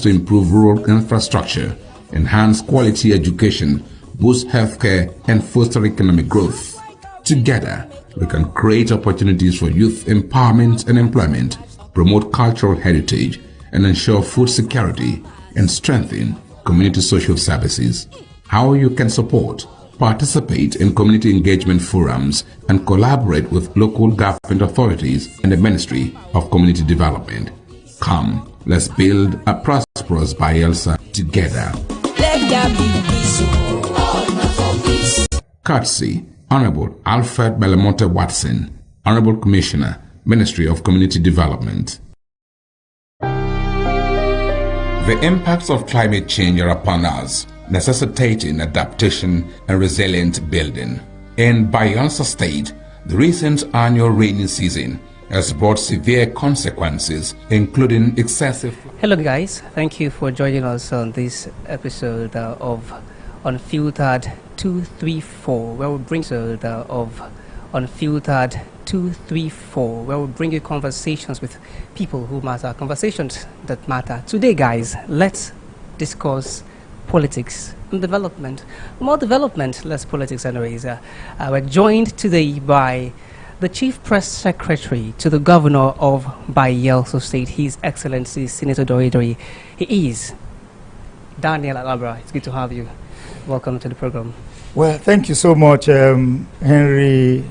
to improve rural infrastructure, enhance quality education, boost healthcare, and foster economic growth. Together, we can create opportunities for youth empowerment and employment, promote cultural heritage, and ensure food security and strengthen community social services. How you can support: participate in community engagement forums and collaborate with local government authorities and the Ministry of Community Development. Come, let's build a prosperous Bayelsa together. Courtesy, Honorable Alfred Belamonte Watson, Honorable Commissioner, Ministry of Community Development. The impacts of climate change are upon us, necessitating adaptation and resilient building. In Bayelsa State, the recent annual rainy season has brought severe consequences, including excessive... Hello guys, thank you for joining us on this episode of Unfiltered 234, where we bring you conversations with people who matter, conversations that matter. Today guys, let's discuss politics and development. More development, less politics anyways. We're joined today by the Chief Press Secretary to the Governor of Bayelsa State, His Excellency Senator Doidori. He is Daniel Alabra. It's good to have you. Welcome to the program. Well, thank you so much, Henry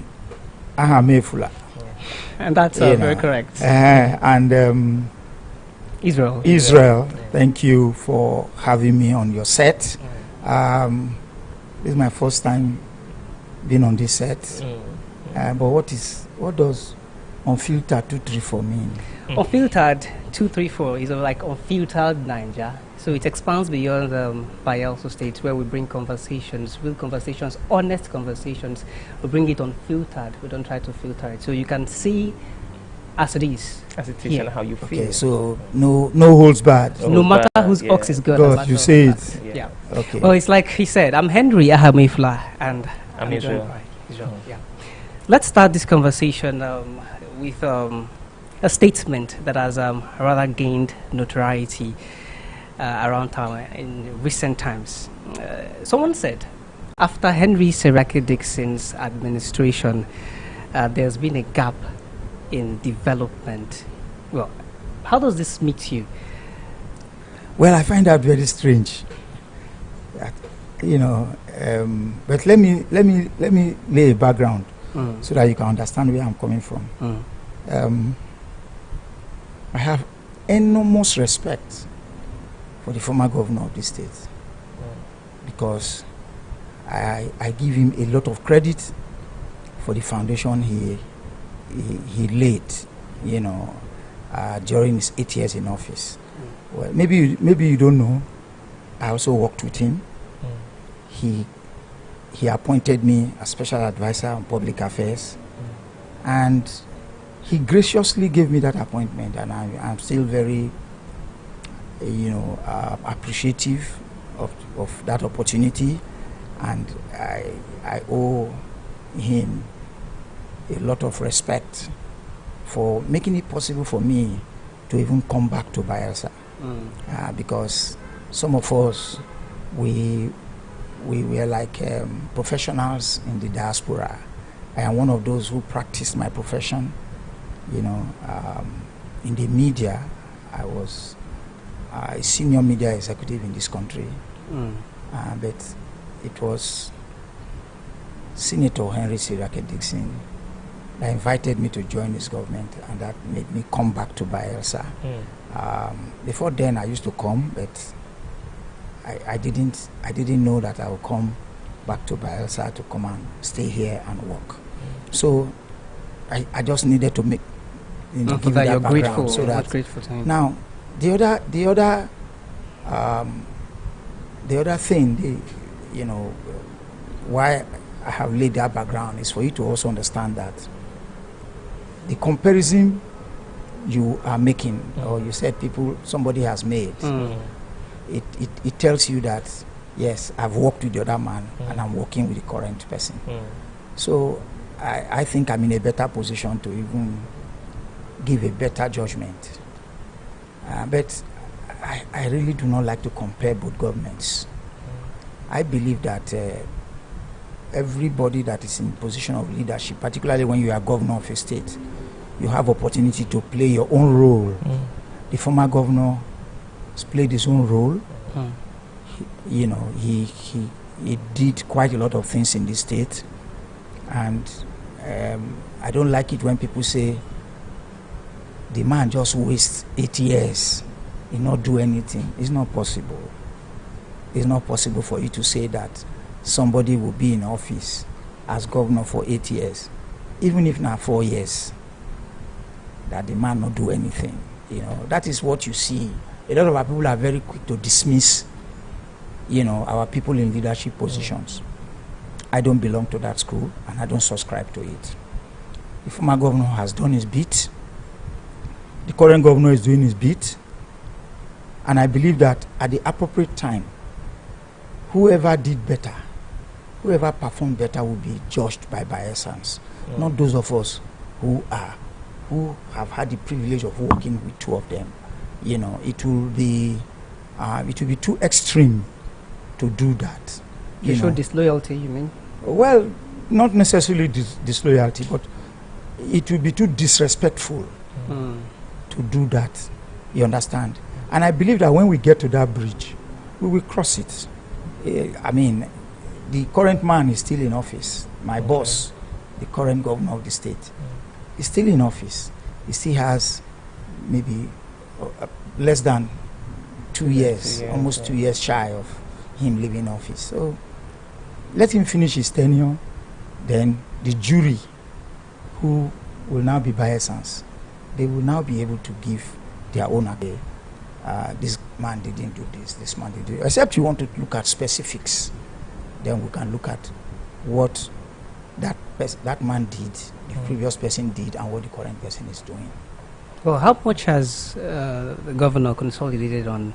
Ahamefula. And that's very correct. And Israel. Thank you for having me on your set. This is my first time being on this set. But what does Unfiltered 234 mean? Unfiltered 234 is like Unfiltered Naija. So it expands beyond Bayelsa State, where we bring conversations, real conversations, honest conversations. We bring it unfiltered. We don't try to filter it. So you can see as it is. As it is and how you feel. Okay, so no holds barred. No matter whose ox is good. God, you say it. Yeah. Okay. Well, it's like he said, I'm Henry Ahamefla, and I'm Israel. Yeah. Let's start this conversation with a statement that has rather gained notoriety around town in recent times. Someone said, after Henry Seraki Dixon's administration, there's been a gap in development. Well, how does this meet you? Well, I find that very strange. But let me lay a background so that you can understand where I'm coming from. I have enormous respect for the former governor of the state because I give him a lot of credit for the foundation he laid, during his 8 years in office. Well, maybe you don't know, I also worked with him. He appointed me as special advisor on public affairs, and he graciously gave me that appointment, and I'm still very appreciative of that opportunity, and I owe him a lot of respect for making it possible for me to even come back to Bayelsa, because some of us we were like professionals in the diaspora. I am one of those who practiced my profession. In the media, I was a senior media executive in this country, but it was Senator Henry Seraki Dixon that invited me to join his government, and that made me come back to Bayelsa. Before then, I used to come, but I didn't know that I would come back to Bayelsa to come and stay here and work. So I just needed to make give that you're background, grateful. so that Grateful to him. now the other thing, why I have laid that background is for you to also understand that the comparison you are making, or you said somebody has made, it tells you that yes, I've worked with the other man and I'm working with the current person. So I think I'm in a better position to even give a better judgment. But I really do not like to compare both governments. I believe that everybody that is in position of leadership, particularly when you are governor of a state, you have opportunity to play your own role. The former governor has played his own role. He did quite a lot of things in the state, and I don't like it when people say the man just wastes 8 years, he not do anything. It's not possible. It's not possible for you to say that somebody will be in office as governor for 8 years, even if not 4 years, that the man not do anything. That is what you see. A lot of our people are very quick to dismiss, our people in leadership positions. I don't belong to that school, and I don't subscribe to it. The former governor has done his bit. The current governor is doing his bit. And I believe that at the appropriate time, whoever did better, whoever performed better will be judged by essence. Not those of us who have had the privilege of working with two of them. It will be too extreme to do that. You show disloyalty, you mean? Well, not necessarily disloyalty, but it will be too disrespectful to do that. You understand? And I believe that when we get to that bridge, we will cross it. The current man is still in office. My boss, the current governor of the state, is still in office. He still has maybe less than 2 years, almost 2 years shy of him leaving office. So let him finish his tenure. Then the jury, who will now be by essence, they will now be able to give their own account. This man didn't do this man didn't do it. Except you want to look at specifics, then we can look at what that man did, the previous person did, and what the current person is doing. Well, how much has the governor consolidated on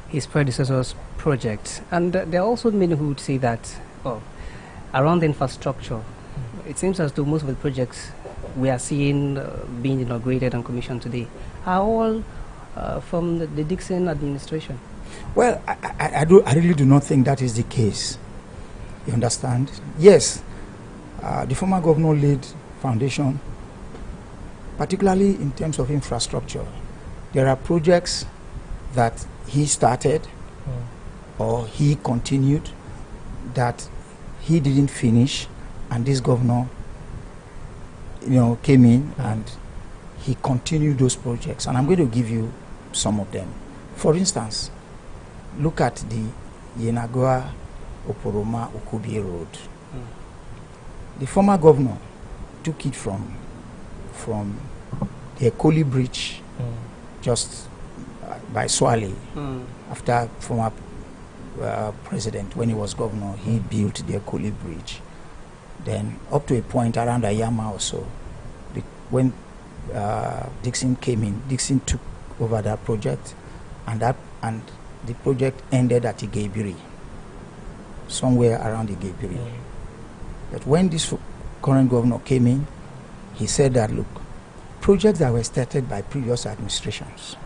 his predecessor's project? And there are also many who would say that, around the infrastructure, it seems as though most of the projects we are seeing being inaugurated and commissioned today are all from the Dixon administration. Well, I really do not think that is the case. You understand? Yes, the former governor laid foundation, particularly in terms of infrastructure. There are projects that he started or he continued that he didn't finish, and this governor came in and he continued those projects. And I'm going to give you some of them. For instance, look at the Yenagoa Oporoma Okubie Road. The former governor took it from the Ekoli Bridge just by Swale. After former president, when he was governor, he built the Ekoli Bridge. Then up to a point around Ayama or so, when Dixon came in, Dixon took over that project, and the project ended at Igebiri, somewhere around Igebiri. But when this current governor came in, he said that, look, projects that were started by previous administrations,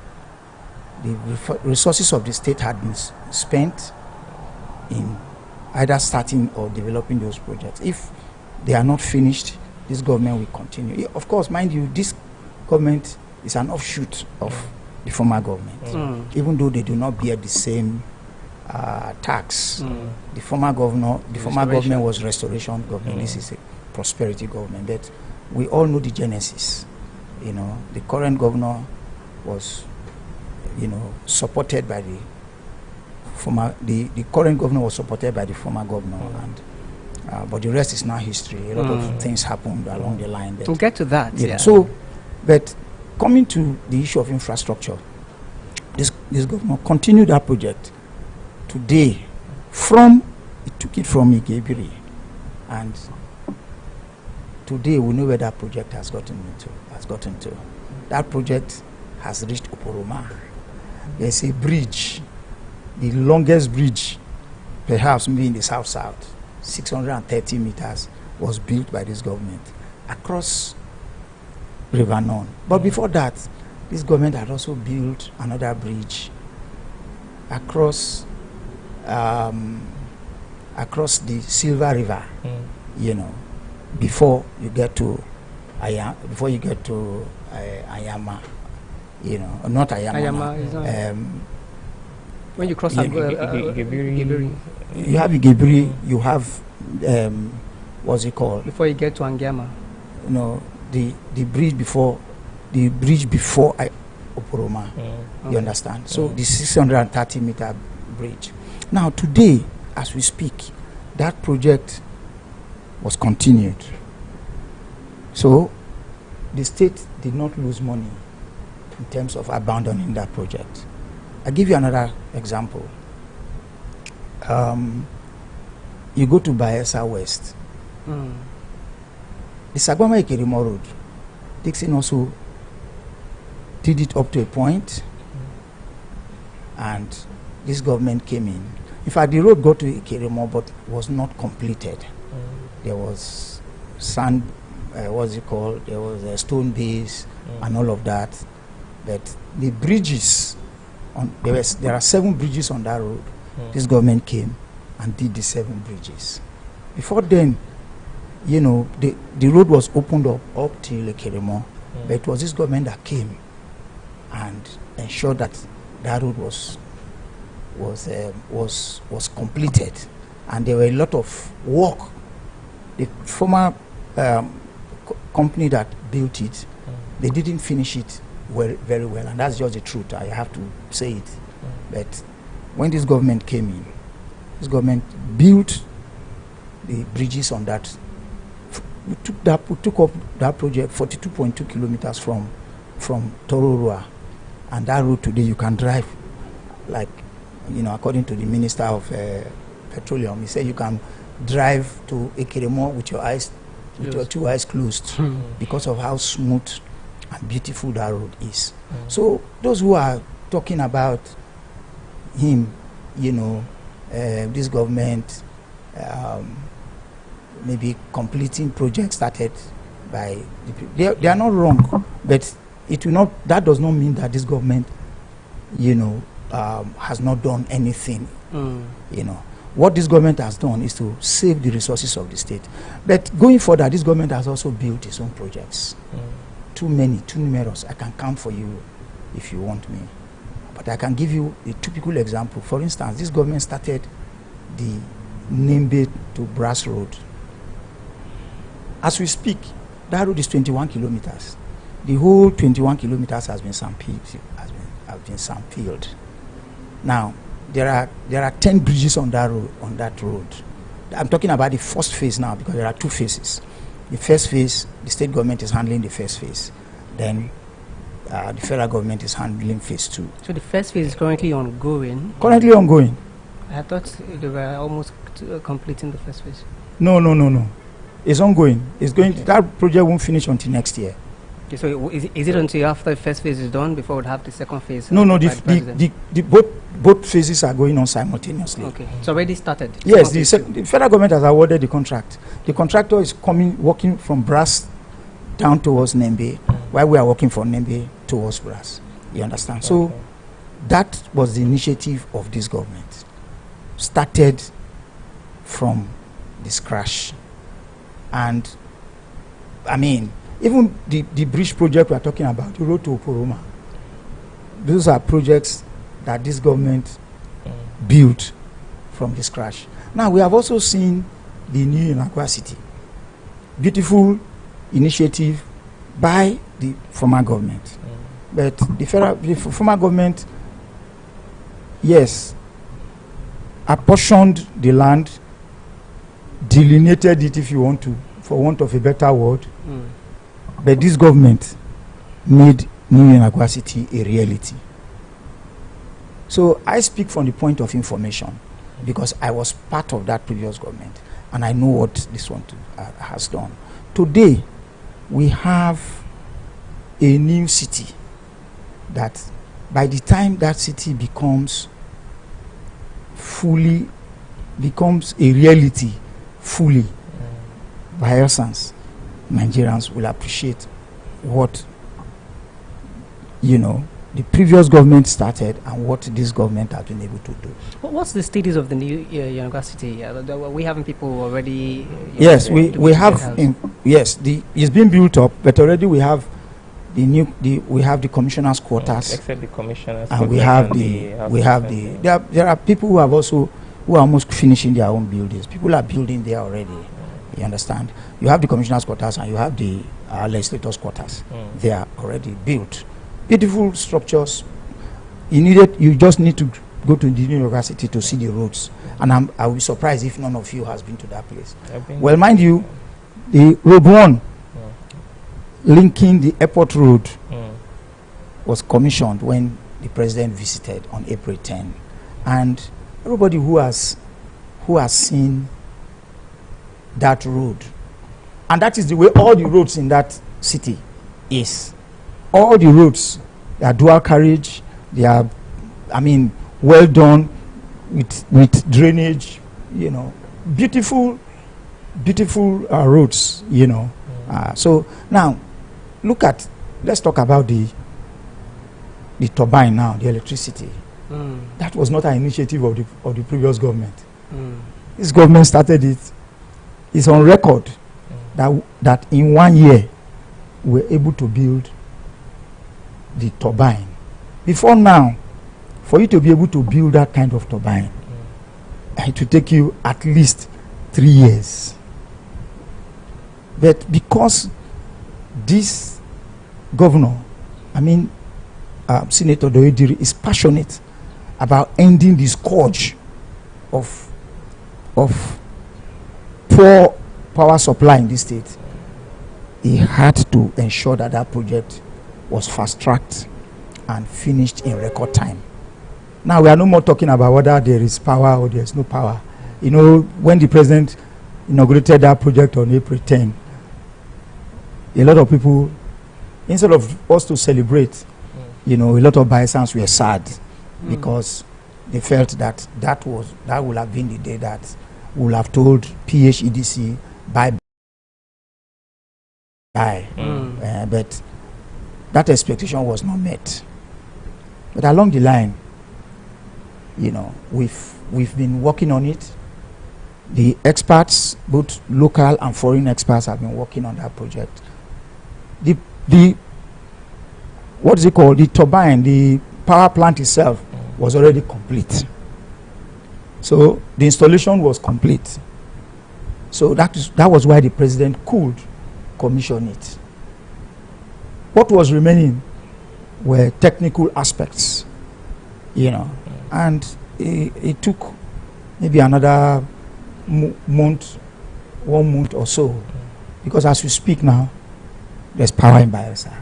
the resources of the state had been spent in either starting or developing those projects. If they are not finished, this government will continue. Of course, mind you, this government is an offshoot of the former government, even though they do not bear the same tax. The former government was restoration government. This is a prosperity government. But we all know the genesis. The current governor was, supported by the former. The current governor was supported by the former governor, and but the rest is now history. A lot of things happened along the line. We'll get to that. Yeah. So, but coming to the issue of infrastructure, this governor continued that project. Today, it took it from Igebiri, and today we know where that project has gotten to. That project has reached Oporoma. There's a bridge, the longest bridge, perhaps maybe in the south-south, 630 meters, was built by this government across River Nile. But before that, this government had also built another bridge across across the Silver River, you know, before you get to Ayama, you know, not Ayama. When you cross Gibiri, you have Gibiri, you have what's it called? Before you get to Angiama. No, the bridge before Oporoma. You understand? So the 630-meter bridge. Now today, as we speak, that project was continued. So the state did not lose money in terms of abandoning that project. I'll give you another example. You go to Bayelsa West. The Sagwama Ikerimo Road, Dixon also did it up to a point, and this government came in. In fact, the road got to Ikerimo but was not completed. There was sand, what's it called? There was a stone base and all of that. But the bridges, there are 7 bridges on that road. This government came and did the 7 bridges. Before then, you know, the road was opened up till Ikerimo, but it was this government that came and ensured that that road was completed, and there were a lot of work. The former company that built it, they didn't finish it very well, and that's just the truth. I have to say it. But when this government came in, this government built the bridges on that. We took up that project 42.2 kilometers from Tororua, and that road today you can drive, like, you know, according to the Minister of Petroleum, he said you can drive to Ikerimo with your eyes, with your 2 eyes closed, because of how smooth and beautiful that road is. So those who are talking about him, you know, this government maybe completing projects started by they are not wrong, but it will not. That does not mean that this government, you know, has not done anything. You know, what this government has done is to save the resources of the state. But going further, this government has also built its own projects. Too many, too numerous. I can count for you if you want me. But I can give you a typical example. For instance, this government started the Nembe to Brass Road. As we speak, that road is 21 kilometers. The whole 21 kilometers has been sandfilled. Now, there are 10 bridges on that road. I'm talking about the first phase now, because there are 2 phases. The first phase, the state government is handling the first phase. Then the federal government is handling phase 2. So the first phase is currently ongoing? Currently ongoing. I thought they were almost completing the first phase. No. It's ongoing. It's going. That project won't finish until next year. Okay, so is it until after the first phase is done before we'll have the second phase? No. Both phases are going on simultaneously. Okay, it's already started. Yes, the federal government has awarded the contract. The contractor is working from Brass down towards Nembe, while we are working from Nembe towards Brass. You understand? Okay. So that was the initiative of this government. Started from this crash. And I mean, even the bridge project we are talking about, the road to Oporoma, those are projects that this government built from this crash. Now, we have also seen the new university. Beautiful initiative by the former government. But the former government, yes, apportioned the land, delineated it, if you want to, for want of a better word. But this government made New University a reality. So I speak from the point of information, because I was part of that previous government, and I know what this one has done. Today, we have a new city that by the time that city becomes a reality fully, Bayelsans, Nigerians will appreciate what, you know, the previous government started and what this government has been able to do. What's the status of the new university? We having people already. Yes, we have. Yes, it's been built up, but already we have we have the commissioners' quarters. Except the commissioners. And we have there are people who are almost finishing their own buildings. People are building there already. You understand? You have the commissioners' quarters and you have the legislators' quarters. They are already built. Beautiful structures. You just need to go to the university to see the roads. And I will be surprised if none of you has been to that place. Well, mind you, the road 1 linking the airport road was commissioned when the president visited on April 10. And everybody who has seen that road, and that is the way all the roads in that city is. All the roads, they are dual carriage, they are, well done with drainage, beautiful roads, so now let's talk about the turbine now, the electricity. That was not an initiative of the previous government. This government started it. It's on record that in 1 year we were able to build the turbine. Before now, for you to be able to build that kind of turbine, it will take you at least 3 years. But because this governor, Senator Doediri, is passionate about ending the scourge of poor power supply in this state, he had to ensure that that project was fast-tracked and finished in record time. Now we are no more talking about whether there is power or there is no power. When the president inaugurated that project on April 10, a lot of people, instead of us to celebrate, a lot of Baisans were sad because they felt that would have been the day that we would have told PHEDC bye. But that expectation was not met. But along the line, we've been working on it. The experts, both local and foreign experts, have been working on that project. What is it called? The turbine, the power plant itself was already complete. So the installation was complete. So that was why the president could commission it. What was remaining were technical aspects, and it took maybe another 1 month or so, because as we speak now, there's power in Bayelsa,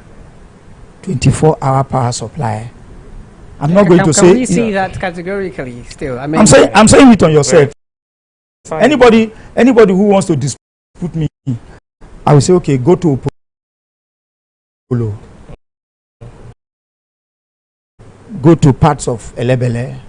24-hour power supply. I'm not going to say. Can we see that categorically still? I'm saying it on yourself. Anybody who wants to dispute me, I will say, okay, go to Opolo, go to parts of Elebele,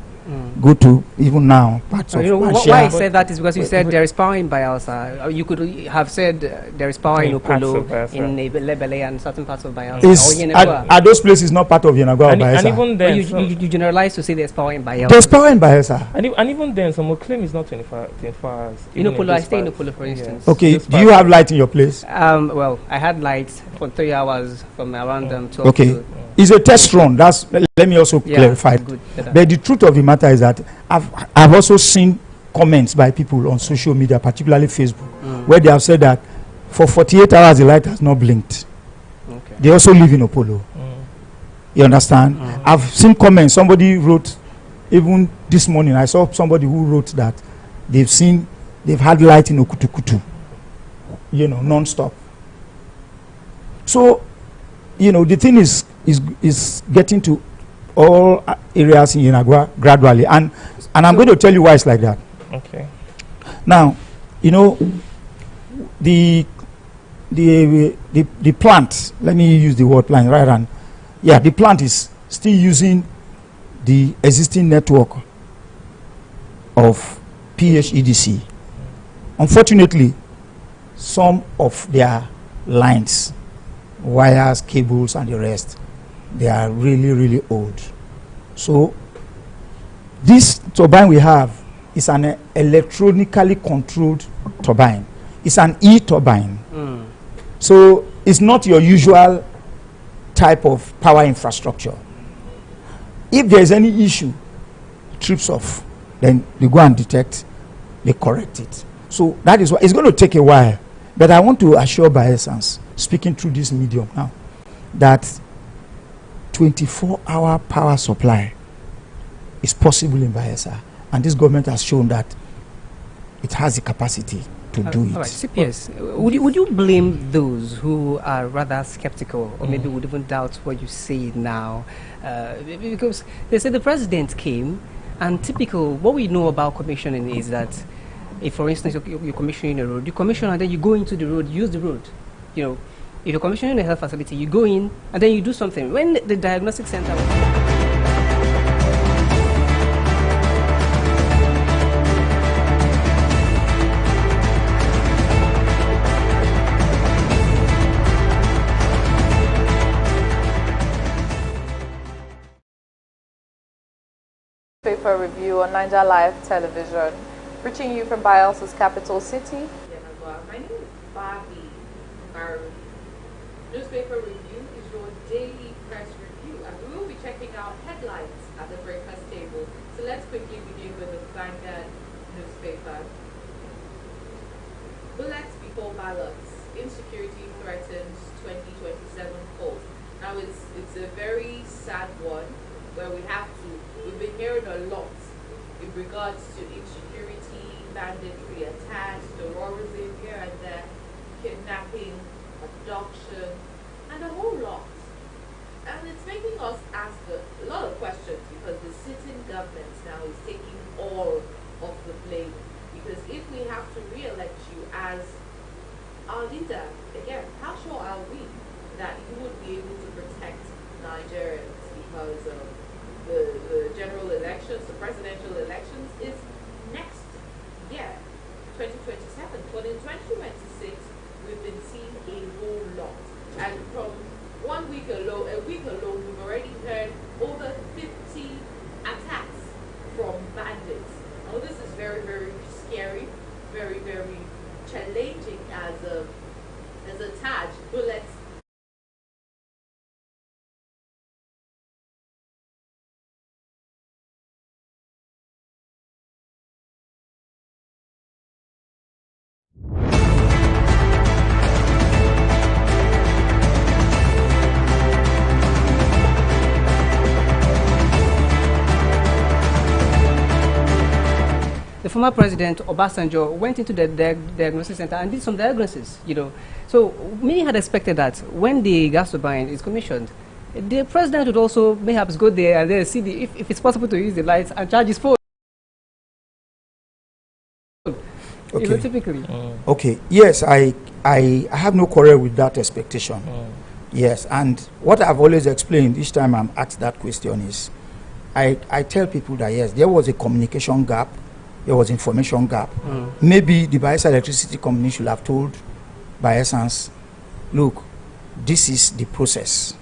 go to even now parts of Panshia. Why I said that is because you said there is power in Bayelsa. You could have said there is power in Opolo, in Elebele, and certain parts of Bayelsa. Are those places not part of Yenagua or Bayelsa? And even then, you generalize to say there's power in Bayelsa. There's power in Bayelsa. And even then, some will claim it's not 24 hours. In Opolo, I stay in Opolo, for instance. Okay, do you have light in your place? Well, I had light for 3 hours from around 12 okay. It's a test run. Let me also clarify it. But the truth of the matter is that I've also seen comments by people on social media, particularly Facebook, where they have said that for 48 hours the light has not blinked. Okay. They also live in Opolo. You understand? I've seen comments. Somebody wrote, even this morning, I saw somebody who wrote that they've had light in Okutukutu, non-stop. So, the thing is getting to all areas in Yenagua gradually, and I'm going to tell you why it's like that. Okay. Now, the plant. Let me use the word plant rather than, the plant is still using the existing network of PHEDC. Unfortunately, some of their lines, wires, cables, and the rest, they are really, really old. So this turbine we have is an electronically controlled turbine. It's an e-turbine. So it's not your usual type of power infrastructure. If there is any issue, trips off, then they go and detect, they correct it. So that is why it's going to take a while. But I want to assure Bayelsans, speaking through this medium now, that 24-hour power supply is possible in Bayelsa. And this government has shown that it has the capacity to do it. All right, CPS, would you blame those who are rather skeptical or maybe would even doubt what you say now? Because they say the president came, and typical, what we know about commissioning is that if, for instance, you're commissioning a road, you commission and then you go into the road, use the road. You know, if you're commissioning a health facility, you go in and then you do something. When the diagnostic center... Paper review on Naija Live Television, reaching you from Bayelsa's capital city. My name is Bobby Barry. Newspaper review is your daily press review, and we will be checking out headlines at the breakfast table. So let's quickly begin with the Vanguard newspaper. Bullets before ballots. Insecurity threatens 2027 polls. Now it's a very sad one where we've been hearing a lot in regards to insecurity, banditry attacks, terrorism here and there, kidnapping, abduction, and a whole lot. And it's making us ask a lot of questions because the sitting government now is taking all of the blame. Because if we have to re-elect you as our leader, again, how sure are we that you would be able to protect Nigerians? Because the general elections, the presidential elections is next year, 2027. But in 2026, we've been seeing a whole lot. And from a week alone, we've already heard over 50 attacks from bandits. Now this is very, very scary, very, very challenging as a Taj bullets. The former president, Obasanjo, went into the diagnosis center and did some diagnosis, you know. So many had expected that when the gas turbine is commissioned, the president would also perhaps go there and then see if it's possible to use the lights and charge his phone. Okay. You know, typically. Okay. Yes, I have no quarrel with that expectation. Yes, and what I've always explained each time I'm asked that question is, I tell people that yes, there was a communication gap. There was information gap. Maybe the Bayelsa Electricity Company should have told Bayelsans, look, this is the process.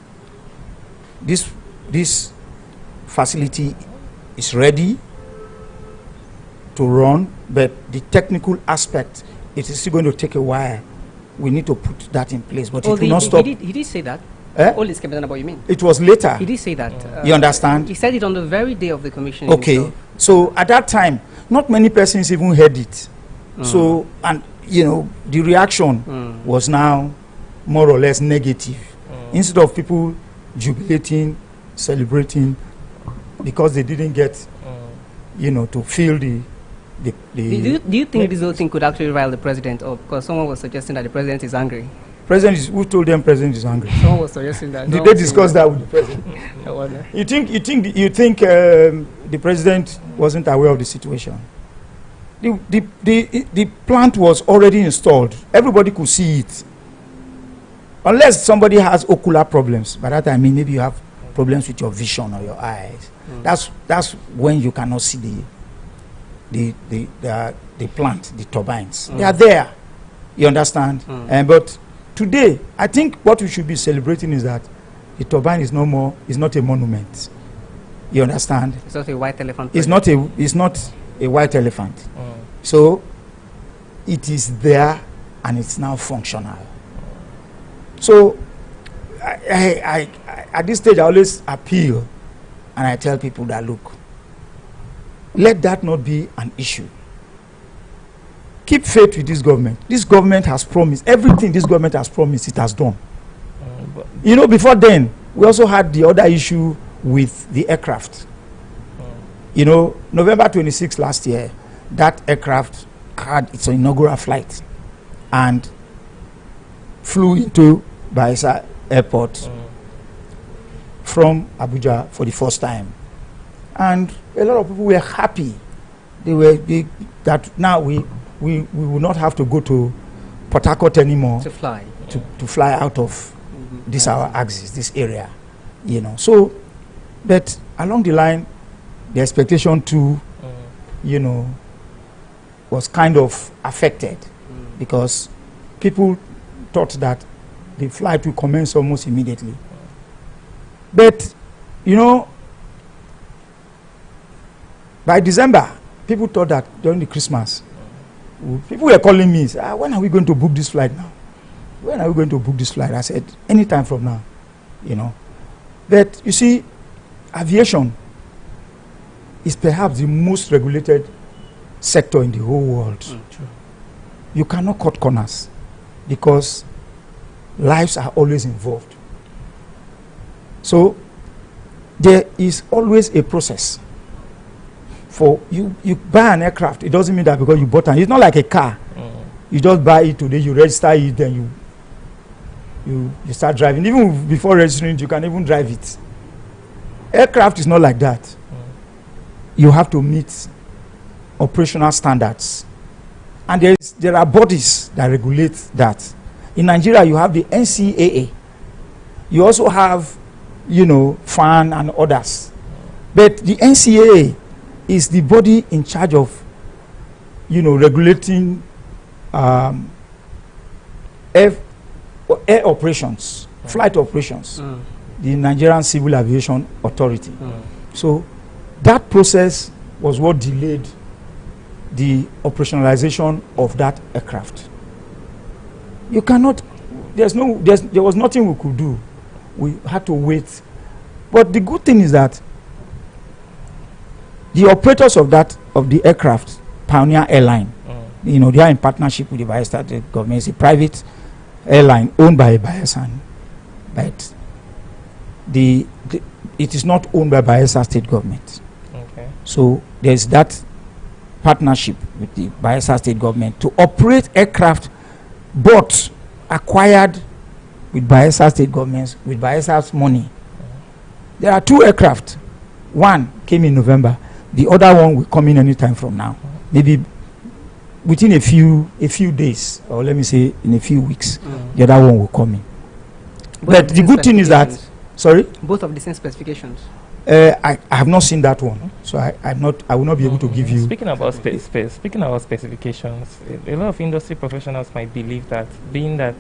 This facility is ready to run, but the technical aspect, it is still going to take a while. We need to put that in place, but it will not stop. He did say that. All this came down about you mean? It was later. He did say that. You understand? He said it on the very day of the commission. Okay. So at that time, not many persons even heard it. So, and you know, the reaction was now more or less negative. Instead of people jubilating, celebrating, because they didn't get, you know, to feel the do you think this whole thing could actually rile the president up? Because someone was suggesting that the president is angry. President is, who told them president is angry? Someone was suggesting that. Did they discuss that with the president? You think the president wasn't aware of the situation? The plant was already installed. Everybody could see it. Unless somebody has ocular problems. By that I mean maybe you have problems with your vision or your eyes. That's when you cannot see the plant, the turbines. They are there. You understand? But today, I think what we should be celebrating is that The turbine is not a monument. You understand? It's not a white elephant. It's not a white elephant. So it is there and it's now functional. So I at this stage I always appeal and I tell people that, look, let that not be an issue. Keep faith with this government. This government has promised everything. This government has promised, it has done. You know, before then we also had the other issue with the aircraft. You know, November 26 last year, that aircraft had its inaugural flight and flew into Bayelsa Airport from Abuja for the first time, and a lot of people were happy. That now we will not have to go to Port Harcourt anymore to fly to fly out of this our axis, this area, you know. So, but along the line, the expectation too, you know, was kind of affected because people thought that the flight will commence almost immediately. But, you know, by December, people thought that during the Christmas, people were calling me, when are we going to book this flight now? When are we going to book this flight? I said, anytime from now, you know. But you see, aviation is perhaps the most regulated sector in the whole world. True. You cannot cut corners because lives are always involved. So there is always a process. For you buy an aircraft, it doesn't mean that because you bought it. It's not like a car. You just buy it today, you register it, then you start driving. Even before registering it, you can even drive it. Aircraft is not like that. You have to meet operational standards. And there are bodies that regulate that. In Nigeria, you have the NCAA. You also have, you know, FAN and others. But the NCAA is the body in charge of, you know, regulating air operations, flight operations, the Nigerian Civil Aviation Authority. So that process was what delayed the operationalization of that aircraft. You cannot, there was nothing we could do. We had to wait. But the good thing is that the operators of the aircraft, Pioneer Airline, you know, they are in partnership with the Bayelsa State government. It's a private airline owned by Bayelsa, but it is not owned by Bayelsa State government. Okay. So there's that partnership with the Bayelsa State government to operate aircraft, but acquired with Bayelsa State government, with Bayelsa's money. There are two aircraft. One came in November. The other one will come in anytime from now. Maybe within a few days, or let me say in a few weeks, the other one will come in. But the good thing is that, sorry? Both of the same specifications. I have not seen that one, so I will not be able to give you. Speaking about specifications, a lot of industry professionals might believe that, being that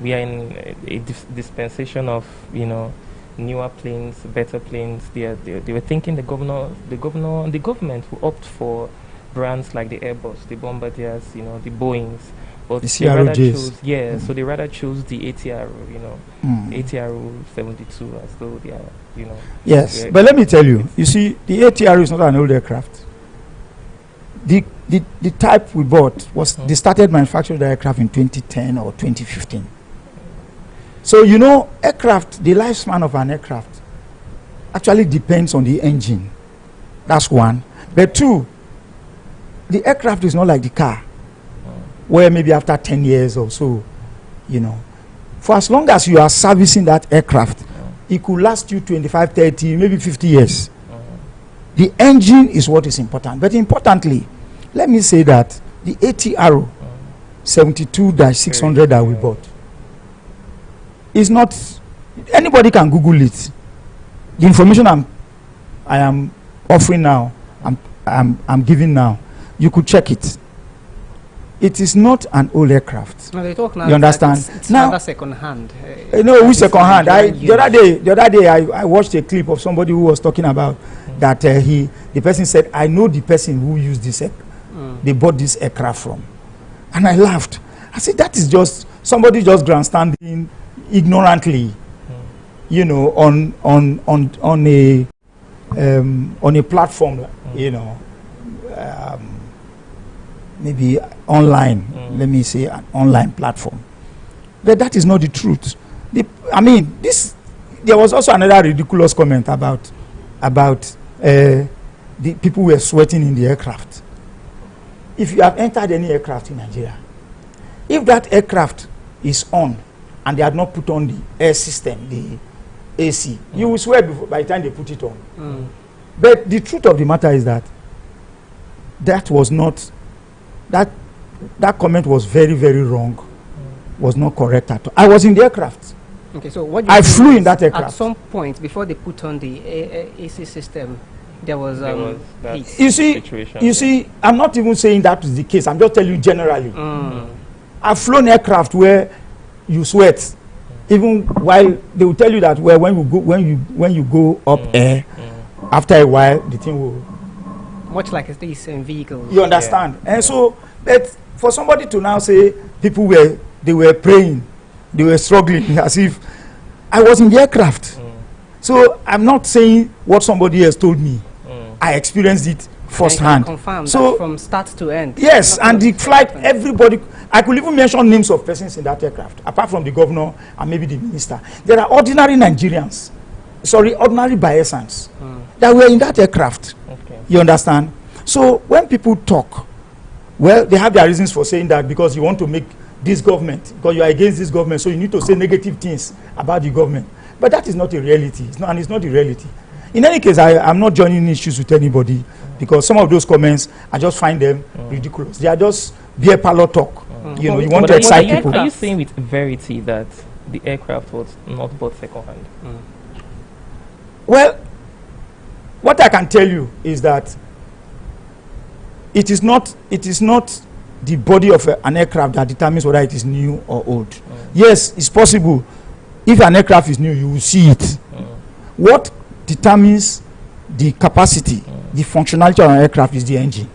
we are in a dispensation of, you know, newer planes, better planes, they were thinking the government will opt for brands like the Airbus, the Bombardiers, you know, the Boeings, but the they rather CROJs. choose, so they rather choose the ATR, you know, ATR 72 as though they are, you know. Yes, but let me tell you, you see, the ATR is not an old aircraft. The type we bought was, they started manufacturing the aircraft in 2010 or 2015. So, you know, aircraft, the lifespan of an aircraft actually depends on the engine. That's one. But two, the aircraft is not like the car, where maybe after 10 years or so, you know, for as long as you are servicing that aircraft, it could last you 25, 30, maybe 50 years. The engine is what is important. But importantly, let me say that the ATR 72-600 that we bought is not, anybody can Google it. The information I am offering now, I'm giving now, you could check it. it is not an old aircraft. No, they talk now. You understand? It's now, second hand. no, which second hand? Nigerian The other day, I watched a clip of somebody who was talking about that the person said, I know the person who used this they bought this aircraft from. And I laughed. I said, that is just somebody just grandstanding ignorantly, you know, on a platform, you know, maybe online, let me say an online platform. But that is not the truth. There was also another ridiculous comment about the people were sweating in the aircraft. If you have entered any aircraft in Nigeria, if that aircraft is on and they had not put on the air system, the AC, you will sweat by the time they put it on. But the truth of the matter is that was not, that comment was very, very wrong, was not correct at all. I was in the aircraft. Okay, so what I flew in that aircraft. At some point, before they put on the AC system, there was that heat. You see, I'm not even saying that is the case. I'm just telling you generally. I've flown aircraft where you sweat, even while they will tell you that when you go up air, after a while the thing will. Much like these vehicles. You understand? Yeah. And so, but for somebody to now say people were praying, they were struggling as if I was in the aircraft. So I'm not saying what somebody else told me. I experienced it firsthand. So from start to end. Yes, and the flight, everybody. I could even mention names of persons in that aircraft, apart from the governor and maybe the minister. There are ordinary Nigerians, ordinary Bayelsans that were in that aircraft. Okay. You understand? So when people talk, well, they have their reasons for saying that because you want to make this government, because you are against this government, so you need to say negative things about the government. But that is not a reality. It's not the reality. In any case, I'm not joining issues with anybody because some of those comments, I just find them ridiculous. They are just beer parlor talk. You know, you want to excite people. Are you saying with verity that the aircraft was not bought second-hand? Well, what I can tell you is that it is not the body of an aircraft that determines whether it is new or old. Yes, it's possible. If an aircraft is new, you will see it. What determines the capacity, the functionality of an aircraft is the engine.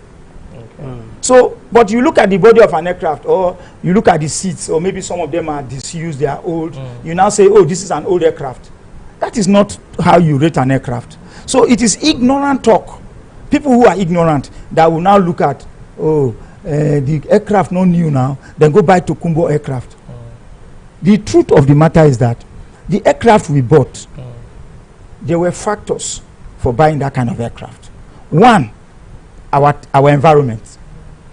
So, but you look at the body of an aircraft, or you look at the seats, or maybe some of them are disused, they are old. You now say, oh, this is an old aircraft. That is not how you rate an aircraft. So it is ignorant talk. People who are ignorant that will now look at, the aircraft not new now, then go buy Tokumbo aircraft. The truth of the matter is that the aircraft we bought, there were factors for buying that kind of aircraft. One, our environment,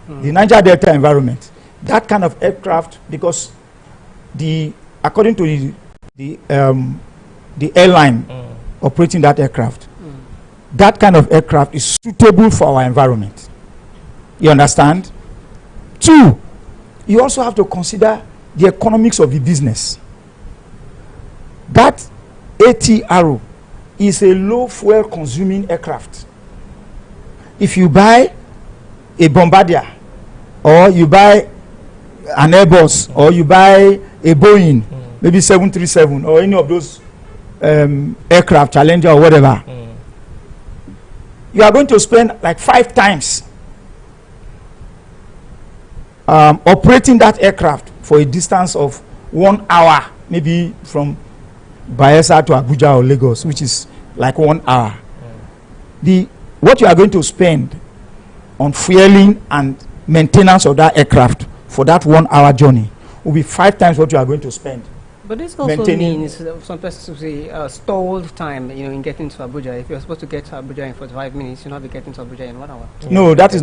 the Niger Delta environment. That kind of aircraft, because according to the airline operating that aircraft, that kind of aircraft is suitable for our environment. You understand? Two, you also have to consider the economics of the business. That ATRO is a low fuel consuming aircraft. If you buy a Bombardier, or you buy an Airbus, or you buy a Boeing, maybe 737, or any of those aircraft, Challenger or whatever, you are going to spend like 5 times operating that aircraft for a distance of 1 hour, maybe from Bayelsa to Abuja or Lagos, which is like 1 hour. What you are going to spend on fueling and maintenance of that aircraft for that 1 hour journey will be 5 times what you are going to spend. But this also means some persons say stalled time, in getting to Abuja. If you're supposed to get to Abuja in 45 minutes, you'll not be getting to Abuja in 1 hour. No, that is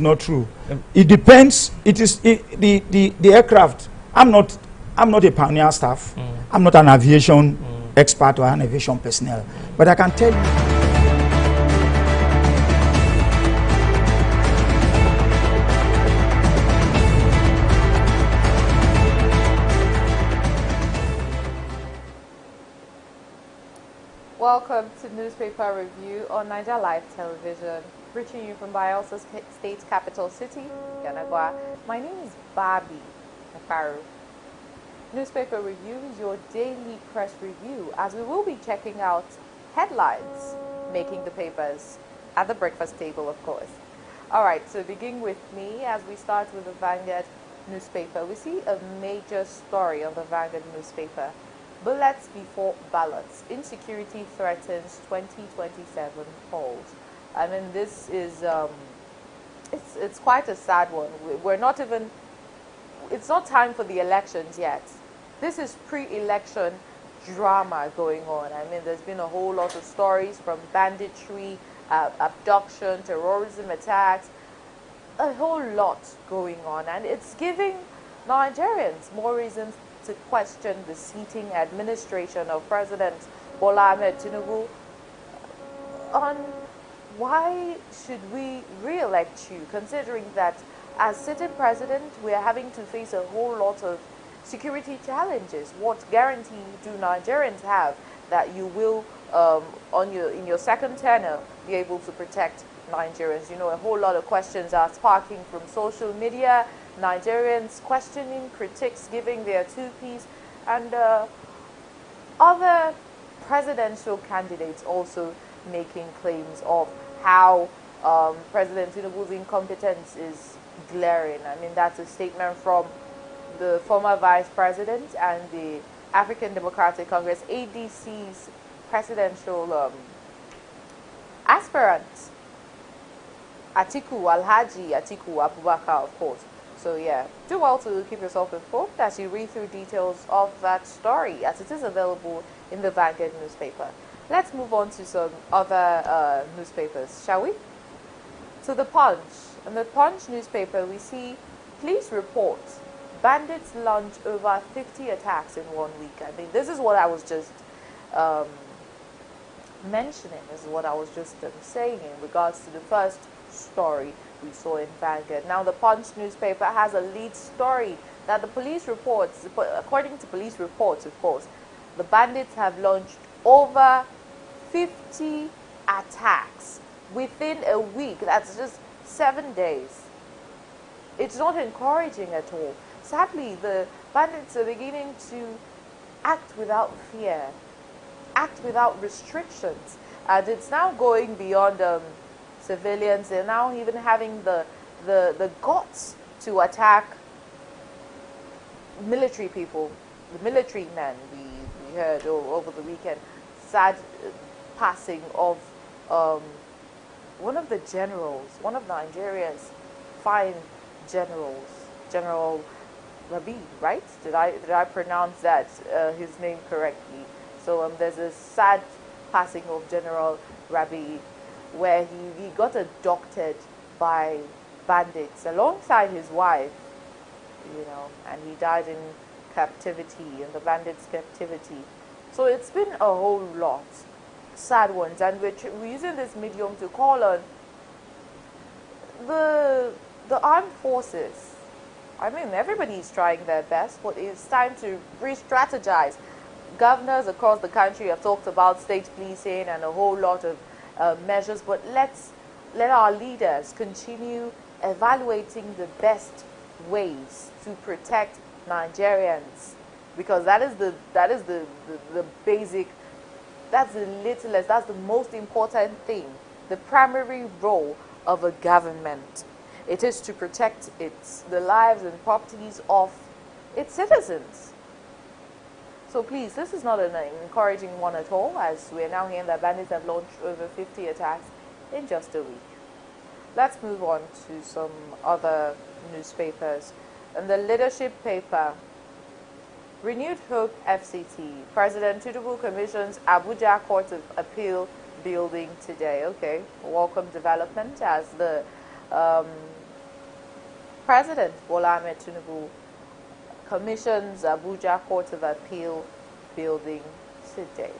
not true. It depends. The aircraft. I'm not a pioneer staff. I'm not an aviation expert or an aviation personnel. But I can tell you. welcome to Newspaper Review on Naija Live Television, reaching you from Bielsa State's capital city, Yanagwa. My name is Bobby Nafaru. Newspaper Review is your daily press review, as we will be checking out headlines making the papers at the breakfast table, of course. All right, so begin with me as we start with the Vanguard newspaper. We see a major story on the Vanguard newspaper. Bullets before ballots. Insecurity threatens 2027 polls. I mean, this is it's quite a sad one. We're not even. It's not time for the elections yet. This is pre-election drama going on. I mean, there's been a whole lot of stories from banditry, abduction, terrorism attacks, a whole lot going on, and it's giving Nigerians more reasons to question the sitting administration of President Bola Ahmed Tinubu on why should we re-elect you, considering that as sitting president we are having to face a whole lot of security challenges. What guarantee do Nigerians have that you will in your second tenure be able to protect Nigerians? You know, a whole lot of questions are sparking from social media, Nigerians questioning, critics giving their two-piece, and other presidential candidates also making claims of how President Tinubu's incompetence is glaring. I mean, that's a statement from the former vice president and the African Democratic Congress, ADC's presidential aspirant, Alhaji Atiku Abubakar, of course. So yeah, do well to keep yourself informed as you read through details of that story, as it is available in the Vanguard newspaper. Let's move on to some other newspapers, shall we? To the Punch. In the Punch newspaper, we see police reports bandits launch over 50 attacks in 1 week. I mean, this is what I was just mentioning, this is what I was just saying in regards to the first story we saw in Vanguard. Now, the Punch newspaper has a lead story that the police reports, according to police reports, of course, the bandits have launched over 50 attacks within a week. That's just 7 days. It's not encouraging at all. Sadly, the bandits are beginning to act without fear, act without restrictions, and it's now going beyond civilians. They're now even having the guts to attack military people, the military men. We heard over the weekend sad passing of one of the generals, one of Nigeria's fine generals, General Rabi, right? Did I pronounce that his name correctly? So there's a sad passing of General Rabi, where he got abducted by bandits alongside his wife, you know, and he died in captivity, in the bandits' captivity. So it's been a whole lot sad ones, and we're using this medium to call on the armed forces. I mean, everybody's trying their best, but it's time to re-strategize. Governors across the country have talked about state policing and a whole lot of measures, but let our leaders continue evaluating the best ways to protect Nigerians, because that is the basic, that's the littlest, that's the most important thing, the primary role of a government. It is to protect the lives and properties of its citizens. So please, this is not an encouraging one at all, as we are now hearing that bandits have launched over 50 attacks in just a week. Let's move on to some other newspapers. In the leadership paper, Renewed Hope FCT, President Tinubu commissions Abuja Court of Appeal building today. Okay, welcome development as the President Bola Ahmed Tinubu commissions Abuja Court of Appeal building today.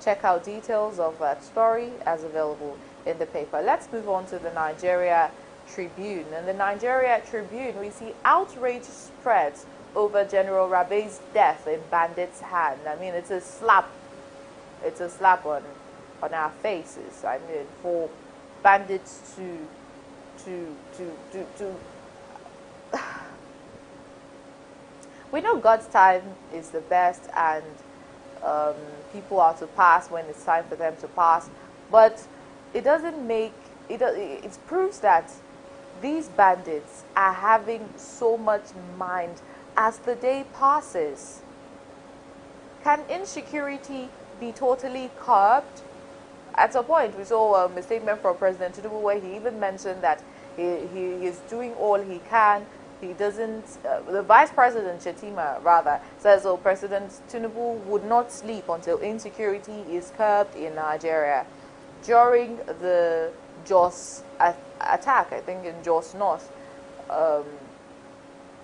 Check out details of that story as available in the paper. Let's move on to the Nigeria Tribune. In the Nigeria Tribune, we see outrage spreads over General Rabe's death in bandits' hand. I mean, it's a slap it's a slap on our faces. I mean, for bandits to we know God's time is the best, and people are to pass when it's time for them to pass, but it doesn't make it. It proves that these bandits are having so much mind as the day passes. Can insecurity be totally curbed? At some point, we saw a statement from President Tinubu where he even mentioned that he is doing all he can. He doesn't, the Vice President Shetima rather says, oh, President Tinubu would not sleep until insecurity is curbed in Nigeria. During the Jos attack, I think in Jos North,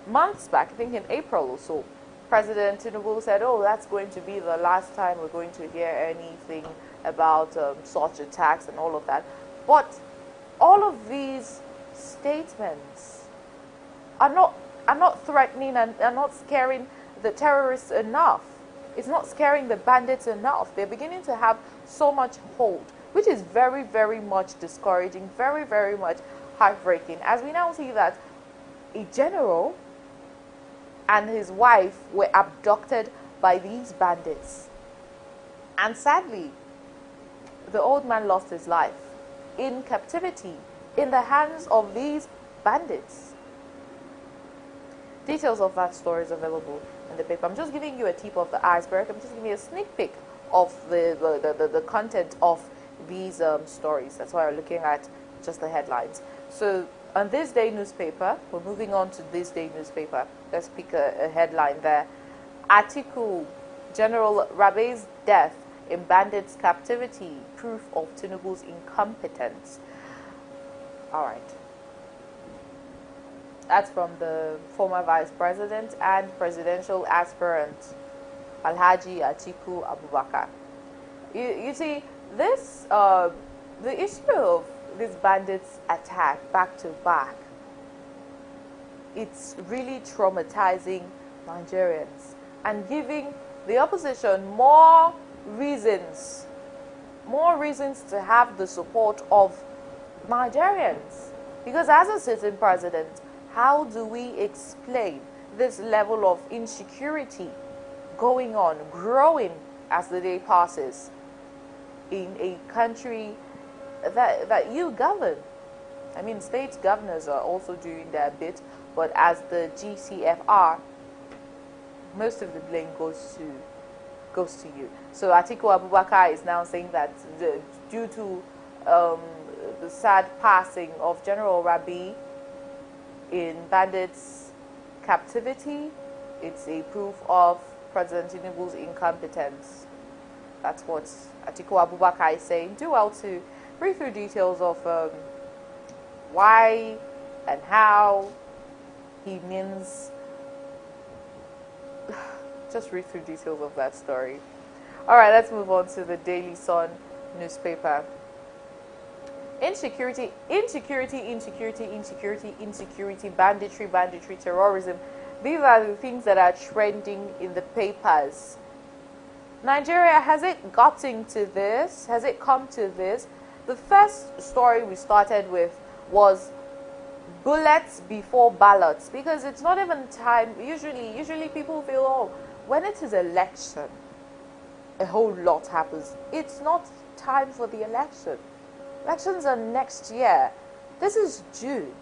months back, I think in April or so, President Tinubu said, oh, that's going to be the last time we're going to hear anything about such attacks and all of that. But all of these statements are not threatening and are not scaring the terrorists enough. It's not scaring the bandits enough. They're beginning to have so much hold, which is very, very much discouraging, very, very much heartbreaking. As we now see that a general and his wife were abducted by these bandits. And sadly, the old man lost his life in captivity in the hands of these bandits. Details of that story is available in the paper. I'm just giving you a tip of the iceberg. I'm just giving you a sneak peek of the content of these stories. That's why we're looking at just the headlines. So on This Day newspaper, we're moving on to This Day newspaper. Let's pick a headline there. Atiku, General Rabe's death in bandits' captivity, proof of Tinubu's incompetence. All right. That's from the former vice president and presidential aspirant, Alhaji Atiku Abubakar. You see, this the issue of these bandits' attack back to back, it's really traumatizing Nigerians and giving the opposition more reasons to have the support of Nigerians. Because as a sitting president, how do we explain this level of insecurity going on, growing as the day passes in a country that you govern? I mean, state governors are also doing their bit, but as the GCFR, most of the blame goes to you. So Atiku Abubakar is now saying that due to the sad passing of General Rabi in bandits' captivity, it's a proof of President Tinubu's incompetence. That's what Atiku Abubakar is saying. Do well to read through details of why and how he means. Just read through details of that story. All right, let's move on to the Daily Sun newspaper. Insecurity, banditry, terrorism. These are the things that are trending in the papers. Nigeria, has it gotten to this? Has it come to this? The first story we started with was bullets before ballots, because it's not even time. Usually people feel, oh, when it is election, a whole lot happens. It's not time for the election. Elections are next year. This is June.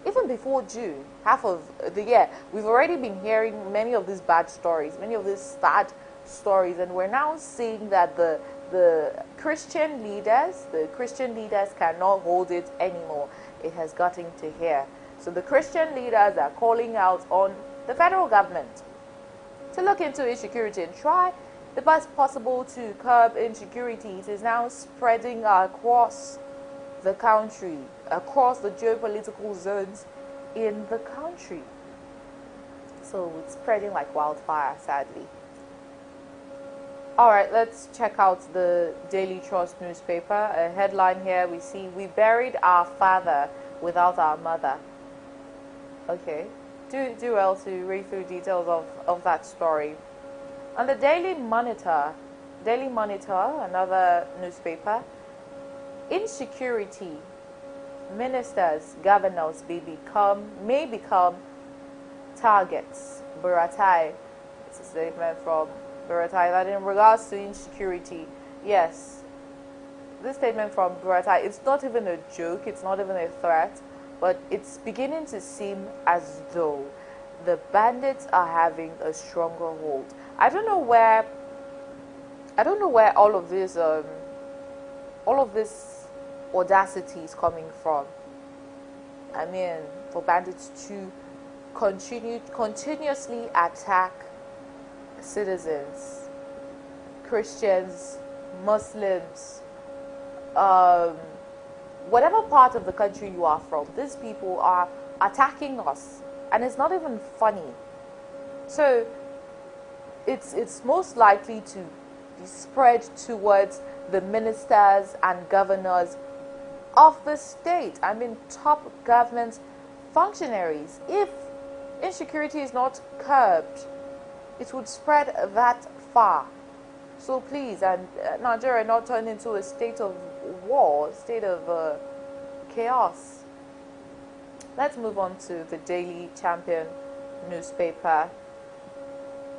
Even before June, half of the year, we've already been hearing many of these bad stories, many of these sad stories, and we're now seeing that the Christian leaders cannot hold it anymore. It has gotten to here. So the Christian leaders are calling out on the federal government to look into insecurity and try the best possible to curb insecurity. It is now spreading across the country, across the geopolitical zones in the country. So it's spreading like wildfire, sadly. All right, let's check out the Daily Trust newspaper. A headline here we see, "We buried our father without our mother." Okay, do well to read through details of that story. On the Daily Monitor, Daily Monitor, another newspaper. Insecurity. Ministers, governors may become targets. Buratai. It's a statement from Buratai that in regards to insecurity, yes, this statement from Buratai, it's not even a joke, it's not even a threat, but it's beginning to seem as though the bandits are having a stronger hold. I don't know where all of this audacity is coming from. I mean, for bandits to continuously attack citizens, Christians, Muslims, um, whatever part of the country you are from, these people are attacking us, and it's not even funny. So it's most likely to be spread towards the ministers and governors of the state. I mean, top government functionaries. If insecurity is not curbed, it would spread that far. So please, and Nigeria not turn into a state of war, state of chaos. Let's move on to the Daily Champion newspaper.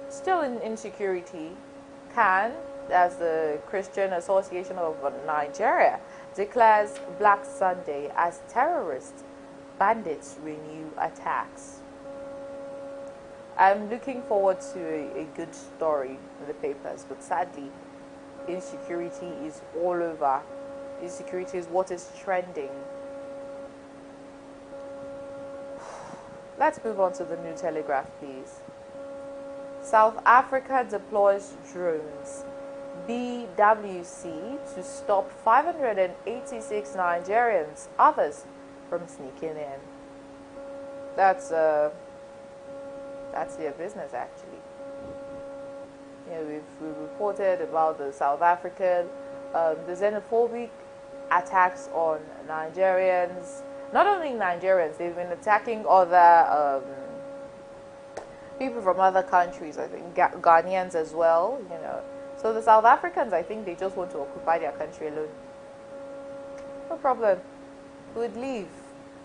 Still in insecurity, CAN, as the Christian Association of Nigeria, declares Black Sunday as terrorist. Bandits renew attacks. I'm looking forward to a good story in the papers, but sadly, insecurity is all over. Insecurity is what is trending. Let's move on to the New Telegraph, please. South Africa deploys drones. BWC to stop 586 Nigerians, others from sneaking in. That's their business, actually. We reported about the South African, the xenophobic attacks on Nigerians. Not only Nigerians, they've been attacking other people from other countries. I think Ghanaians as well. So the South Africans, I think they just want to occupy their country alone. No problem. We would leave.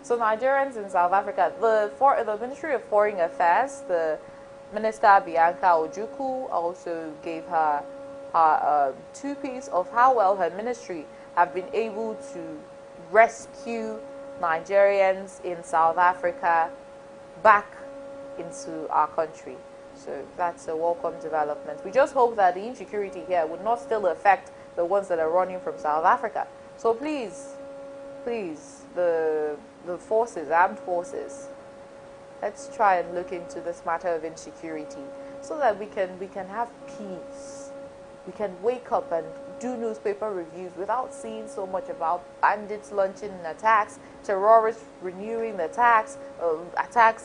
So Nigerians in South Africa, the Ministry of Foreign Affairs, the Minister Bianca Ojukwu also gave her two-piece of how well her ministry have been able to rescue Nigerians in South Africa back into our country. So that's a welcome development. We just hope that the insecurity here would not still affect the ones that are running from South Africa. So please, the forces, armed forces, let's try and look into this matter of insecurity so that we can have peace. We can wake up and do newspaper reviews without seeing so much about bandits launching attacks, terrorists renewing the attacks,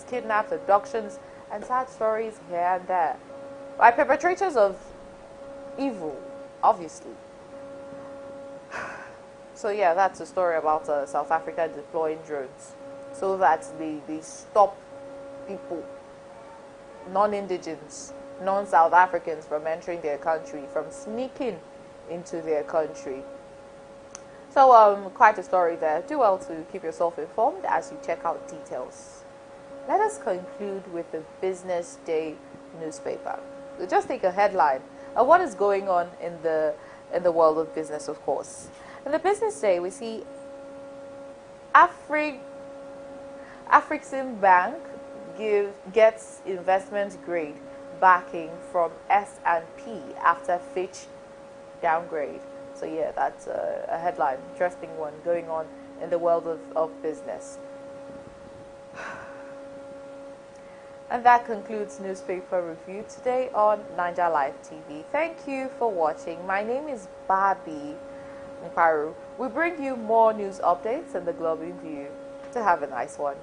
kidnaps, abductions, and sad stories here and there by perpetrators of evil, obviously. So yeah, that's a story about South Africa deploying drones so that they stop people, non-indigens, non-South Africans from entering their country, from sneaking into their country. So quite a story there. Do well to keep yourself informed as you check out details. Let us conclude with the Business Day newspaper. We'll just take a headline of what is going on in the world of business, of course. In the Business Day, we see Afrixim Bank gets investment grade backing from S&P after Fitch downgrade. So yeah, that's a headline, interesting one going on in the world of business. And that concludes newspaper review today on Naija Live TV. Thank you for watching. My name is Barbie Mparu. We bring you more news updates in the Globe in View. To have a nice one.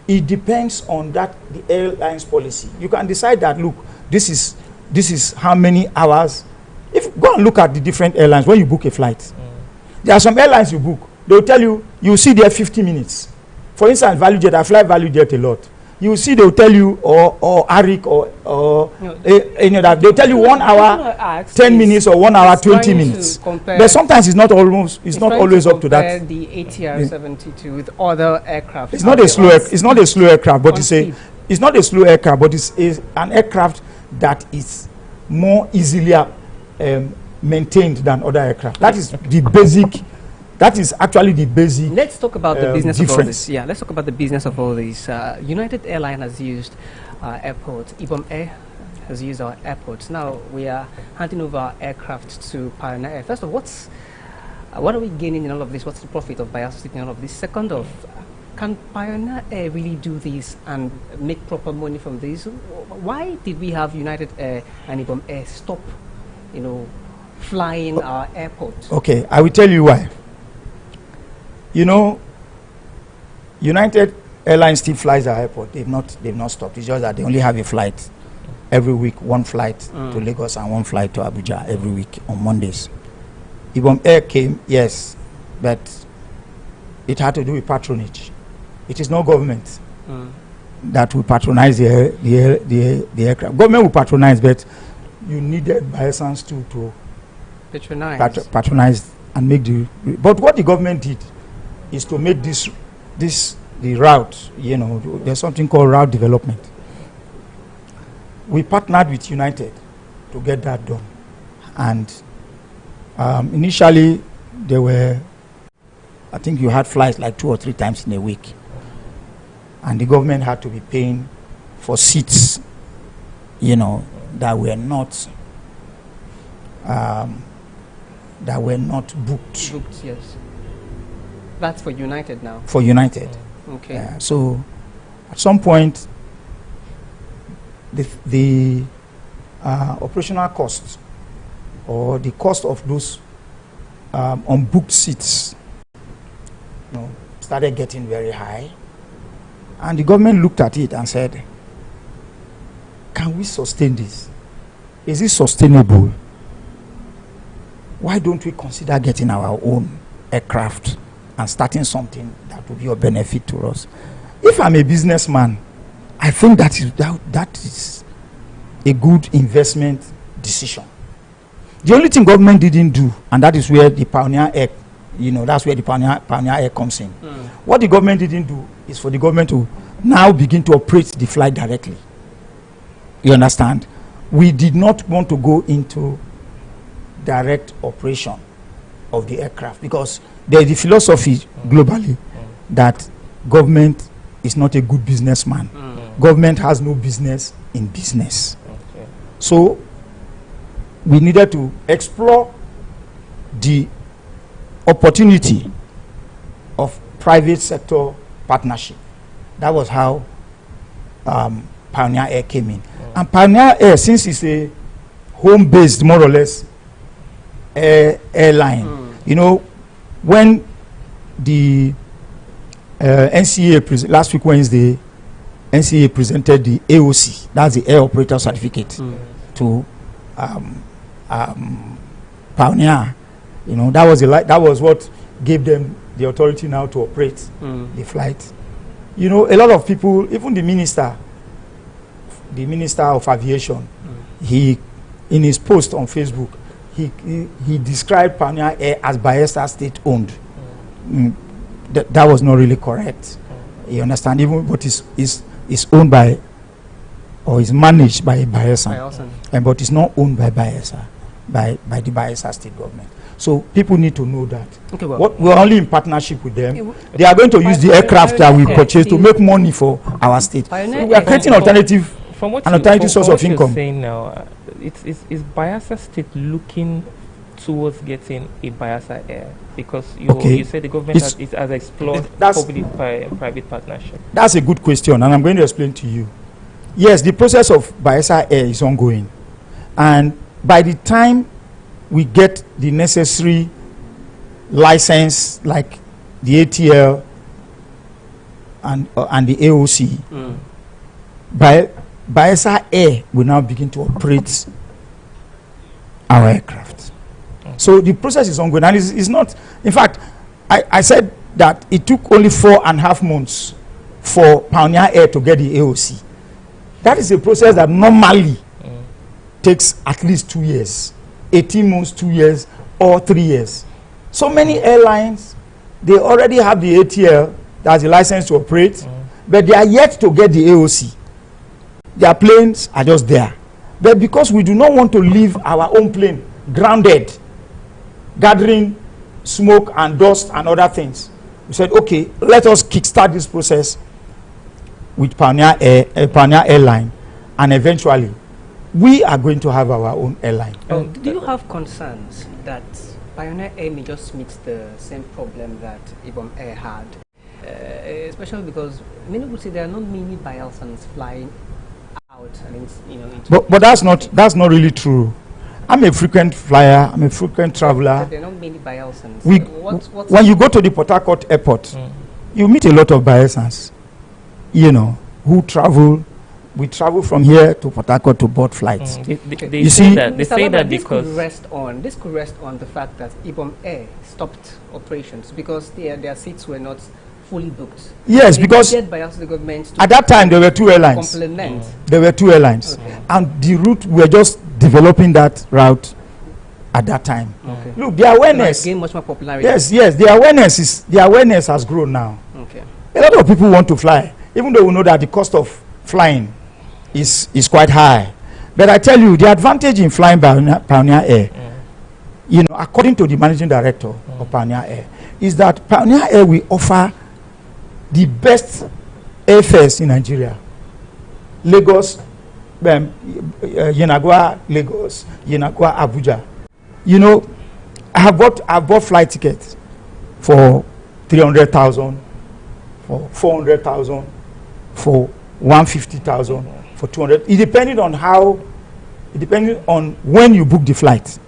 It depends on that the airline's policy. You can decide that, look, this is how many hours. If go and look at the different airlines when you book a flight. There are some airlines you book, they will tell you will see there 50 minutes. For instance, ValueJet, I fly ValueJet a lot. You will see they will tell you, or Arik, or any other, they will tell you 1 hour 10 minutes or 1 hour 20 minutes. But sometimes it's not always up to that. The ATR 72 with other aircraft. It's not a slow aircraft, but it's not a slow aircraft, but it's an aircraft that is more easily maintained than other aircraft. That is the basic. That is actually the basic. Let's talk about the business difference. of all this. Yeah, let's talk about the business of all this. United Airlines has used airports. Ibom Air has used our airports. Now we are handing over our aircraft to Pioneer Air. First of all, what are we gaining in all of this? What's the profit of Bayelsa State in all of this? Second of, can Pioneer Air really do this and make proper money from this? Why did we have United Air and Ibom Air stop, flying our airport? Okay, I will tell you why. United Airlines still flies our airport. They've not stopped. It's just that they only have a flight every week, one flight to Lagos and one flight to Abuja every week on Mondays. Ibom Air came, yes, but it had to do with patronage. It is not government that will patronize the aircraft. Government will patronize, but you needed Bayelsans to patronize and make the. But what the government did is to make the route. There's something called route development. We partnered with United to get that done, and initially there were, I think you had flights like 2 or 3 times in a week, and the government had to be paying for seats, that were not booked. Booked, yes. That's for United now. For United. Okay. So at some point, the operational cost or the cost of those unbooked seats, started getting very high, and the government looked at it and said, "Can we sustain this? Is it sustainable? Why don't we consider getting our own aircraft and starting something that will be of benefit to us?" If I'm a businessman, I think that is a good investment decision. The only thing government didn't do, and that is where the Pioneer Air, that's where the Pioneer Air comes in. What the government didn't do is for the government to now begin to operate the flight directly. You understand? We did not want to go into direct operation of the aircraft because there is the philosophy globally that government is not a good businessman. Government has no business in business. So we needed to explore the opportunity of private sector partnership. That was how Pioneer Air came in. And Pioneer Air, since it's a home-based, more or less, airline, when the NCA last week Wednesday, NCA presented the AOC, that's the Air Operator Certificate, to Pioneer. That was what gave them the authority now to operate the flight. A lot of people, even the minister of aviation, he in his post on Facebook, he described Pioneer Air as Bayelsa State owned. That was not really correct. You understand? Even but is owned by or is managed by Bayelsa, but it's not owned by Bayelsa, by the Bayelsa State government. So people need to know that. Okay, we're only in partnership with them. They are going to use the aircraft that we purchase to make money for our state. So we are creating alternative source of income. Saying now, is Bayelsa State looking towards getting a Bayelsa Air? Because you said the government has explored public-private partnership. That's a good question, and I'm going to explain to you. Yes, the process of Bayelsa Air is ongoing, and by the time we get the necessary license, like the ATL, and the AOC, Bayelsa Air will now begin to operate our aircraft. So the process is ongoing, and it's not. In fact, I said that it took only 4.5 months for Pioneer Air to get the AOC. That is a process that normally takes at least 2 years, 18 months, 2 years, or 3 years. So many airlines, they already have the ATL, that's the license to operate, but they are yet to get the AOC. Their planes are just there. But because we do not want to leave our own plane grounded, gathering smoke and dust and other things, we said, okay, let us kickstart this process with Pioneer Airline, and eventually we are going to have our own airline. Do you have concerns that Pioneer Air may just meet the same problem that Ibom Air had? Especially because many would say there are not many Bayelsans flying out. I mean, but that's not really true. I'm a frequent flyer. I'm a frequent traveler. There are not many Bayelsans. When you go to the Port Harcourt airport, you meet a lot of Bayelsans, who travel. We travel from here to Port Harcourt to board flights. They say that this because could rest on the fact that Ibom Air stopped operations because their seats were not fully booked. Yes, because the government at that time there were 2 airlines. There were 2 airlines, and the route we were just developing that route at that time. Look, the awareness gained much more popularity. Yes, the awareness has grown now. A lot of people want to fly, even though we know that the cost of flying is quite high. But I tell you, the advantage in flying Pioneer Air, according to the managing director of Pioneer Air, is that Pioneer Air will offer the best airfares in Nigeria. Lagos, Yenagua, Lagos, Yenagua, Abuja. I bought flight tickets for 300,000, for 400,000, for 150,000, for 200. It depended on when you book the flight.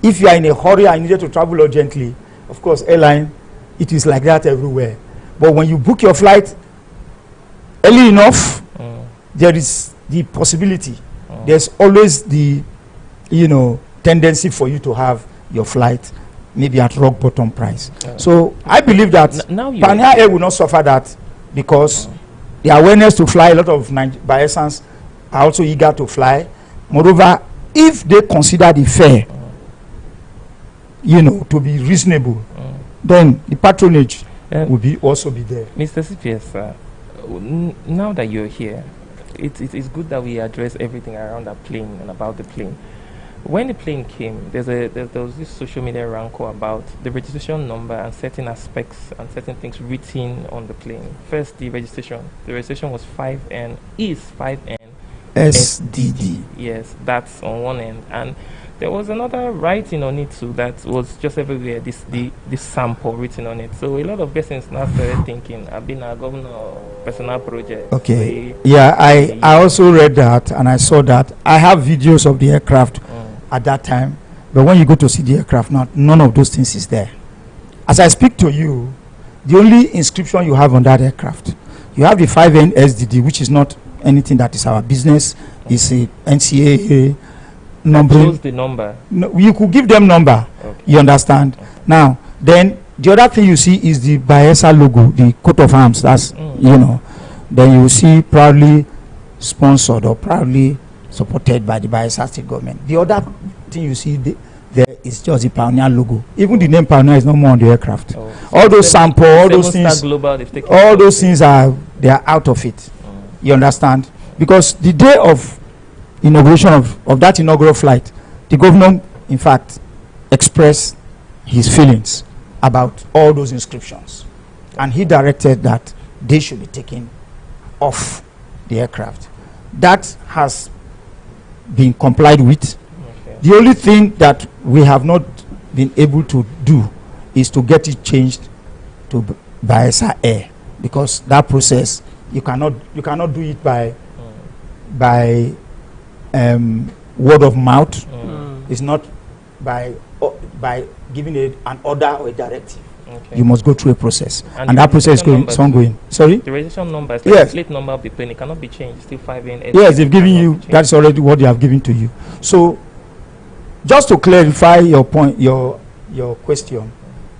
If you are in a hurry and needed to travel urgently, of course, airline, it is like that everywhere. But when you book your flight early enough, there is the possibility. There's always the, tendency for you to have your flight maybe at rock bottom price. So I believe that Pioneer Air will not suffer that because the awareness to fly, a lot of Bayelsans are also eager to fly. Moreover, if they consider the fare, to be reasonable, then the patronage will also be there. Mr. CPS, now that you're here, it's good that we address everything around that plane and about the plane. When the plane came, there was this social media rancor about the registration number and certain aspects and certain things written on the plane. First, the registration. The registration was 5N, is 5N SDD. Yes, that's on one end. And there was another writing on it too that was just everywhere, this sample written on it. So a lot of persons now started thinking, I've been a governor personal project. Okay. I also read that and I saw that. I have videos of the aircraft at that time, but when you go to see the aircraft now, none of those things is there. As I speak to you, the only inscription you have on that aircraft, you have the 5N SDD, which is not anything that is our business. It's a NCAA numbering. Choose the number. No, you could give them number. Okay. You understand? Okay. Now, then the other thing you see is the Bayelsa logo, the coat of arms. That's Then you will see proudly sponsored or proudly supported by the Bayelsa state government. The other thing you see there is just the Pioneer logo. Even the name Pioneer is no more on the aircraft. All those samples, all those things, all those things they are out of it. You understand? Because the day of inauguration of that inaugural flight, the governor, in fact, expressed his feelings about all those inscriptions, and he directed that they should be taken off the aircraft. That has been complied with. The only thing that we have not been able to do is to get it changed to Bayelsa Air, because that process you cannot do it by word of mouth. It's not by giving an order or a directive. You must go through a process, and that process is ongoing. Sorry? The registration number is yes. The plate number of the plane. It cannot be changed. Still 5N. Yes, they've given you, that's already what they have given to you. So, just to clarify your point, your question,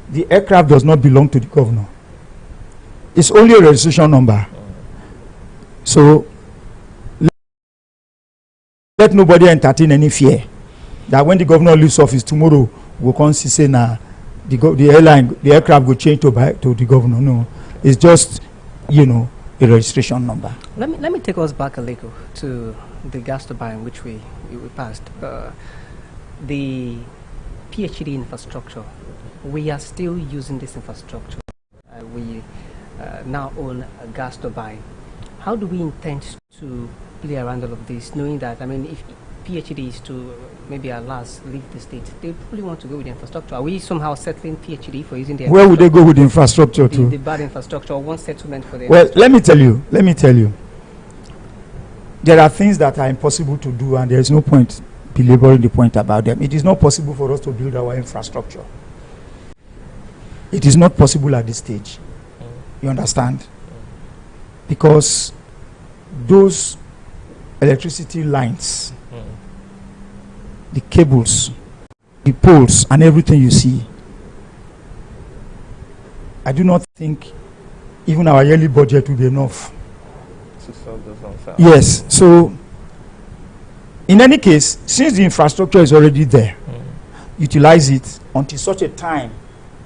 the aircraft does not belong to the governor. It's only a registration number. So, let nobody entertain any fear that when the governor leaves office tomorrow, we'll come see say now the aircraft will change to the governor. No, it's just, you know, a registration number. Let me take us back a little to the gas turbine which we passed. The PhD infrastructure. We are still using this infrastructure. We now own a gas turbine. How do we intend to play around all of this, knowing that, I mean, if PhD is to maybe at last leave the state, they probably want to go with the infrastructure. Are we somehow settling PhD for using the Where would they go with the infrastructure to? The bad infrastructure, or one settlement for the Well, let me tell you. There are things that are impossible to do, and there is no point belaboring the point about them. It is not possible for us to build our infrastructure. It is not possible at this stage. You understand? Because those electricity lines, the cables, the poles, and everything you see, I do not think even our yearly budget will be enough. To solve those ones out. Yes. So, in any case, since the infrastructure is already there, utilize it until such a time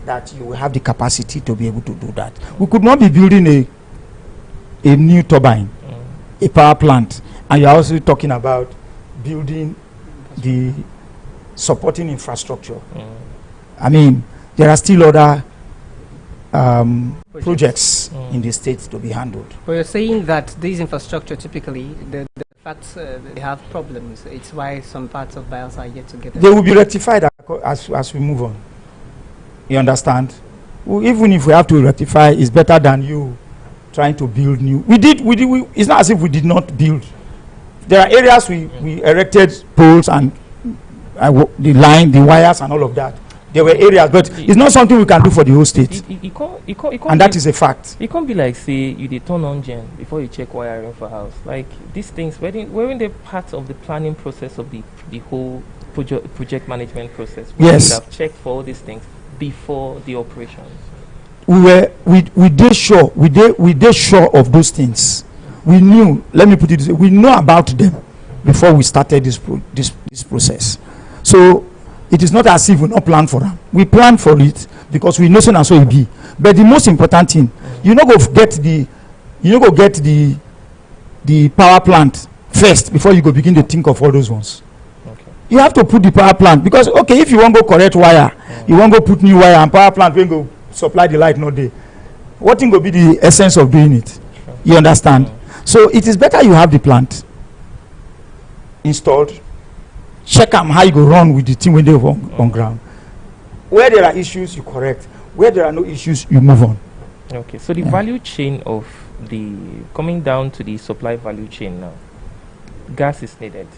that you will have the capacity to be able to do that. We could not be building a new turbine, a power plant, and you're also talking about building the supporting infrastructure. I mean, there are still other projects in the state to be handled. But you're saying that these infrastructure typically, the fact they have problems, it's why some parts of Bios are yet to get They will be rectified as we move on. You understand? Well, even if we have to rectify, it's better than you trying to build new. It's not as if we did not build. There are areas we erected poles and the wires and all of that. There were areas, but it's not something we can do for the whole state. And that is a fact. It can't be like, say, you did turn on gen before you check wiring for house. Like, these things, weren't they part of the planning process of the whole project management process? Yes. We have checked for all these things before the operations. We did sure of those things. We knew, let me put it this way, we know about them before we started this process. So it is not as if we not plan for them. We plan for it because we know so and so it be. But the most important thing, you know, go get the power plant first before you go begin to think of all those ones. Okay. You have to put the power plant, because okay, if you want to go correct wire, you want to go put new wire, and power plant will go supply the light no day. What thing will be the essence of doing it? You understand? So it is better you have the plant installed. Check how you go run with the thing when they on ground. Where there are issues, you correct. Where there are no issues, you move on. Okay, so the value chain of the coming down to the supply value chain now, gas is needed.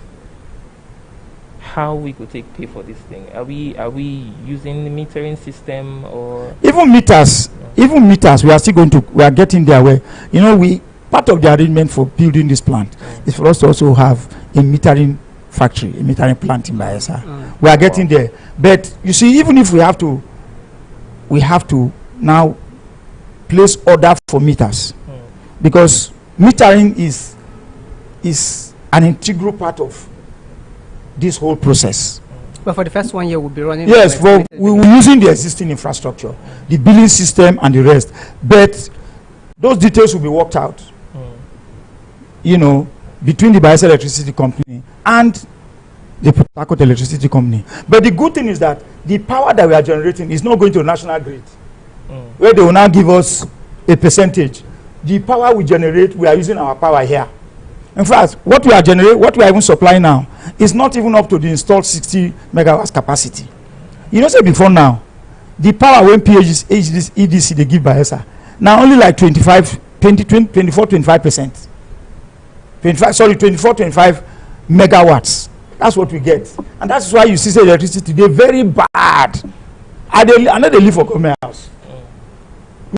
How we could pay for this thing? Are we using the metering system, or even meters? We are still we are getting there. Where, you know, part of the arrangement for building this plant is for us to also have a metering factory, a metering plant in Bayelsa. We are getting there. But you see, even if we have to now place order for meters, because metering is an integral part of this whole process. But for the first 1 year, we'll be running. Yes, well, we're using the existing infrastructure, the billing system and the rest. But those details will be worked out, you know, between the Bayelsa Electricity Company and the Port Harcourt Electricity Company. But the good thing is that the power that we are generating is not going to the national grid, where they will now give us a percentage. The power we generate, we are using our power here. In fact, what we are even supplying now is not even up to the installed 60 megawatts capacity. You know, say before now, the power when EDC they give Bayelsa, now only like 24, 25%. 24-25 megawatts. That's what we get. And that's why you see the electricity today very bad. I know they live for government house.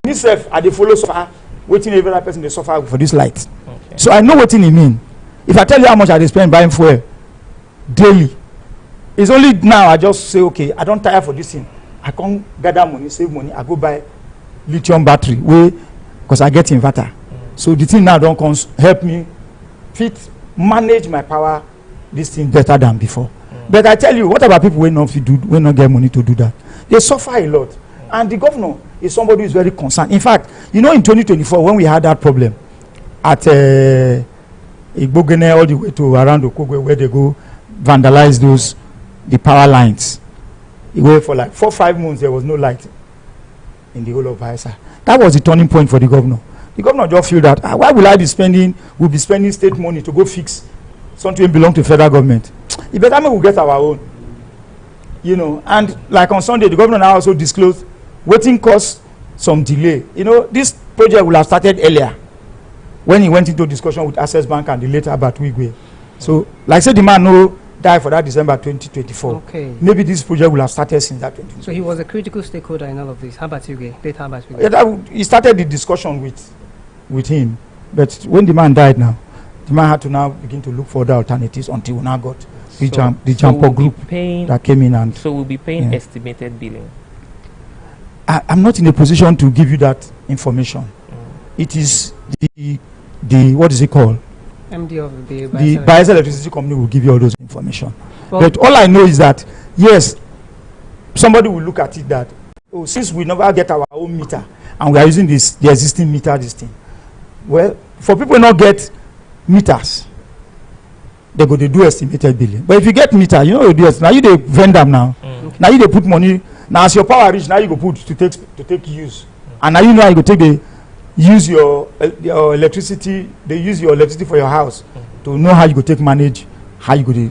Me self, I dey follow suffer, waiting every other person they suffer for this light. Okay. So I know what he mean. If I tell you how much I dey spend buying fuel daily, it's only now I just say, okay, I don't tire for this thing. I can't gather money, save money, I go buy lithium battery, because I get inverter. So the thing now don't help me fit manage my power this thing better than before. But I tell you, what about people who not get money to do that? They suffer a lot. And the governor is somebody who is very concerned. In fact, in 2024, when we had that problem at Igbogene all the way to around Okogwe, where they go vandalize the power lines, where for like 4-5 months there was no light in the whole of Bayelsa. That was the turning point for the governor. The governor just feel that why will I be spending? We'll be spending state money to go fix something belong to federal government. It better we will get our own. And like on Sunday, the governor now also disclosed waiting caused some delay. This project will have started earlier when he went into discussion with Access Bank and the later about Wigwe. So, like I said, the man no die for that December 2024. Okay. Maybe this project will have started since that 2024. So he was a critical stakeholder in all of this. How about Wigwe? Later, how about Wigwe? Yeah, he started the discussion with him. But when the man died now, the man had to now begin to look for other alternatives until we now got the Jampo group that came in. And so we'll be paying estimated billing. I'm not in a position to give you that information. It is the what is it called? MD of the Bayelsa Electricity Company will give you all those information. Well, but all I know is that, yes, somebody will look at it that, since we never get our own meter and we are using the existing meter, this thing. Well, for people who not get meters, they go to do estimated billing. But if you get meter, you do it. Now you they vend them now. Now you they put money. Now as your power reach, now you go put to take use. And now you go take use your electricity. They use your electricity for your house to know how you go take manage, how you go to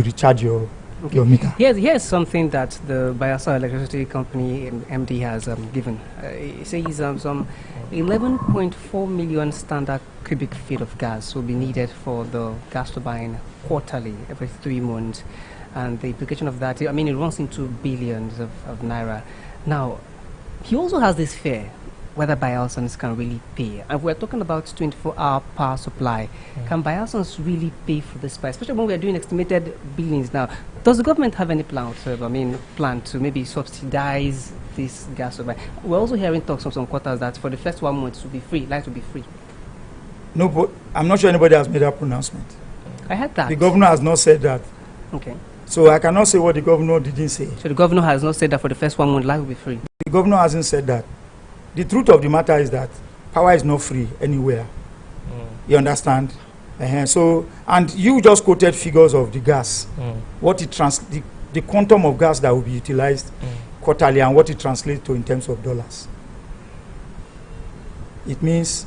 recharge your meter. Here's something that the Bayelsa Electricity Company MD has given. It says some 11.4 million standard cubic feet of gas will be needed for the gas turbine quarterly, every 3 months. And the implication of that, it runs into billions of naira. Now, he also has this fear whether Bayelsans can really pay. And we're talking about 24-hour power supply. Can Bayelsans really pay for this price? Especially when we're doing estimated billings now. Does the government have any plan to maybe subsidize this gas turbine? We're also hearing talks from some quarters that for the first 1 month to be free, light will be free. No, but I'm not sure anybody has made that pronouncement. I heard that. The governor has not said that. Okay. So I cannot say what the governor didn't say. So the governor has not said that for the first 1 month, light will be free? The governor hasn't said that. The truth of the matter is that power is not free anywhere. You understand? So, and you just quoted figures of the gas. What it the quantum of gas that will be utilized quarterly and what it translates to in terms of dollars. It means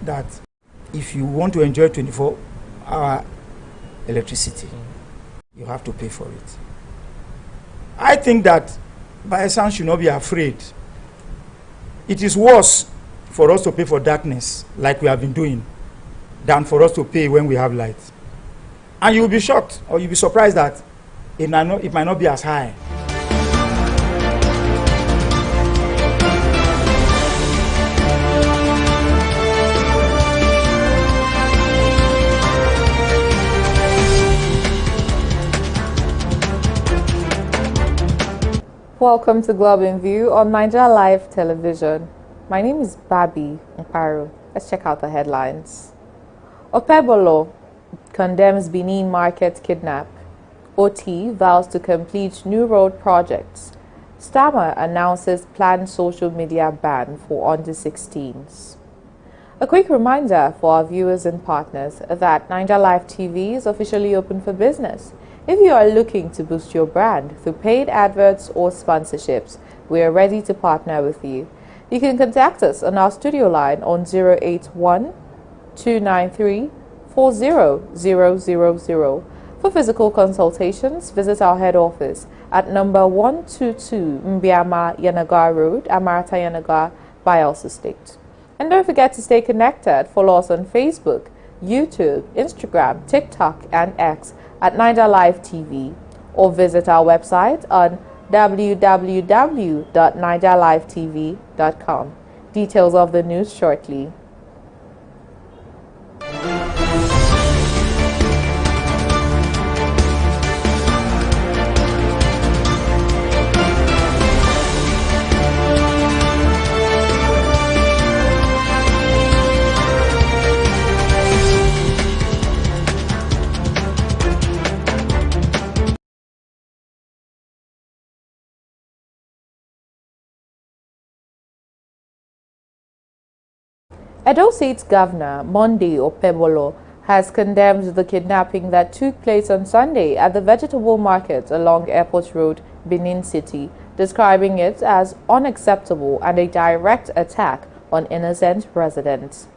that if you want to enjoy 24-hour electricity, you have to pay for it. I think that Bayelsans should not be afraid. It is worse for us to pay for darkness, like we have been doing, than for us to pay when we have light. And you will be shocked or you'll be surprised that it might not be as high. Welcome to Globe in View on Naija Live Television. My name is Babi Mparu. Let's check out the headlines. Opebolo condemns Benin market kidnap. OT vows to complete new road projects. Stammer announces planned social media ban for under 16s. A quick reminder for our viewers and partners that Naija Live TV is officially open for business. If you are looking to boost your brand through paid adverts or sponsorships, we are ready to partner with you. You can contact us on our studio line on 081-293-40000. For physical consultations, visit our head office at number 122 Mbiama Yanagar Road, Amarata Yanagar, Bayelsa State. And don't forget to stay connected. Follow us on Facebook, YouTube, Instagram, TikTok, and X at Naija Live TV, or visit our website on www.naijalivetv.com. Details of the news shortly. Edo State Governor Monday Okpebholo has condemned the kidnapping that took place on Sunday at the vegetable market along Airport Road, Benin City, describing it as unacceptable and a direct attack on innocent residents.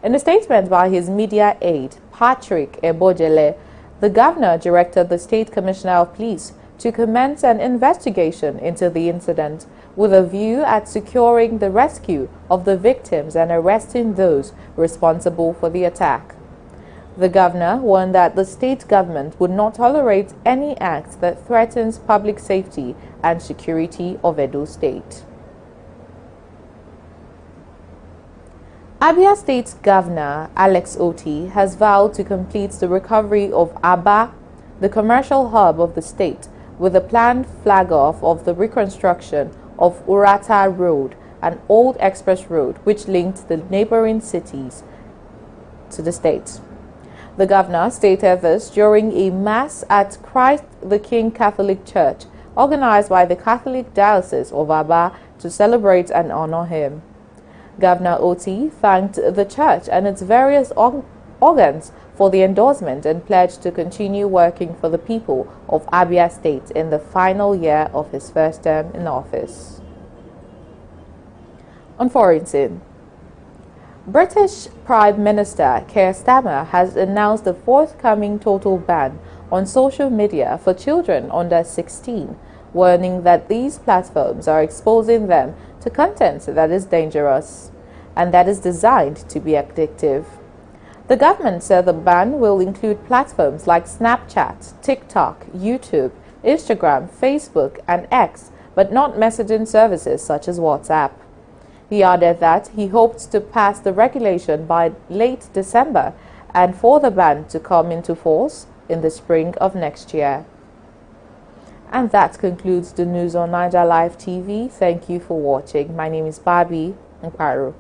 In a statement by his media aide, Patrick Ebojele, the governor directed the State Commissioner of Police to commence an investigation into the incident with a view at securing the rescue of the victims and arresting those responsible for the attack. The governor warned that the state government would not tolerate any act that threatens public safety and security of Edo State. Abia State Governor Alex Oti has vowed to complete the recovery of Aba, the commercial hub of the state, with a planned flag-off of the reconstruction of Urata Road, an old express road which linked the neighboring cities to the state. The governor stated this during a mass at Christ the King Catholic Church, organized by the Catholic Diocese of Aba to celebrate and honor him. Governor Oti thanked the church and its various organs for the endorsement and pledged to continue working for the people of Abia State in the final year of his first term in office. On foreign scene, British Prime Minister Keir Starmer has announced the forthcoming total ban on social media for children under 16, warning that these platforms are exposing them to content that is dangerous and that is designed to be addictive. The government said the ban will include platforms like Snapchat, TikTok, YouTube, Instagram, Facebook, and X, but not messaging services such as WhatsApp. He added that he hoped to pass the regulation by late December and for the ban to come into force in the spring of next year. And that concludes the news on Naija Live TV. Thank you for watching. My name is Barbie Nkwaru.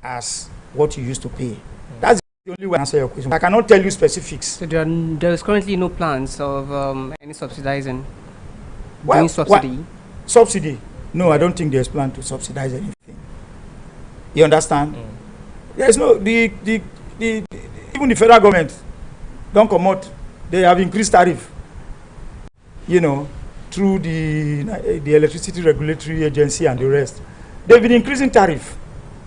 As what you used to pay. That's the only way to answer your question. I cannot tell you specifics. So there is currently no plans of any subsidizing? Doing subsidy? Subsidy? No, I don't think there's plan to subsidize anything. You understand? There's no, even the federal government don't come out. They have increased tariff, you know, through the Electricity Regulatory Agency and the rest. They've been increasing tariff.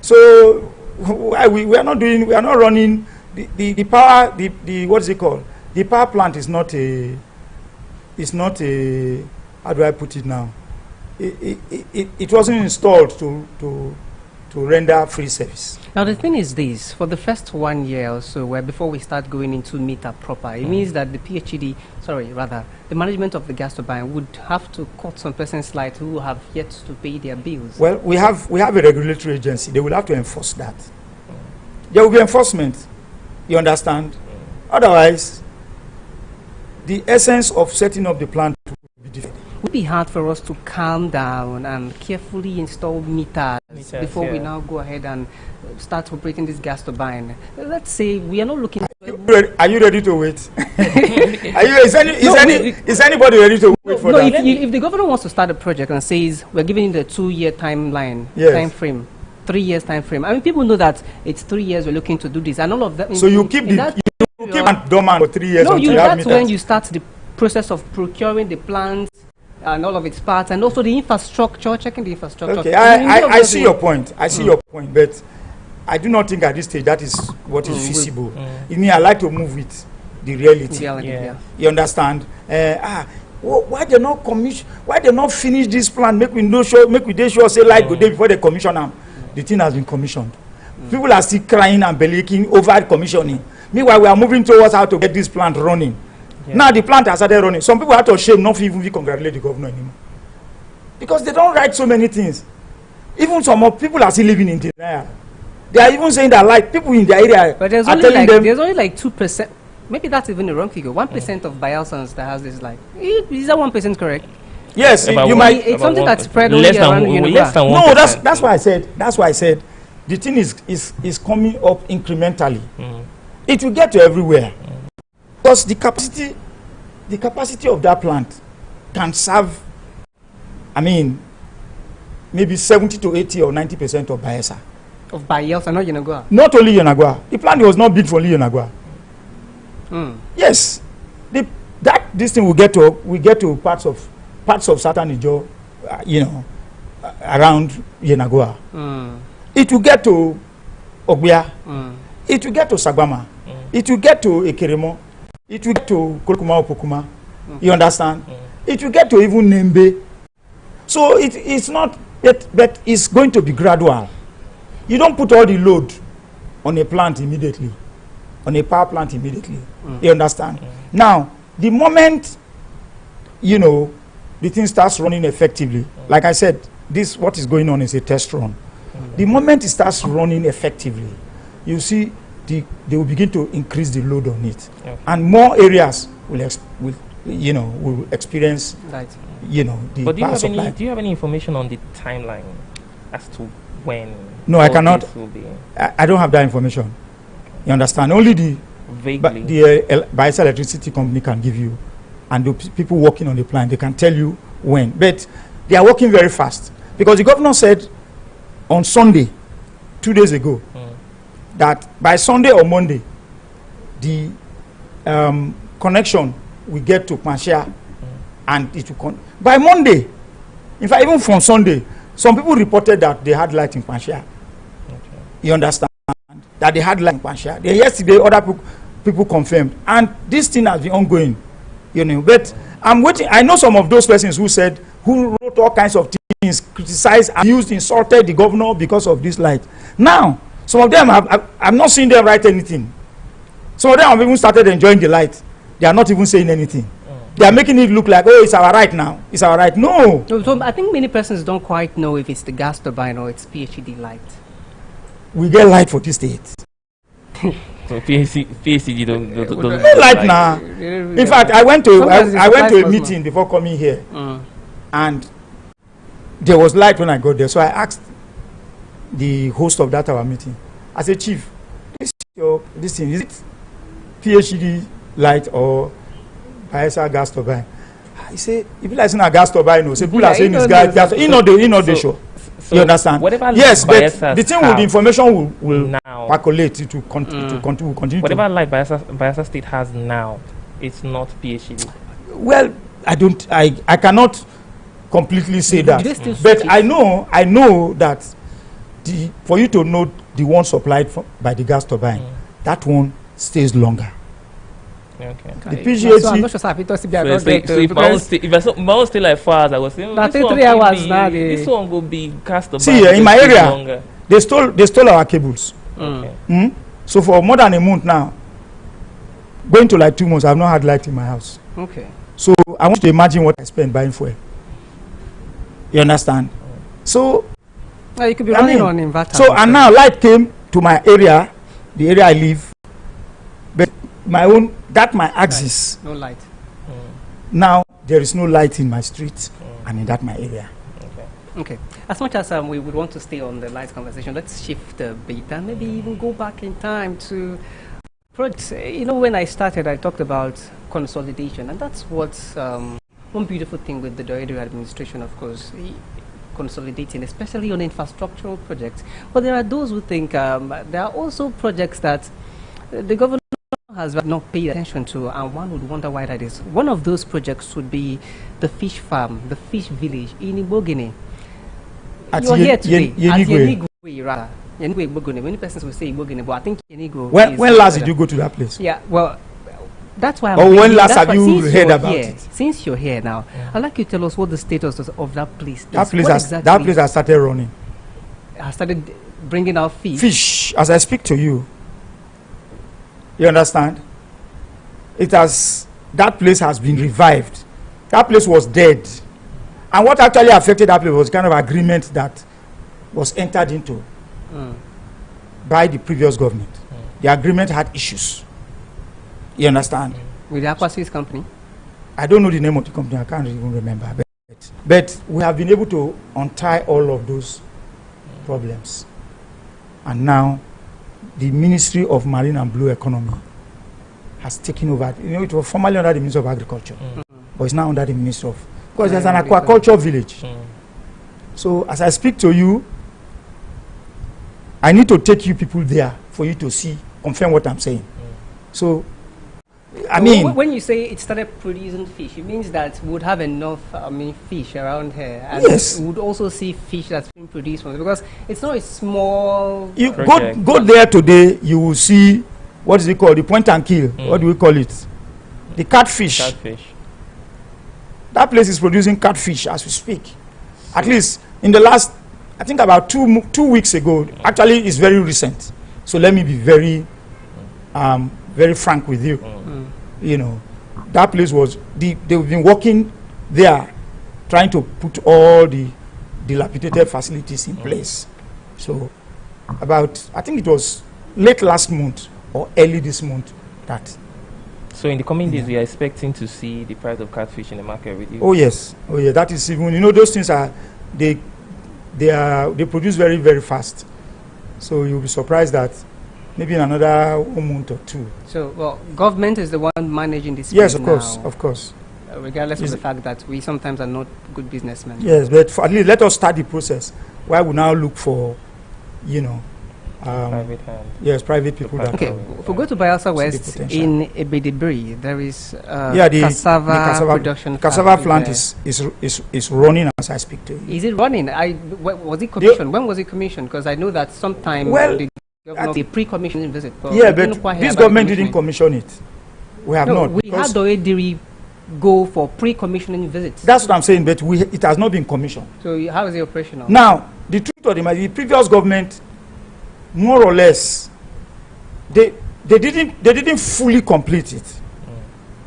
So we are not running the power, what is it called? The power plant is not a, how do I put it now? It wasn't installed to render free service. Now the thing is this, for the first 1 year or so, where before we start going into meter proper, it means that the the management of the gas turbine would have to cut some persons slack who have yet to pay their bills. Well, we have a regulatory agency. They will have to enforce that. there will be enforcement. You understand? Otherwise, the essence of setting up the plant will be different. It would be hard for us to calm down and carefully install meters before we now go ahead and start operating this gas turbine. Let's say we are not looking. Are you ready to wait? Is anybody ready to wait for that? If the governor wants to start a project and says we're giving the 2-year timeline, time frame, 3 years time frame. I mean, people know that it's 3 years we're looking to do this, and all of that. So you keep it dormant for 3 years. No, until that's when you start the process of procuring the plants and all of its parts, and also the infrastructure, checking the infrastructure. Okay, I see your point. I see your point, but I do not think at this stage that is what is feasible. In me, I like to move with the reality. You understand? Why they not commission? Why they not finish this plan? Make we sure say light go day before they commission them. The thing has been commissioned. People are still crying and begging over commissioning. Meanwhile, we are moving towards how to get this plant running. Now the plant has started running. Some people are to shame not even congratulate the governor anymore, because they don't write so many things. Even some people are still living in denial. They are even saying that like people in the area but there's only like 2%. Maybe that's even a wrong figure. 1% of Bayelsans that has this light. Is that 1% correct? Yes, you might. It's something that's spread only around. No, that's why I said. That's why I said the thing is coming up incrementally. It will get to everywhere. Because the capacity of that plant can serve, I mean, maybe 70 to 80 or 90% of Bayelsa. Of Bayelsa, not Yenagoa. Not only Yenagoa. The plant was not built for only Yenagoa. Yes, this thing will get to parts of Southern Ijo, around Yenagoa. It will get to Ogbia. It will get to Sagbama. It will get to Ekeremo. It will get to Kolokuma Opokuma. You understand? It will get to even Nembe. So it's not yet, but it's going to be gradual. You don't put all the load on a plant immediately, on a power plant immediately. You understand? Now, the moment, the thing starts running effectively, like I said, what is going on is a test run. The moment it starts running effectively, you see they will begin to increase the load on it, and more areas will experience the but power supply. Do you have any information on the timeline as to when? No, I cannot. I don't have that information. You understand? Only the Bayelsa Electricity Company can give you, and the people working on the plan, they can tell you when. But they are working very fast, because the governor said on Sunday, 2 days ago, that by Sunday or Monday, the connection will get to Panshia, and it will by Monday. In fact, even from Sunday, some people reported that they had light in Panshia. You understand? That they had light in Panshia. Yesterday, other people confirmed, and this thing has been ongoing. But I'm waiting. I know some of those persons who wrote all kinds of things, criticized, abused, insulted the governor because of this light. Now, some of them I'm not seeing them write anything. Some of them have even started enjoying the light. They are not even saying anything. They are making it look like, oh, it's our right now. It's our right. No. So I think many persons don't quite know if it's the gas turbine or it's PhD light. We get light for this state. So PhD don't light now. In fact, I went to a meeting before coming here, and there was light when I got there. So I asked the host of that our meeting. I said, Chief, this thing, is it PhD light or Bayelsa gas turbine? He said, if you like saying a gas turbine, no. So people are saying it's gas. He not the show. So you understand? Yes, but the thing with the information will now percolate. It will continue. Whatever light Bayelsa State has now, it's not PhD. Well, I cannot completely say that, but I know that for you to know the one supplied by the gas turbine, that one stays longer. Okay. The PGAC. So I'm not sure if my own stay like 4 hours, I was saying this 3 hours now. This one will be cast turbine. See, in my area, longer. they stole our cables. Okay. So for more than a month now, going to like 2 months, I've not had light in my house. Okay. So I want you to imagine what I spend buying fuel. You understand? So you could be running on inverter. So and now light came to my area the area I live, but my axis. No light. Now there is no light in my street and in that my area. Okay. As much as we would want to stay on the light conversation, let's shift a bit and maybe even go back in time to projects. You know, when I started, I talked about consolidation, and that's what one beautiful thing with the Doedo administration, of course, consolidating, especially on infrastructural projects. But there are those who think there are also projects that the government has not paid attention to, and one would wonder why that is. One of those projects would be the fish farm, the fish village in Ibogene. You are here today at Yenigwe, rather. Yenigwe, Ibogene. Many persons will say Ibogene, but I think Yenigwe. When last did you go to that place? Yeah, well, that's why. Or when last have you heard about it? Since you're here now, I'd like you to tell us what the status of that place is. That place has started running. Has started bringing out fish. Fish, as I speak to you. You understand? That place has been revived. That place was dead. And what actually affected that place was kind of agreement that was entered into by the previous government. The agreement had issues. You understand? With the Aquasys company? I don't know the name of the company. I can't even remember. But we have been able to untie all of those problems. And now, the Ministry of Marine and Blue Economy has taken over. You know, it was formerly under the Ministry of Agriculture, but it's now under the Ministry of... Because there's an aquaculture village. So, as I speak to you, I need to take you people there for you to see, confirm what I'm saying. So, I mean... When you say it started producing fish, it means that we would have enough fish around here. And yes. we would also see fish that's being produced from it, because it's not a small... You go there today, you will see, what is it called? The point and kill. What do we call it? The catfish. Catfish. That place is producing catfish as we speak. At least in the last, I think about 2 weeks ago. Actually, it's very recent. So let me be very frank with you. You know, that place was, they've been working there, trying to put all the dilapidated facilities in place. So about, I think it was late last month or early this month that. So in the coming days, we are expecting to see the price of catfish in the market reduce. Oh yes, that is even, you know, those things are, they produce very, very fast. So you'll be surprised that maybe in another 1 month or 2. So, well, government is the one managing this. Yes, of course, of course. Regardless of the fact that we sometimes are not good businessmen. Yes, but at least let us start the process. Why we now look for, you know, private hand. Yes, private people. Okay, if we go to Bayelsa West in Ebedebri, there is the cassava production. Cassava plant is running as I speak to you. Is it running? Was it commissioned? When was it commissioned? Because I know that sometime the pre-commissioning visit. Yeah, but this government didn't commission it. We have not. We had already go for pre-commissioning visits. That's what I'm saying, but it has not been commissioned. So how is it operational? Now, the truth of the previous government, more or less, they didn't fully complete it.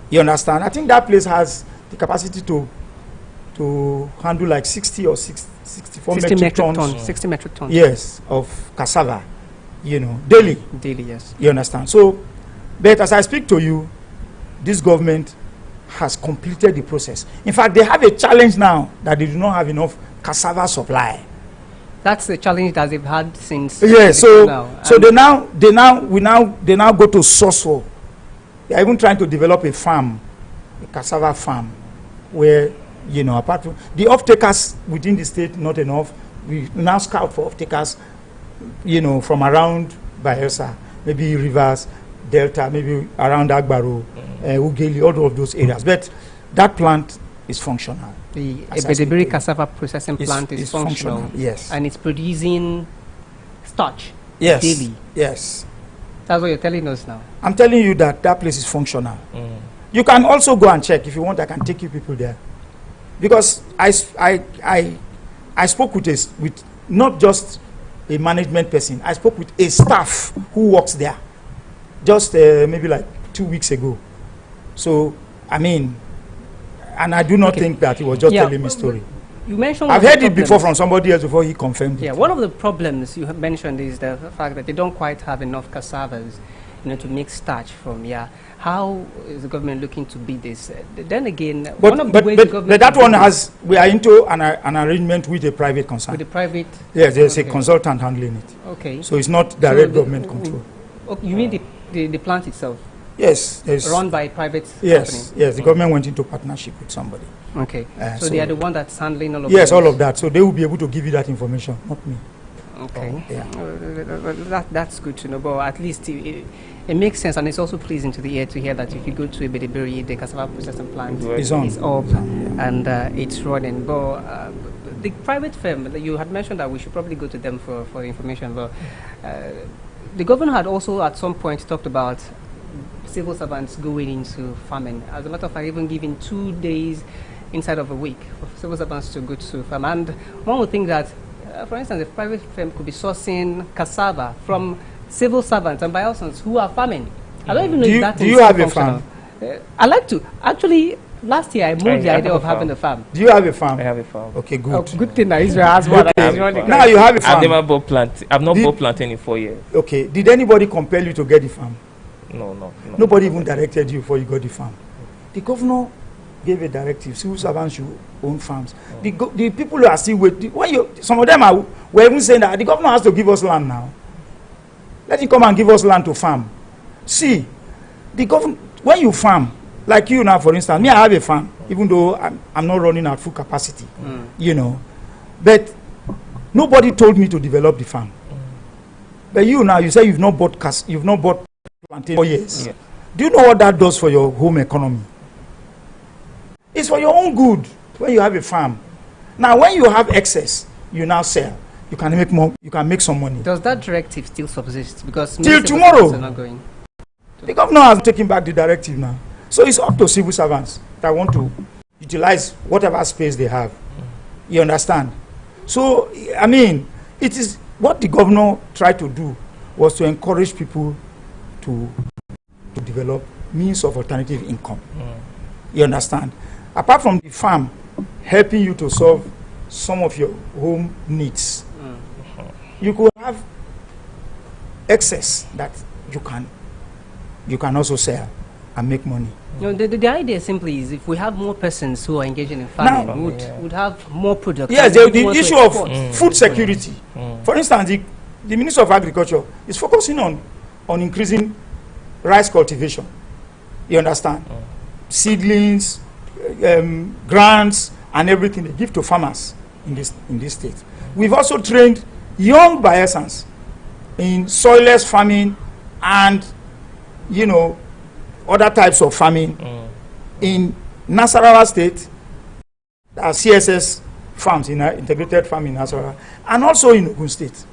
You understand? I think that place has the capacity to handle like 60 or 64 metric tons. 60 metric tons. Yes, of cassava, you know, daily. Daily, yes. You understand? So, but as I speak to you, this government has completed the process. In fact, they have a challenge now that they do not have enough cassava supply. That's the challenge that they've had since. Yeah, so they now go to source for. They are even trying to develop a farm, a cassava farm, where, you know, apart from the off-takers within the state, not enough. We now scout for off-takers, you know, from around Bayelsa, maybe Rivers, Delta, maybe around Agbaro, Ugeli, all of those areas. But that plant is functional. The Ebedebri cassava processing plant is functional. Yes. And it's producing starch. Yes. Daily. Yes. That's what you're telling us now. I'm telling you that place is functional. You can also go and check if you want. I can take you people there, because I spoke with not just a management person. I spoke with a staff who works there, just maybe like 2 weeks ago. So I mean, and I do not think that he was just telling me story. You mentioned I've heard it before from somebody else before he confirmed it. Yeah, one of the problems you have mentioned is the fact that they don't quite have enough cassavas, to make starch from. Yeah, how is the government looking to beat this? Then again, one of the ways the government. But that one has. We are into an arrangement with a private concern. With the private. Yes, there's a consultant handling it. Okay. So it's not direct government control. Okay, you mean the plant itself? Yes, run by private yes, company? Yes, the government went into partnership with somebody. Okay, so they are the one that's handling all of yes, all of that. So they will be able to give you that information, not me. Okay, yeah. That's good to know, but at least it makes sense, and it's also pleasing to the ear to hear that if you go to a Bediberi, the cassava processing plant is up and it's running. But the private firm, you had mentioned that we should probably go to them for information, but the governor had also at some point talked about civil servants going into farming. As a matter of fact, even giving 2 days inside of a week for civil servants to go to farm. And one would think that, for instance, a private firm could be sourcing cassava from civil servants and biosons who are farming. I don't even know if that is. Do you have a farm? I like to. Actually, last year I moved the idea of having a farm. Do you have a farm? I have a farm. Okay, good. Oh, good thing that Israel has one. Now you have a farm. I've never bought plant. I've not bought plantain in 4 years. Okay. Did anybody compel you to get the farm? No. Nobody even directed you before you got the farm. The governor gave a directive: civil servants should own farms. The people who are still waiting. Some of them were even saying that the governor has to give us land now. Let him come and give us land to farm. See, the government, when you farm, like you now, for instance, me, I have a farm, even though I'm not running at full capacity, but nobody told me to develop the farm. But you now, you say you've not bought plantain for years. Yeah. Do you know what that does for your home economy? It's for your own good when you have a farm. Now, when you have excess, you now sell. You can make more. You can make some money. Does that directive still subsist? Because till tomorrow, are not going the governor has taken back the directive now. So it's up to civil servants that want to utilize whatever space they have. You understand? So, I mean, it is what the governor tried to do was to encourage people to develop means of alternative income. You understand? Apart from the farm helping you to solve some of your home needs, you could have excess that you can also sell and make money. The idea simply is if we have more persons who are engaging in farming, would have more products. Yes, the issue of food security. For instance, the Minister of Agriculture is focusing on increasing rice cultivation. You understand? Seedlings, grants, and everything they give to farmers in this state. We've also trained young Bayelsans in soilless farming and other types of farming in Nasarawa State, CSS farms, in integrated farming in Nasarawa, and also in Ogun State.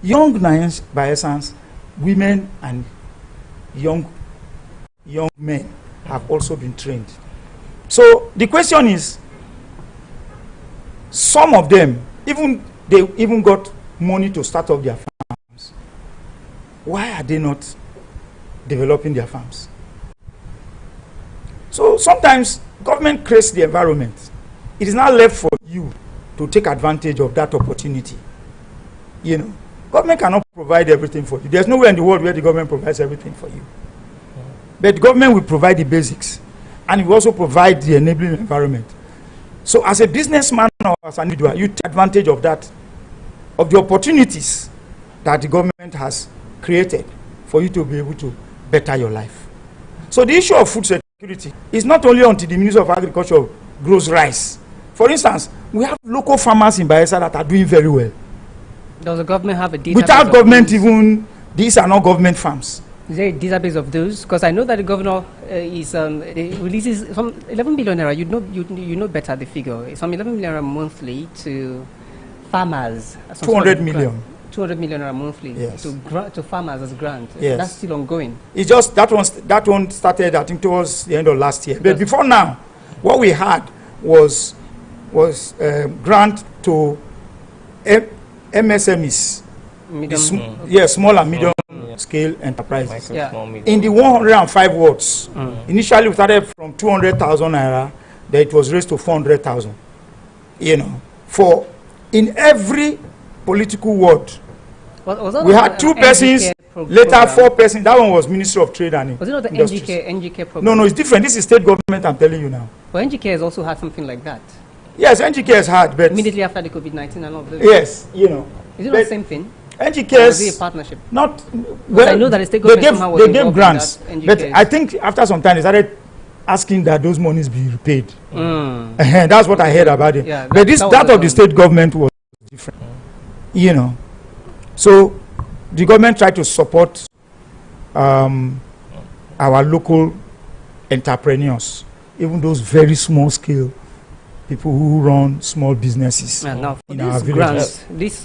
Young Bayelsans, women and young men have also been trained. So the question is, some of them, they even got money to start up their farms. Why are they not developing their farms? So sometimes government creates the environment. It is now left for you to take advantage of that opportunity. Government cannot provide everything for you. There's nowhere in the world where the government provides everything for you. But government will provide the basics, and it will also provide the enabling environment. So as a businessman or as an individual, you take advantage of that, of the opportunities that the government has created for you to be able to better your life. So the issue of food security is not only until the Minister of Agriculture grows rice. For instance, we have local farmers in Bayelsa that are doing very well. Does the government have a database? Without government, even these are not government farms. Is there a database of those? Because I know that the governor releases some 11 billion naira. You know better the figure. Some 11 billion naira monthly to farmers. 200 million. 200 million naira monthly. Yes. To farmers as grant. Yes. That's still ongoing. It's just that one started, I think, towards the end of last year. But before now, what we had was grant to MSMEs, small and medium scale enterprises. In the 105 wards, initially we started from 200,000 naira, then it was raised to 400,000. You know, for in every political ward, Was we had 2 persons, later program? 4 persons. That one was Ministry of Trade and Was it not the Industries. NGK program? No, it's different. This is state government, I'm telling you now. Well, NGK has also had something like that. Yes, NGK has had, but Immediately after the COVID-19 and all of this. yes, you know. Is it not the same thing? NGK Or has is it a partnership? not. Because I know that the state government somehow was they gave involved in grants, that NGK. but I think after some time they started asking that those monies be repaid. That's what I heard about it. Yeah, but that of the was, state government was different. You know, so the government tried to support our local entrepreneurs, even those very small scale people who run small businesses now, in our these villages. grants, this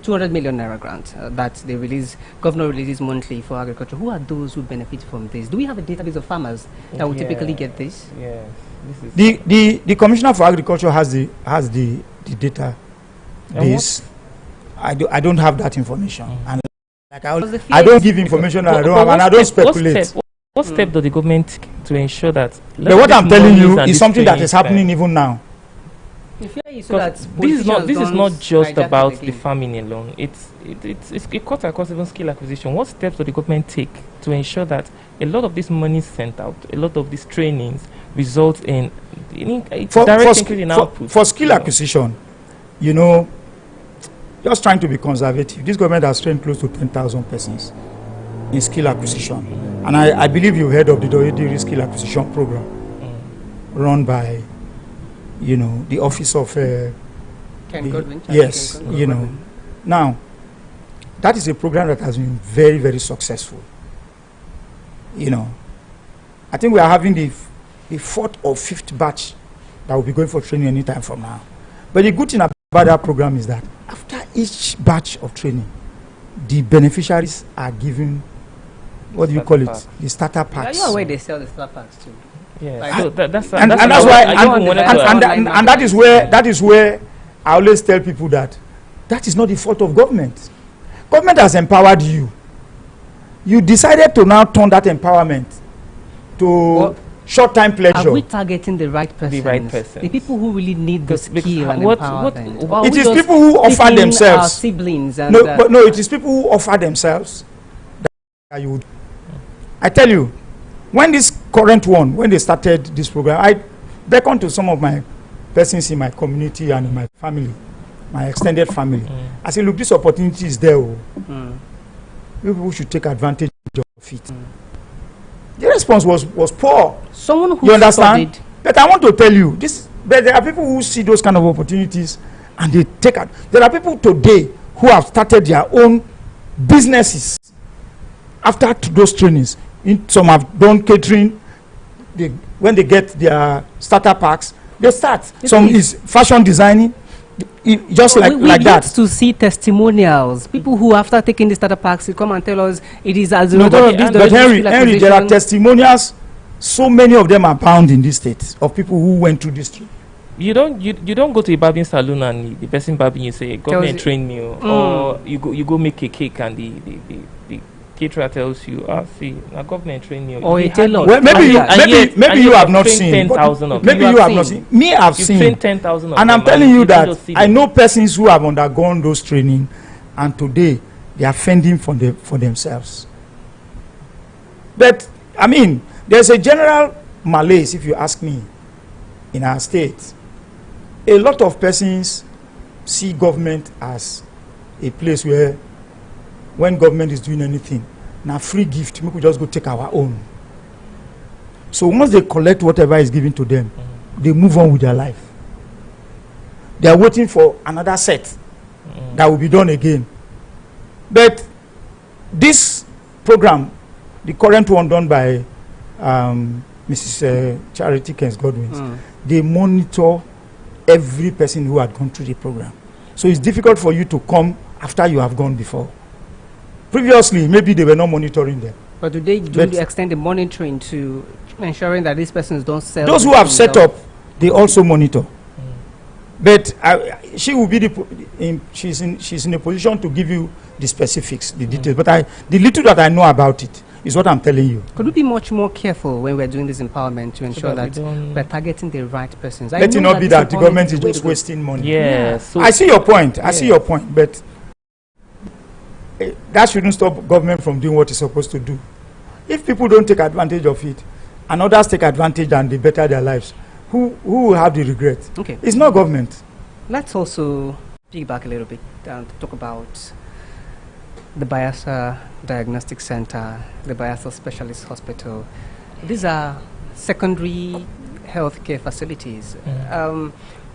200 million naira grant that they release, governor releases monthly for agriculture. Who are those who benefit from this? Do we have a database of farmers that will typically get this? Yes. This is The Commissioner for Agriculture has the data base. I don't have that information, and like I don't give information that I don't have, and I don't speculate. What step does the government take to ensure that? But what I'm telling you is something that is happening even now. This is not just about the farming alone. It's it cuts across even skill acquisition. What steps does the government take to ensure that a lot of this money sent out, a lot of these trainings result in direct increase in output? For skill acquisition, you know, just trying to be conservative. This government has trained close to 10,000 persons in skill acquisition, and I believe you heard of the Doyediri skill acquisition program run by, you know, the office of Ken Godwin. yes, Ken you know. Godwin. Now, that is a program that has been very, very successful. You know, I think we are having the 4th or 5th batch that will be going for training anytime from now. But the good thing about that program is that after each batch of training, the beneficiaries are given, what do you call it? The starter packs. Are you aware they sell the starter packs too? Yeah, Like, so that's And that is where I always tell people that is not the fault of government. Government has empowered you. You decided to now turn that empowerment to short-time pleasure. Are we targeting the right person? The right person. The people who really need the skill and empowerment. Or are It we is just people who offer picking themselves. Our siblings and No, it is people who offer themselves that you would. I tell you, when this current one, when they started this program, I beckoned to some of my persons in my community and in my family, my extended family. I said, look, this opportunity is there. People should take advantage of it. The response was poor. someone who You understand? studied. But I want to tell you this. But there are people who see those kind of opportunities and they take it. There are people today who have started their own businesses after those trainings. Some have done catering. When they get their starter packs, they start. Some is fashion designing, just like we that. get to see testimonials. People who, after taking the starter packs, they come and tell us it is as a No, result of this. but Henry, there are acquisition. testimonials. So many of them are bound in this state of people who went through this. You don't go to a barbing salon and the person barbing you say government trained me, or you go make a cake and the caterer tells you, see, now government trained you. Or a tailor. Well, maybe you have not seen. 10,000 of Maybe them. you have not seen. Me, I've You've seen. trained 10,000 of And them, I'm telling you that don't see I them. know persons who have undergone those training, and today they are fending for themselves. But I mean, there's a general malaise, if you ask me, in our state. A lot of persons see government as a place where, when government is doing anything, now free gift, we could just go take our own. So once they collect whatever is given to them, they move on with their life. They are waiting for another set that will be done again. But this program, the current one done by Mrs. Charity Kens Godwin, they monitor every person who had gone through the program. So it's difficult for you to come after you have gone before. Previously, maybe they were not monitoring them. But do they extend the monitoring to ensuring that these persons don't sell? Those who have set up, they also monitor. But she will be she's in a position to give you the specifics, the details. But the little that I know about it, is what I'm telling you. Could we be much more careful when we're doing this empowerment to ensure that we're targeting the right persons? Let it not be that the government is just wasting money. Yeah. So I see your point. I see your point, but that shouldn't stop government from doing what it's supposed to do. If people don't take advantage of it, and others take advantage and they better their lives, who will have the regret? Okay. It's not government. Let's also piggyback a little bit and talk about the Bayelsa Diagnostic Center, the Bayelsa Specialist Hospital. These are secondary healthcare facilities.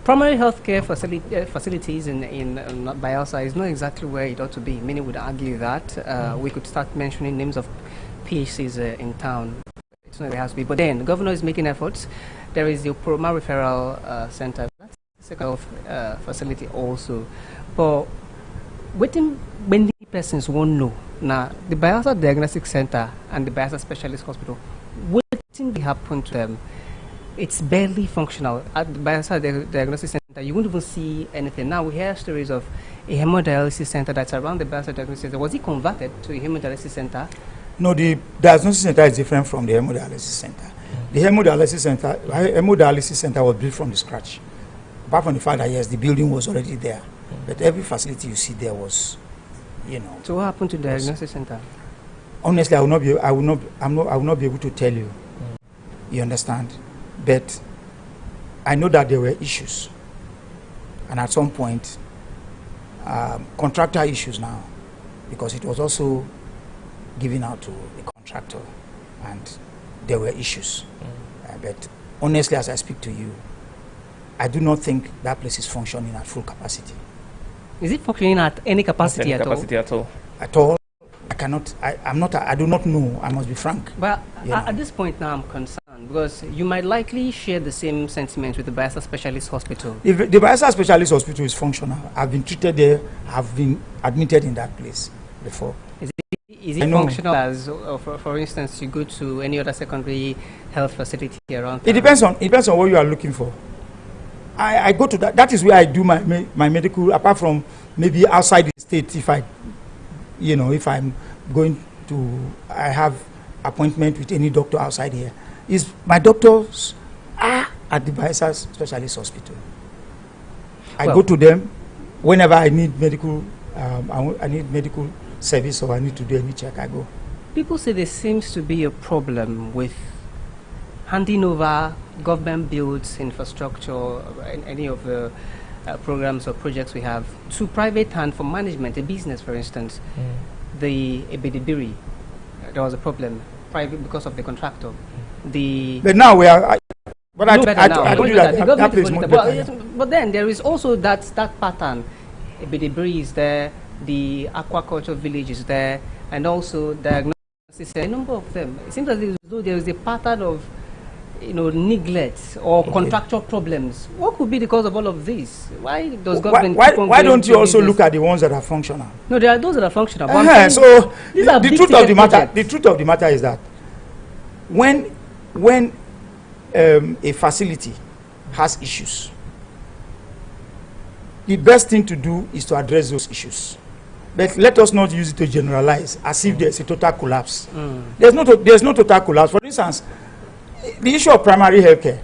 Primary healthcare facilities in Bayelsa is not exactly where it ought to be. Many would argue that. We could start mentioning names of PHCs in town. It's not where it has to be. But then the governor is making efforts. There is the Poroma Referral Center. That's a second health facility also. But when many persons won't know, now the Bayelsa Diagnostic Center and the Bayelsa Specialist Hospital, what will happen to them? It's barely functional. At the Bayelsa Diagnostic Center, you won't even see anything. Now we hear stories of a hemodialysis center that's around the Bayelsa Diagnostic Center. Was it converted to a hemodialysis center? No, the diagnosis center is different from the hemodialysis center. The hemodialysis center was built from the scratch. Apart from the fact that yes, the building was already there, but every facility you see there was, you know. So what happened to the diagnosis center? Honestly, I will not be able to tell you. You understand? But I know that there were issues, and at some point, contractor issues now, because it was also given out to the contractor, and there were issues. But honestly, as I speak to you, I do not think that place is functioning at full capacity. Is it functioning at any capacity at all? At all? I cannot. I do not know. I must be frank. But at this point now, I'm concerned because you might likely share the same sentiments with the Bayelsa Specialist Hospital. If the Bayelsa Specialist Hospital is functional, I've been treated there. I've been admitted in that place before. Is it functional as, for instance, you go to any other secondary health facility around town? It depends on what you are looking for. I go to that. That is where I do my medical. Apart from maybe outside the state, if I'm going to, I have appointment with any doctor outside here. My doctors are at the Bayelsa Specialist Hospital. I go to them whenever I need medical. I need medical service, or I need to do any check. I go. People say there seems to be a problem with handing over government-built infrastructure, any of the programs or projects we have, to private hand for management, a business, for instance. The Ebedibiri, there was a problem, private because of the contractor. But now we are. But I told you that place more better. But then there is also that pattern. Ebedibiri is there, the aquaculture village is there, and also diagnosis. A number of them. It seems as though there is a pattern of neglect or contractual problems. What could be the cause of all of this? Why does government? Why don't you also look at the ones that are functional? No, there are those that are functional. So the truth of the matter is that when a facility has issues, the best thing to do is to address those issues. But let us not use it to generalize as if there's a total collapse. There's no total collapse. For instance, the issue of primary health care,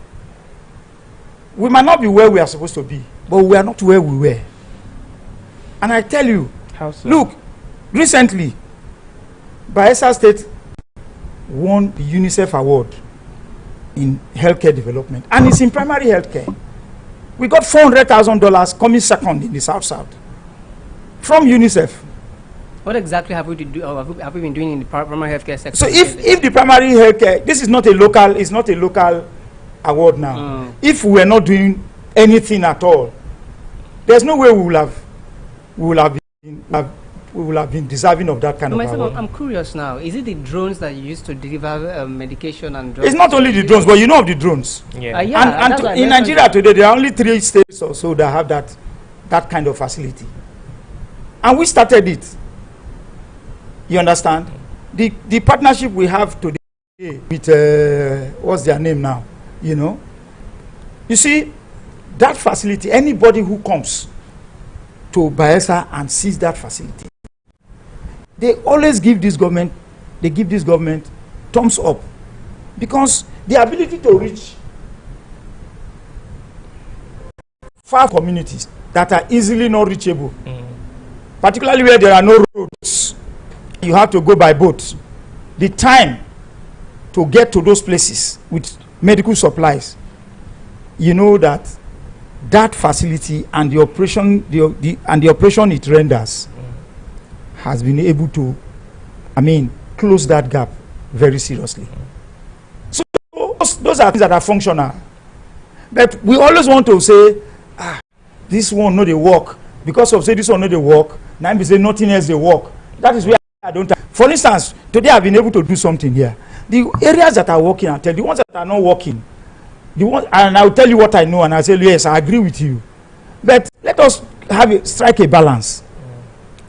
we might not be where we are supposed to be, but we are not where we were. And I tell you, how so? Look, recently, Bayelsa State won the UNICEF award in healthcare development, and it's in primary healthcare. We got $400,000 coming second in the South from UNICEF. What exactly have we been doing in the primary healthcare sector? So if the primary healthcare, this is not a local award now. If we were not doing anything at all, there's no way we will have been deserving of that kind of award. I'm curious now. Is it the drones that you use to deliver medication and drugs? It's not only the drones, but you know of the drones. Yeah. And in Nigeria today, there are only 3 states or so that have that kind of facility. And we started it. You understand? The partnership we have today with what's their name now? You see, that facility, anybody who comes to Bayelsa and sees that facility, they always give this government they give this government thumbs up, because the ability to reach far communities that are easily not reachable, particularly where there are no roads, you have to go by boat. The time to get to those places with medical supplies, you know that facility and the operation, the operation it renders has been able to, close that gap very seriously. So those are things that are functional. But we always want to say, this one no dey work, because of say this one no dey work, now we say nothing else dey work. That is where I don't. For instance, today I've been able to do something here. The areas that are working, I tell you, the ones that are not working, the ones, and I'll tell you what I know, and I say yes, I agree with you. But let us strike a balance.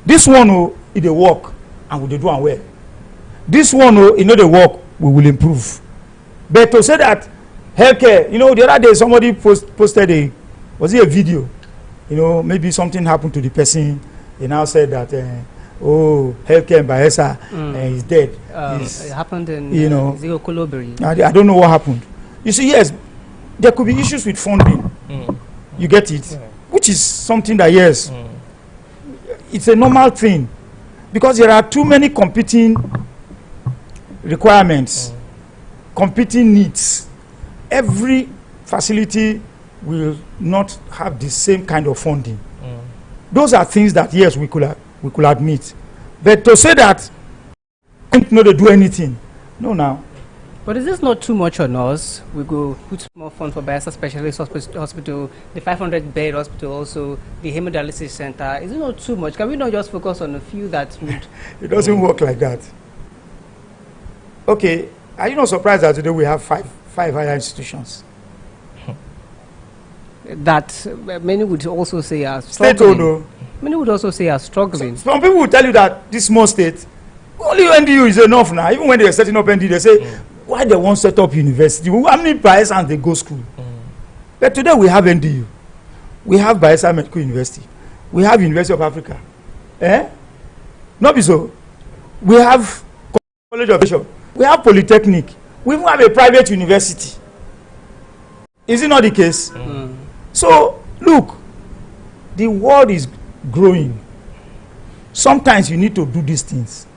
This one, it dey work, and we dey do am well. This one, it no dey work, we will improve. But to say that healthcare, the other day somebody posted a video, maybe something happened to the person. He now said that, healthcare in Bayelsa is dead. It happened in Zero Koloberi. I don't know what happened. You see, yes, there could be issues with funding. You get it? Which is something that, yes, it's a normal thing. Because there are too many competing requirements, competing needs. Every facility will not have the same kind of funding. Those are things that, yes, we could admit. But to say that no, they do anything, no now. But is this not too much on us? We go put more funds for Bayelsa Specialist Hospital, the 500-bed hospital, also the hemodialysis center. Is it not too much? Can we not just focus on a few that would... It doesn't work like that. Okay, are you not surprised that today we have five higher institutions? That many would also say are struggling. State-owned. Many would also say are struggling. Some people will tell you that this small state, only NDU is enough now. Even when they are setting up NDU, they say, why they won't set up university? How many Bayelsa they go school? But today we have NDU. We have Bayelsa Medical University. We have University of Africa. Not be so. We have College of Bishop. We have Polytechnic. We even have a private university. Is it not the case? So, look, the world is growing. Sometimes you need to do these things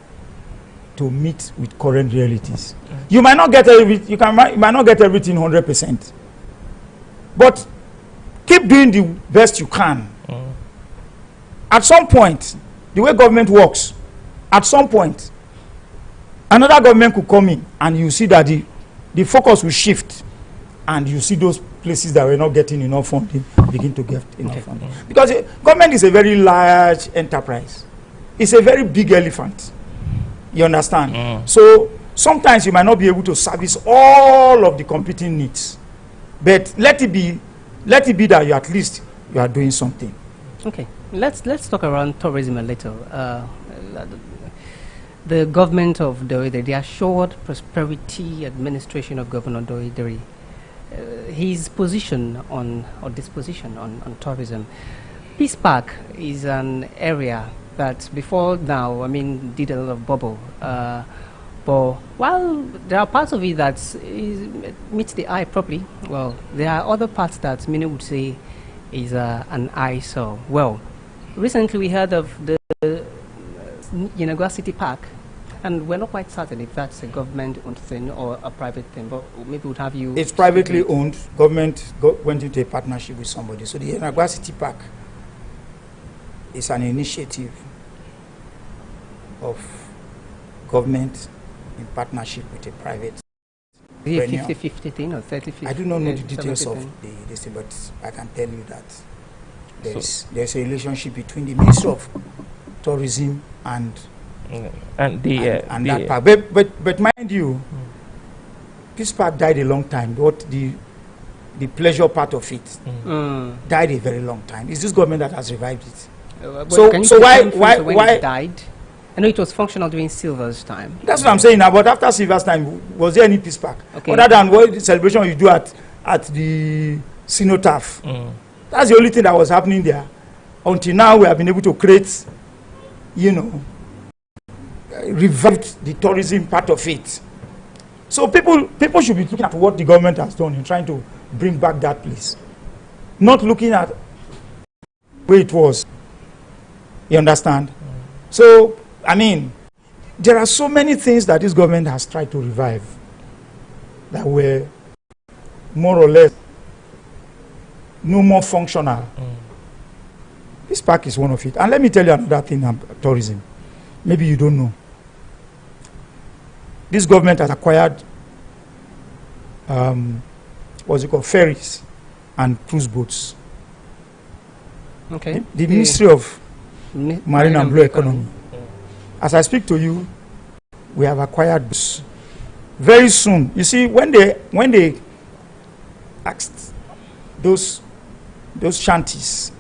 to meet with current realities. You might not get everything. You might not get everything 100%, but keep doing the best you can. At some point, the way government works, at some point, another government could come in, and you see that the focus will shift, and you see those places that were not getting enough funding begin to get enough funding. Because government is a very large enterprise. It's a very big elephant. You understand? So sometimes you might not be able to service all of the competing needs, but let it be that you at least you are doing something. Okay, let's talk around tourism a little. The government of Doideri, the assured prosperity administration of Governor Doideri, his position on, or disposition on tourism. Peace Park is an area that before now, did a lot of bubble. But while there are parts of it that meets the eye properly, well, there are other parts that many would say is an eyesore. Well, recently we heard of the Naija City Park, and we're not quite certain if that's a government-owned thing or a private thing, but maybe we'd have you... It's privately owned. Government went into a partnership with somebody. So the Naija City Park is an initiative of government in partnership with a private... Is it a 50-50 thing or 30-50? I do not know the details of this thing, but I can tell you that there's a relationship between the Ministry of Tourism and that park. But mind you, this park died a long time. But the pleasure part of it died a very long time. It's this government that has revived it. So why it died? I know it was functional during Silver's time. That's what I'm saying now. But after Silver's time, was there any peace park? Okay. Other than what the celebration you do at the Cenotaph. That's the only thing that was happening there. Until now, we have been able to create, revived the tourism part of it. So people should be looking at what the government has done in trying to bring back that place, not looking at where it was. You understand? So, I mean, there are so many things that this government has tried to revive that were more or less no more functional. This park is one of it. And let me tell you another thing about tourism. Maybe you don't know. This government has acquired what's it called, ferries and cruise boats. Okay. The Ministry of Marine and Blue Economy. As I speak to you, we have acquired boats. Very soon, you see, when they asked those shanties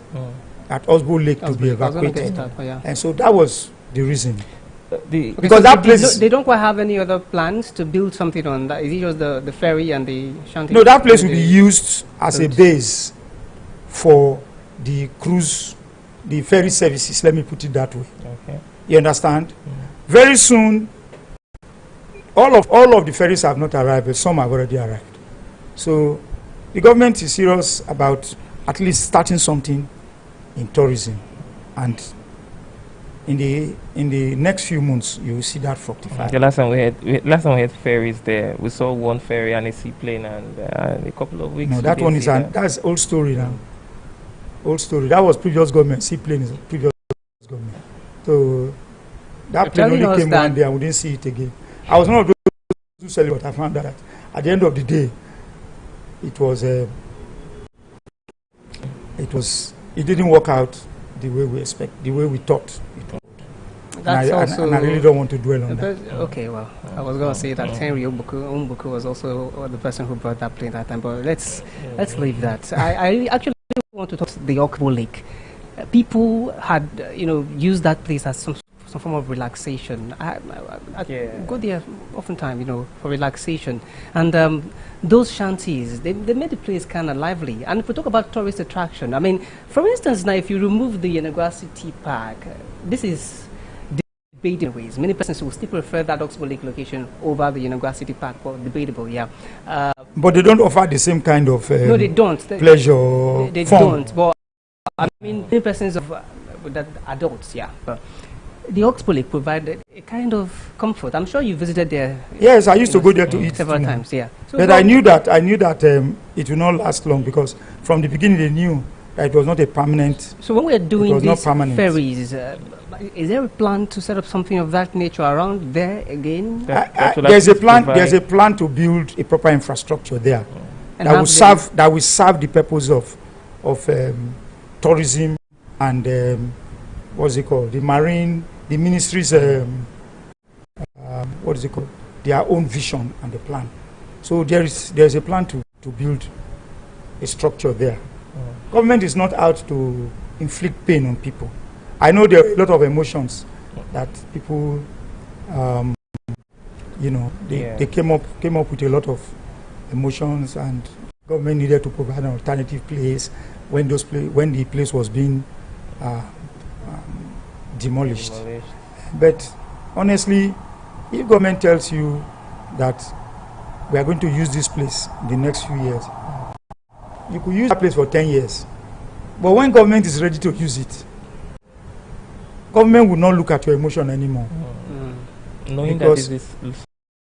at Osbo Lake to be evacuated, and so that was the reason. Because so that place, they don't quite have any other plans to build something on that. Is it just the ferry and the shanty? No, that place will be used as a base for the cruise, the ferry services. Let me put it that way. Okay. You understand? Very soon, all of the ferries have not arrived, but some have already arrived. So the government is serious about at least starting something in tourism, and in the next few months you will see that fructify. The last time we had ferries there, we saw one ferry and a seaplane, and a couple of weeks. No, that one is that's old story now. Old story. That was previous government. Seaplane is previous government. So that plane only came one day and we didn't see it again. I was one of those who celebrate, but I found that at the end of the day, it didn't work out the way we expect, the way we thought it would. That's and I really don't want to dwell on that. Okay, well, I was going to say that Henry Umbuku was also the person who brought that plane that time, but let's leave that. I actually want to talk to the Okbo Lake. People had, used that place as some form of relaxation. I go there oftentimes, for relaxation. And those shanties, they made the place kind of lively. And if we talk about tourist attraction, I mean, for instance, now if you remove the University Park, this is debated ways. Many persons will still prefer that Oxbow Lake location over the University Park. Well, debatable, yeah. But they don't offer the same kind of no, they don't. Pleasure. They don't. But I mean, many persons of that adults, yeah. But the Oxbow Lake provided a kind of comfort. I'm sure you visited there. Yes, I used to go there to eat several times. Yeah. So but I knew that it will not last long, because from the beginning they knew that it was not a permanent. So when we are doing these ferries, is there a plan to set up something of that nature around there again? There's a plan. There's a plan to build a proper infrastructure there that will serve the purpose of tourism and what's it called? The marine, the ministry's what is it called? Their own vision and the plan. So there's a plan to build a structure there. Government is not out to inflict pain on people. I know there are a lot of emotions that people, they came up with a lot of emotions, and government needed to provide an alternative place when the place was being demolished. But honestly, if government tells you that we are going to use this place in the next few years, you could use that place for 10 years. But when government is ready to use it, government will not look at your emotion anymore. Knowing that this is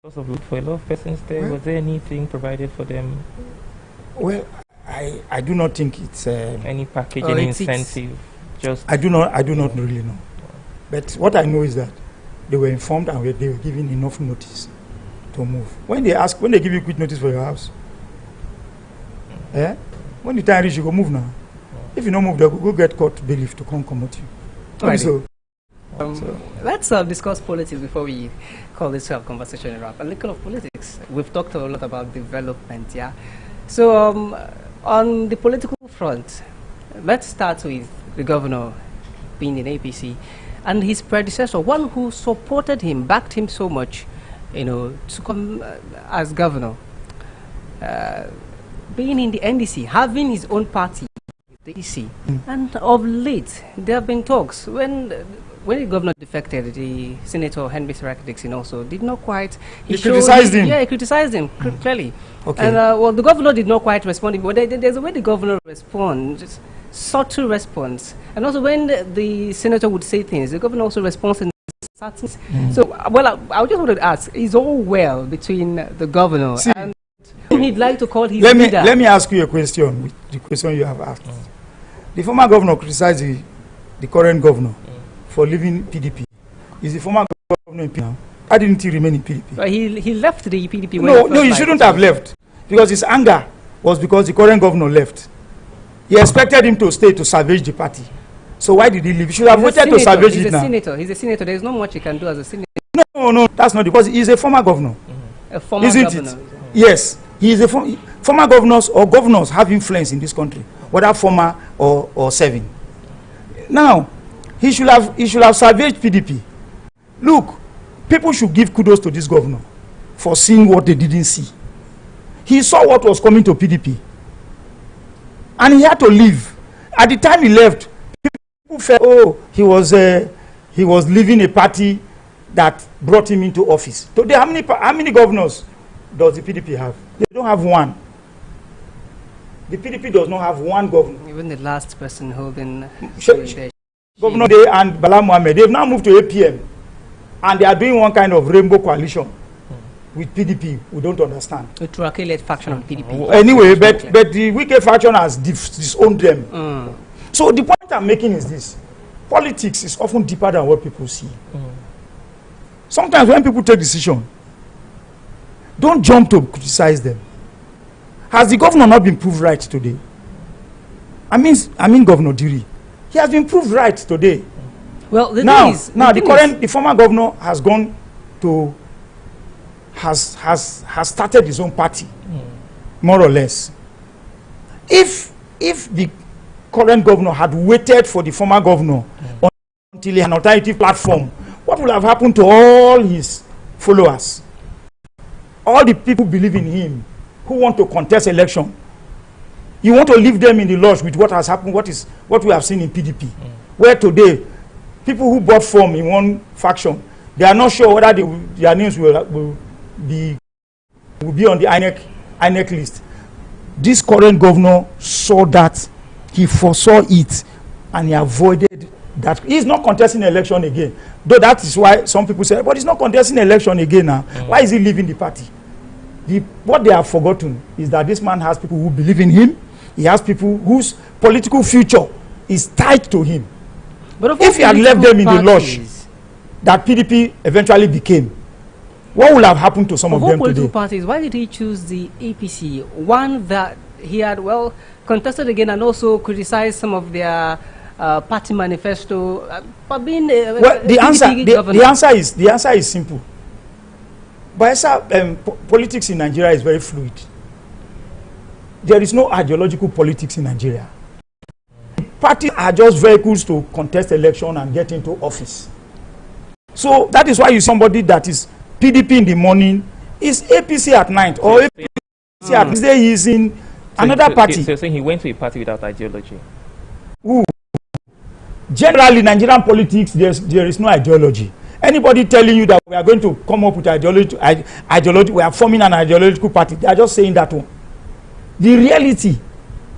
source of for a lot of persons there, was there anything provided for them? Well, I do not think it's any packaging incentive. I do not really know. But what I know is that they were informed and they were given enough notice to move. When they give you quick notice for your house, when the time reaches, you go move now. If you don't move, they go get court bailiff to come at you. Right. Let's discuss politics before we call this conversation a wrap. A little of politics. We've talked a lot about development, yeah. So on the political front, let's start with the governor being in APC and his predecessor, one who supported him, backed him so much, to come as governor. Being in the NDC, having his own party, the EC. And of late, there have been talks when when the governor defected, the Senator Henry Siraki Dixon also did not quite. He criticized him. Yeah, he criticized him clearly. Okay. And well, the governor did not quite respond. But there's a way the governor responds, just subtle response. And also when the senator would say things, the governor also responds in certain. So, well, I just wanted to ask: is all well between the governor and whom he'd like to call his leader? Let me ask you a question. With the question you have asked. The former governor criticized the current governor for leaving PDP. Is the former governor in PDP now? Why didn't he remain in PDP? He left the PDP. No, he shouldn't have left, because his anger was because the current governor left. He expected him to stay to salvage the party. So why did he leave? He should have waited to salvage it now. He's a senator. There is not much he can do as a senator. No, that's not, because he's a former governor. A former Isn't governor. it? Yes, he is a former governors, or governors have influence in this country, whether former or serving. Now, he should have salvaged PDP. Look, people should give kudos to this governor for seeing what they didn't see. He saw what was coming to PDP, and he had to leave. At the time he left, people felt, oh, he was leaving a party that brought him into office. Today, how many governors does the PDP have? They don't have one. The PDP does not have one governor. Even the last person holding Governor Day and Bala Mohammed, they've now moved to APM, and they are doing one kind of rainbow coalition with PDP. We don't understand. The Turaki-led faction of PDP. Anyway, but the Wike faction has disowned them. So the point I'm making is this: politics is often deeper than what people see. Sometimes when people take decision, don't jump to criticize them. Has the governor not been proved right today? I mean Governor Diri. He has been proved right today. Well, the former governor has gone to has started his own party, more or less. If the current governor had waited for the former governor until he had an alternative platform, what would have happened to all his followers? All the people who believe in him, who want to contest election. You want to leave them in the lodge with what has happened, what we have seen in PDP, where today people who bought form in one faction, they are not sure whether their names will be on the INEC list. This current governor saw that, he foresaw it, and he avoided that. He is not contesting election again. Though that is why some people say, but he's not contesting election again now. Why is he leaving the party? What they have forgotten is that this man has people who believe in him. He has people whose political future is tied to him. But if he had left them in the lodge that PDP eventually became, what would have happened to some of them today? Political parties, why did he choose the APC? One that he had, contested again and also criticized some of their party manifesto for being the answer is simple. Politics in Nigeria is very fluid. There is no ideological politics in Nigeria. Parties are just vehicles to contest election and get into office. So that is why you see somebody that is PDP in the morning is APC at night, or APC at Wednesday he is in another party. So you're saying he went to a party without ideology? Generally, Nigerian politics, there is no ideology. Anybody telling you that we are going to come up with ideology, we are forming an ideological party, they are just saying that one. The reality,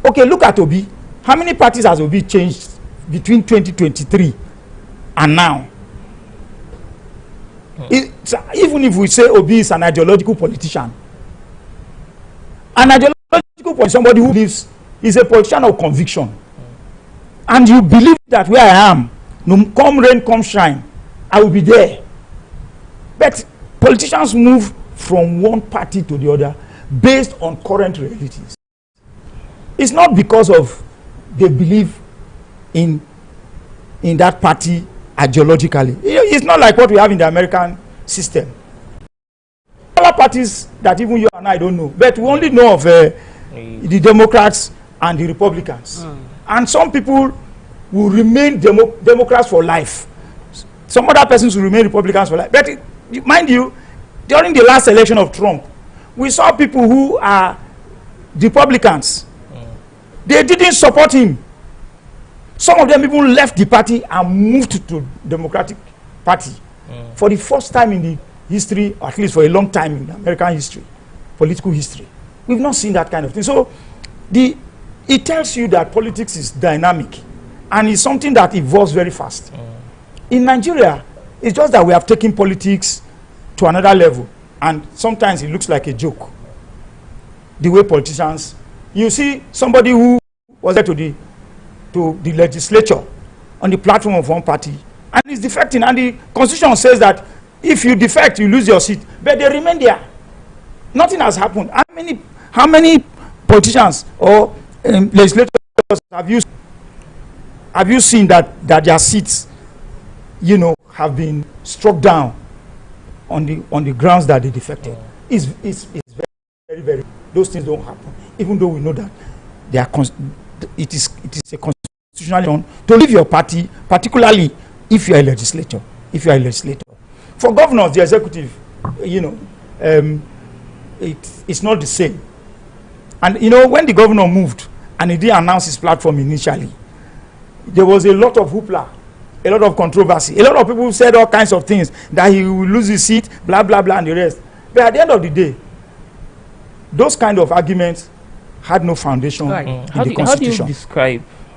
okay, look at Obi. How many parties has Obi changed between 2023 and now? Even if we say Obi is an ideological politician, somebody who believes is a politician of conviction, and you believe that where I am, no come rain, come shine, I will be there. But politicians move from one party to the other based on current realities. It's not because of they believe in that party ideologically. It's not like what we have in the American system. Other parties that even you and I don't know, but we only know of the Democrats and the Republicans. And some people will remain Democrats for life. Some other persons will remain Republicans for life. But mind you, during the last election of Trump, we saw people who are Republicans. They didn't support him. Some of them even left the party and moved to Democratic Party for the first time in the history, or at least for a long time in American history, political history. We've not seen that kind of thing. So it tells you that politics is dynamic and it's something that evolves very fast. In Nigeria, it's just that we have taken politics to another level, and sometimes it looks like a joke. The way politicians, you see somebody who was there to the legislature on the platform of one party and is defecting, and the constitution says that if you defect, you lose your seat, but they remain there. Nothing has happened. How many politicians or legislators have you seen that their seats, you know, have been struck down on the grounds that they defected? It's very, very, those things don't happen, even though we know that they are it is a constitutional to leave your party, particularly if you are a legislator. For governors, the executive, you know, it's not the same. And you know, when the governor moved and he didn't announce his platform initially, there was a lot of hoopla, a lot of controversy. A lot of people said all kinds of things, that he will lose his seat, blah, blah, blah, and the rest. But at the end of the day, those kind of arguments had no foundation in the Constitution.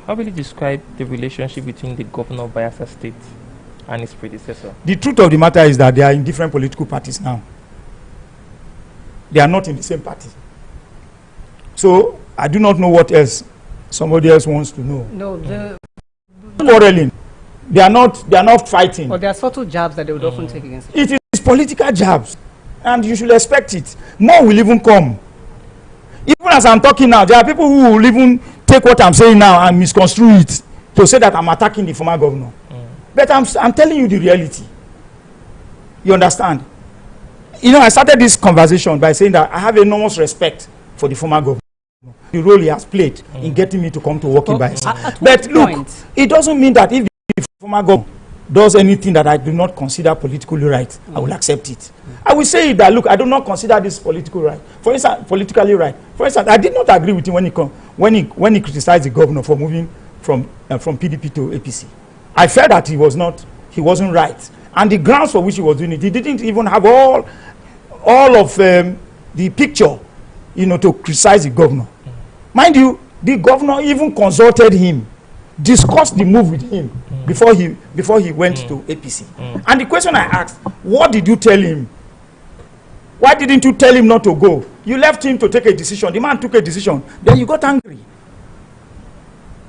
How will you describe the relationship between the governor of Bayelsa State and his predecessor? The truth of the matter is that they are in different political parties now. They are not in the same party. So I do not know what else somebody else wants to know. No, the quarreling. They are not fighting. Or there are subtle jabs that they would often take against it. It is political jabs, and you should expect it. More will even come. Even as I'm talking now, there are people who will even take what I'm saying now and misconstrue it to say that I'm attacking the former governor. But I'm telling you the reality. You understand? You know, I started this conversation by saying that I have enormous respect for the former governor, the role he has played in getting me to come to work in Bayelsa. But look, it doesn't mean that if the former governor does anything that I do not consider politically right, I will accept it. I will say that, look, I do not consider this political right. For instance, politically right. For instance, I did not agree with him when he criticized the governor for moving from PDP to APC. I felt that he wasn't right, and the grounds for which he was doing it, he didn't even have all of the picture, you know, to criticize the governor. Mind you, the governor even consulted him, discussed the move with him before he went to APC. And the question I asked, what did you tell him? Why didn't you tell him not to go? You left him to take a decision. The man took a decision. Then you got angry.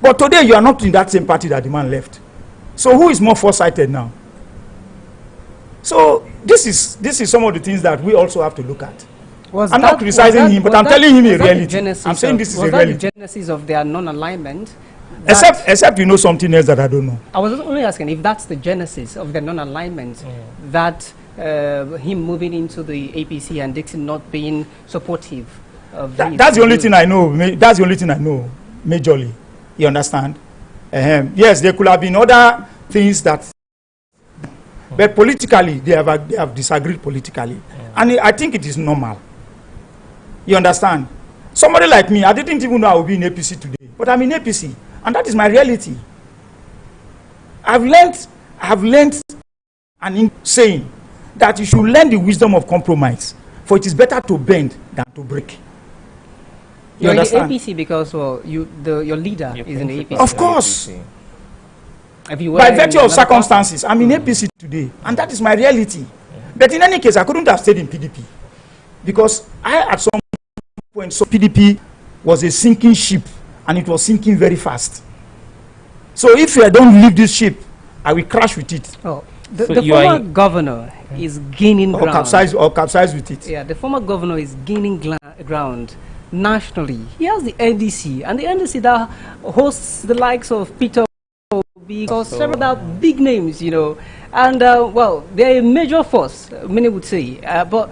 But today you are not in that same party that the man left. So who is more foresighted now? So this is some of the things that we also have to look at. I'm not criticizing him, but I'm telling him a reality. I'm saying this is a reality. Was that the genesis of their non-alignment? Except you know something else that I don't know. I was only asking if that's the genesis of the non-alignment, that him moving into the APC and Dixon not being supportive of that's the only thing I know. That's the only thing I know, majorly. You understand? Yes, there could have been other things that, but politically they have disagreed politically, and I think it is normal. You understand? Somebody like me, I didn't even know I would be in APC today, but I'm in APC, and that is my reality. I've learned and saying that you should learn the wisdom of compromise, for it is better to bend than to break. You're in the APC because your leader is in the APC. Of course. By virtue of circumstances, I'm in APC today, and that is my reality. But in any case, I couldn't have stayed in PDP, because I at some point saw PDP was a sinking ship, and it was sinking very fast. So if I don't leave this ship, I will crash with it. Oh, the former governor is gaining ground. Capsize with it. Yeah, the former governor is gaining ground nationally. He has the NDC, and the NDC that hosts the likes of Peter Obi, or several other big names, you know. And well, they're a major force, many would say. But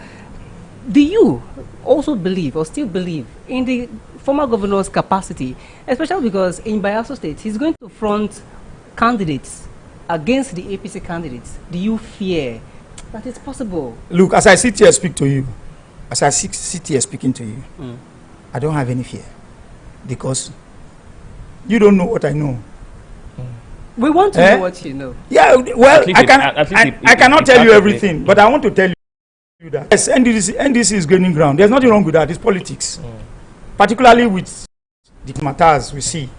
do you also believe, or still believe, in the former governor's capacity, especially because in Bayelsa State, he's going to front candidates against the APC candidates? Do you fear that it's possible? Look, as I sit here speaking to you, I don't have any fear, because you don't know what I know. We want to know what you know. Yeah, well, I cannot tell you everything, but I want to tell you that yes, NDC is gaining ground. There's nothing wrong with that. It's politics, particularly with the matters we see.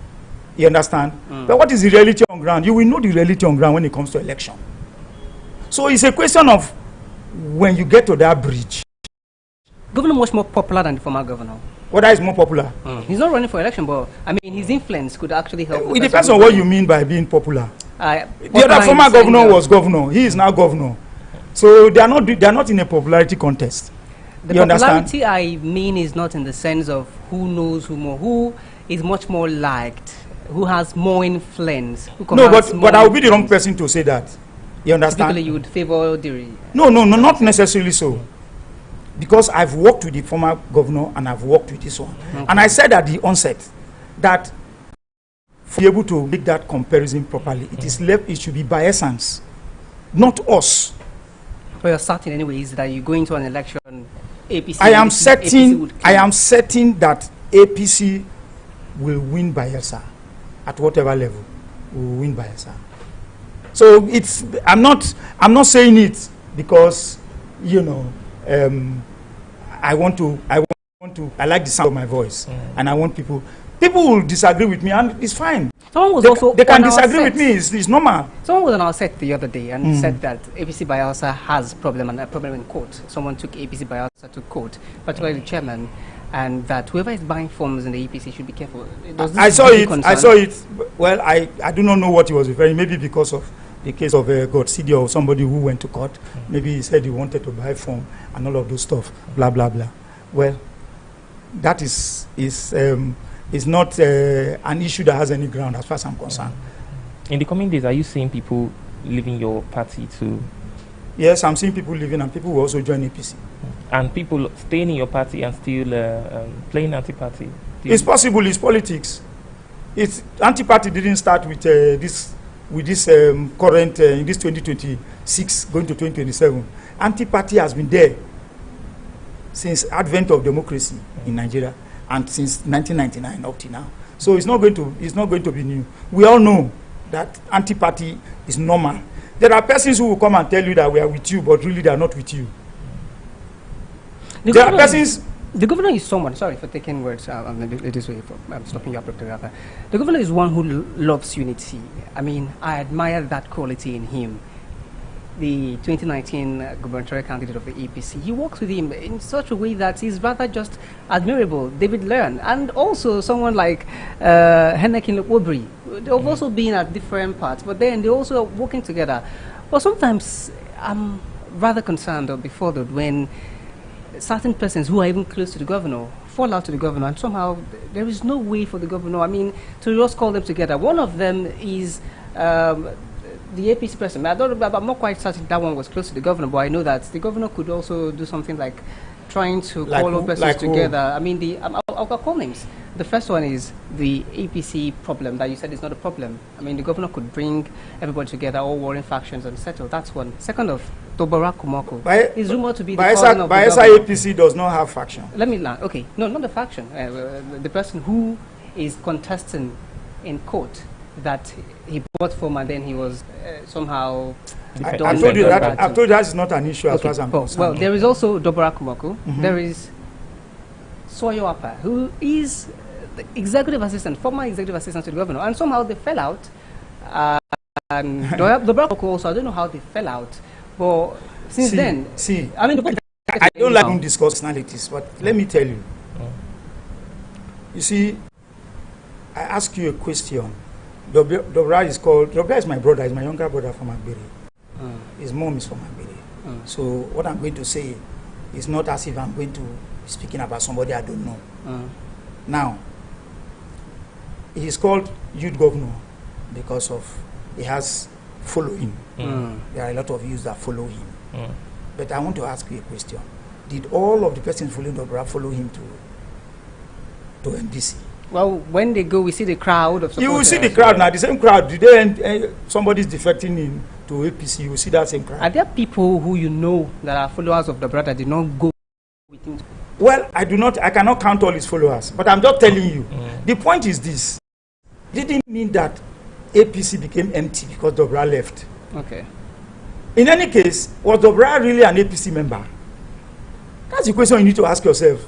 You understand? But what is the reality on ground? You will know the reality on ground when it comes to election. So it's a question of when you get to that bridge. Governor much more popular than the former governor. Whether is more popular? He's not running for election, but I mean his influence could actually help. It depends on what you mean by being popular. The other former governor was governor. He is now governor. So they are not in a popularity contest. The you popularity understand? I mean is not in the sense of who knows who more, who is much more liked, who has more influence. No, but I would be the wrong person to say that. You understand? Typically, you would favor the. No, not necessarily so. Because I've worked with the former governor and I've worked with this one. Okay. And I said at the onset that for be able to make that comparison properly, it should be by essence, not us. But you're certain anyways that you go into an election, APC. I am certain that APC will win Bayelsa at whatever level. Will win Bayelsa. So I'm not saying it because I like the sound of my voice, and I want people will disagree with me, and it's fine. They can disagree with me. It's normal. Someone was on our set the other day and said that APC Bayelsa has a problem in court. Someone took APC Bayelsa to court, particularly the chairman, and that whoever is buying forms in the APC should be careful. I saw it. Well, I do not know what he was referring. Maybe because of the case of Godsidi or somebody who went to court. Maybe he said he wanted to buy form and all of those stuff. Blah blah blah. Well, that is not an issue that has any ground as far as I'm concerned. In the coming days, are you seeing people leaving your party too? Yes, I'm seeing people leaving, and people will also join APC. And people staying in your party and still playing anti-party? It's possible. It's politics. Anti-party didn't start with this current in this 2026 going to 2027. Anti-party has been there since advent of democracy in Nigeria and since 1999 up to now. So it's not going to be new. We all know that anti-party is normal. There are persons who will come and tell you that we are with you, but really they are not with you. There are persons. The governor is someone. Sorry for taking words. I'm stopping you abruptly. The governor is one who loves unity. I mean, I admire that quality in him. The 2019 gubernatorial candidate of the APC, he works with him in such a way that is rather just admirable. David Learn, and also someone like Hennekin Obri. They've also been at different parts, but then they're also working together. But sometimes I'm rather concerned or befuddled when certain persons who are even close to the governor fall out to the governor, and somehow there is no way for the governor, to just call them together. One of them is the APC person. I'm not quite certain that one was close to the governor, but I know that the governor could also do something like trying to call all persons together. I'll call names. The first one is the APC problem that you said is not a problem. The governor could bring everybody together, all warring factions, and settle. That's one. Second of Dobara Kumoko is rumored to be the cousin of the governor. Bayelsa APC does not have faction. Let me learn. Okay, no, not the faction. The person who is contesting in court that he bought form and then he was somehow. I told you that is not an issue as far as I'm concerned. Well, there is also Dobara Kumoko. There is Soyo Apa, who is the executive assistant, former executive assistant to the governor, and somehow they fell out. And Dobara Kumoko also, I don't know how they fell out, but since then, I don't like to discuss personalities, but let me tell you. You see, I ask you a question. Dobra is my brother, is my younger brother from Agbere. His mom is from Agbere. So what I'm going to say is not as if I'm going to be speaking about somebody I don't know. Now, he is called youth governor because of he has following. There are a lot of youths that follow him. But I want to ask you a question. Did all of the persons following Dobra follow him to NDC? Well, when they go, we see the crowd of supporters. You will see the crowd now, the same crowd. Today, somebody's defecting in to APC, you will see that same crowd. Are there people who you know that are followers of the brother did not go with him? Well, I cannot count all his followers, but I'm just telling you. The point is this. Didn't mean that APC became empty because Dobra left. Okay. In any case, was Dobra really an APC member? That's the question you need to ask yourself.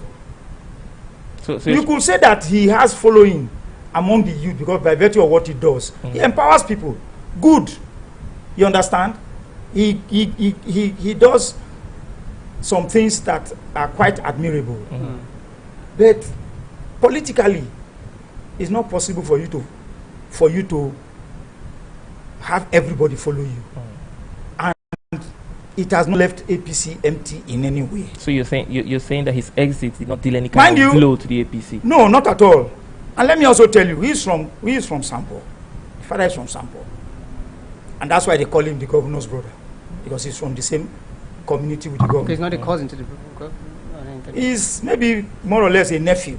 So You could say that he has following among the youth because by virtue of what he does, he empowers people. Good. You understand? He does some things that are quite admirable. But politically, it's not possible for you to have everybody follow you. And it has not left APC empty in any way. So you're saying that his exit did not deal any kind of blow to the APC? No, not at all. And let me also tell you, he is from Sampo. His father is from Sampo. And that's why they call him the governor's brother. Because he's from the same community with the governor. Okay, he's not a cousin to the governor. He's maybe more or less a nephew.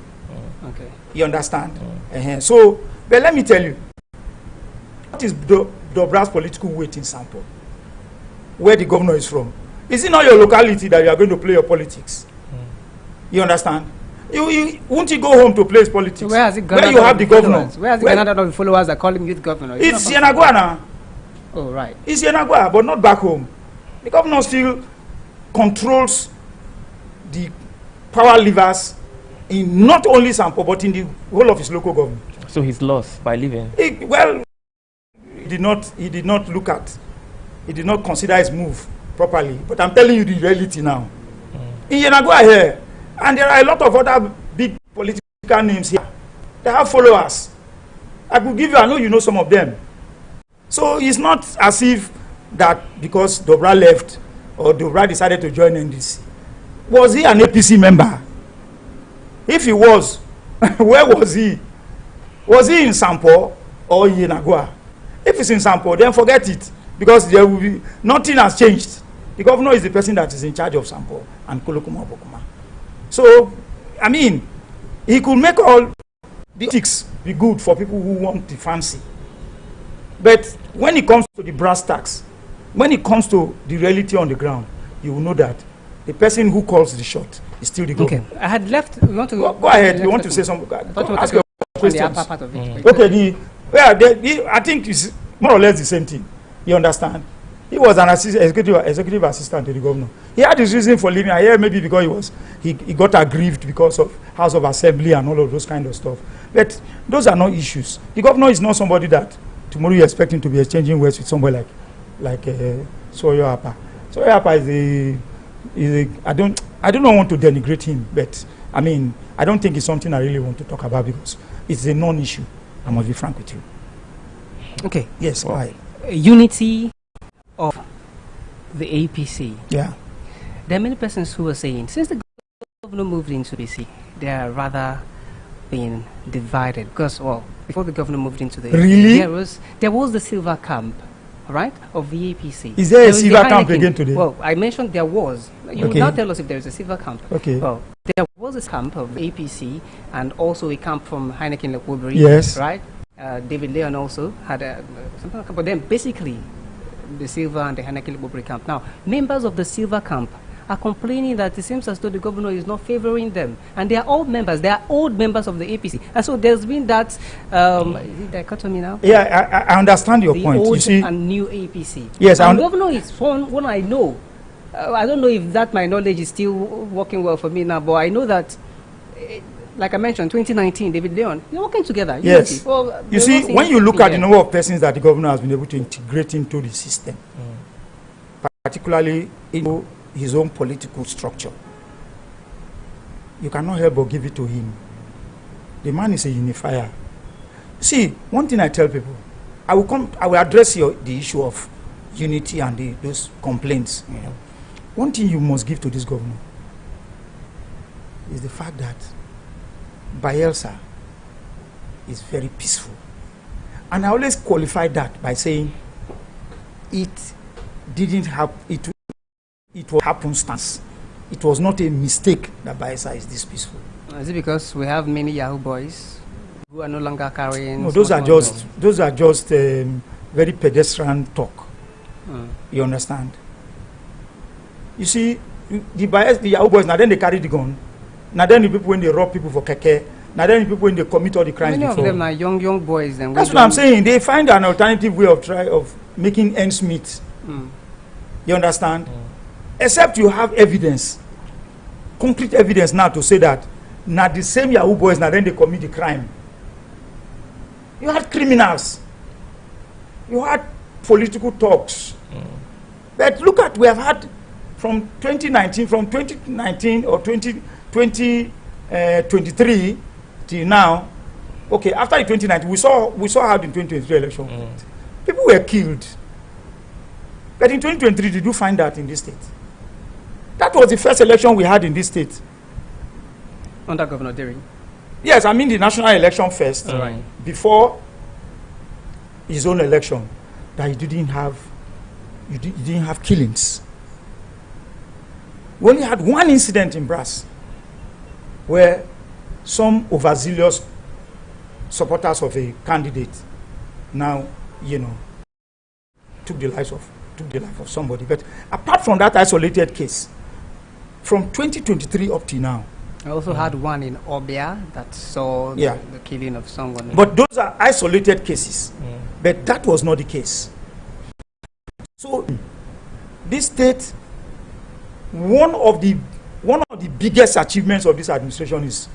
Okay. You understand? So, but let me tell you, what is Dobra's political weight in Sampo? Where the governor is from? Is it not your locality that you are going to play your politics? You understand? Won't he go home to play his politics? So where has it Where you have the governor? Where has he garnered all the followers that call him youth governor? It's Yenagua now. Oh, right. It's Yenagua, but not back home. The governor still controls the power levers in not only Sampo, but in the whole of his local government. So he's lost by leaving? He did not consider his move properly. But I'm telling you the reality now. In Yenagua here, and there are a lot of other big political names here. They have followers. I could give you, I know you know some of them. So it's not as if that because Dobra left or Dobra decided to join NDC. Was he an APC member? If he was, where was he? Was he in Sampo or in Yenagua? If it's in Sampo, then forget it. Because there will be, nothing has changed. The governor is the person that is in charge of Sampo and Kolokuma Bokuma. So, I mean, he could make all the ethics be good for people who want the fancy. But when it comes to the brass tacks, when it comes to the reality on the ground, you will know that the person who calls the shot is still the governor. Okay, I had left. You want to go ahead. You want to say something? Ask your questions. Part of it. Okay, I think it's more or less the same thing. You understand? He was an executive assistant to the governor. He had his reason for leaving. I hear maybe because he got aggrieved because of House of Assembly and all of those kind of stuff. But those are not issues. The governor is not somebody that tomorrow you expect him to be exchanging words with somebody like Soyo Apa. Soyo Apa I don't want to denigrate him, but I mean, I don't think it's something I really want to talk about because it's a non-issue. I must be frank with you. Okay. Yes, why? Unity of the APC. Yeah. There are many persons who are saying, since the governor moved into APC, they are rather being divided. Because, well, before the governor moved into the really? there was the silver camp, right, of the APC. Is there a silver camp again today? Well, I mentioned there was. You will now tell us if there is a silver camp. Okay. Well, there was a camp of APC and also a camp from Heineken Lekwobury. Yes. Right? David Leon also had something like that. But then basically, the silver and the Heineken Lekwobury camp. Now, members of the silver camp are complaining that it seems as though the governor is not favoring them. And they are all members. They are old members of the APC. And so there's been that is it dichotomy now? Yeah, I understand your point. Old you see, and new APC. Yes, and governor is one I know. I don't know if that my knowledge is still working well for me now, but I know that, like I mentioned, 2019, David Leon, they're working together. Yes. Well, you see, when you look at the number of persons that the governor has been able to integrate into the system, particularly into his own political structure, you cannot help but give it to him. The man is a unifier. See, one thing I tell people, I will address the issue of unity and those complaints. You know, one thing you must give to this governor is the fact that Bayelsa is very peaceful, and I always qualify that by saying it didn't happen. It was happenstance. It was not a mistake that Bayelsa is this peaceful. Is it because we have many Yahoo boys who are no longer carrying? No, those are just very pedestrian talk. You understand? You see, the Yahoo boys, now then they carry the gun. Now then the people, when they rob people for keke, Now then people when they commit all the crimes Many before. of them are young boys. And That's what I'm saying. They find an alternative way of making ends meet. You understand? Except you have evidence, concrete evidence now to say that now the same Yahoo boys now then they commit the crime. You had criminals. You had political talks. But look at we have had from 2019 or 2023 till now. Okay, after the 2019, we saw how the 2023 election people were killed. But in 2023, did you find that in this state? That was the first election we had in this state. Under Governor Derry. Yes, I mean the national election first, before his own election, that he didn't have killings. We only had one incident in Brass where some overzealous supporters of a candidate now, took the life of somebody. But apart from that isolated case, from 2023 up to now, I also had one in Obia that saw the killing of someone. But those are isolated cases. But that was not the case. So this state, one of the biggest achievements of this administration is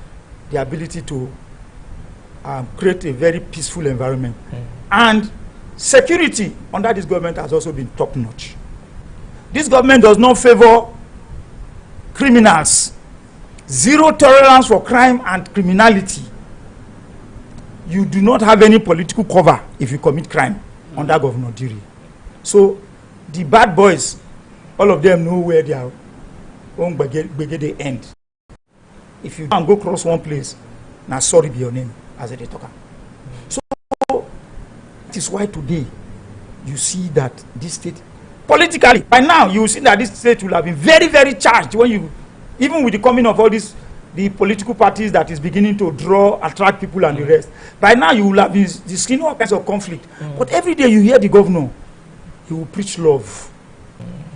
the ability to create a very peaceful environment. And security under this government has also been top-notch. This government does not favor criminals. Zero tolerance for crime and criminality. You do not have any political cover if you commit crime under Governor Diri. So the bad boys, all of them know where their own brigade end. If you can go cross one place, now sorry be your name as a talker. So that is why today you see that this state, politically, by now you will see that this state will have been very, very charged when you, even with the coming of all these, the political parties that is beginning to attract people and the rest. By now you will have been seeing all kinds of conflict. But every day you hear the governor, he will preach love.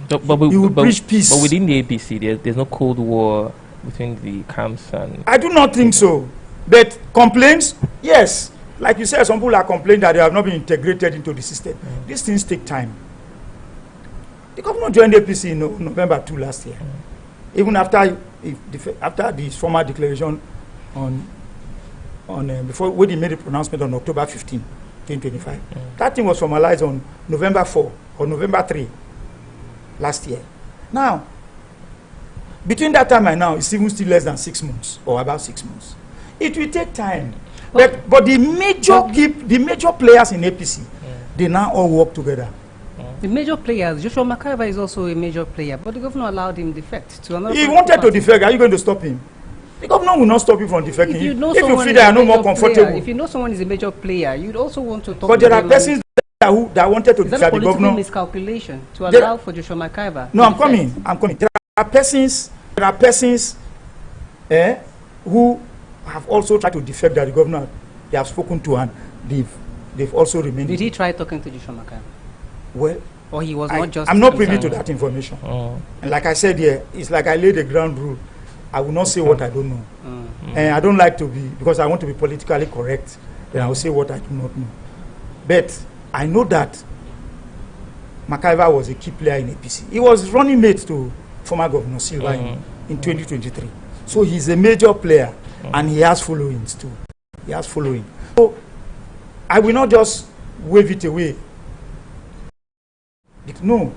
He will preach peace. But within the APC, there's no Cold War between the camps and... I do not think so. But complaints, yes. Like you said, some people are complaining that they have not been integrated into the system. These things take time. The governor joined the APC in November 2 last year. Even after the formal declaration before when he made a pronouncement on October 15, 2025. That thing was formalized on November 4 or November 3 last year. Now, between that time and now, it's even still less than 6 months or about 6 months. It will take time. But the major players in APC, they now all work together. The major players, Joshua McIver is also a major player, but the governor allowed him defect to another. He wanted to defect. Are you going to stop him? The governor will not stop you from defecting. If you feel they are no more comfortable. If you know someone is a major player, you'd also want to talk. But there are persons that wanted to defect the governor. Miscalculation to allow for Joshua McIver. No, I'm coming. There are persons who have also tried to defect that the governor they have spoken to, and they've also remained. Did he try talking to Joshua McIver? Well, or he was not just. I'm not privy to that information. And like I said here, it's like I laid the ground rule. I will not say what I don't know. And I don't like to be, because I want to be politically correct, then I will say what I do not know. But I know that McIver was a key player in APC. He was running mate to former Governor Silva in 2023. So he's a major player, and he has followings too. He has following. So I will not just wave it away. No.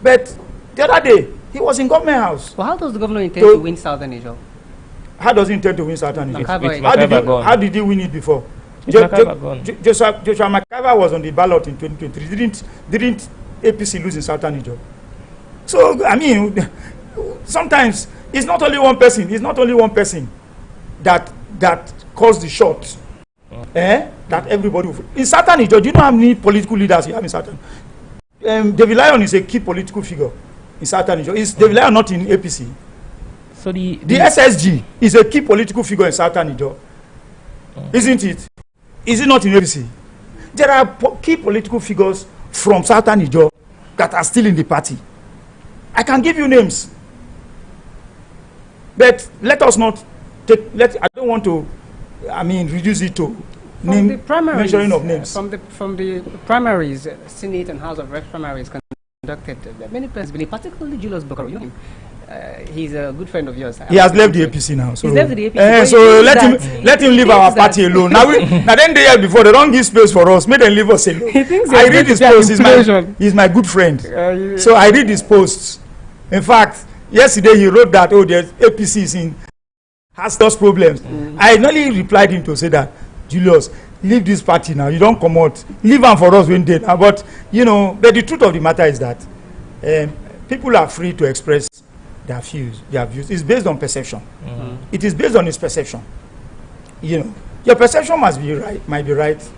But the other day, he was in government house. Well, how does the governor intend to win Southern Niger? How does he intend to win Southern Niger? How did he win it before? Joshua McIver was on the ballot in 2023. Didn't APC lose in Southern Niger? So, I mean, sometimes it's not only one person. It's not only one person that calls the shot. That everybody will. In Southern Niger, do you know how many political leaders you have in Southern? David Lion is a key political figure in Southern Niger. Is David Lion not in APC? So the SSG is a key political figure in Southern Niger, isn't it? Is it not in APC? There are key political figures from Southern Niger that are still in the party. I can give you names, but let us not I don't want to, reduce it to mentioning of names. From the primaries, Senate and House of Reps primaries conducted, many persons believe, particularly Julius Bokaro. He's a good friend of yours. He has left the APC now. So he's left the APC. So let him leave our party alone. Now then the year before they don't give space for us. Make them leave us alone. I read his posts. He's my good friend. So I read his posts. In fact, yesterday he wrote that the APC has those problems. I only replied him to say that, Julius, leave this party now. You don't come out. Leave them for us when they. But but the truth of the matter is that people are free to express their views. It's based on perception. It is based on his perception. Your perception might be right,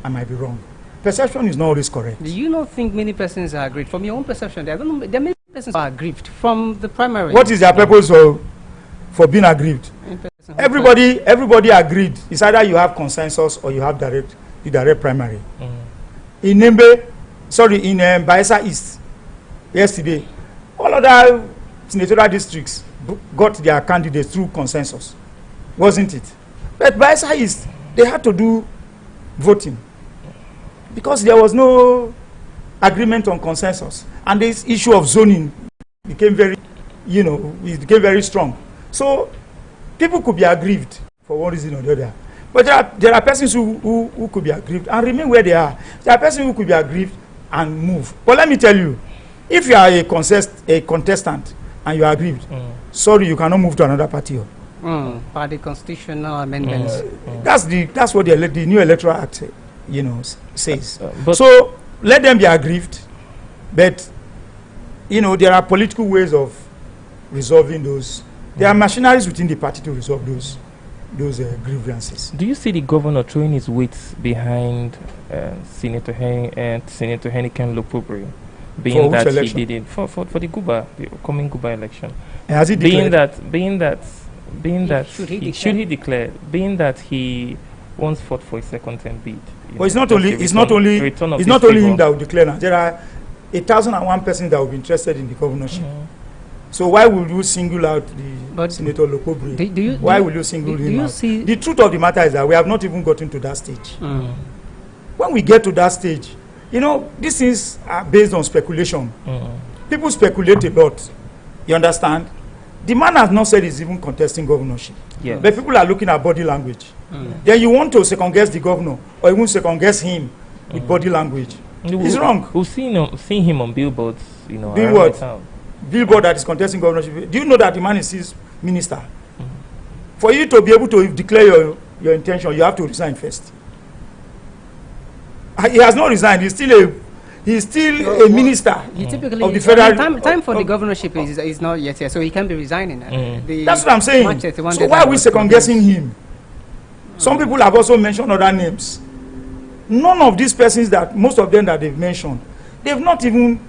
and might be wrong. Perception is not always correct. Do you not think many persons are aggrieved? From your own perception, there are many persons who are aggrieved from the primary. What is their purpose for being aggrieved? Everybody agreed. It's either you have consensus or you have the direct primary. In Bayelsa East, yesterday, all other senatorial districts got their candidates through consensus, wasn't it? But Bayelsa East, they had to do voting because there was no agreement on consensus, and this issue of zoning became very, it became very strong. So people could be aggrieved for one reason or the other. But there are persons who could be aggrieved and remain where they are. There are persons who could be aggrieved and move. But let me tell you, if you are a contestant and you are aggrieved, sorry, you cannot move to another party. By the constitutional amendments. That's what the new electoral act, says. So let them be aggrieved, but there are political ways of resolving those. There are machineries within the party to resolve those grievances. Do you see the governor throwing his weight behind Senator Heniken Lopobri, being that election? He did it for the upcoming Guba election? Has he declared? Being that should he declare? Being that he once fought for a second term bid. Well, it's not only him that will declare now. There are 1,001 persons that will be interested in the governorship. So why will you single out the Senator Lopobri? Why will you single him out? The truth of the matter is that we have not even gotten to that stage. When we get to that stage, these things are based on speculation. People speculate a lot. You understand? The man has not said he's even contesting governorship. Yes. But people are looking at body language. Then you want to second guess the governor or even second guess him with body language. It's wrong. We've seen him on billboards, doing what? Billboard that is contesting governorship. Do you know that the man is his minister? For you to be able to declare your intention, you have to resign first. He has not resigned. He's still a minister of the federal. Time for the governorship is not yet here, so he can be resigning. That's what I'm saying. So why are we second guessing him? Some people have also mentioned other names. None of these persons most of them that they've mentioned, they've not even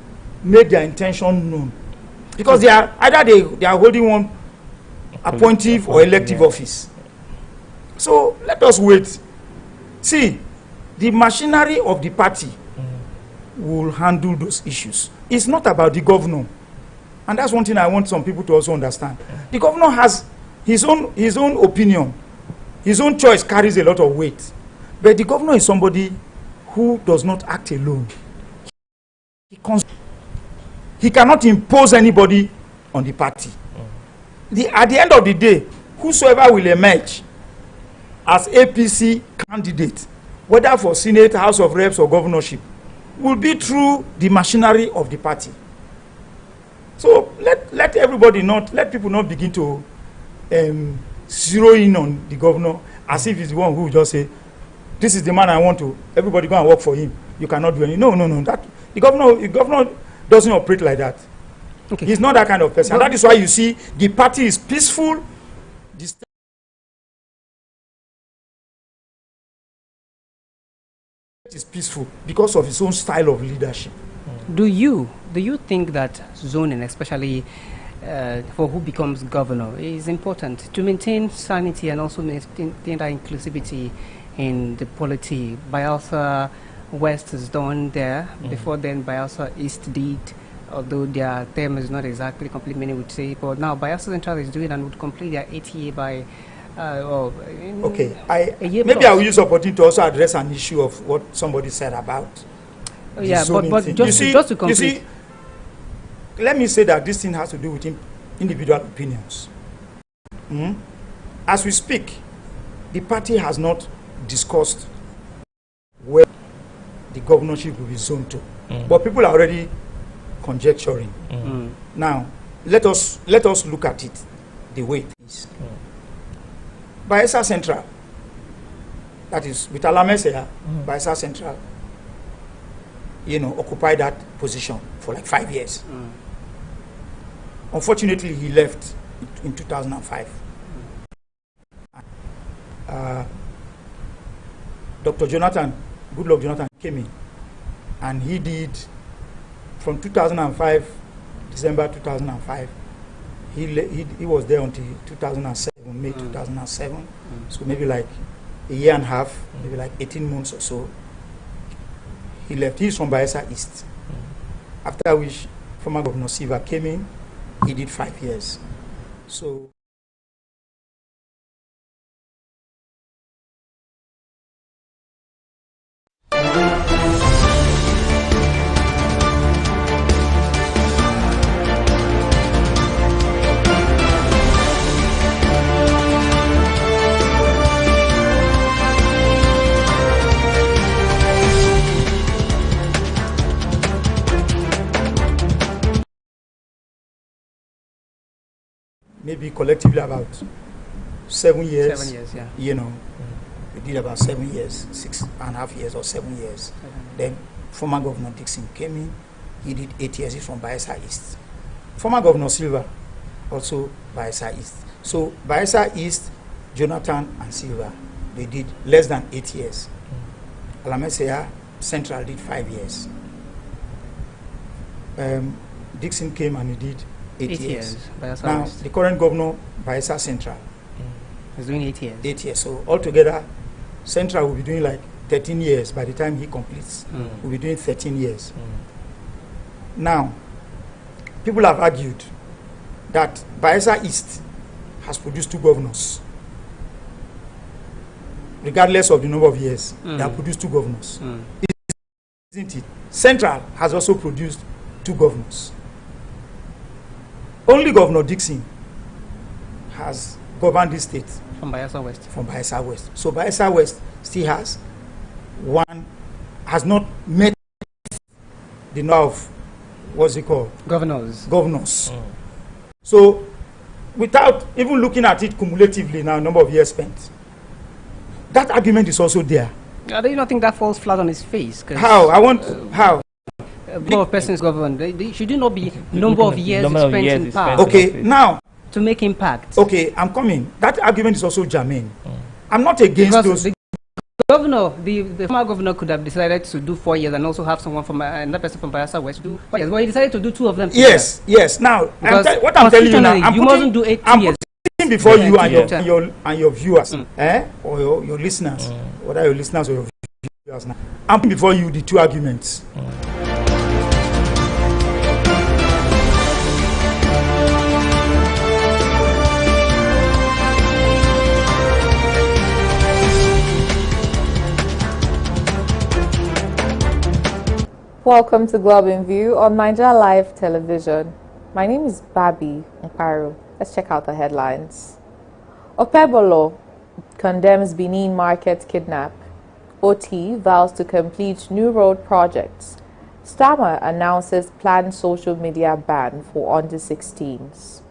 made their intention known. Because they are holding one appointive or elective office. So let us wait. See, the machinery of the party will handle those issues. It's not about the governor. And that's one thing I want some people to also understand. The governor has his own opinion. His own choice carries a lot of weight. But the governor is somebody who does not act alone. He cannot impose anybody on the party. At the end of the day, whosoever will emerge as APC candidate, whether for Senate, House of Reps, or governorship, will be through the machinery of the party. So let people not begin to zero in on the governor as if he's the one who will just say, this is the man I want to, everybody go and work for him. You cannot do anything. No. The governor doesn't operate like that. Okay. He's not that kind of person. And that is why you see the party is peaceful. The state is peaceful because of his own style of leadership. Do you think that zoning, especially for who becomes governor, is important to maintain sanity and also maintain that inclusivity in the polity? Bayelsa West is done there. Before then, Bayelsa East did, although their term is not exactly complete, many would say. But now Bayelsa Central is doing and would complete their 8 year by Okay, maybe I will use the opportunity to also address an issue of what somebody said about. Yeah, but just to complete. You see, let me say that this thing has to do with individual opinions. As we speak, the party has not discussed where the governorship will be zoned to, but people are already conjecturing. Now, let us look at it the way it is. Bayelsa Central, that is with Alamese, Bayelsa Central, occupied that position for like 5 years. Unfortunately, he left in 2005. Dr. Goodluck Jonathan came in, and he did from 2005, December 2005. He was there until 2007, May 2007. So maybe like a year and a half, maybe like 18 months or so. He left. He's from Bayelsa East. After which former Governor Silva came in, he did 5 years. So maybe collectively about 7 years. 7 years, yeah. We did about 7 years, 6.5 years or 7 years. Then former Governor Dixon came in. He did 8 years. He's from Bayelsa East. Former Governor Silva, also Bayelsa East. So Bayelsa East, Jonathan and Silva, they did less than 8 years. Alamesea Central did 5 years. Dixon came and he did 8 years. Now, West. the current governor, Bayelsa Central, He's doing 8 years. 8 years. So altogether, Central will be doing like 13 years by the time he completes. We'll be doing 13 years. Now, people have argued that Bayelsa East has produced 2 governors. Regardless of the number of years, they have produced 2 governors. Isn't it? Central has also produced 2 governors. Only Governor Dixon has governed this state From Bayelsa West. from Bayelsa West. So Bayelsa West still has has not met the number of, what's it called? Governors. So without even looking at it cumulatively now, number of years spent, that argument is also there. Do you not think that falls flat on his face? How? How? A number of persons governed. They should not be number of years spent in power. Okay, now to make impact. Okay, I'm coming. That argument is also germane. I'm not against Because those. the governor, the former governor could have decided to do 4 years and also have someone from another person from Bayelsa West do 4 years. But he decided to do 2 of them. Yes. Now, what I'm telling you now, you mustn't do 8 years. Putting before you and your viewers, or your listeners, whether your listeners or your viewers now, I'm putting before you the 2 arguments. Welcome to Globe in View on Naija Live Television. My name is Babi Mparu. Let's check out the headlines. Opebolo condemns Benin market kidnap. OT vows to complete new road projects. Stammer announces planned social media ban for under 16s.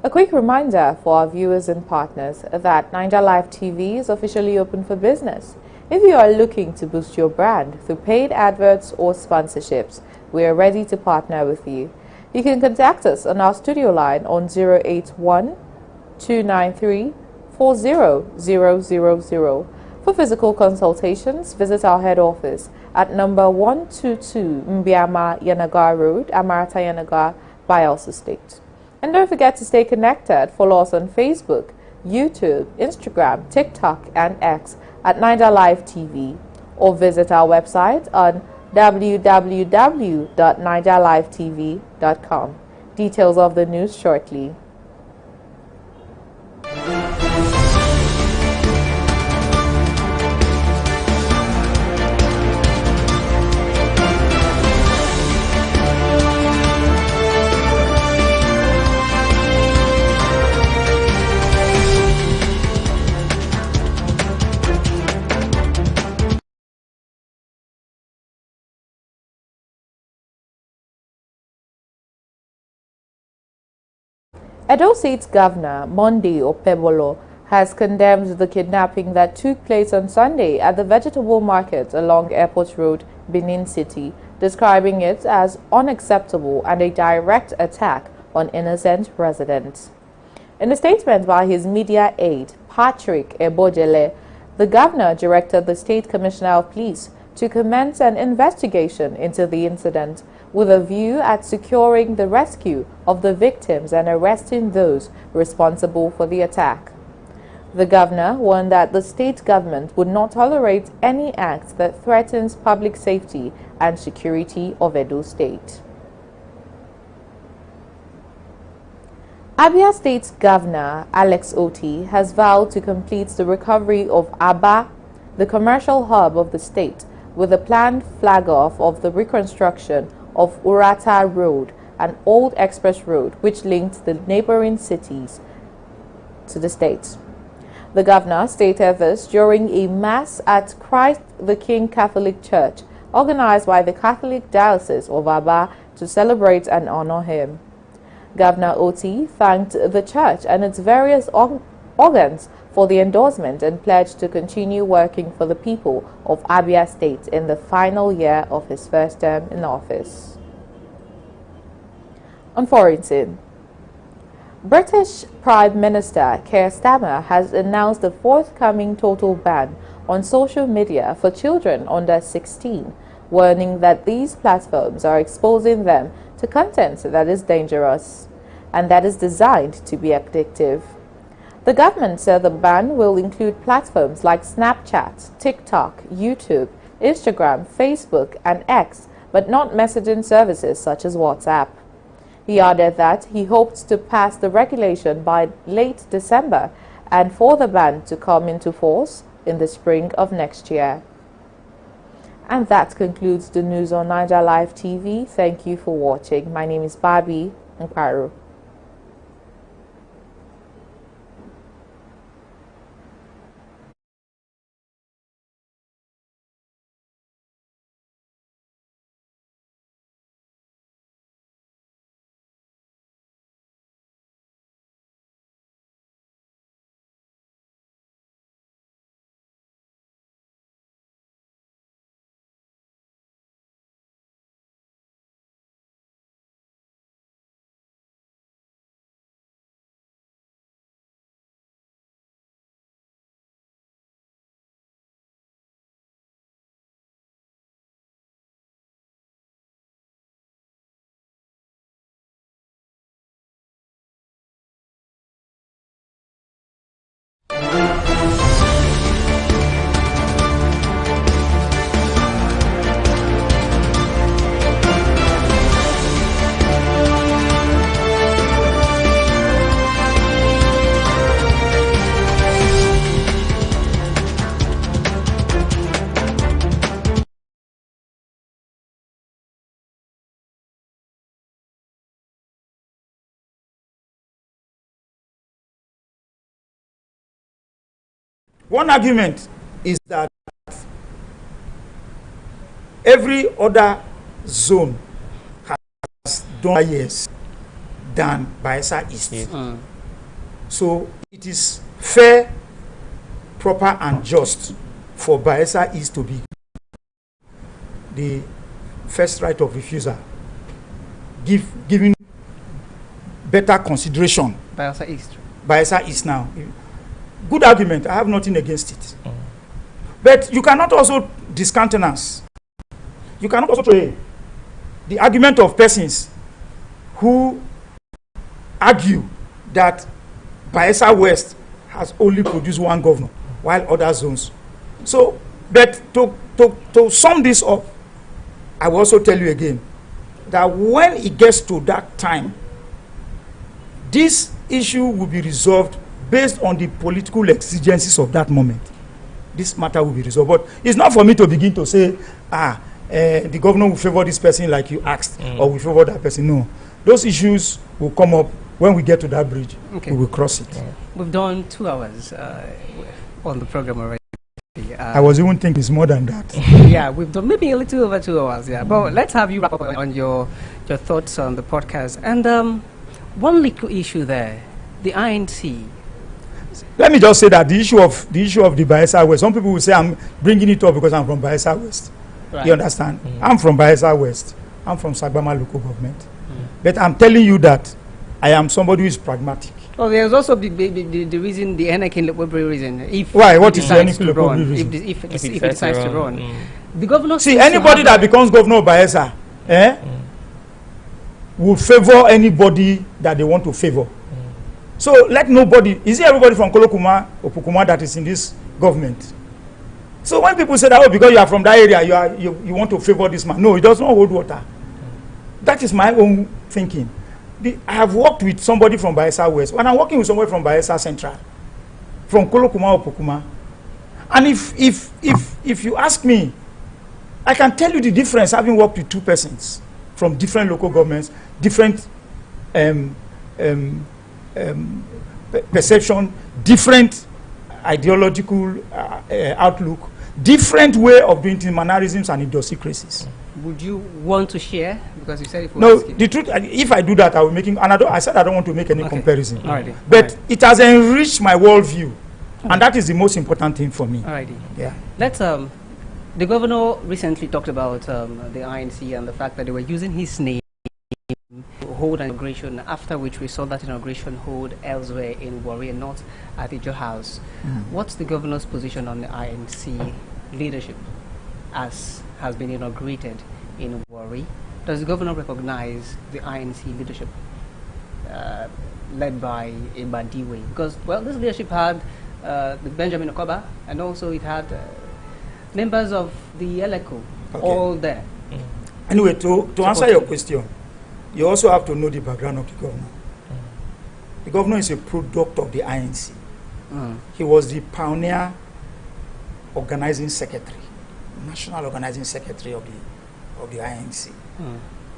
A quick reminder for our viewers and partners that Naija Live TV is officially open for business. If you are looking to boost your brand through paid adverts or sponsorships, we are ready to partner with you. You can contact us on our studio line on 081-293-40000. For physical consultations, visit our head office at number 122 Mbiama Yanagar Road, Amarata Yanagar, Bayelsa State. And don't forget to stay connected. Follow us on Facebook, YouTube, Instagram, TikTok, and X at Naija Live TV, or visit our website on www.naijalivetv.com. Details of the news shortly. Edo State Governor Monday Opebolo has condemned the kidnapping that took place on Sunday at the vegetable market along Airport Road, Benin City, describing it as unacceptable and a direct attack on innocent residents. In a statement by his media aide, Patrick Ebojele, the governor directed the State Commissioner of Police to commence an investigation into the incident with a view at securing the rescue of the victims and arresting those responsible for the attack. The governor warned that the state government would not tolerate any act that threatens public safety and security of Edo State. Abia State's Governor Alex Oti has vowed to complete the recovery of Aba, the commercial hub of the state, with a planned flag-off of the reconstruction of Urata Road, an old express road which linked the neighboring cities to the state. The governor stated this during a mass at Christ the King Catholic Church, organized by the Catholic Diocese of Aba to celebrate and honor him. Governor Oti thanked the church and its various organs for the endorsement and pledged to continue working for the people of Abia State in the final year of his first term in office. On foreign scene, British Prime Minister Keir Starmer has announced the forthcoming total ban on social media for children under 16, warning that these platforms are exposing them to content that is dangerous and that is designed to be addictive. The government said the ban will include platforms like Snapchat, TikTok, YouTube, Instagram, Facebook, and X, but not messaging services such as WhatsApp. He added that he hoped to pass the regulation by late December and for the ban to come into force in the spring of next year. And that concludes the news on Naija Live TV. Thank you for watching. My name is Barbie Nkwaru. One argument is that every other zone has done years than Bayelsa East. So it is fair, proper, and just for Bayelsa East to be the first right of refusal, giving better consideration. Bayelsa East now. Good argument. I have nothing against it. But you cannot also discountenance. You cannot also throw the argument of persons who argue that Bayelsa West has only produced one governor, while other zones. So, but to sum this up, I will also tell you again that when it gets to that time, this issue will be resolved based on the political exigencies of that moment. This matter will be resolved. But it's not for me to begin to say, the governor will favor this person like you asked, or will favor that person. No. Those issues will come up when we get to that bridge. Okay. We will cross it. Yeah. We've done 2 hours on the program already. I was even thinking it's more than that. Yeah, we've done maybe a little over 2 hours. Yeah, but let's have you wrap up on your thoughts on the podcast. And One little issue there, the INC. Let me just say that the issue of the Bayelsa West, some people will say I'm bringing it up because I'm from Bayelsa West. Right. You understand? I'm from Bayelsa West. I'm from Sagbama local government. But I'm telling you that I am somebody who is pragmatic. Oh, there's also the reason, the Anakin Lekwebri reason. If Why? What he is the decides Anakin to run, Lekwebri reason? If he decides to run. The governor See, seems to anybody have that becomes governor of Bayelsa will favor anybody that they want to favor. So let nobody, is it everybody from Kolokuma or Pukuma that is in this government? So when people say that, oh, because you are from that area, you want to favor this man. No, it does not hold water. That is my own thinking. I have worked with somebody from Bayelsa West. When I'm working with somebody from Bayelsa Central, from Kolokuma or Pukuma, and if you ask me, I can tell you the difference having worked with two persons from different local governments, different perception, different ideological outlook, different way of doing things, mannerisms and idiosyncrasies. Would you want to share? Because you said if no, the truth, if I do that, I will make, and I said I don't want to make any comparison. Alrighty. But it has enriched my worldview, and that is the most important thing for me. Alrighty. Yeah. Let's the governor recently talked about the INC and the fact that they were using his name to hold an inauguration, after which we saw that inauguration hold elsewhere in Warri and not at Ijo House. What's the governor's position on the INC leadership as has been inaugurated in Warri? Does the governor recognize the INC leadership led by Ibadiwe? Because, well, this leadership had the Benjamin Okoba, and also it had members of the ELECO all there. Anyway, to answer your question, you also have to know the background of the governor. The governor is a product of the INC. He was the pioneer organizing secretary, national organizing secretary of the INC.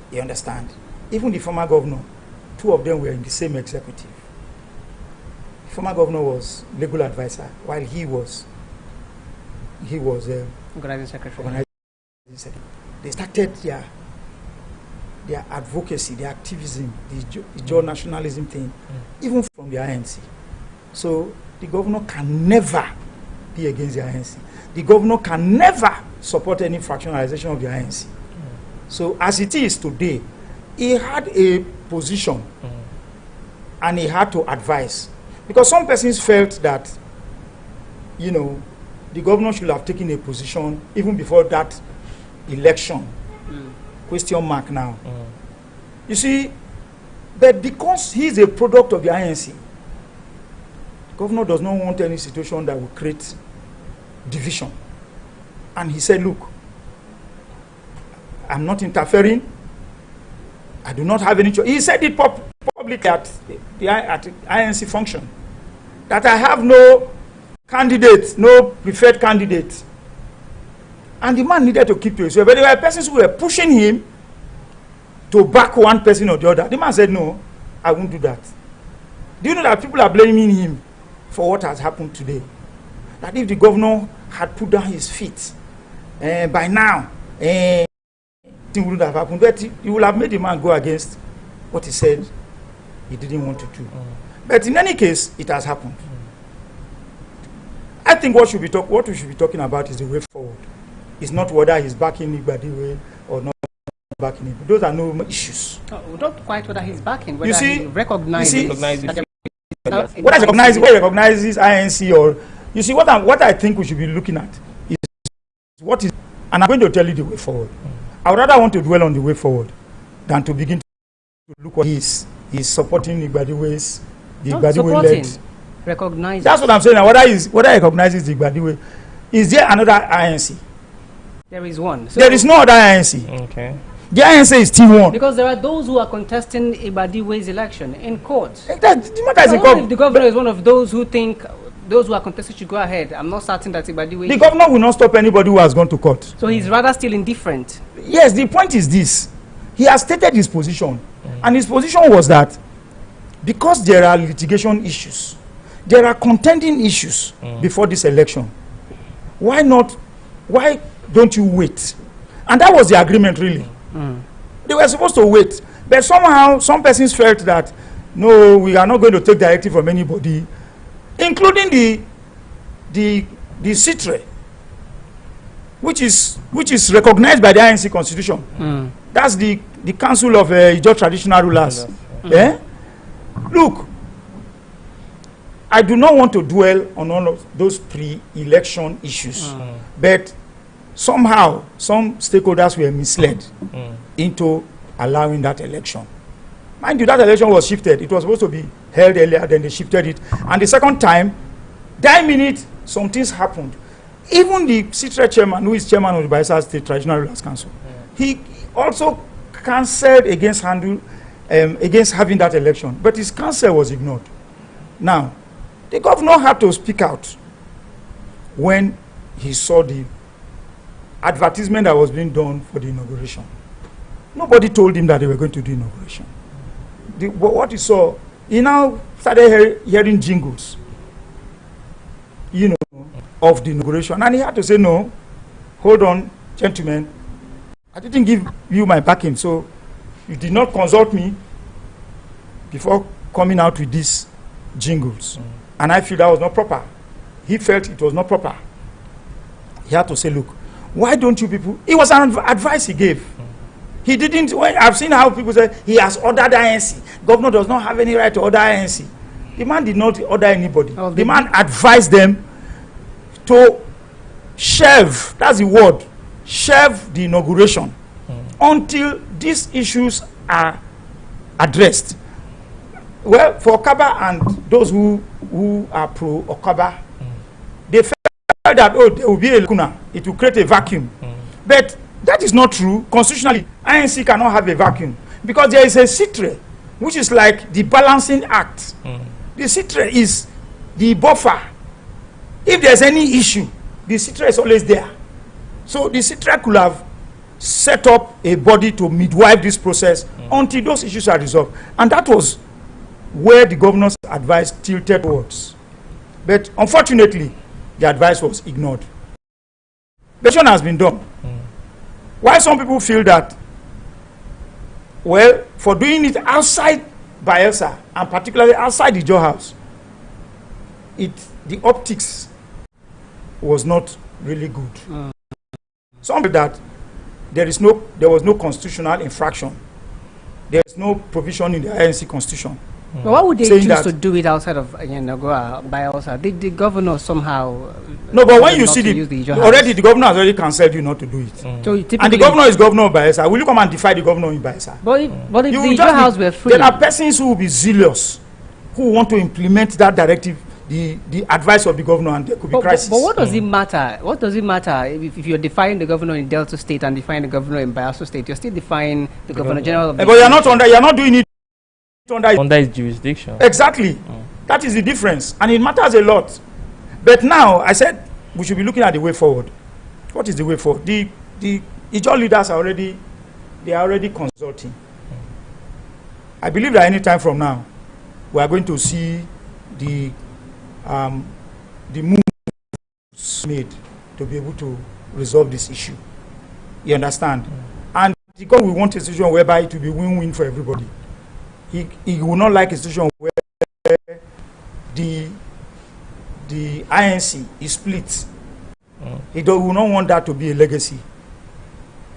You understand? Even the former governor, two of them were in the same executive. The former governor was legal advisor, while he was organizing secretary. They started their advocacy, their activism, the dual nationalism thing, even from the INC. So the governor can never be against the INC. The governor can never support any fractionalization of the INC. So as it is today, he had a position and he had to advise. Because some persons felt that, you know, the governor should have taken a position even before that election. Question mark now. You see, but because he is a product of the INC, the governor does not want any situation that will create division. And he said, look, I'm not interfering. I do not have any choice. He said it publicly at the INC function, that I have no candidate, no preferred candidate. And the man needed to keep to himself. But there were persons who were pushing him to back one person or the other. The man said, no, I won't do that. Do you know that people are blaming him for what has happened today? That if the governor had put down his feet, by now, thing wouldn't have happened. But he would have made the man go against what he said he didn't want to do. But in any case, it has happened. I think what we should be talking about is the way forward. It's not whether he's backing Igbadiwe or not backing him. Those are no issues. Not quite whether he's backing, whether You see, he recognizes. Whether he recognizes INC or... You see, what I think we should be looking at is what is... And I'm going to tell you the way forward. I would rather want to dwell on the way forward than to begin to look what he's supporting Igbadiwe's... The Igbadiwe-led... Recognize. That's what I'm saying. Now, whether he recognizes the Igbadiwe, is there another INC? There is one. So there is no other INC. Okay. The INC is still one. Because there are those who are contesting Ibadiwe's election in court. The matter is in court. If the governor is one of those who think those who are contesting should go ahead, I'm not certain that Ibadiwe... The governor will not stop anybody who has gone to court. So he's rather still indifferent. Yes, the point is this. He has stated his position. And his position was that because there are litigation issues, there are contending issues before this election, why don't you wait? And that was the agreement, really. They were supposed to wait. But somehow, some persons felt that no, we are not going to take directive from anybody, including the CITRE, which is recognized by the INC constitution. That's the Council of Ijaw Traditional Rulers. Look, I do not want to dwell on all of those pre-election issues, but somehow some stakeholders were misled into allowing that election. Mind you, that election was shifted. It was supposed to be held earlier, then they shifted it. And the second time, that minute, some things happened. Even the CITRE chairman, who is chairman of the Bayelsa State Traditional Rulers Council, he also cancelled against having that election. But his counsel was ignored. Now, the governor had to speak out when he saw the advertisement that was being done for the inauguration. Nobody told him that they were going to do inauguration. What he saw, he now started hearing jingles, of the inauguration. And he had to say, no, hold on, gentlemen. I didn't give you my backing, so you did not consult me before coming out with these jingles. And I feel that was not proper. He felt it was not proper. He had to say, look, why don't you people... It was an advice he gave. He didn't... I've seen how people say, he has ordered INC. Governor does not have any right to order INC. The man did not order anybody. The man advised them to shelve, that's the word, shelve the inauguration until these issues are addressed. Well, for Okaba and those who are pro Okaba, they felt that, oh, there will be a lacuna, it will create a vacuum. But that is not true. Constitutionally, INC cannot have a vacuum because there is a CITRE, which is like the balancing act. The CITRE is the buffer. If there's any issue, the CITRE is always there. So the CITRE could have set up a body to midwife this process until those issues are resolved. And that was where the governor's advice tilted towards. But unfortunately, the advice was ignored. The election has been done. Why some people feel that, well, for doing it outside Bayelsa, and particularly outside the Ijaw House, the optics was not really good. Some feel that there was no constitutional infraction. There is no provision in the INC constitution. But why would they choose to do it outside of Bayelsa? Did the governor somehow... No, but when you see the governor has already cancelled you not to do it. So and the governor is governor of Bayelsa. Will you come and defy the governor in Bayelsa? But if the Ijaw House were free... There are persons who will be zealous, who want to implement that directive, the advice of the governor, and there could be crisis. But what does it matter? What does it matter if you're defying the governor in Delta State and defying the governor in Bayelsa State? You're still defying the governor general of the... But you're not doing it under his jurisdiction. Exactly. That is the difference, and it matters a lot. But now I said we should be looking at the way forward. What is the way forward? The Ijaw leaders are already consulting. I believe that any time from now we are going to see the moves made to be able to resolve this issue. You understand? And because we want a situation whereby it will be win-win for everybody. He will not like a situation where the INC is split. He will not want that to be a legacy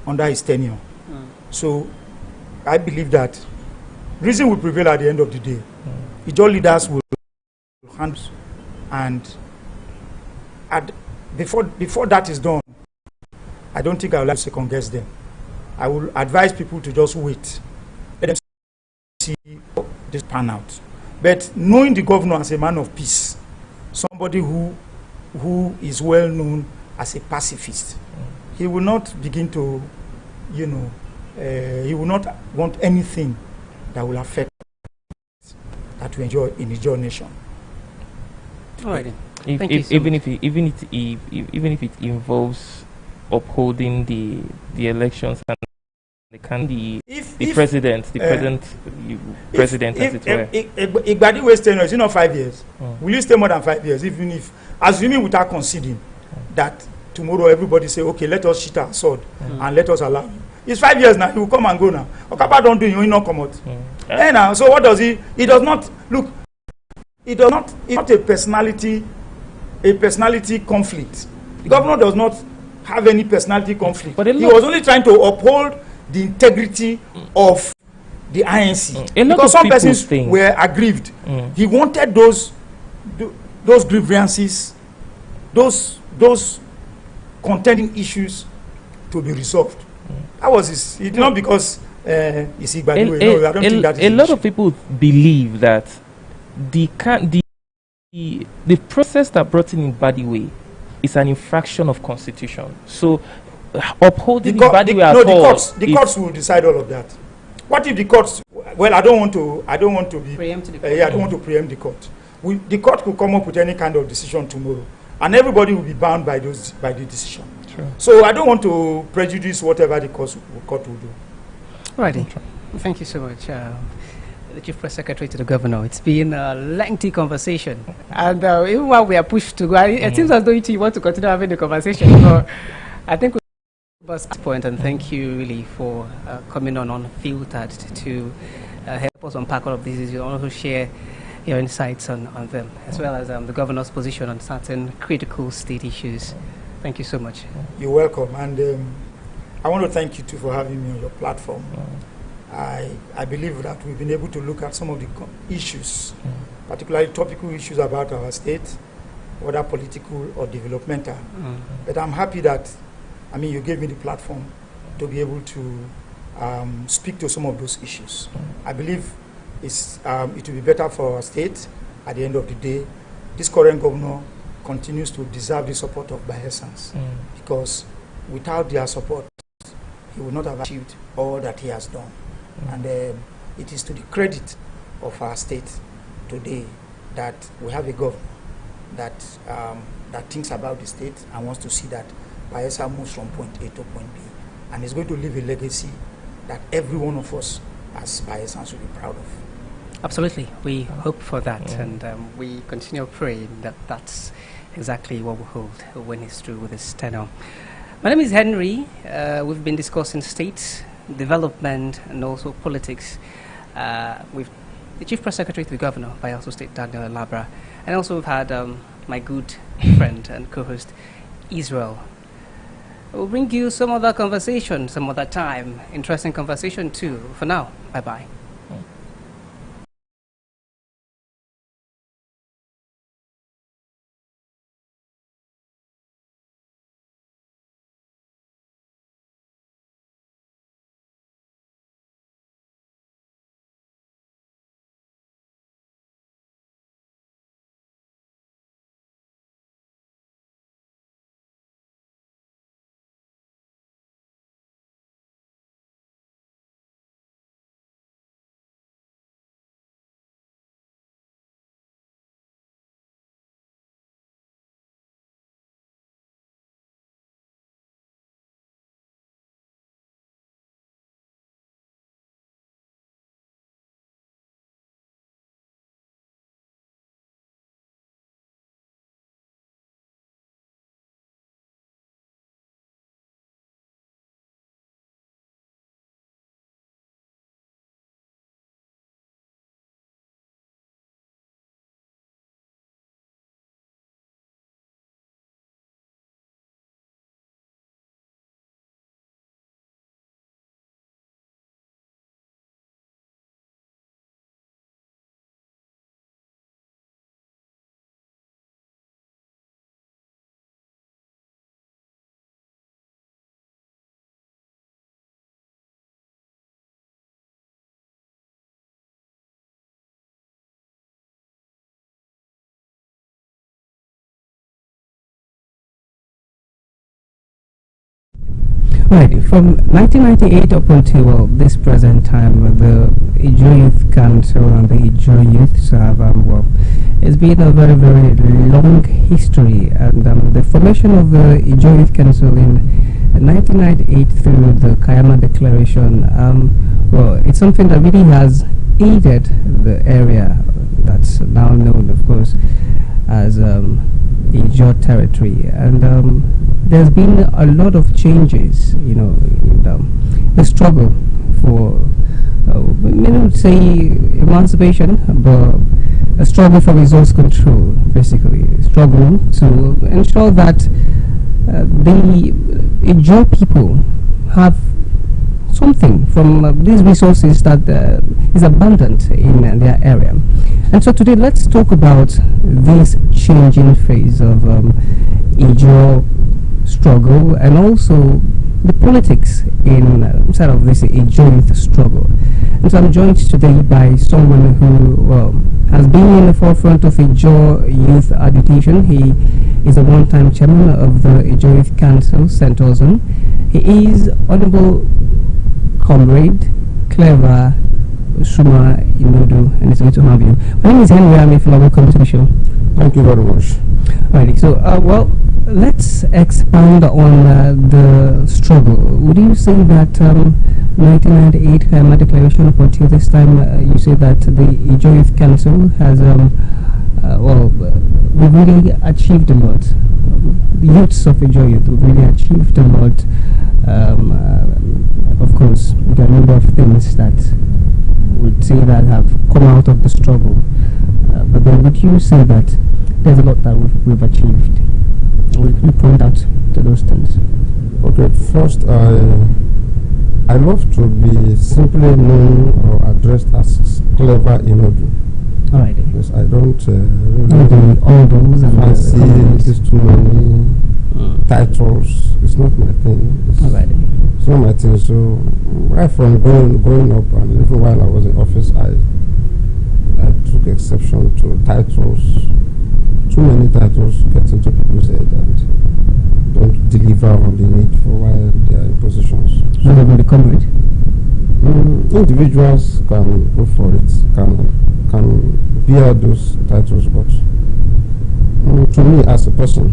under his tenure. So I believe that reason will prevail at the end of the day. Ijaw leaders will handle, and before that is done, I don't think I will like to second guess them. I will advise people to just wait. Let them see this pan out. But knowing the governor as a man of peace, somebody who is well known as a pacifist, he will not begin to, he will not want anything that will affect that we enjoy in the Ijaw nation. All right. Even if it involves upholding the elections and the present president, as it were. Igbadi waste tenure, is it not 5 years? Will you stay more than 5 years? Even if, assuming without conceding that tomorrow everybody say, okay, let us sheath our sword and let us allow you. It's 5 years now. He will come and go now. Okapa don't do it, he will not come out. Now, so what does he? He does not look. He does not. It's not a personality conflict. The governor does not have any personality conflict. But he was only trying to uphold the integrity of the INC because some persons were aggrieved. He wanted those grievances, those contending issues to be resolved. That was his. It's not because he's Igbadue. No, I don't think that is a lot of people believe that the process that brought in Igbadue is an infraction of constitution. So upholding Igbadue at all. The courts will decide all of that. What if the courts? Well, I don't want to be. Preempt the court. I don't want to preempt the court. The court could come up with any kind of decision tomorrow, and everybody will be bound by the decision. Sure. So I don't want to prejudice whatever the court will do. Righty. Thank you so much, the Chief Press Secretary to the Governor. It's been a lengthy conversation, and even while we are pushed to go, it seems as though you want to continue having the conversation. So I think we bust point, and thank you really for coming on unfiltered to help us unpack all of these issues and also share your insights on them, as well as the Governor's position on certain critical state issues. Thank you so much. You're welcome, and I want to thank you too for having me on your platform. I believe that we've been able to look at some of the issues, particularly topical issues about our state, whether political or developmental. But I'm happy that, you gave me the platform to be able to speak to some of those issues. I believe it will be better for our state at the end of the day. This current governor continues to deserve the support of Bayelsans because without their support, he would not have achieved all that he has done. And it is to the credit of our state today that we have a governor that thinks about the state and wants to see that Bayelsa moves from point A to point B, and is going to leave a legacy that every one of us as Bayelsans will be proud of. Absolutely, we hope for that, and we continue praying that that's exactly what we hold when he's through with his tenure. My name is Henry. We've been discussing state development and also politics with the Chief Press Secretary to the Governor, Bayelsa State, Daniel Elabra, and also we've had my good friend and co-host, Israel. We'll bring you some other conversation, some other time, interesting conversation too. For now, bye-bye. Right, from 1998 up until this present time, the Ijo Youth Council and the Ijo Youths have, it's been a very, very long history, and the formation of the Ijo Youth Council in 1998 through the Kayama Declaration, it's something that really has aided the area that's now known, of course, as Ijo territory, and there's been a lot of changes, in the struggle for, say emancipation, but a struggle for resource control, basically, struggle to ensure that the Ijaw people have something from these resources that is abundant in their area. And so today, let's talk about this changing phase of Ijaw struggle and also the politics inside of this Ijaw youth struggle. And so I'm joined today by someone who has been in the forefront of Ijaw youth agitation. He is a one-time chairman of the Ijaw Youth Council, Centozon. He is Honorable Comrade Clever Suma Inodu, and it's good to have you. My name is Henry Amifula. Welcome to the show. Thank you very much. Alrighty, so well, let's expand on the struggle. Would you say that 1998 Kayama Declaration up until this time, you say that the Ijaw Youth Council has, we've really achieved a lot. The youths of Ijaw Youth have really achieved a lot. Of course, there are a number of things that would say that have come out of the struggle. But then would you say that there's a lot that we've achieved? Would you point out to those things? Okay, first, I love to be simply known or addressed as Clever Inodu. Alright. Because I don't really all those fancy these too many titles. It's not my thing. It's not my thing. So right from growing up and even while I was in office, I took exception to titles. Too many titles get into people's head and don't deliver on the need for while they are in positions. So they will become it. Individuals can go for it, can bear those titles, but to me as a person,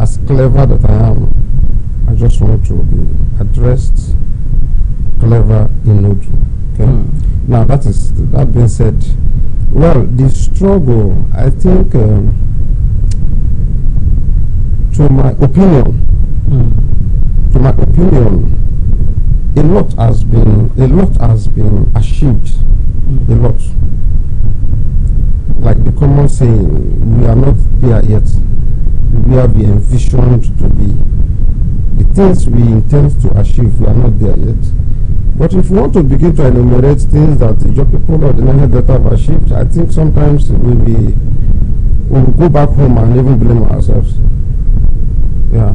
as clever that I am, I just want to be addressed Clever Inodu. Okay. Now that being said, well, the struggle, I think, to my opinion, a lot has been achieved. A lot. Like the common saying, we are not there yet. We have been envisioned to be. The things we intend to achieve, we are not there yet. But if we want to begin to enumerate things that your people or the Naija Delta have achieved, I think sometimes we'll go back home and even blame ourselves. Yeah.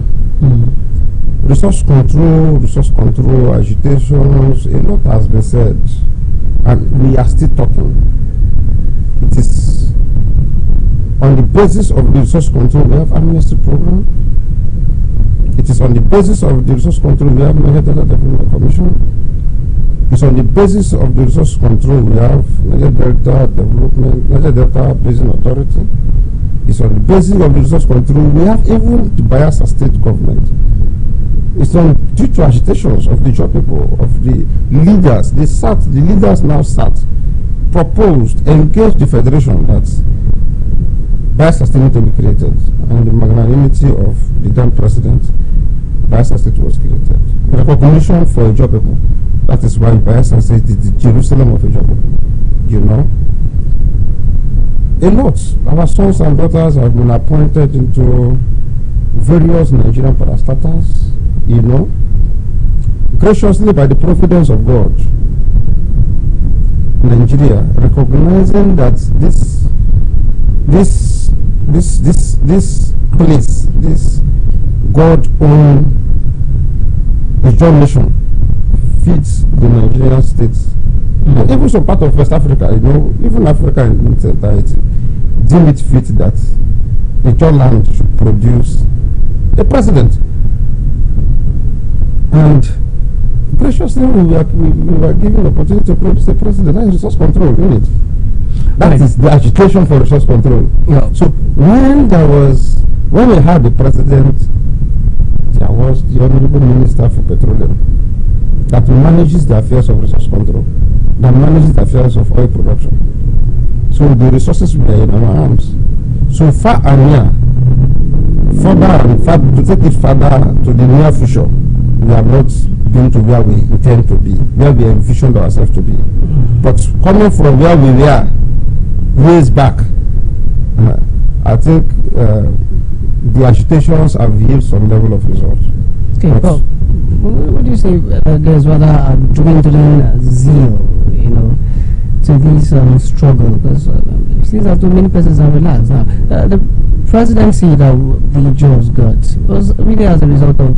Resource control, agitations, a lot has been said, and we are still talking. It is on the basis of the resource control we have amnesty program. It is on the basis of the resource control we have Naija Delta Development Commission. It's on the basis of the resource control we have Naija Delta Development, Naija Delta Basin Authority. It's on the basis of the resource control we have even the Bayelsa State government. It's on due to agitations of the Ijaw people, of the leaders. The leaders now sat, proposed, engaged the federation that Bayelsa State need to be created, and the magnanimity of the then president, Bayelsa State was created. Recognition for Ijaw people. That is why Bayelsa State is the Jerusalem of Ijaw people. You know? A lot. Our sons and daughters have been appointed into various Nigerian parastatals, you know, graciously by the providence of God. Nigeria, recognizing that this place, this God-owned Ijaw nation feeds the Nigerian states. And even some part of West Africa, you know, even Africa in its entirety, deem it fit that Ijaw land should produce a president. And graciously we were given the opportunity to produce a president. That is resource control, isn't it? That is the agitation for resource control. Yeah. So when we had the president, there was the Honorable Minister for Petroleum that manages the affairs of resource control, that manages the affairs of oil production. So the resources were in our arms. So far and near, to take it further to the near future, we have not been to where we intend to be, where we envisioned ourselves to be. But coming from where we were years back, I think the agitations have yielded some level of result. Okay, well, what do you say there's rather a dwindling zeal, to this struggle? Because it seems that too many persons are relaxed. Now, the presidency that the Jaws got was really as a result of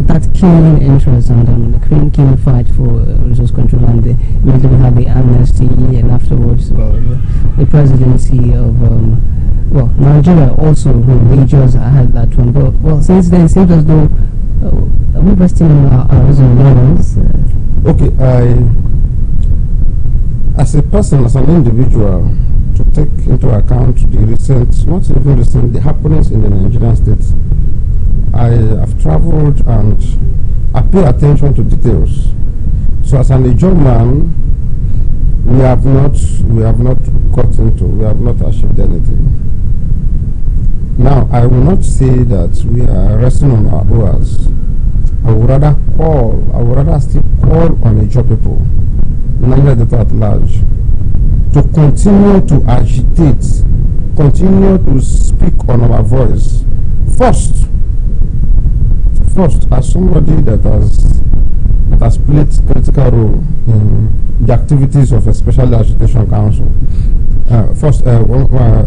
that keen interest and the keen fight for resource control, and immediately we had the amnesty, and afterwards the presidency of Nigeria also, who the Jaws had that one. But well, since then it seems as though we're resting on our laurels. Okay, as a person, as an individual, to take into account the recent, not even recent, the happenings in the Nigerian states, I have traveled and I pay attention to details. So as an Ijaw man, we have not got into, we have not achieved anything. Now, I will not say that we are resting on our oars. I would rather still call on Ijaw people, Nigeria Delta at large, to continue to agitate, continue to speak on our voice. First, as somebody that has played critical role in the activities of a special agitation council,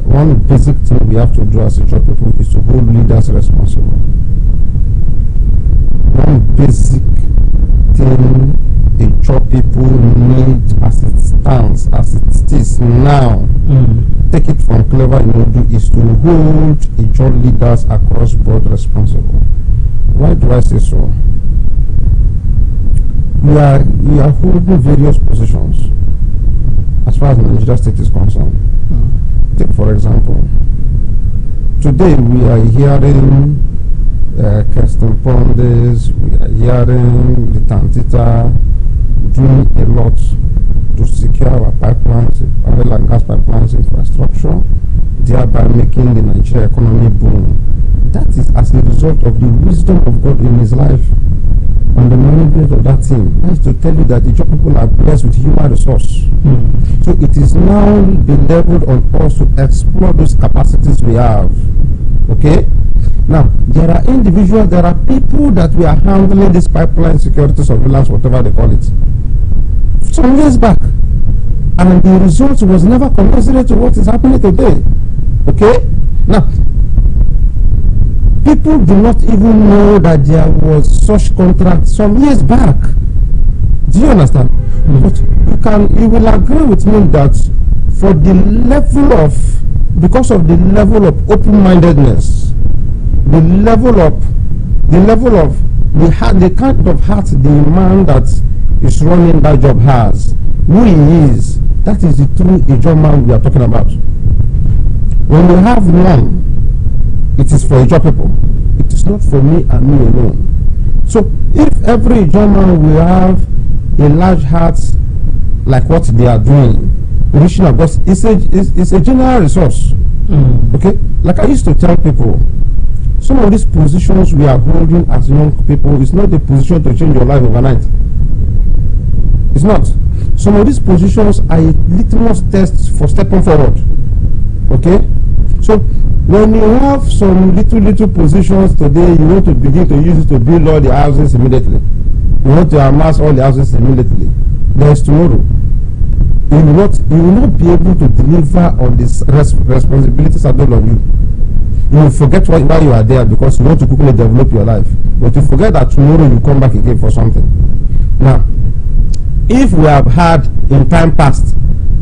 one basic thing we have to do as Ijaw people is to hold leaders responsible. One basic thing Ijaw people need as it stands, as it is now, take it from Clever Inodu, is to hold Ijaw leaders across board responsible. Why do I say so? We are holding various positions as far as Nigeria state is concerned. Take for example, today we are hearing Kirsten Pondes, we are hearing the Tantita doing a lot to secure our pipelines, oil and gas pipelines infrastructure, thereby making the Nigerian economy boom. That is as a result of the wisdom of God in his life and the management of that team. That is to tell you that the Ijaw people are blessed with human resource. So it is now the level on us to explore those capacities we have. Okay? Now, there are individuals, there are people that we are handling this pipeline security surveillance, whatever they call it, some years back. And the result was never commensurate to what is happening today. Okay? Now, people do not even know that there was such contract some years back. Do you understand? But you will agree with me that for the level of, because of the level of open-mindedness, the kind of heart the man that is running that job has, who he is, that is the true Ijaw man we are talking about. When we have one, it is for Ijaw people. It is not for me and me alone. So if every Ijaw man will have a large heart like what they are doing, reaching across, it's a general resource. Okay? Like I used to tell people, some of these positions we are holding as young people is not the position to change your life overnight. It's not. Some of these positions are a litmus test for stepping forward. Okay? So when you have some little positions today, you want to begin to use it to build all the houses immediately. You want to amass all the houses immediately. There is tomorrow. You will not be able to deliver on this responsibilities saddled on you. You will forget why you are there because you want to quickly develop your life. But you forget that tomorrow you come back again for something. Now, if we have had in time past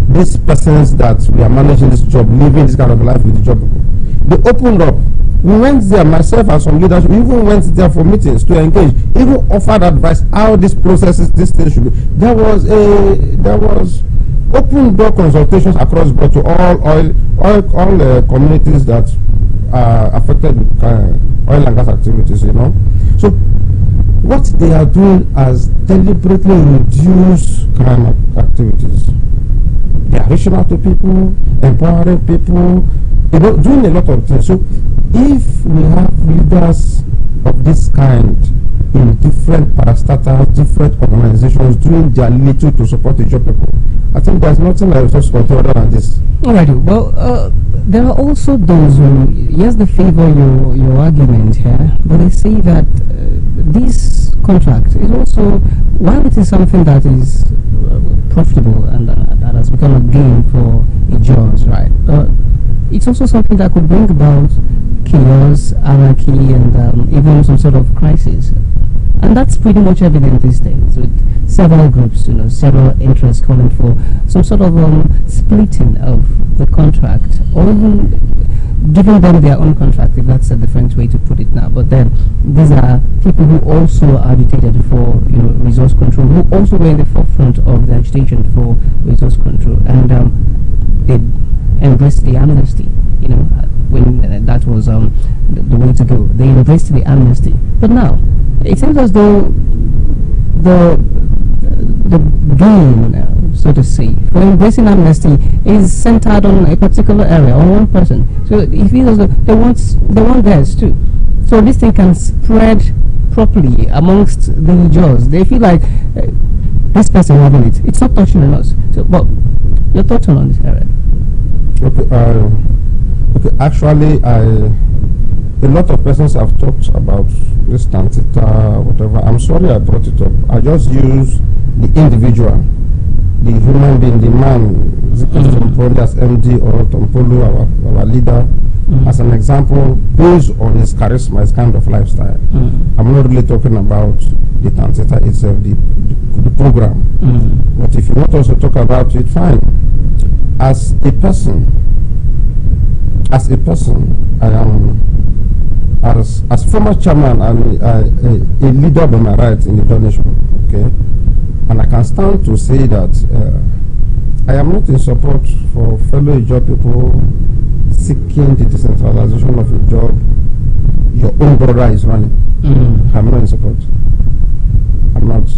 these persons that we are managing this job, living this kind of life with the job people, they opened up. We went there, myself and some leaders, we even went there for meetings to engage, even offered advice how this processes, this thing should be. There was open door consultations across board to all communities that are affected with oil and gas activities, you know. So what they are doing has deliberately reduced crime activities. They are reaching out to people, empowering people, you know, doing a lot of things. So if we have leaders of this kind in different different parastatals, different organizations doing their little to support the job people. I think there's nothing like resource control other than this. Alrighty. Well, there are also those who, yes, they favor your argument here, but they say that this contract is also, while it is something that is profitable and that has become a gain for a judge, right? It's also something that could bring about chaos, anarchy, and even some sort of crisis. And that's pretty much evident these days, with several groups, several interests calling for some sort of splitting of the contract, or even giving them their own contract, if that's a different way to put it now. But then these are people who also agitated for resource control, who also were in the forefront of the agitation for resource control, and they embraced the amnesty. When that was the way to go, they embraced the amnesty. But now it seems as though the gain, so to say, for embracing amnesty is centered on a particular area, on one person. So it feels as though they want theirs too. So this thing can spread properly amongst the judges. They feel like this person having it, it's not touching on us. So, but your thoughts on this area? Okay, actually, a lot of persons have talked about this Tantita, whatever. I'm sorry I brought it up. I just use the individual, the human being, the man, Tompolo as MD or Tompolo, our leader, as an example, based on his charisma, his kind of lifestyle. I'm not really talking about the Tantita itself, the program. But if you want us to talk about it, fine. As a person, I am, as former chairman and a leader by my right in the donation, okay, and I can stand to say that I am not in support for fellow job people seeking the decentralization of a job your own brother is running. I'm not in support. I'm not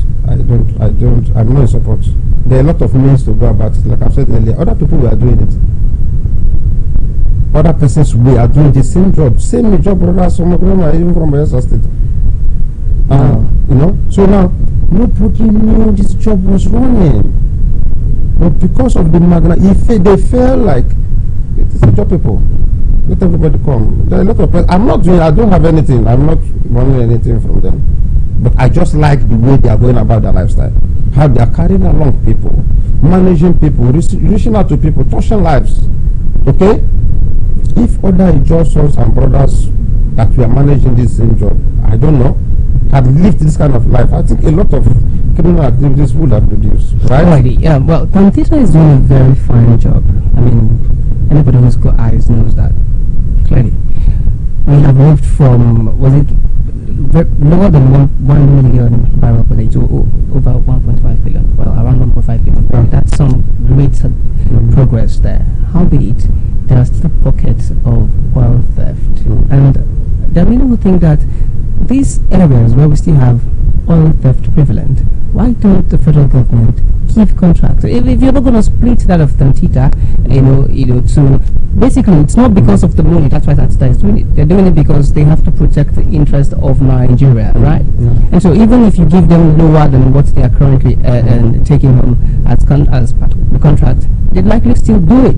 in support. There are a lot of means to go about it. Like I've said earlier, other people were doing it. Other persons we are doing the same job, brothers, some of them are even from Bayelsa State. So now nobody knew this job was running, but because of the magna, they felt like it is a job people. Let everybody come. There are a lot of persons. I don't have anything. I'm not running anything from them, but I just like the way they are going about their lifestyle, how they are carrying along people, managing people, reaching out to people, touching lives. Okay. If other Ijaw sons and brothers that we are managing this same job, I don't know, had lived this kind of life, I think a lot of criminal activities would have reduced, right? Alrighty, yeah. Well, Tantita is doing a very fine job. I mean, anybody who's got eyes knows that clearly. We have moved from, was it lower than 1 million barrel per day to over 1.5 billion, well, around 1.5 billion. Yeah. That's some great progress there. Howbeit, there are still pockets of oil theft. And there are many who think that these areas where we still have oil theft prevalent, why don't the federal government give contracts? If you're not going to split that of Tantita, to basically, it's not because of the money. That's why Tantita is doing it. They're doing it because they have to protect the interest of Nigeria, right? And so even if you give them lower than what they are currently taking home as part of the contract, they'd likely still do it.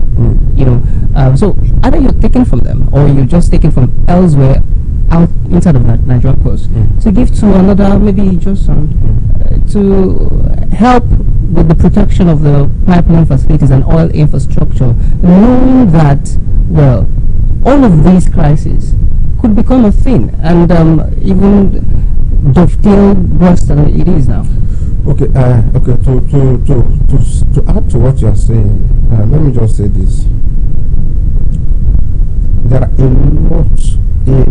So either you're taking from them or you're just taking from elsewhere out inside of Nigerian coast to give to another, maybe just to help with the protection of the pipeline facilities and oil infrastructure, knowing that, well, all of these crises could become a thing and even dovetail worse than it is now. Okay, to add to what you are saying, let me just say this. There are a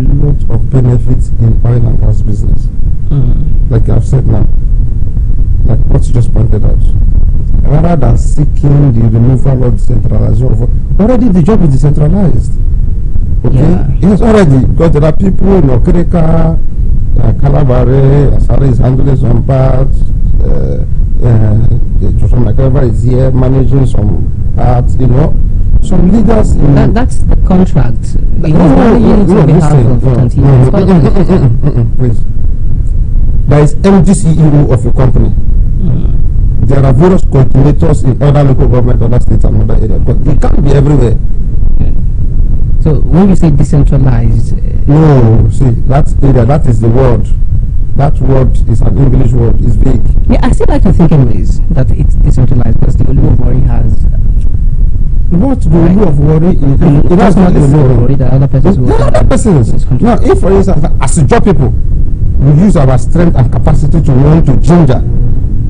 lot of benefits in oil and gas business. Like I've said now, like what you just pointed out. Rather than seeking the removal of decentralization, already the job is decentralized. Okay? Yeah. Yes, already. Because there are people in Okereka, Calabare, Asari is handling some parts, Joshua McEver is here managing some parts, Some leaders that's the contract. Please. there is MD CEO of a company. There are various coordinators in other local government, other states, and other areas, but it can't be everywhere. So when you say decentralized, no, see, that is the word. That word is an English word. It's vague. Yeah, I still like to think in ways that it's decentralized because the Olu of Warri has. What the Olu of Warri is? It does not the Olu of Warri that other persons will. Other persons. Now, if for instance, as a job people, we use our strength and capacity to want to ginger,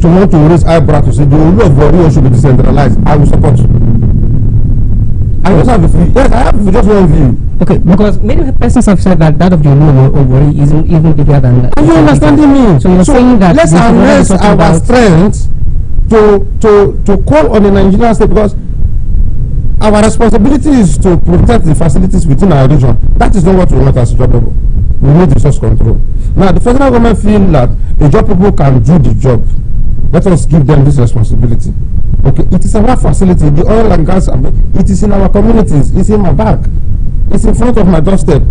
to want to raise eyebrow to say the Olu of Warri should be decentralized, I will support. I just have a view. Yes, I have just one view. Okay, because many persons have said that of the Olu of Warri isn't even bigger than. Are you understanding me? So you're saying that let's harness our strength to call on the Nigerian state, because our responsibility is to protect the facilities within our region. That is not what we want as a job people. We need resource control. Now, the federal government feel that the job people can do the job. Let us give them this responsibility. Okay, it is our facility, the oil and gas, it is in our communities, it's in my bag, it's in front of my doorstep.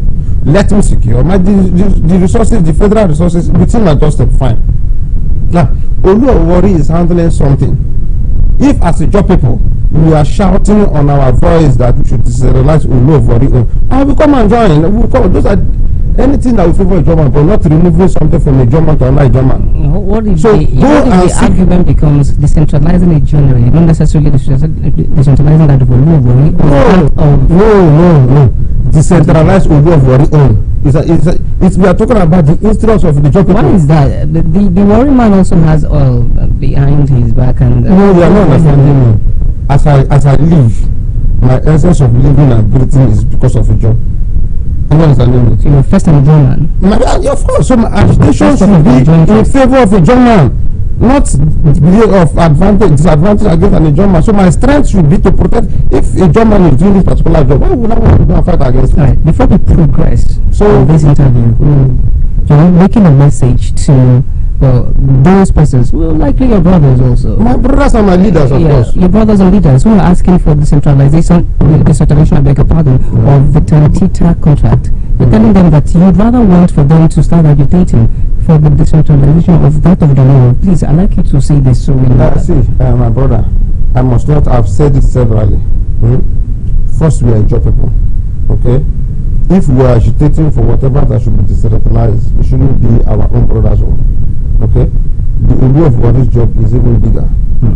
Let me secure the resources, the federal resources within my doorstep, fine. Now, Olu of Warri is handling something. If as a job people, we are shouting on our voice that we should decentralize Olu of Warri, I will come and join. We'll come. Those are anything that will favor a German, but not removing something from a German to another German. What if the argument becomes decentralizing a genre, not necessarily decentralizing that of Olu of Warri? No. Decentralize Olu of Warri own. We are talking about the instruments of the job people. What is that? The Warri man also has oil behind his back and. No, you are not understanding me. As I live, my essence of living and breathing is because of a job. You understand me? You're first and German. Of course, so my agitation should be in favor of a German, not of disadvantage against a German. So my strength should be to protect. If a German is doing this particular job, why would I want to go and fight against it? Right. Before we progress in this interview, you're making a message to those persons, likely your brothers also. My brothers are my leaders, of course. Your brothers and leaders who are asking for decentralization, I beg your pardon, of the Tita contract. You're telling them that you'd rather want for them to start agitating for the decentralization of that of the law. Please, I'd like you to say this so we know. See, my brother, I must not have said it severally. First, we are job people. Okay? If we are agitating for whatever that should be decentralized, it shouldn't be our own brothers' own. Okay? The Olu of Warri's job is even bigger.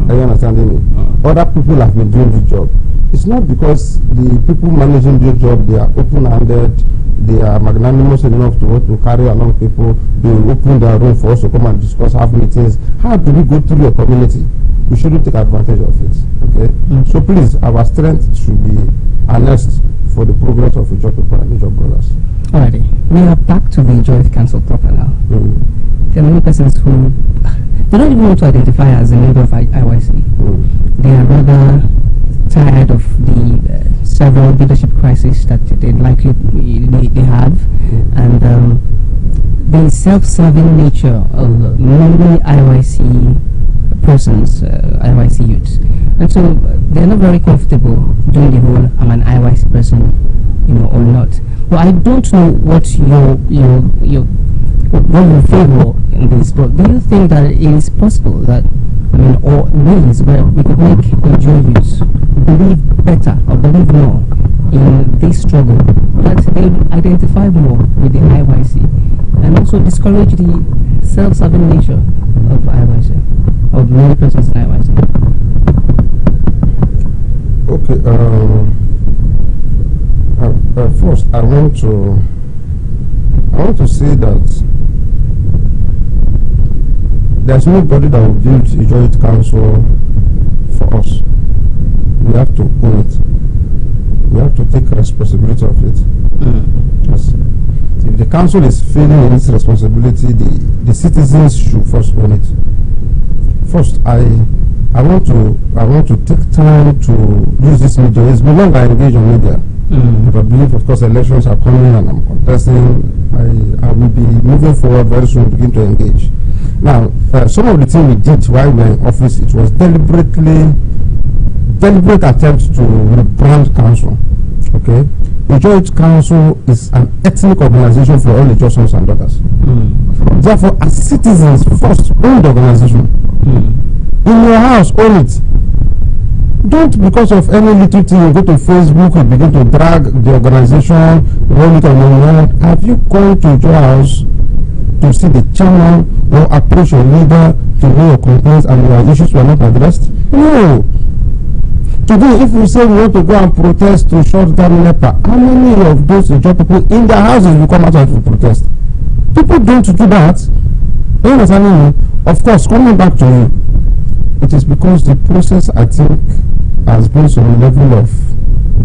Are you understanding me? Other people have been doing the job. It's not because the people managing the job, they are open-handed, they are magnanimous enough to carry along people, they will open their room for us to come and discuss, have meetings. How do we go through your community? We shouldn't take advantage of it. Okay? So please, our strength should be harnessed for the progress of the job people and the job brothers. Alrighty, we are back to the Joint Council proper now. There are many persons who they don't even want to identify as a member of IYC. They are rather tired of the several leadership crises that they likely they have, and the self-serving nature of many IYC persons, IYC youths, and so they're not very comfortable doing the whole "I'm an IYC person," or not. Well, I don't know what what you favor in this, but do you think that it is possible that, or ways where we could make the youths believe better or believe more in this struggle, that they identify more with the IYC and also discourage the self-serving nature of IYC, of many persons in IYC? Okay, first I want to say that there's nobody that will build a joint council for us. We have to own it. We have to take responsibility of it. Yes. If the council is failing in its responsibility, the citizens should first own it. First, I want to take time to use this media. It's been long I engage on media. If I believe, of course, elections are coming and I'm contesting, I will be moving forward very soon, begin to engage. Now, some of the things we did while we were in office, it was deliberate attempt to rebrand council. Okay, the Joint Council is an ethnic organization for all the sons and daughters. Therefore, as citizens, first own the organization. In your house, own it. Don't, because of any little thing, you go to Facebook and begin to drag the organization, roll it on your own. Have you gone to your house to see the chairman or approach your leader to know your complaints and your issues were not addressed? No. Today, if we say we want to go and protest to shut down NEPA, how many of those job people in their houses will come out to protest? People don't do that. You understand me? Of course, coming back to you, it is because the process, I think, has been some level of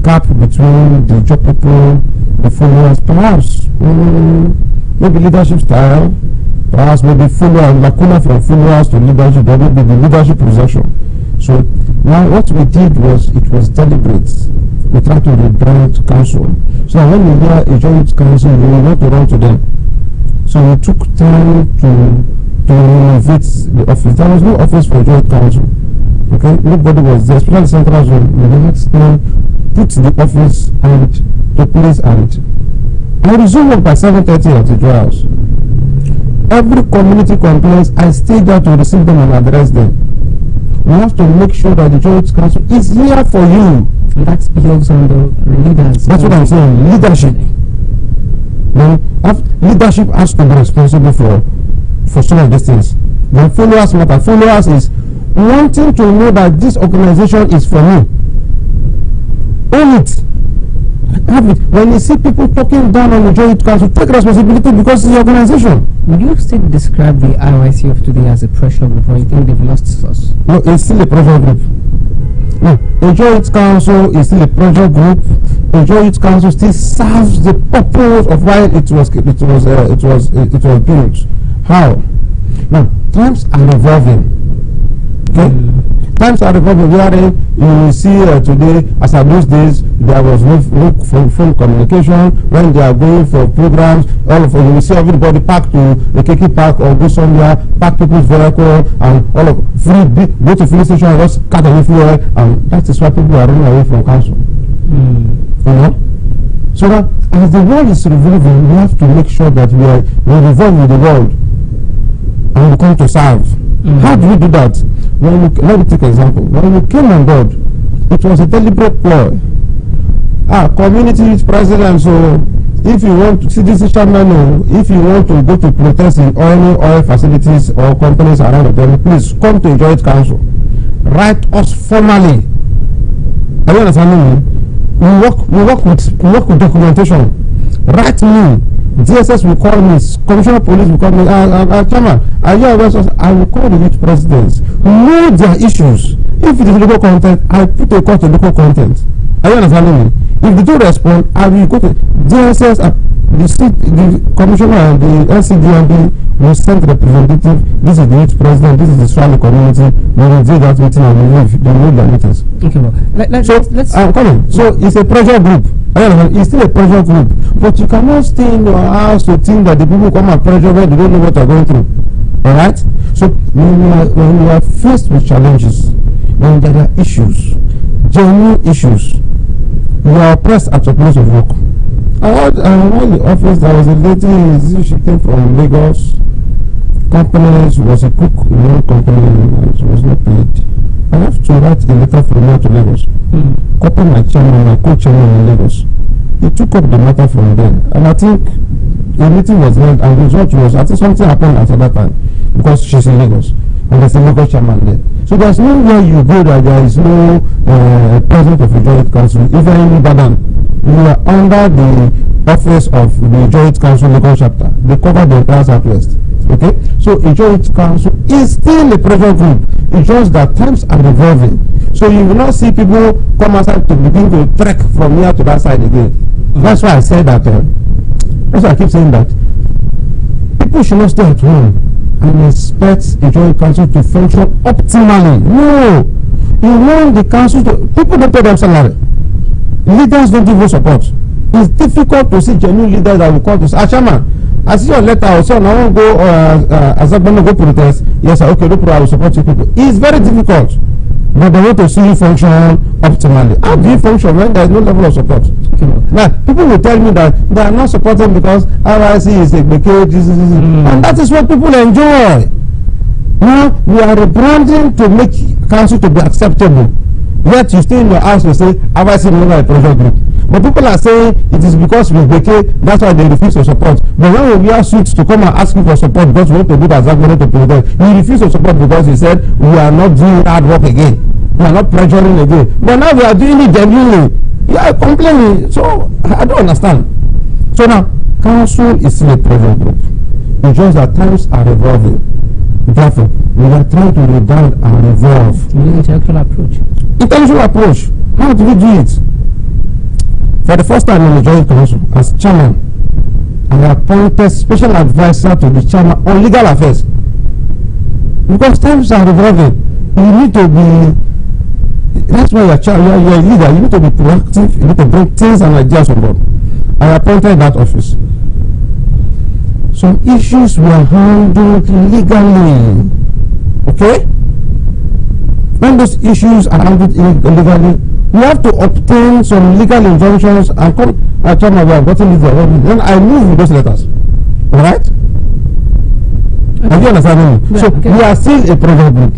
gap between the job people, the followers, perhaps maybe leadership style, perhaps maybe follower lacuna from followers to leadership, or maybe the leadership possession. So now what we did was, it was deliberate. We tried to rebrand council. So when you hear a joint council, you will want to run to them. So we took time to renovate the office. There was no office for joint council. Okay, nobody was there, especially central zone. We next time put the office and the place, and I resumed work by 7:30 at the Joy House. Every community complaints, I stayed there to receive them and address them. We have to make sure that the joint council is here for you. And that builds on the leaders. That's what I'm saying. Leadership. Then leadership has to be responsible for some of these things. Then followers matter. Followers is wanting to know that this organization is for me. Own it. Have it. When you see people talking down on the joint council, take responsibility because it's the organization. Would you still describe the IYC of today as a pressure group, or you think they've lost us? No, it's still a pressure group. No, the joint council is still a pressure group. The joint council still serves the purpose of why it was built. How? Now, times are evolving. Okay. Times are evolving. Wherein you will see today, as at those days, there was no phone communication. When they are going for programs, all of you will see everybody pack to the KK park or go somewhere, pack people's vehicle, and all of go to filling station and just cut away fuel, and that is why people are running away from council. You know? So that as the world is revolving, we have to make sure that we revolve with the world and we come to serve. How do we do that? Let me take an example. When we came on board, it was a deliberate ploy. Community president, so if you want to see this chairman, if you want to go to protest in oil facilities or companies around them, please come to joint council. Write us formally. Are you understanding me? We work with documentation. Write me. DSS will call me, Commissioner of Police will call me, Chairman, I will call the youth presidents, know their issues. If it is local content, I put a call to local content. Are you understanding me? If they don't respond, I will go to DSS, the Commissioner and the LCDMB will send representative. This is the youth president, this is the Swahili community. We will do that meeting and we leave. They need their meetings. Okay, well, let's I'm coming. So it's a pressure group. It's still a pressure group, but you cannot stay in your house to think that the people come and pressure when they don't know what they're going through. All right. So when you are faced with challenges, when there are issues, genuine issues, you are oppressed at your place of work. When the office, there was a lady. She came from Lagos. Company, she was a cook in one company, and she was not paid. I have to write a letter from here to Lagos. Copy my chairman, my co-chairman in Lagos. He took up the matter from there. And I think a meeting was held, and the result was, I think something happened at that time, because she's in Lagos, and there's a Lagos chairman there. So there's nowhere you go that there is no president of the joint council. If you're in Ibadan, you are under the office of the joint council Lagos chapter. They cover the entire southwest. Okay, so a joint council is still a pressure group. It's just that times are evolving. So you will not see people come outside to begin to trek from here to that side again. That's why I said that. That's why I keep saying that people should not stay at home and expect a joint council to function optimally. No, you want the council to. People don't pay them salary. Leaders don't give you support. It's difficult to see genuine leaders that will come to say, Chairman, I see your letter, I won't go, as I'm going to go protest. Yes, okay, no problem, I will support you people. It's very difficult. But they want to see you function optimally. How do you function when there is no level of support? Okay, well, Now, people will tell me that they are not supporting because RIC is a decade, and that is what people enjoy. Now, we are rebranding to make council to be acceptable. Yet you stay in your house and say, RIC is not a pressure group. But people are saying it is because we vacate, that's why they refuse to support. But when we wear suits to come and ask you for support because we want to do the argument to protect, you refuse to support because you said we are not doing hard work again. We are not pressuring again. But now we are doing it genuinely. You are complaining. So I don't understand. So now, council is still a pressure group. It's just that times are evolving. Therefore, we are trying to rebound and evolve. Intellectual approach. Intellectual approach. How do we do it? For the first time in the Joint Council, as chairman, I appointed special advisor to the chairman on legal affairs. Because times are evolving. You need to be, that's why you're a leader. You need to be proactive. You need to bring things and ideas on board. I appointed that office. Some issues were handled legally. Okay? When those issues are handled illegally, we have to obtain some legal injunctions and come and tell me we have gotten this already. Then I move with those letters. Alright? Have you understand me? Yeah, So okay. we are still a pressure group.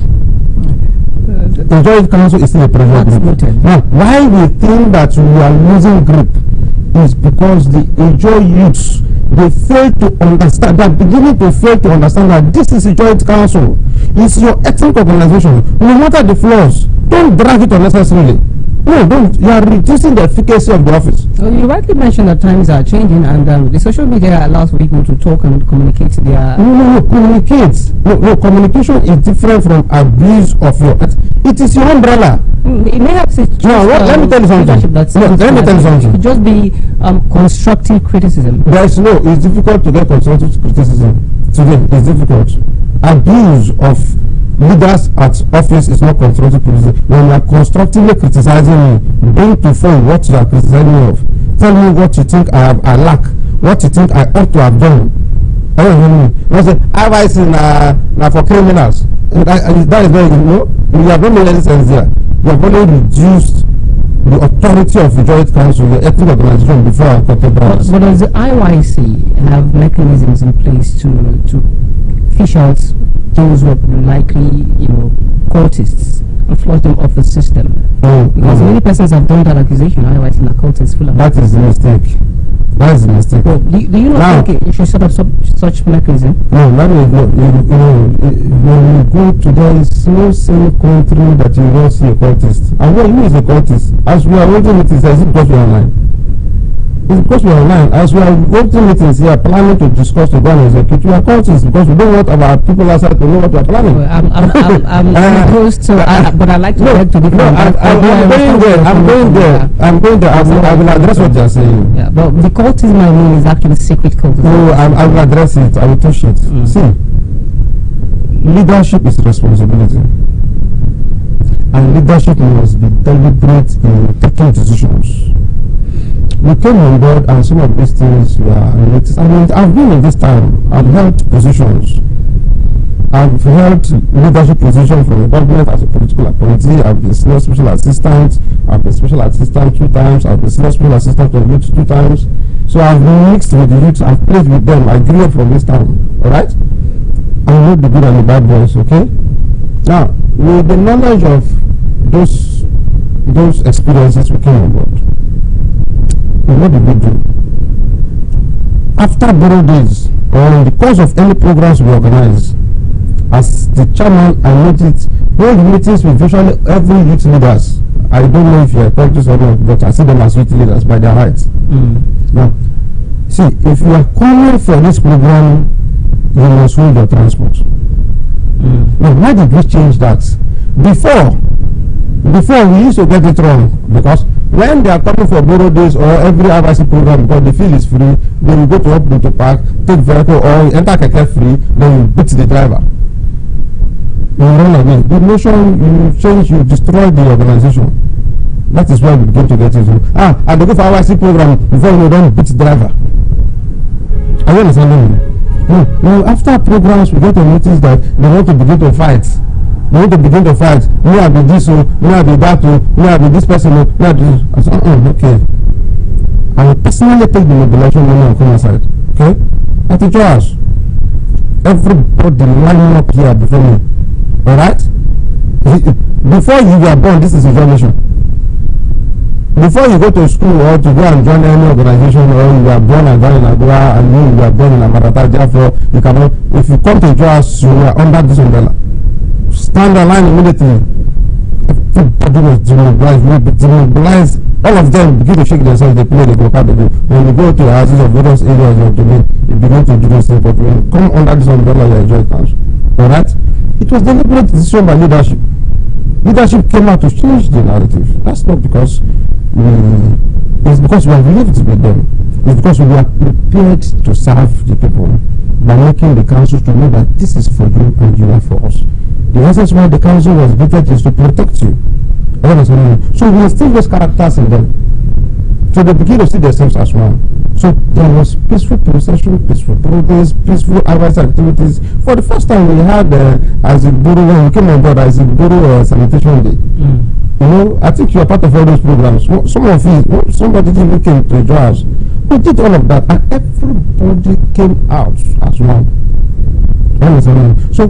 The Joint Council is still a pressure group. Noted. Now, why we think that we are losing grip is because the Ijaw youths, they fail to understand, they are beginning to fail to understand that this is a Joint Council. It's your ethnic organization. No matter the flaws, don't drag it unnecessarily. No, don't. You are reducing the efficacy of the office. Well, you rightly mentioned that times are changing, and the social media allows for people to talk and communicate their. No, communicate. No, communication is different from abuse of your. It is your umbrella. It may have to. No, let me tell you something. Let me tell you something. It could just be constructive criticism. There is no. It's difficult to get constructive criticism today. It's difficult. Abuse of leaders at office is not constructive criticism. When you are constructively criticizing me, bring to fore what you are criticizing me of. Tell me what you think I lack, what you think I ought to have done. I don't know. You say, I say now for criminals. That is very good. No, you have not made any sense here. You have only reduced the authority of the Joint Council, the ethnic organization, before I cut it down. But does the IYC have mechanisms in place to fish out those who are likely, cultists and flush them off the system? Because many persons have done that accusation. IYC and cultists full of. That is the mistake. That is the mistake. Well, do you not think you should set up such mechanism? No, that is not. When you go to there is no single country that you don't see a cultist. And what you is a cultist? As we are holding meetings, is it because we are online? It's because we are online. As we are holding meetings here, planning to discuss to go and execute, we are cultists because we don't want our people outside to know what we are planning. Well, I'm opposed to, but I like to beg to differ. I'm going there. I will address what you are saying. Yeah, but the cultism I mean is actually secret cultism. No, I will address it. I will touch it. See, leadership is responsibility. And leadership must be deliberate in taking decisions. We came on board and some of these things were related. I mean, I've been in this time. I've held positions. I've held leadership positions from the government as a political appointee. I've been senior special assistant. I've been special assistant 2 times. I've been senior special assistant to the youth 2 times. So I've been mixed with the youth. I've played with them. I grew up from this time. Alright? I know the good and the bad boys, okay? Now, with the knowledge of those experiences, we came on board. And what did we do? After borrow days, or in the course of any programs we organize, as the chairman, I noticed hold meetings with virtually every youth leaders. I don't know if you're conscious or not, but I see them as youth leaders by their rights. Now, see, if you are calling for this program, you must hold your transport. Now, why did we change that? Before we used to get it wrong, because when they are coming for borrow days or every RIC program, because they feel it's free, they will go to Open to Park, take vehicle or enter Keke free, then you beat the driver. You run away. The notion you change, you destroy the organization. That is why we begin to get into. And they go for RIC program before you don't beat the driver. Are you understanding me? No, after programs, we get to notice that they want to begin to fight. Me I be this, me I be that, me I be this person, me I be this. I said, okay. I will personally take the mobilization money and come aside. Okay? At the house. Everybody lining up here before me. Alright? Before you were born, this is information. Before you go to school or to go and join any organization, or you were born and joined in Agua and you were born in Amarata, therefore you cannot, if you come to your house, you are under this umbrella. Stand the line immediately. Everybody was demobilized. All of them begin to shake themselves, they play, they go out, they go. When you go to houses of various areas of the domain, you begin to do this thing, but when you come under this umbrella, you enjoy it. Alright? It was deliberate decision by leadership. Leadership came out to change the narrative. That's not because it's because we have lived with them. It's because we are prepared to serve the people by making the council to know that this is for you and you are for us. The essence why the council was created is to protect you. So we instill those characters in them. So they begin to see themselves as one. So there was peaceful procession, peaceful protest, peaceful harvest activities. For the first time we had Isaac Buru, when we came on board, Isaac Buru Sanitation Day. You know, I think you are part of all those programs. Some of you, somebody even came to your house. We did all of that, and everybody came out as one. So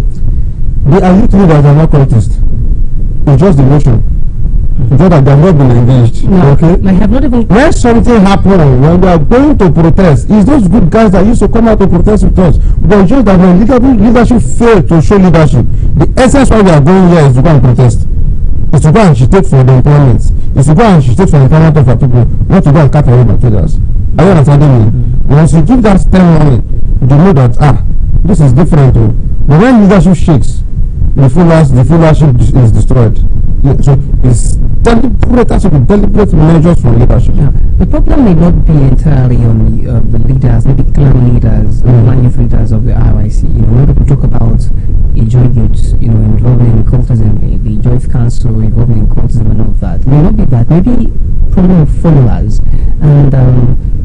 the youth leaders are not cultists. It's just the motion. It's just that they have not been engaged. No, okay? I have not even. When something happens, when we are going to protest, it's those good guys that used to come out to protest with us. But just that when leadership failed to show leadership, the essence why we are going here is to go and protest. Is to go and agitate for the employment. Is to go and agitate for the employment of our people, not to go and cut away materials. Are you understanding me? Once you give that stem money, you know that this is different. But when leadership shakes, the followership is destroyed. Yeah, so it's deliberate measures from leadership. Yeah. The problem may not be entirely on the leaders, maybe clan leaders, clan youth leaders of the RIC. You know, when people talk about Ijoy youths, you know, involving in cultism, the Ijoy council involving in cultism and all that. It may not be that. Maybe problem of followers, and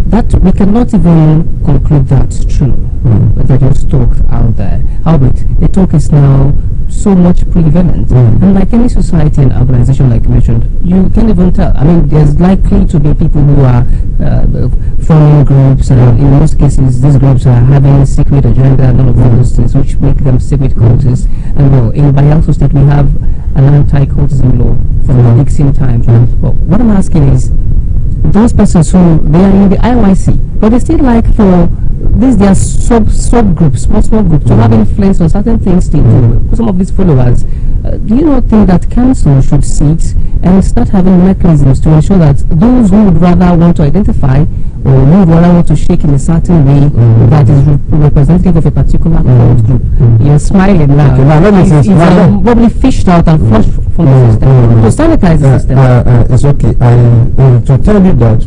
that we cannot even conclude that's true. But they're just talk out there. Albeit, the talk is now so much prevalent, and like any society and organization, like you mentioned, you can't even tell. I mean, there's likely to be people who are forming groups, and in most cases these groups are having secret agenda and all of those things which make them secret cultists. And well, in Bayelsa State we have an anti-cultism law from the Dixon times. But what I'm asking is, those persons who they are in the IYC, but they still like for these their subgroups, small groups, to have influence on certain things to do. Some of these followers, do you not think that council should sit and start having mechanisms to ensure that those who would rather want to identify or who would rather want to shake in a certain way that is representative of a particular cult group? You're smiling now. Okay, now let me say, probably fished out and flushed from the system to sanitize the system. It's okay. To tell you that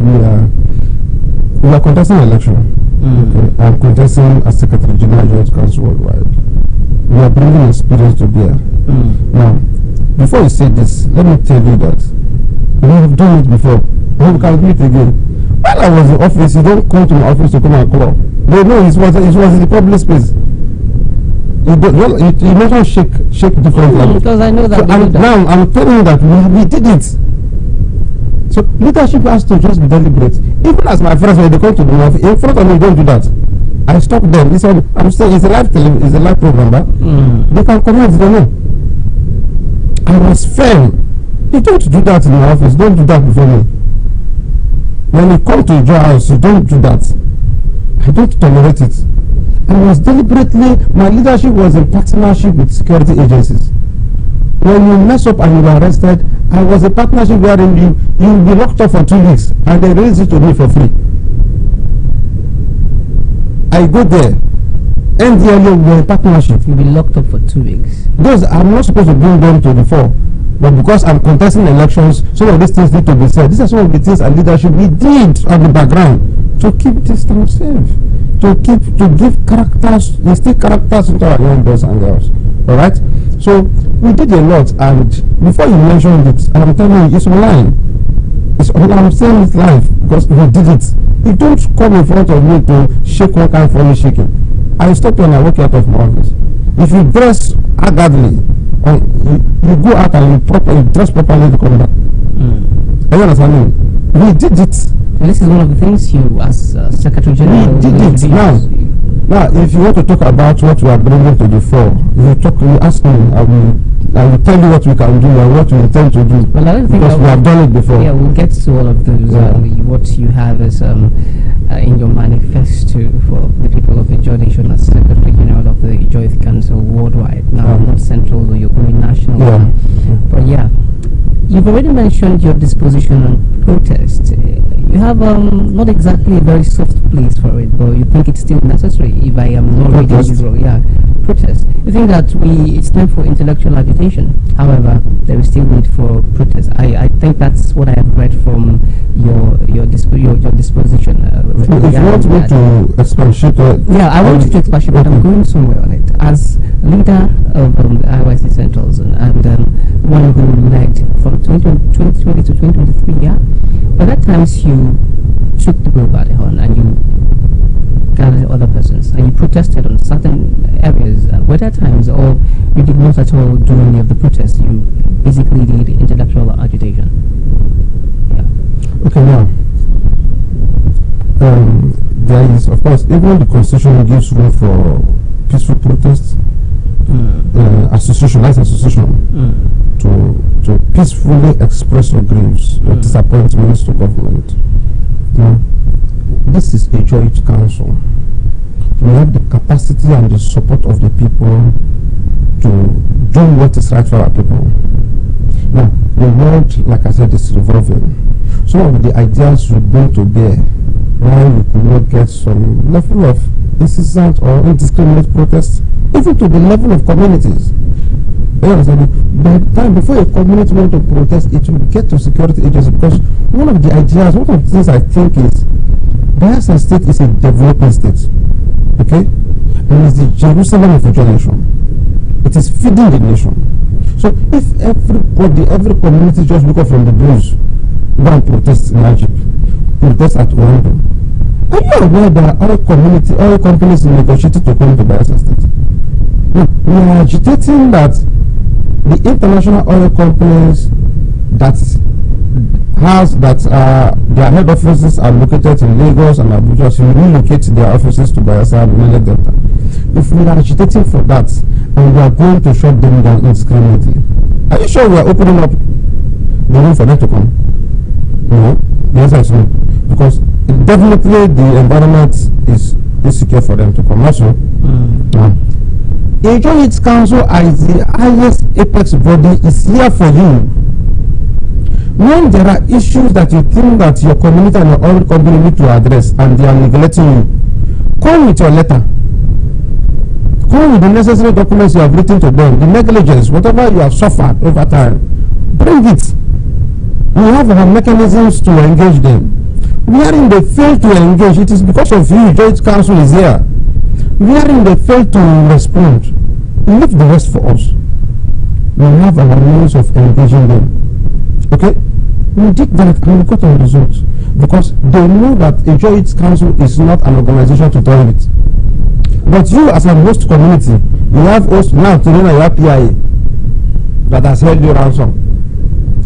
we are contesting an election. Okay. I'm contesting as Secretary General Joint Council Worldwide. We are bringing experience to bear. Now, before you say this, let me tell you that we have done it before. We can do it again. While I was in office, you don't come to my office to come and call. They know it was in the public space. You mentioned shake different levels. Because I know that. So now I'm telling you that we did it. So leadership has to just be deliberate. Even as my friends, when they come to the office, in front of me, don't do that. I stop them. I'm saying it's a live program, but they can comment. They know. I was firm. You don't do that in my office. Don't do that before me. When you come to your house, you don't do that. I don't tolerate it. I was deliberately. My leadership was in partnership with security agencies. When you mess up and you are arrested, I was a partnership wherein you'll be locked up for 2 weeks and they release it to me for free. I go there, NDLO, we're a partnership. You'll be locked up for 2 weeks. Those I'm not supposed to bring them to the fore, but because I'm contesting elections, some of these things need to be said. These are some of the things and leadership we did on the background to keep this town safe, to give characters, instill characters into our young boys and girls. All right. So we did a lot, and before you mentioned it, I'm telling you, it's online. It's online. I'm saying it live because we did it. You don't come in front of me to shake one kind of funny shaking. I stop when I walk out of my office. If you dress haggardly, you go out and you dress properly to come back. Are you understanding? We did it. This is one of the things you, as Secretary General, did it. Now, if you want to talk about what we are bringing to the fore, you ask me, I will tell you what we can do and what we intend to do. Well, I don't think because we have done it before. Yeah, we'll get to all of those. What you have is in your manifesto for the people of the Ijaw Nation as Secretary General of the Ijaw Youth Council worldwide. Now, not central, though you're going national. Yeah. But yeah, you've already mentioned your disposition on protest. You have not exactly a very soft place for it, but you think it's still necessary. If I am not reading this wrong, protest. You think that it's time for intellectual agitation. However, there is still need for protest. I think that's what I have read from your disposition. If you want me to expatiate, I want you to expatiate, but I'm going somewhere on it. As leader of the IYC Centrals and one who led from 2020 to 2023, by that times you took the bull by the horn and you gathered other persons and you protested on certain areas. Were there times, or you did not at all do any of the protests? You basically did intellectual agitation. Yeah. Okay, now there is, of course, even the constitution gives room for peaceful protests, association, to peacefully express your griefs, your disappointments to government. Now, this is a Ijaw Council. We have the capacity and the support of the people to do what is right for our people. Now, the world, like I said, is revolving. Some of the ideas we bring to bear, why we could not get some level of incessant or indiscriminate protests, even to the level of communities. By the time before a community wants to protest, it will get to security agencies, because one of the things I think is Bayelsa State is a developing state, okay, and it's the Jerusalem of the nation. It is feeding the nation. So if every community just look up from the blues, go and protest in Egypt, protest at Orlando, are you aware that oil companies negotiated to come to Bayelsa State? Now, we are agitating that the international oil companies their head offices are located in Lagos and Abuja, so relocate their offices to Bayelsa and Niger Delta. If we are agitating for that and we are going to shut them down indiscriminately, are you sure we are opening up the room for them to come? No. The answer is no. Because definitely the environment is insecure for them to come. Also, the Ijaw Youth Council as the highest apex body is here for you. When there are issues that you think that your community and your oil company need to address and they are neglecting you, come with your letter. Come with the necessary documents you have written to them, the negligence, whatever you have suffered over time, bring it. We have our mechanisms to engage them. Wherein they fail to engage, it is because of you. Ijaw Youth Council is here. Wherein they fail to respond, leave the rest for us. We have our means of engaging them. Okay? We did that and we got our results. Because they know that Ijaw Youth Council is not an organization to toy with. But you, as a host community, you have host now today you have PIA that has held you ransom.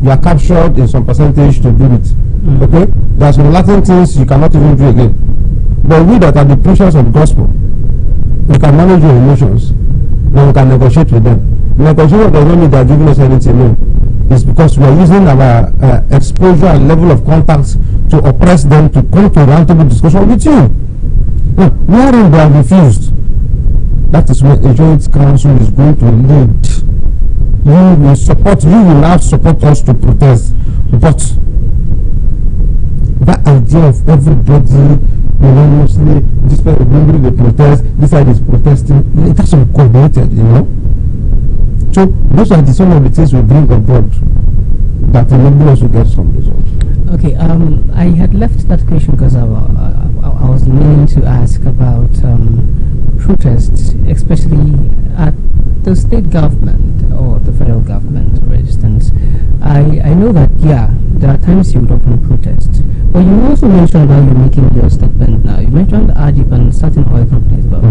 You are captured in some percentage to do it. Okay? There are some Latin things you cannot even do again. But we that are the preachers of gospel, we can manage your emotions. Then we can negotiate with them. Negotiation does not mean they are giving us anything. No. It's because we are using our exposure and level of contacts to oppress them to come to a roundtable discussion with you. Now, wherein they have refused, that is where Ijaw Youth Council is going to lead. You will now support us to protest. But that idea of everybody unanimously, this side is bringing the protest, this side is protesting, it has to be coordinated, So those are some of the things we bring abroad that enable us to get some results. Okay, I had left that question because I was meaning to ask about protests, especially at the state government or the federal government, for instance. I know that, there are times you would often protest. But you also mentioned how you're making your statement now. You mentioned Ajib and certain oil companies, but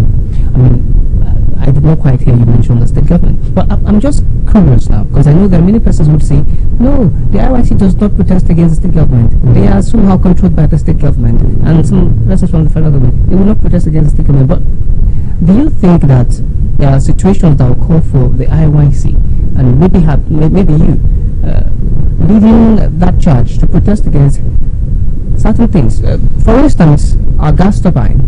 I did not quite hear you mention the state government. But I'm just curious now, because I know there are many persons who would say No, the IYC does not protest against the state government. They are somehow controlled by the state government and some letters from the federal government. They will not protest against the state government. But do you think that there are situations that will call for the IYC and maybe you leading that charge to protest against certain things? For instance, our gas turbine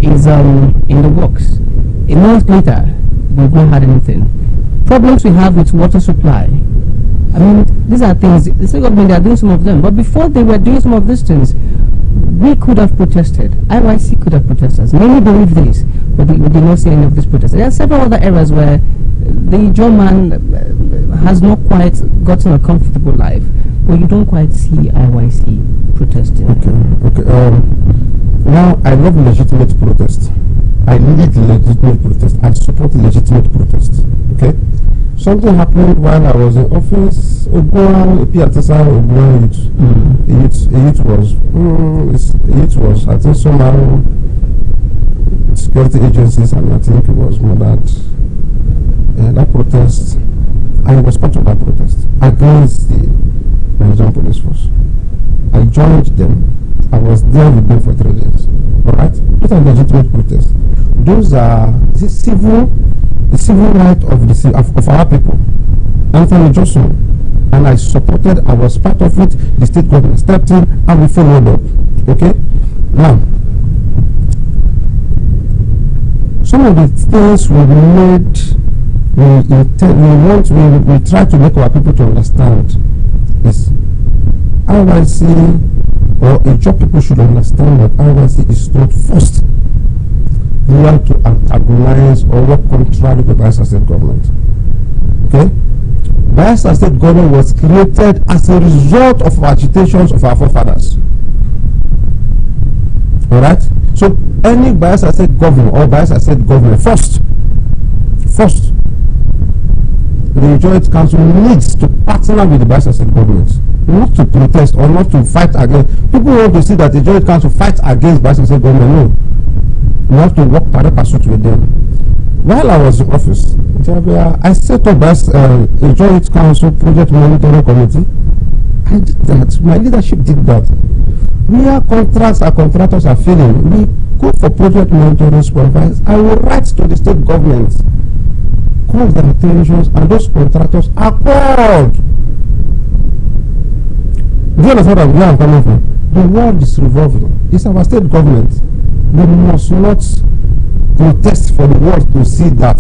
is in the works. A month later, we've not had anything. Problems we have with water supply. I mean, these are things, the state government, they are doing some of them. But before they were doing some of these things, we could have protested. IYC could have protested. Many believe this, but we did not see any of these protests. There are several other areas where the German has not quite gotten a comfortable life, but you don't quite see IYC protesting. Okay. Now, I love legitimate protest. I lead legitimate protest. I support legitimate protest. Okay? Something happened while I was in office. Oguan, a youth was, I think, somehow security agencies, and I think it was murdered. That protest, I was part of that protest against the Nigerian police force. I joined them. I was there with them for 3 days. Alright? Those are legitimate protests. Those are the civil right of our people. Anthony Johnson. And I supported, I was part of it, the state government stepped in and we followed up. Okay? Now, some of the things we made, we try to make our people to understand is IYC, or a job people should understand that IYC is not forced here to antagonize or work contrary to the Bayelsa State government. Okay? Bayelsa State government was created as a result of agitations of our forefathers. Alright? So any Bayelsa State governor or Bayelsa State governor first, the Joint Council needs to partner with the Bayelsa State government, not to protest or not to fight against. People want to see that the Joint Council fights against Bayelsa State government. No. We have to work pari passu with them. While I was in office, I set up as a Joint Council Project Monitoring Committee. I did that. My leadership did that. Where our contractors are failing, we go for project monitoring supervisors. I will write to the state government, call their attentions, and those contractors are called. Do you understand where I'm coming from? The world is revolving. It's our state government. We must not protest for the world to see that.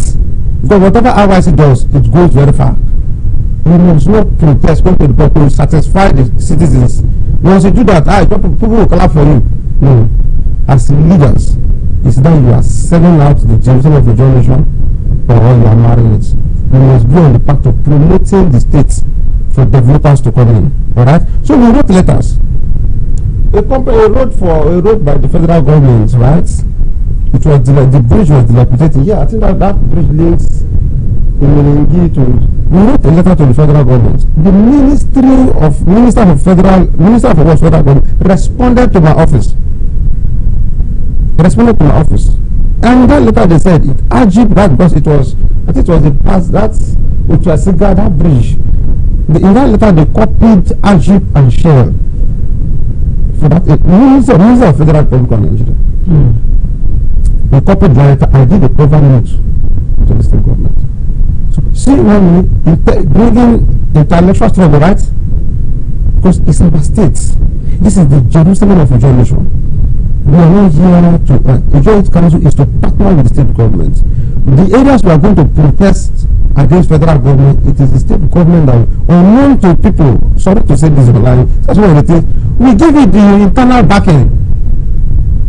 Because whatever IYC does, it goes very far. We must not protest, go to the people to satisfy the citizens. Once you do that, people will clap for you. No. As leaders, it's that you are selling out the Jerusalem of the generation, or you are marrying it. We must be on the path of promoting the state for developers to come in. Alright? So we wrote letters. A road by the federal government, right? It was the bridge was dilapidated. Yeah, I think that bridge links in Meningi to. We wrote a letter to the federal government. The Minister of Federal Government responded to my office. And in that letter they said it urged that because it was, I think it was the past that bridge. In that letter they copied Ajib and Shell. For that, Minister of Federal Republic of Nigeria. We copied the letter. I did a cover note to the state government. So, see when we bringing intellectual struggle, right? Because it's our state. This is the Jerusalem of a nation. We are not here to. The Joint Council is to partner with the state government. The areas we are going to protest against federal government, it is the state government that, unknown to people, sorry to say this online, that's one of the things, we give it the internal backing.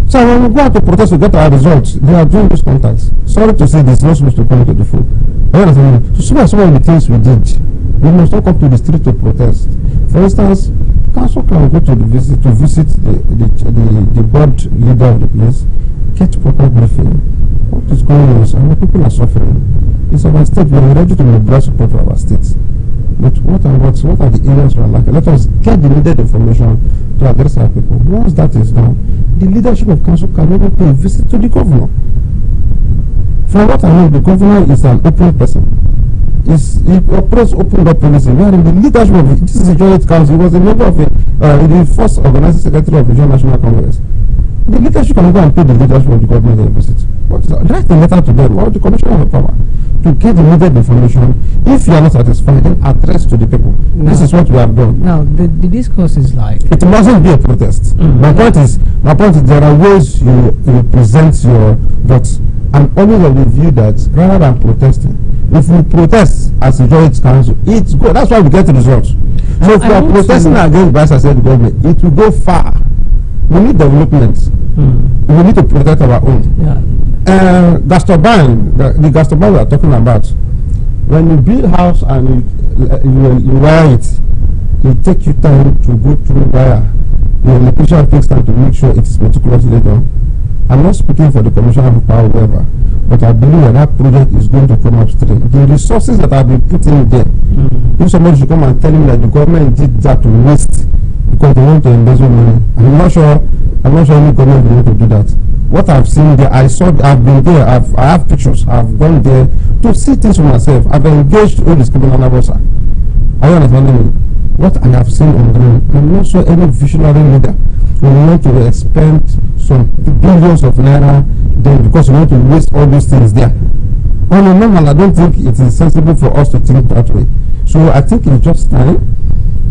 So when we go out to protest to get our results, they are doing those contacts. Sorry to say this, not supposed to come to the phone. So some of the things we did, we must not come to the street to protest. For instance, council can go to visit the board leader of the place, get proper briefing. What is going on? Our people are suffering. It's our state. We are ready to mobilize support for our states. But what are the areas we are lacking? Let us get the needed information to address our people. Once that is done, the leadership of council can even pay a visit to the governor. From what I know, the governor is an open person. he opened up policy. We are in the leadership of it. This is a joint council. He was a member of the first organizing secretary of the Joint National Congress. The leadership can go and pay the leadership of the government university. Write a letter to them or the commissioner of power to get the needed information. If you are not satisfied, then address to the people. No. This is what we have done. Now, the discourse is like... It mustn't be a protest. My point is there are ways you present your thoughts. I'm always of the view that rather than protesting, if we protest as a joint council, it's good. That's why we get the results. So if we are protesting against Vice President government, it will go far. We need development. We need to protect our own. Gas turbine, the gas turbine we are talking about, when you build a house and you wire it, it takes you time to go through wire. The electrician takes time to make sure it is meticulously done. I'm not speaking for the Commissioner of Power, whoever, but I believe that project is going to come up straight. The resources that have been put in there, if somebody should come and tell me that the government did that to waste because they want to embezzle money, I'm not sure any government will want to do that. What I've seen there, I've been there, I have pictures, I've gone there to see things for myself. I've engaged all these criminal officers. Are you understanding me? What I have seen on the ground, I'm not sure any visionary leader will want to expend some billions of naira then because we want to waste all these things there. On a normal, I don't think it is sensible for us to think that way. So I think it's just time,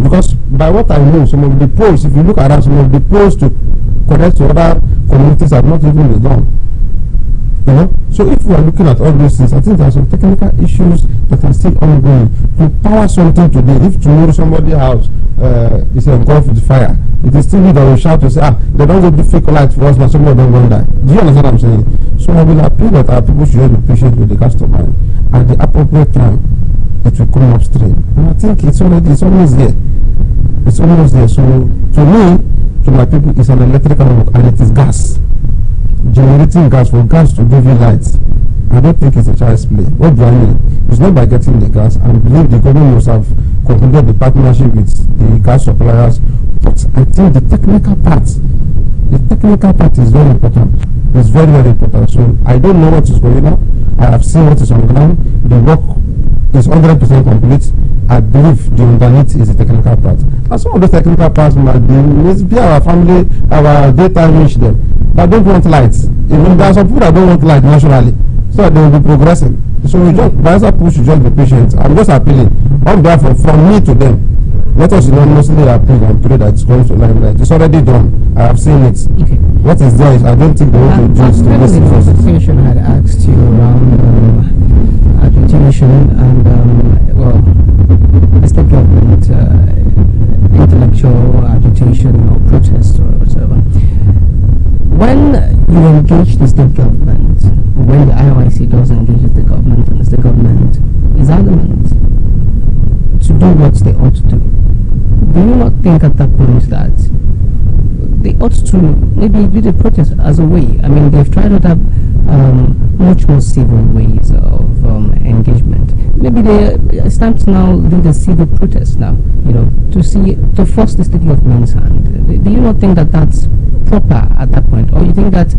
because by what I know, some of the polls, if you look around, some of the polls to connect to other communities have not even been done. You know? So if we are looking at all those things, I think there are some technical issues that are still ongoing. To power something today, if tomorrow somebody's house is engulfed with fire, it is still me that will shout to say, they don't go do fake light for us, but somebody don't go and die. Do you understand what I'm saying? So I will appeal that our people should be patient with the customer. At the appropriate time, it will come up straight. And I think it's always there. It's always there. So to me, to my people, it's an electrical work and it is gas. Generating gas for gas to give you light. I don't think it's a child's play. What do I mean? It's not by getting the gas. I believe the government must have concluded the partnership with the gas suppliers. But I think the technical part is very important. It's very, very important. So I don't know what is going on. I have seen what is on the ground. The work is 100% complete. I believe the underneath is the technical part. And some of the technical parts might be our family, our data reach them. But don't want lights. You know, there are some people that don't want light naturally. So they will be progressing. So we just, by people should just be patient. I'm just appealing on behalf of, from me to them. Let us unanimously appeal and pray that it's going to limelight. It's already done. I have seen it. Okay. What is there is I don't think they want to do it to this conversation had asked you around agitation and well, the state government intellectual agitation or protest or whatever. When you engage the state government, when the IOIC does engage with the government and the state government is adamant to do what they ought to do, do you not think at that point that they ought to maybe do the protest as a way? I mean, they've tried to have much more civil ways of engagement. Maybe it's time to now do the civil protest now, you know, to force the state government's hand. Do you not think that that's proper at that point? Or you think that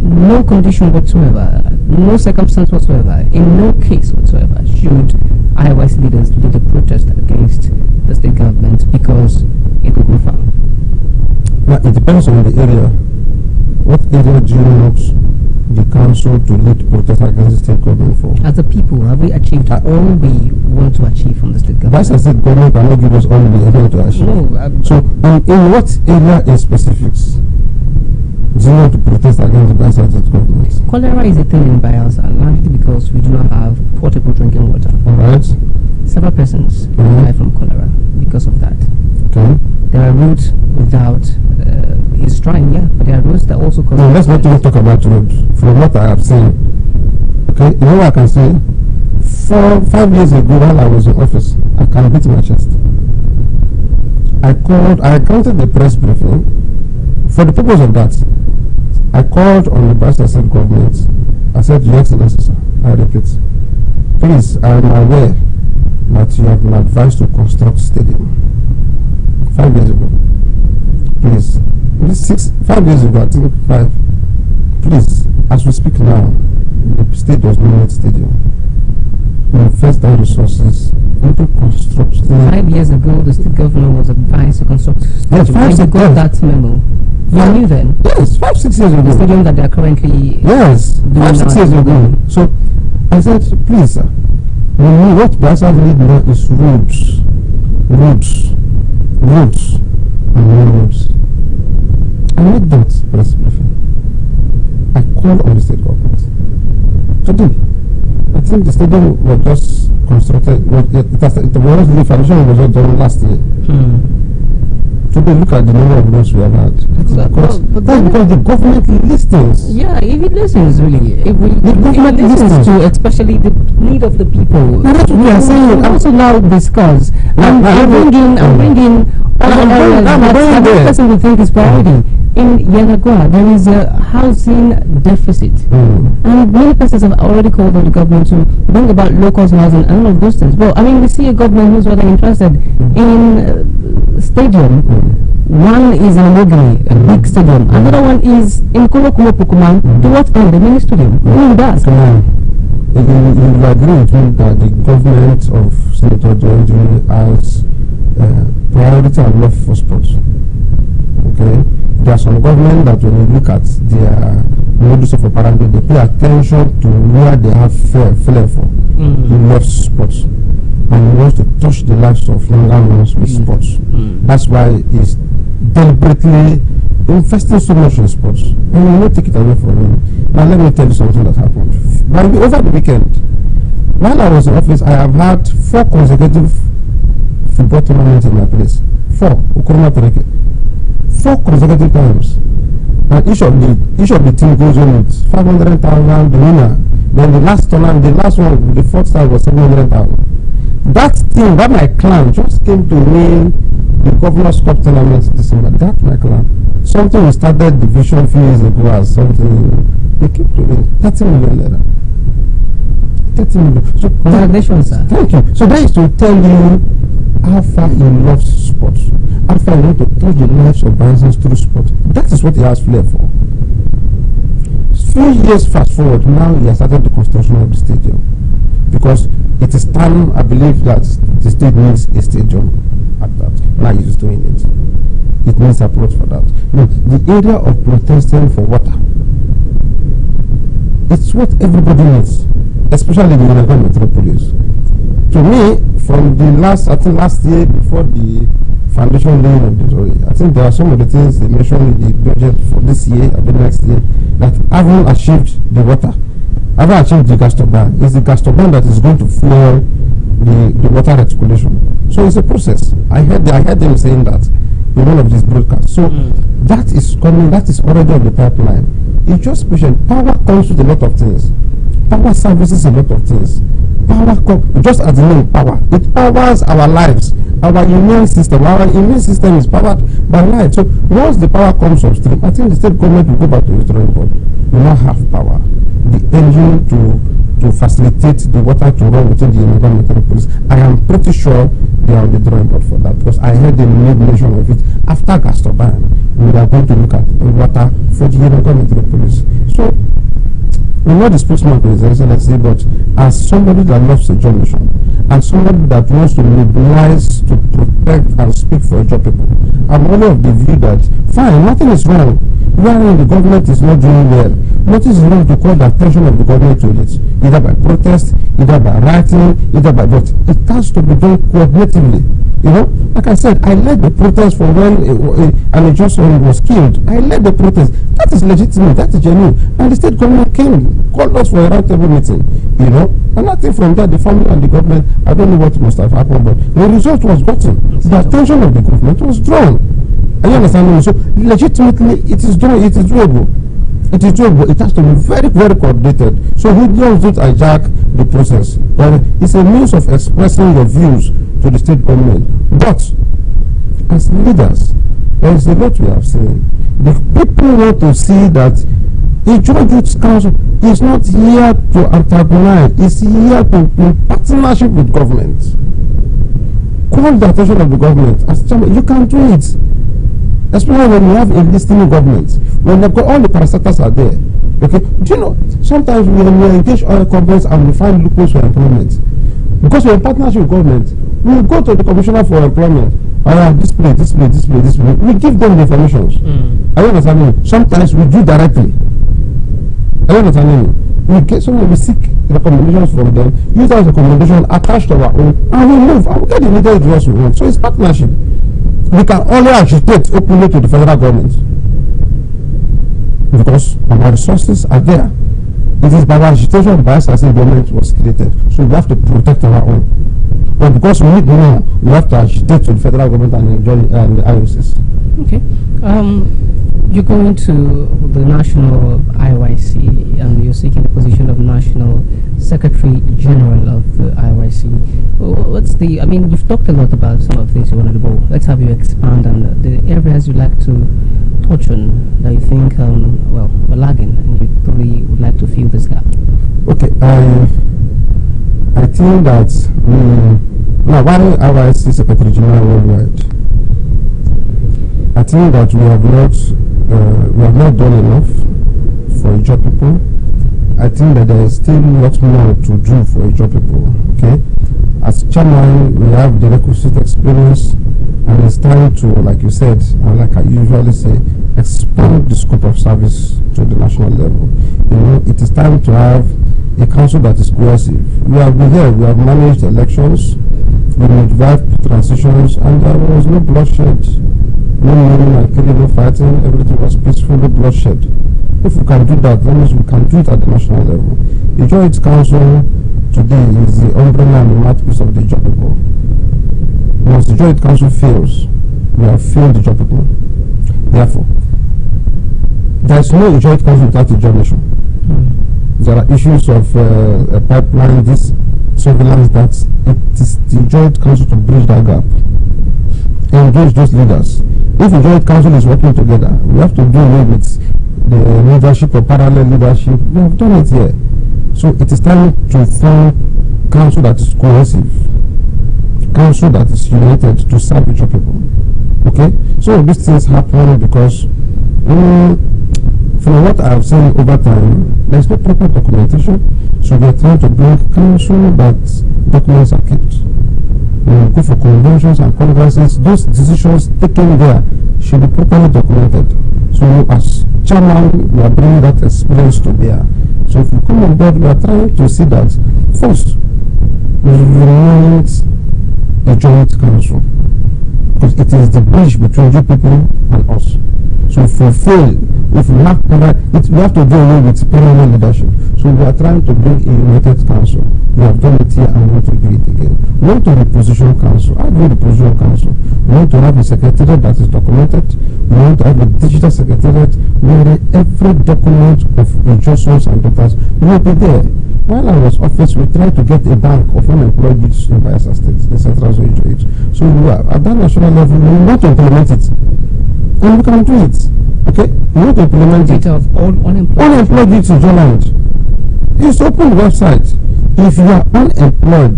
no condition whatsoever, no circumstance whatsoever, in no case whatsoever should IOIC leaders do the protest against the state government because it could go far? Now, it depends on the area. What area do you want the council to lead protest against the state government for? As a people, have we achieved all we want to achieve from the state government? Vice State government cannot give us all we want to achieve. No, so, in what area in specifics do you want to protest against the Vice State government? Cholera is a thing in Bayelsa, largely because we do not have portable drinking water. Alright. Several persons die from cholera because of that. Okay. There are roads without, he's trying, yeah, but there are roads that also cause... No, let's not even talk about roads. From what I have seen, okay, you know what I can say? 5 years ago while I was in office, I can beat my chest. I granted the press briefing for the purpose of that. I called on the Vice President government. I said, Your Excellency, sir, I repeat, please, I am aware that you have been advised to construct stadium 5 years ago. Please, 5 years ago, I think 5. Please, as we speak now, the state does not need stadium. invest our resources into constructing. 5 years ago, the state governor was advised to construct. Yes, when you got that memo, you knew then. Yes, 5-6 years ago. The stadium that they are currently. Yes, 5-6 years ago. So I said, please, sir, what Biafra need now is roads, and more roads. I made that press briefing. I called on the state government. Today, I think the stadium was just constructed. The foundation was just done last year. Today, look at the number of roads we have had. That's because the government listens. Yeah, if it listens, really. If it listens to especially the need of the people. That's what we are saying. Also now discuss. I'm bringing other areas that every person will think is priority. In Yanagua, there is a housing deficit. And many persons have already called on the government to bring about low-cost housing and all of those things. Well, I mean, we see a government who's rather interested in stadium. One is in Mogiri, a big stadium. Another one is in Kolokumo Pukuma. To what end? The mini stadium. Who does? You agree with me that the government of Senator George has priority and love for sports. Okay? There are some government that when you look at their modus of operandi, they pay attention to where they have flair for. He loves sports. And he wants to touch the lives of younger ones with sports. That's why he's deliberately investing so much in sports. And we will not take it away from him. Now let me tell you something that happened. Over the weekend, while I was in office, I have had 4 consecutive football tournaments in my place. 4 Ukuruma Pereke. 4 consecutive times. And each of the team goes on with 500,000, the winner. Then the last tournament, the last one, the 4th time was 700,000. That team, that my clan just came to win the Governor's Cup tournament in December. That my clan. Something we started division few years ago as something. They keep to win 30 million naira. 30 million. So congratulations, sir. Thank you. So that is to tell you how far he loves sports. How far he wants to touch the lives of Bansans through sport. That is what he has flair for. Few years fast forward, now he has started the construction of the stadium. Because it is time, I believe, that the state needs a stadium at that. Now he's doing it. It needs approach for that. Now, the area of protesting for water, it's what everybody needs, especially the Yanagwa metropolis. To me, from the last year before the foundation laying of the story, I think there are some of the things they mentioned in the budget for this year and the next year that haven't achieved the water. Haven't achieved the gas turbine. It's the gas turbine that is going to fuel the water reticulation. So it's a process. I heard them saying that in one of these broadcasts. So that is coming, that is already on the pipeline. It's just patient. Power comes with a lot of things. Power services a lot of things. Just as the name power, it powers our lives, our immune system. Our immune system is powered by light. So once the power comes upstream, I think the state government will go back to the drawing board. We now have power, the engine to facilitate the water to run within the Yanagwa metropolis. I am pretty sure they are on the drawing board for that, because I heard they made mention of it. After gas turbine, we are going to look at water for the Yanagwa metropolis. So I'm not the spokesman to His Excellency, but as somebody that loves a job mission, and somebody that wants to mobilize to protect and speak for a job people, I'm only of the view that, fine, nothing is wrong. Wherein the government is not doing well, nothing is wrong to call the attention of the government to it, either by protest, either by writing, but it has to be done coordinatively. You know, like I said, I led the protest for when an injunction was killed. I led the protest. That is legitimate. That is genuine. And the state government called us for a roundtable meeting. You know, and nothing from that. The family and the government, I don't know what must have happened, but the result was gotten. The attention of the government was drawn. Are you understanding me? So legitimately, it is done. It is doable. It is doable. It has to be very, very coordinated. So we don't hijack the process. But it's a means of expressing your views to the state government. But as leaders, there is a lot we have seen. The people want to see that the George Youth Council is not here to antagonize. It's here to in partnership with government. Call the attention of the government. As chairman, you can do it. Especially when you have a listening government, when all the parastatals are there. Okay, do you know, sometimes we engage other companies and we find loopholes for employment. Because we're in partnership with government, we go to the commissioner for employment. Display. We give them the information. Are you understanding? Sometimes we do directly. Are you understanding? We seek recommendations from them, use that recommendation attached to our own, and we move and we get the needed results we want. So it's partnership. We can only agitate openly to the federal government because our resources are there. It is by our agitation by as the government was created. So we have to protect our own. But because we need more, we have to agitate to the federal government and the IOCs. Okay. You're going to the national IYC and you're seeking the position of National Secretary General of the IYC. You've talked a lot about some of these, Honorable. Let's have you expand on the areas you'd like to touch on that you think, we're lagging and you probably would like to fill this gap. Okay, I think that now why IYC Secretary General worldwide? I think that we have not done enough for Ijaw people. I think that there is still much more to do for Ijaw people. Okay, as chairman, we have the requisite experience, and it's time to, like you said, and like I usually say, expand the scope of service to the national level. It is time to have a council that is cohesive. We have been here, we have managed elections, we revived transitions, and there was no bloodshed, no money and killing, no fighting, everything was peaceful, no bloodshed. If we can do that, that means we can do it at the national level. The Joint Council today is the umbrella and the mouthpiece of the Ijaw people. Once the Joint Council fails, we have failed the Ijaw people. Therefore, there is no Joint Council without the Ijaw nation. There are issues of a pipeline, this surveillance, that it is the Joint Council to bridge that gap. Engage those leaders. If the Joint Council is working together, we have to do away with the leadership or parallel leadership. We have done it here. So it is time to form a council that is cohesive, council that is united to serve each people. Okay? So these things happen because from what I have seen over time, there is no proper documentation. So we are trying to bring council that documents are kept. We go for conventions and conferences. Those decisions taken there should be properly documented. So as chairman, we are bringing that experience to bear. So if we come on board, we are trying to see that first, we unite the Joint Council, because it is the bridge between you people and us. So if we fail, if we have we have to deal with parallel leadership. So we are trying to bring a united council. We have done it here and we want to do it again. We want to reposition council. How do we reposition council? We want to have a secretariat that is documented. We want to have a digital secretariat where every document of your sons and daughters will be there. While I was office, we tried to get a bank of unemployed youths in Bayelsa State, in Central Zone. So we are, at that national level, we want to implement it. And we can do it. Okay? We want to implement it. Data of all unemployed youths in Joland. It's open website. If you are unemployed,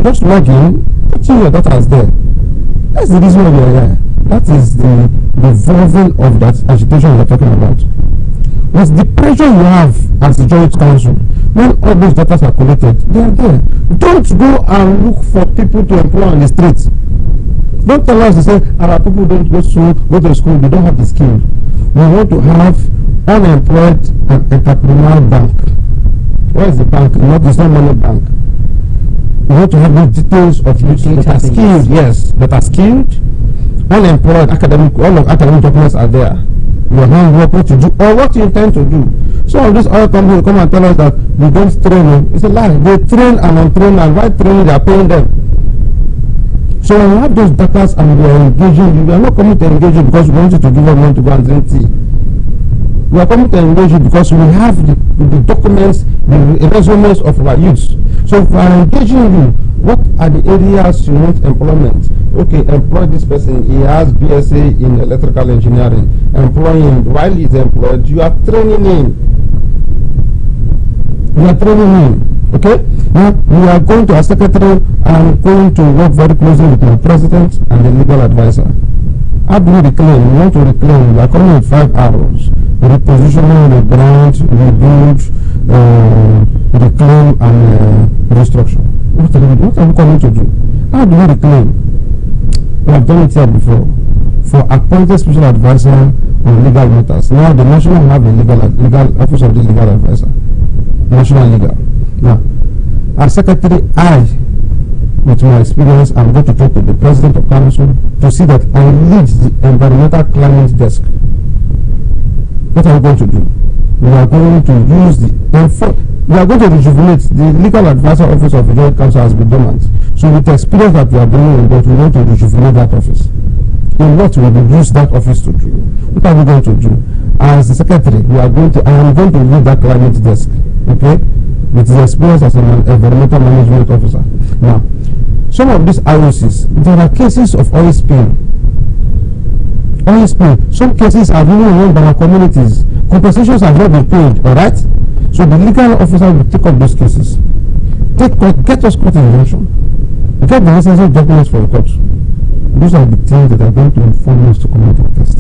just log in, put your data is there. That's the reason why we are here. That is the revolving of that agitation we are talking about. What's the pressure you have as the Joint Council? When all those data are collected, they are there. Don't go and look for people to employ on the streets. Don't tell us to say, our people don't go to school, they don't have the skill. We want to have unemployed and entrepreneurial bank. Where is the bank? It's not money bank. We want to have the details of youth that are skilled, yes, that are skilled, unemployed, all of academic documents are there. You have what to do or what you intend to do. Some of these other companies come and tell us that we don't train them. It's a lie. They train and untrain, and while training they are paying them. So when we have those data and we are engaging you, we are not coming to engage you because we want you to give us money to go and drink tea. We are coming to engage you because we have the documents, the resumes of our youth. So if we are engaging you, what are the areas you want employment? Okay, employ this person, he has BSA in electrical engineering. Employ him. While he is employed, you are training him. You are training him. Okay? Now, we are going to our secretary and going to work very closely with my president and the legal advisor. How do we reclaim? We want to reclaim. We are coming with 5 hours. Repositioning, rebrand, rebuild, reclaim and restructure. What are we coming to do? How do we reclaim? We have done it here before. For appointed special advisor on legal matters. Now the national have a legal office of the legal advisor. National legal. Now, as secretary, I, with my experience, I'm going to talk to the president of council to see that I lead the environmental climate desk. What are we going to do? We are going to use we are going to rejuvenate the legal advisor office of the joint council has been dormant. So with the experience that we are bringing in, we want to rejuvenate that office. In what we will use that office to do? What are we going to do? As the secretary, I am going to lead that climate desk, okay, with the experience as an environmental management officer. Now, some of these IOCs, there are cases of oil spill. Oil spill. Some cases are really run by our communities. Compensations have not been paid, all right? So the legal officer will take up those cases. Get us court injunction. Get the necessary documents for the court. Those are the things that are going to inform us to come and protest.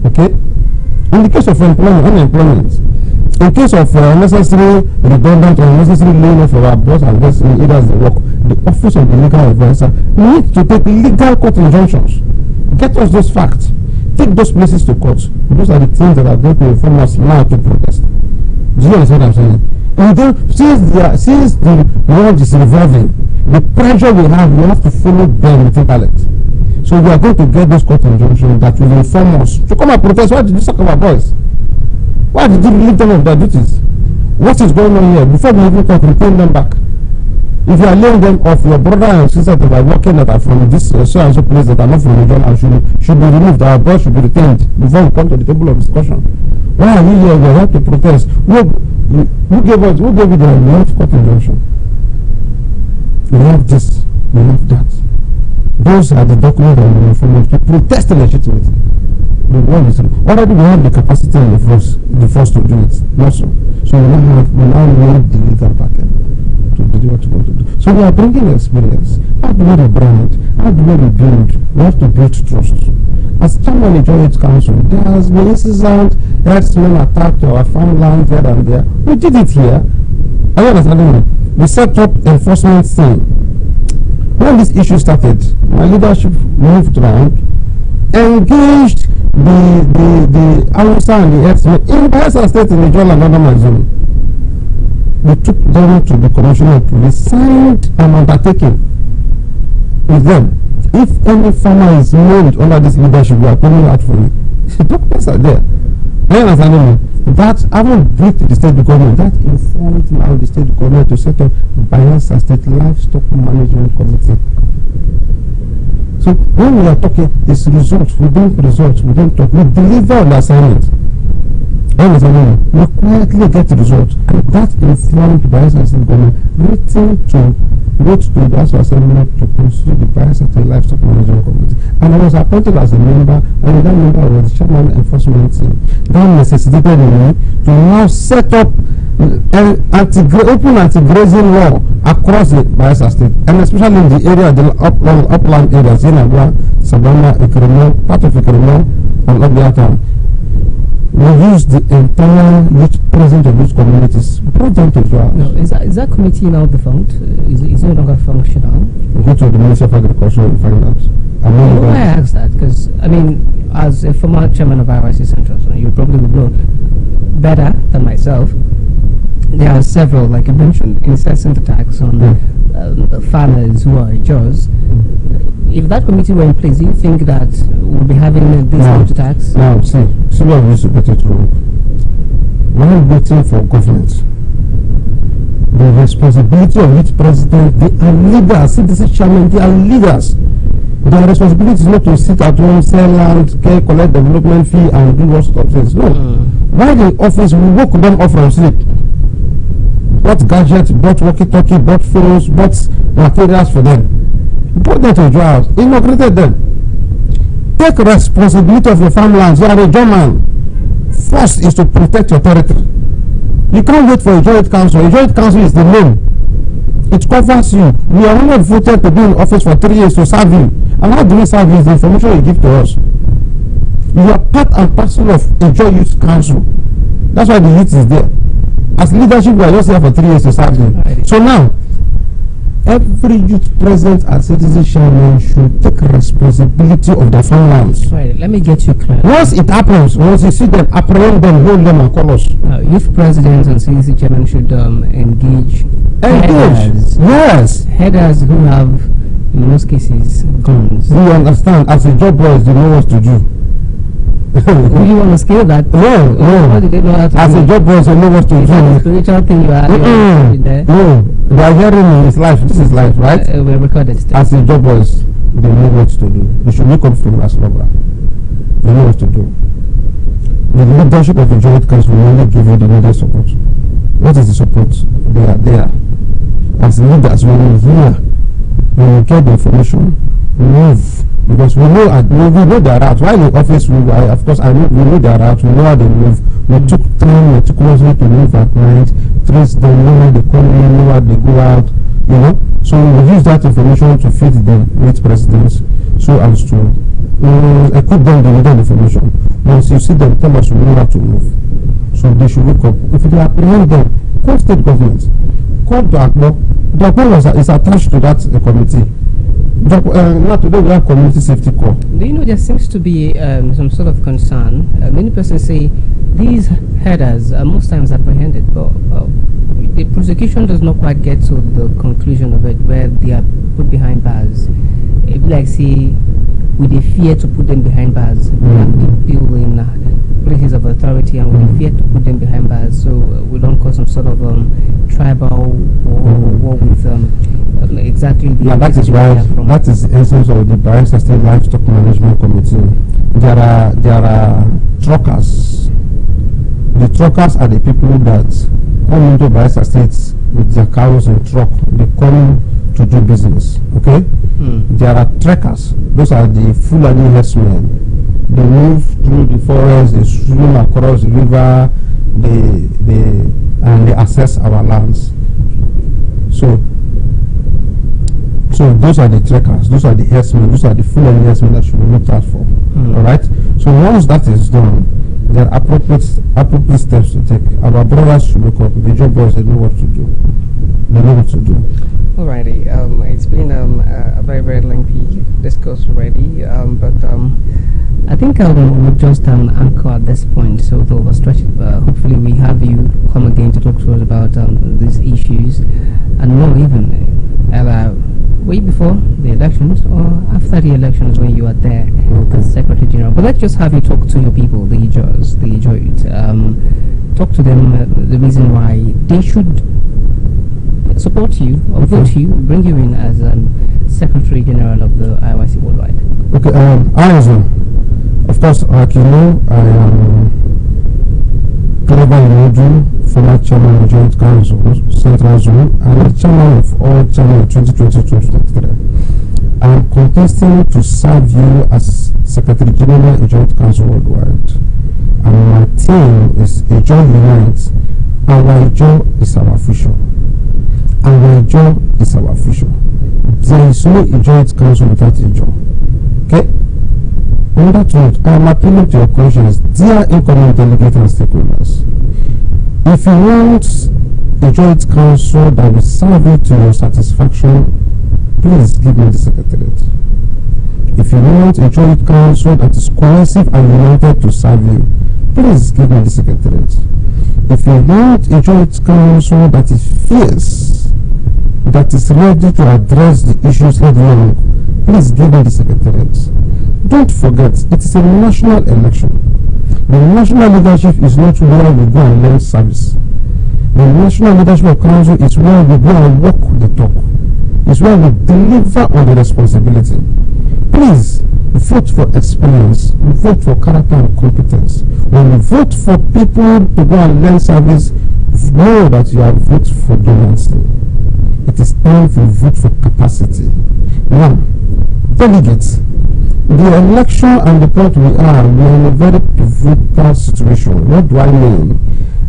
Okay? In the case of unemployment, in case of unnecessary redundant or unnecessary laying off of our boss and guests in areas they work, the office of the legal advisor needs to take legal court injunctions. Get us those facts. Take those places to court. Those are the things that are going to inform us now to protest. Do you understand what I'm saying? And then, since the world is revolving, the pressure we have to follow them with intellect. So we are going to get those court injunctions that will inform us to come and protest. Why did you suck our boys? Why did you relieve them of their duties? What is going on here? Before we even come, return them back. If you are laying them off, your brother and sister that are working that are from this so and so place that are not from the job and should be removed. Our boys should be retained before we come to the table of discussion. Why are we here? We have to protest. Who gave you the right court injunction? We have this, we have that. Those are the documents that we inform us to protest legitimately. The world is already we have the capacity and the force to do it. Not so. So we now need the legal packet to do what we want to do. So we are bringing experience. How do we rebrand? How do we rebuild? We have to build trust. As chairman of the Joint Council, there has been incident, herdsmen attacked our farmland here and there. We did it here. Are you understanding me? We set up enforcement team. When this issue started, my leadership moved around, engaged the Hausa and the herdsmen in Bayelsa State in the Jola and Adama zone. We took them to the commissioner of police, signed an undertaking with them. If any farmer is named under this leadership, we are coming out for you. The documents are there. Are you understanding me? That haven't briefed the state government. That informed now the state government to set up Bayelsa State Livestock Management Committee. So when we are talking, it's results. We don't talk. We deliver on the assignment. We quietly get the results. And that informed Bayelsa State government wrote to the House of Assembly to constitute the Bayelsa State Livestock Management Committee. And I was appointed as a member, and that member was the chairman enforcement team. That necessitated me to now set up an open anti-grazing law across the Bayelsa State, and especially in the area, the upland areas, Yenagua, Sabana, Ikrimo, part of Ikrimo, and Obia town. We used the entire youth present of these communities, brought them to trial. No, is that committee now defunct? Is it no longer functional? We go to the Ministry of Agriculture and find out. Why I ask that? Because, I mean, as a former chairman of IRC Central, so you probably would know better than myself. There are several, like you mentioned, incessant attacks on farmers who are Jaws. If that committee were in place, do you think that we'll be having these attacks? Now, see what we used to get it wrong. While waiting for government, the responsibility of each president, they are leaders. See, this is chairman, they are leaders. Their responsibility is not to sit at home, sell land, collect development fee, and do what stuff is. No. While in office, we woke them up from sleep. Bought gadgets, bought walkie-talkie, bought phones, bought materials for them. Brought them to your house, inaugurated them. Take responsibility of your farmlands. You are a German. First is to protect your territory. You can't wait for a joint council. A joint council is the name. It covers you. We are not voted to be in office for 3 years to serve you. And how do we serve you? The information you give to us. You are part and parcel of a joint youth council. That's why the youth is there. As leadership, we are just here for 3 years to serve them. Right. So now, every youth present as citizen chairman should take responsibility of their farmlands. Right. Let me get you clear. Once it happens, once you see them, apprehend them, hold them, and call us. Youth presidents and CDC chairman should engage Engage. Yes. headers who have, in most cases, guns. We understand. As a job boys, they know what to do. Do you want to scale that? No. How do they know how to As do a it? job boys, they know what to It's a do. spiritual thing you are doing there. No, they are hearing me. It's life. This is life, right? We recorded still. As a job boys, they know what to do. They should wake up from last number. They know what to do. The leadership of the joint council will only give you the needed support. What is the support? They are there. As leaders, when we hear, when we get the information, we move. Because we know their route. While in office, we know their route. We know how they move. We took time meticulously to move at night, trace them, know where they come in, know where they go out. You know, so we use that information to feed the late presidents, so as to equip them the needed information. Once you see them, tell us we know how to move. So they should wake up. If they apprehend them, call state government, call the ACBO. The ACBO is attached to that committee. Not today we have community safety corps. Do you know there seems to be some sort of concern? Many persons say these headers are most times apprehended, but the prosecution does not quite get to the conclusion of it, where they are put behind bars. If like say, we they fear to put them behind bars. We have people in places of authority, and we fear to put them behind bars, so we don't cause some sort of tribal war with exactly the. Yeah, that is why. That is the essence of the Bayelsa State Livestock Management Committee. There are truckers. The truckers are the people that come into Bayelsa State with their cows and truck. They come to do business. Okay. There are trekkers. Those are the Fulani herdsmen. They move through the forest. They swim across the river. They access our lands. So those are the trekkers, those are the herdsmen, those are the Fulani herdsmen that should be looked out for. Alright? So once that is done, there are appropriate steps to take. Our brothers should wake up. The job boys, they know what to do. They know what to do. Alrighty, it's been a very, very lengthy discourse already, but I think we'll just anchor at this point, so to overstretch it. Hopefully we have you come again to talk to us about these issues, and more even, way before the elections or after the elections when you are there as Secretary General. But let's just have you talk to your people, the Ijaws, the Ijoid. Talk to them the reason why they should support you or vote you, bring you in as Secretary General of the IYC Worldwide. Okay, of course, like you know, I am Clever Imodu, former chairman of Joint Council, Central Zone, and the chairman of all chairman of 2020-2023. I am contesting to serve you as Secretary General of Joint Council Worldwide. And my team is Ijo Unite. Our Ijo is our future. Our Ijo is our future. There is no Joint Council without Ijo. Okay? On that note, I am appealing to your conscience, dear incoming delegates and stakeholders. If you want a joint council that will serve you to your satisfaction, please give me the secretariat. If you want a joint council that is cohesive and united to serve you, please give me the secretariat. If you want a joint council that is fierce, that is ready to address the issues head on, please give me the secretariat. Don't forget, it is a national election. The national leadership is not where we go and learn service. The national leadership of council is where we go and walk the talk. It's where we deliver on the responsibility. Please vote for experience, vote for character and competence. When you vote for people to go and learn service, know that you are voting for donation. It is time to vote for capacity. Now, delegates. The election and the point we are in a very pivotal situation. What do I mean?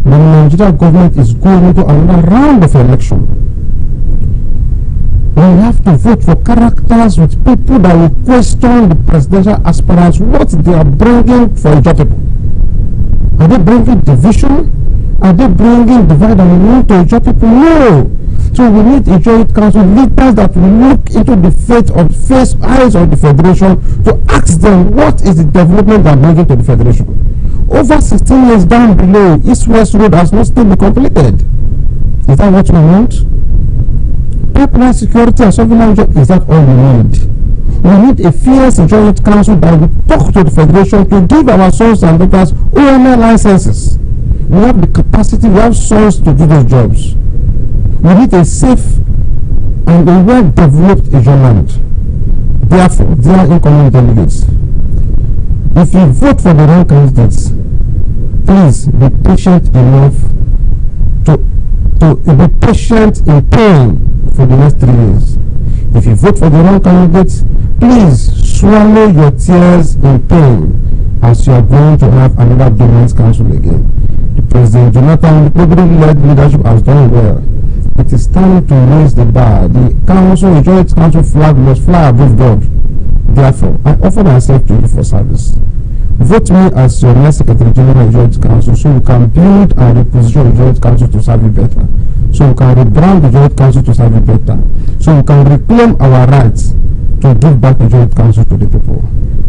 The Nigerian government is going into another round of election. We have to vote for characters with people that will question the presidential aspirants, what they are bringing for the people. Are they bringing division? Are they bringing divide and want to enjoy people? No. So we need a joint council leaders that will look into the eyes of the federation to ask them what is the development they are bringing to the federation. Over 16 years down below, East-West Road has not still been completed. Is that what we want? Pipeline security and surveillance, is that all we need? We need a fierce joint council that will talk to the federation to give our sons and daughters OML licenses. We have the capacity, we have sons to do those jobs. We need a safe and a well-developed Asian land. Therefore, dear incoming delegates, if you vote for the wrong candidates, please be patient enough to be patient in pain for the next 3 years. If you vote for the wrong candidates, please swallow your tears in pain as you are going to have another governance council again. The President Jonathan, the President-led leadership has done well. It is time to raise the bar. The council, the joint council flag must fly above God. Therefore, I offer myself to you for service. Vote me as your next Secretary General of the Joint Council so we can build and reposition the Joint Council to serve you better. So we can rebrand the Joint Council to serve you better. So we can reclaim our rights to give back the Joint Council to the people.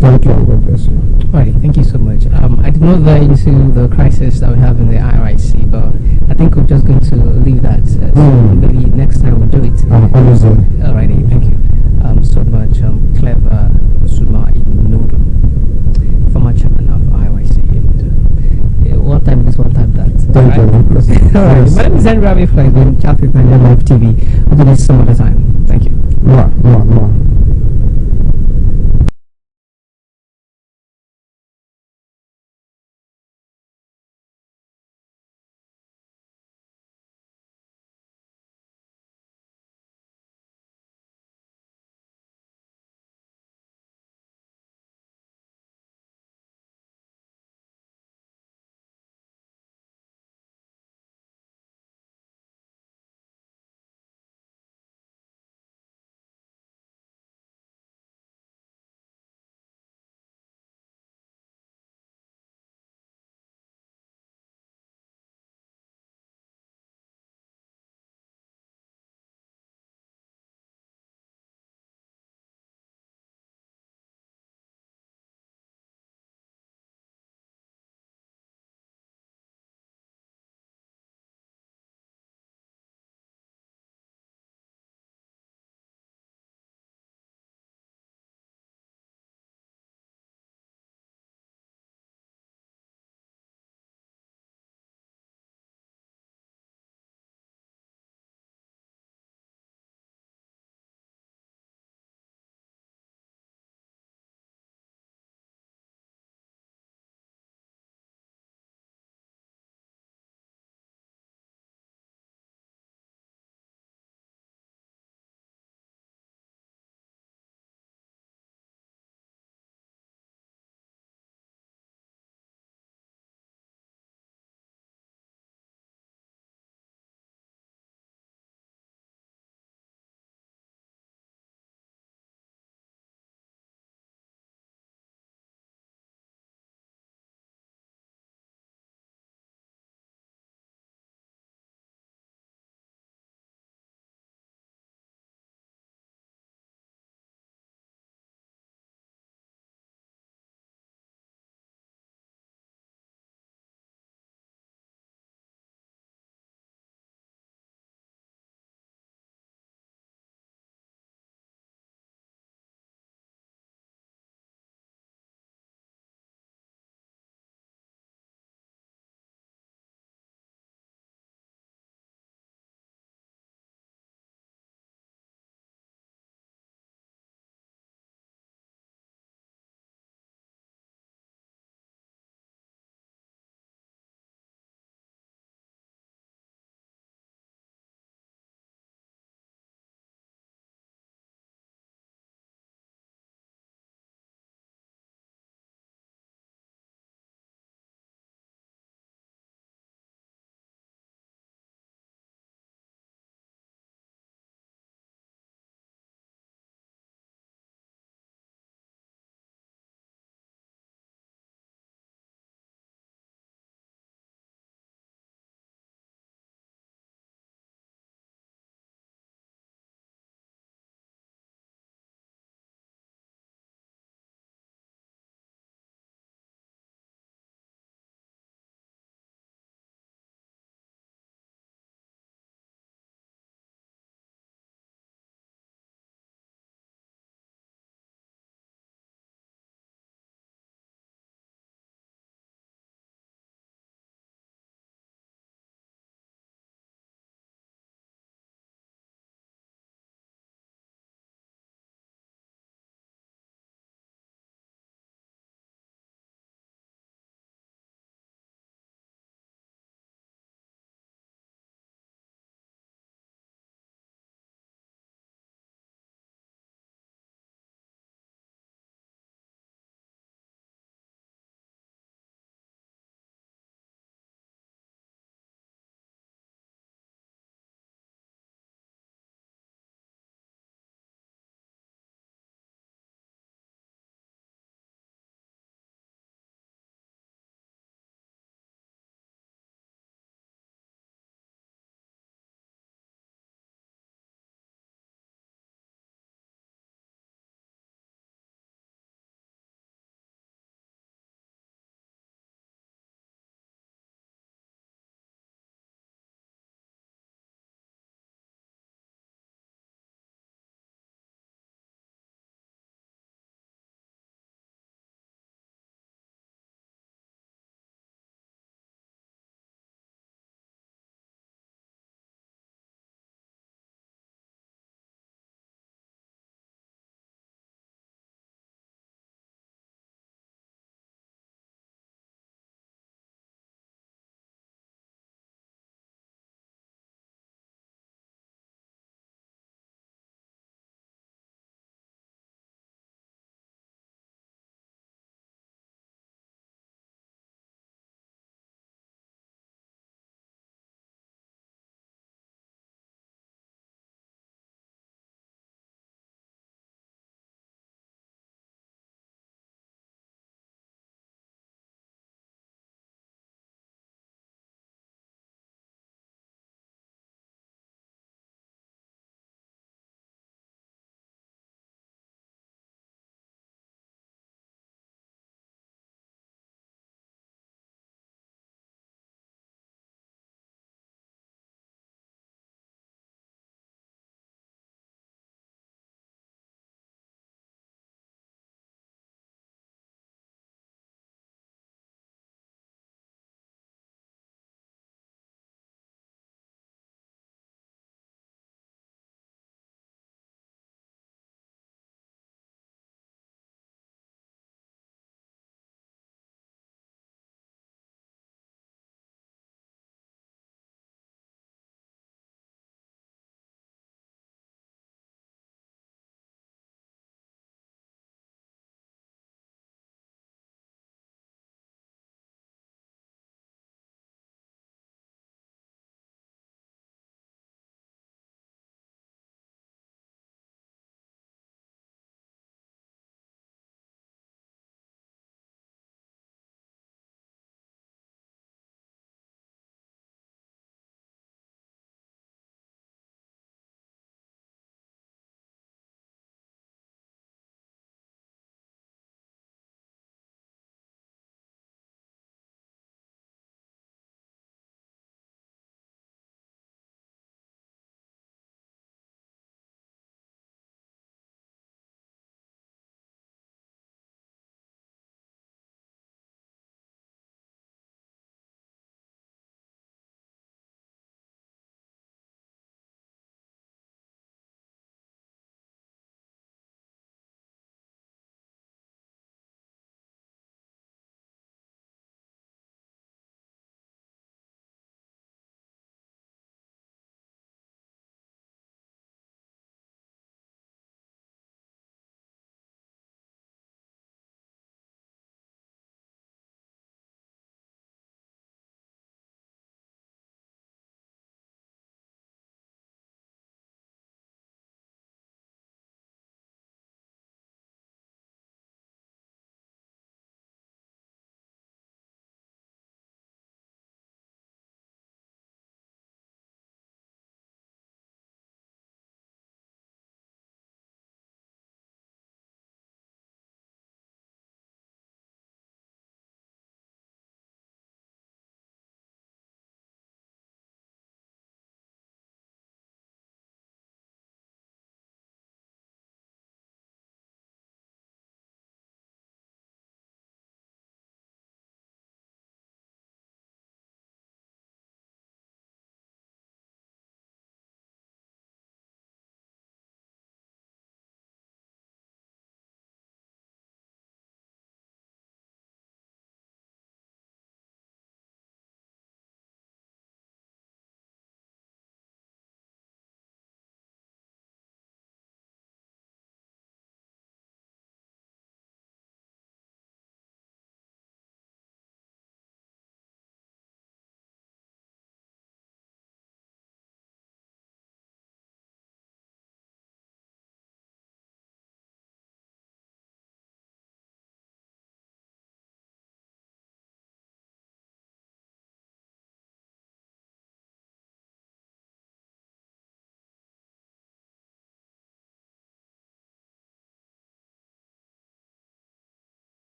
Thank you and God bless you. All right, thank you so much. I did not veer into the crisis that we have in the IRIC, but I think we're just going to leave that. Maybe next time we'll do it. I'm always there. All righty, thank you so much. Clever Suma Inodo, former chairman of IRIC. And, one time this, one time that. Thank you. All right, Yes. my name is Henry Ravi Flag, in Traffic Nigeria Live TV. We'll do this some other time. Thank you. No.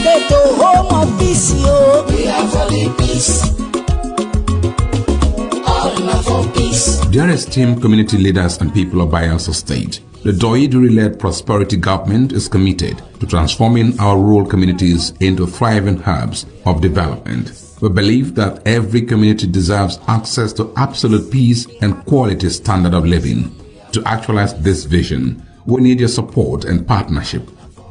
State, oh, home of peace, yo. We are for the peace. All now for peace. Dear esteemed community leaders and people of Bayelsa State, the Doyiduri-led prosperity government is committed to transforming our rural communities into thriving hubs of development. We believe that every community deserves access to absolute peace and quality standard of living. To actualize this vision, we need your support and partnership.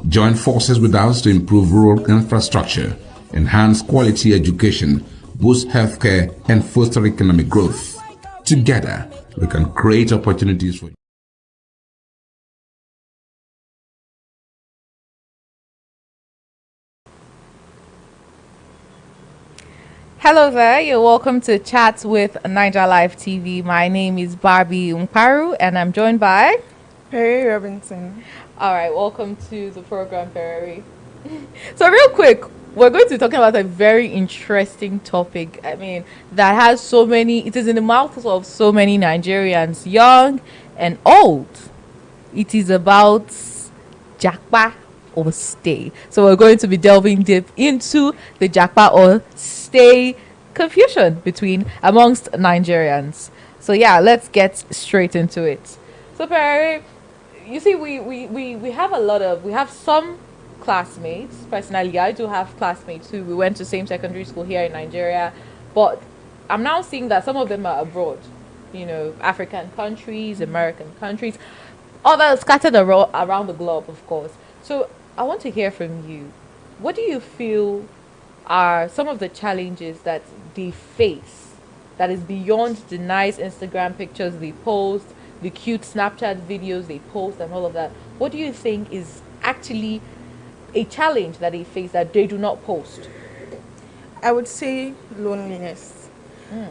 Join forces with us to improve rural infrastructure, enhance quality education, boost healthcare, and foster economic growth. Together, we can create opportunities for you. Hello there, you're welcome to Chat with Naija Live TV. My name is Barbie Umparu and I'm joined by Perry Robinson. All right, welcome to the program, Perry. So real quick, we're going to be talking about a very interesting topic. I mean, that has so many, it is in the mouths of so many Nigerians, young and old. It is about Japa or stay. So we're going to be delving deep into the Japa or stay confusion amongst Nigerians. So yeah, let's get straight into it. So Perry, you see, we have some classmates. Personally, I do have classmates who we went to same secondary school here in Nigeria, but I'm now seeing that some of them are abroad, African countries, American countries, others scattered around the globe, of course. So I want to hear from you. What do you feel are some of the challenges that they face that is beyond the nice Instagram pictures they post, the cute Snapchat videos they post and all of that? What do you think is actually a challenge that they face that they do not post? I would say loneliness.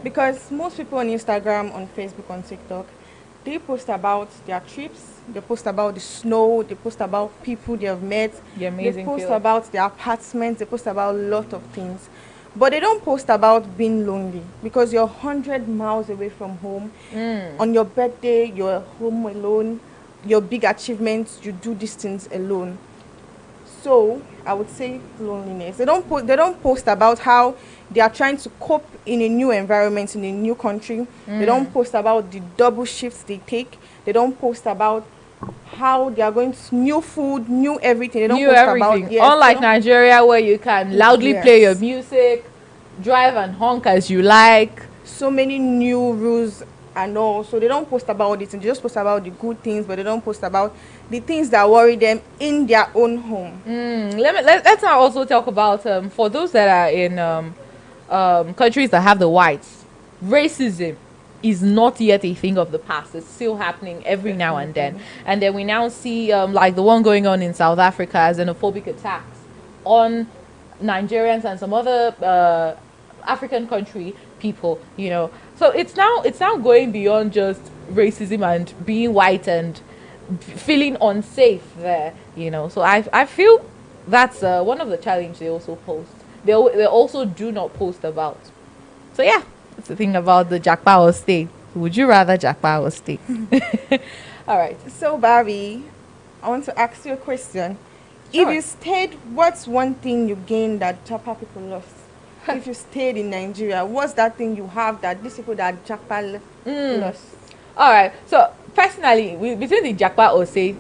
Because most people on Instagram, on Facebook, on TikTok, they post about their trips, they post about the snow, they post about people they have met, they post about their apartments, they post about a lot of things. But they don't post about being lonely because you're 100 miles away from home. On your birthday, you're home alone. Your big achievements, you do these things alone. So I would say loneliness. They don't post about how they are trying to cope in a new environment, in a new country. They don't post about the double shifts they take. They don't post about how they are going to new food, new everything. They don't post about unlike Nigeria, where you can loudly play your music, drive and honk as you like. So many new rules and all. So they don't post about this, and they just post about the good things, but they don't post about the things that worry them in their own home. Let's now also talk about for those that are in countries that have the whites, racism is not yet a thing of the past. It's still happening every now and then. And then we now see like the one going on in South Africa, as xenophobic attacks on Nigerians and some other African country people, So it's now going beyond just racism and being white and feeling unsafe there, So I feel that's one of the challenges they also post. They also do not post about. So yeah, that's the thing about the Japa or stay. Would you rather Japa or stay? All right. So Barbie, I want to ask you a question. Sure. If you stayed, what's one thing you gained that Japa people lost? If you stayed in Nigeria, what's that thing you have that these people that Japa lost? All right. So personally, between the Japa or stay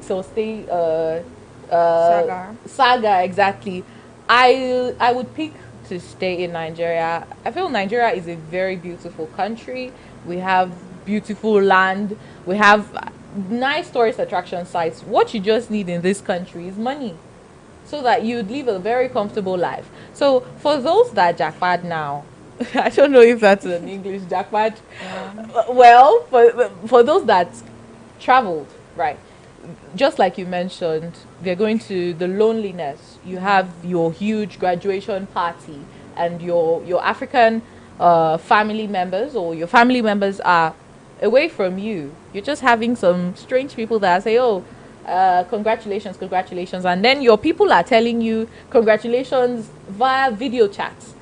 saga exactly, I would pick to stay in Nigeria. I feel Nigeria is a very beautiful country. We have beautiful land. We have nice tourist attraction sites. What you just need in this country is money, so that you'd live a very comfortable life. So for those that jackpot now, I don't know if that's an English jackpot. Well, for those that traveled, right, just like you mentioned, they're going to the loneliness. You have your huge graduation party and your African family members, or your family members are away from you. You're just having some strange people that say, oh, congratulations, and then your people are telling you congratulations via video chats,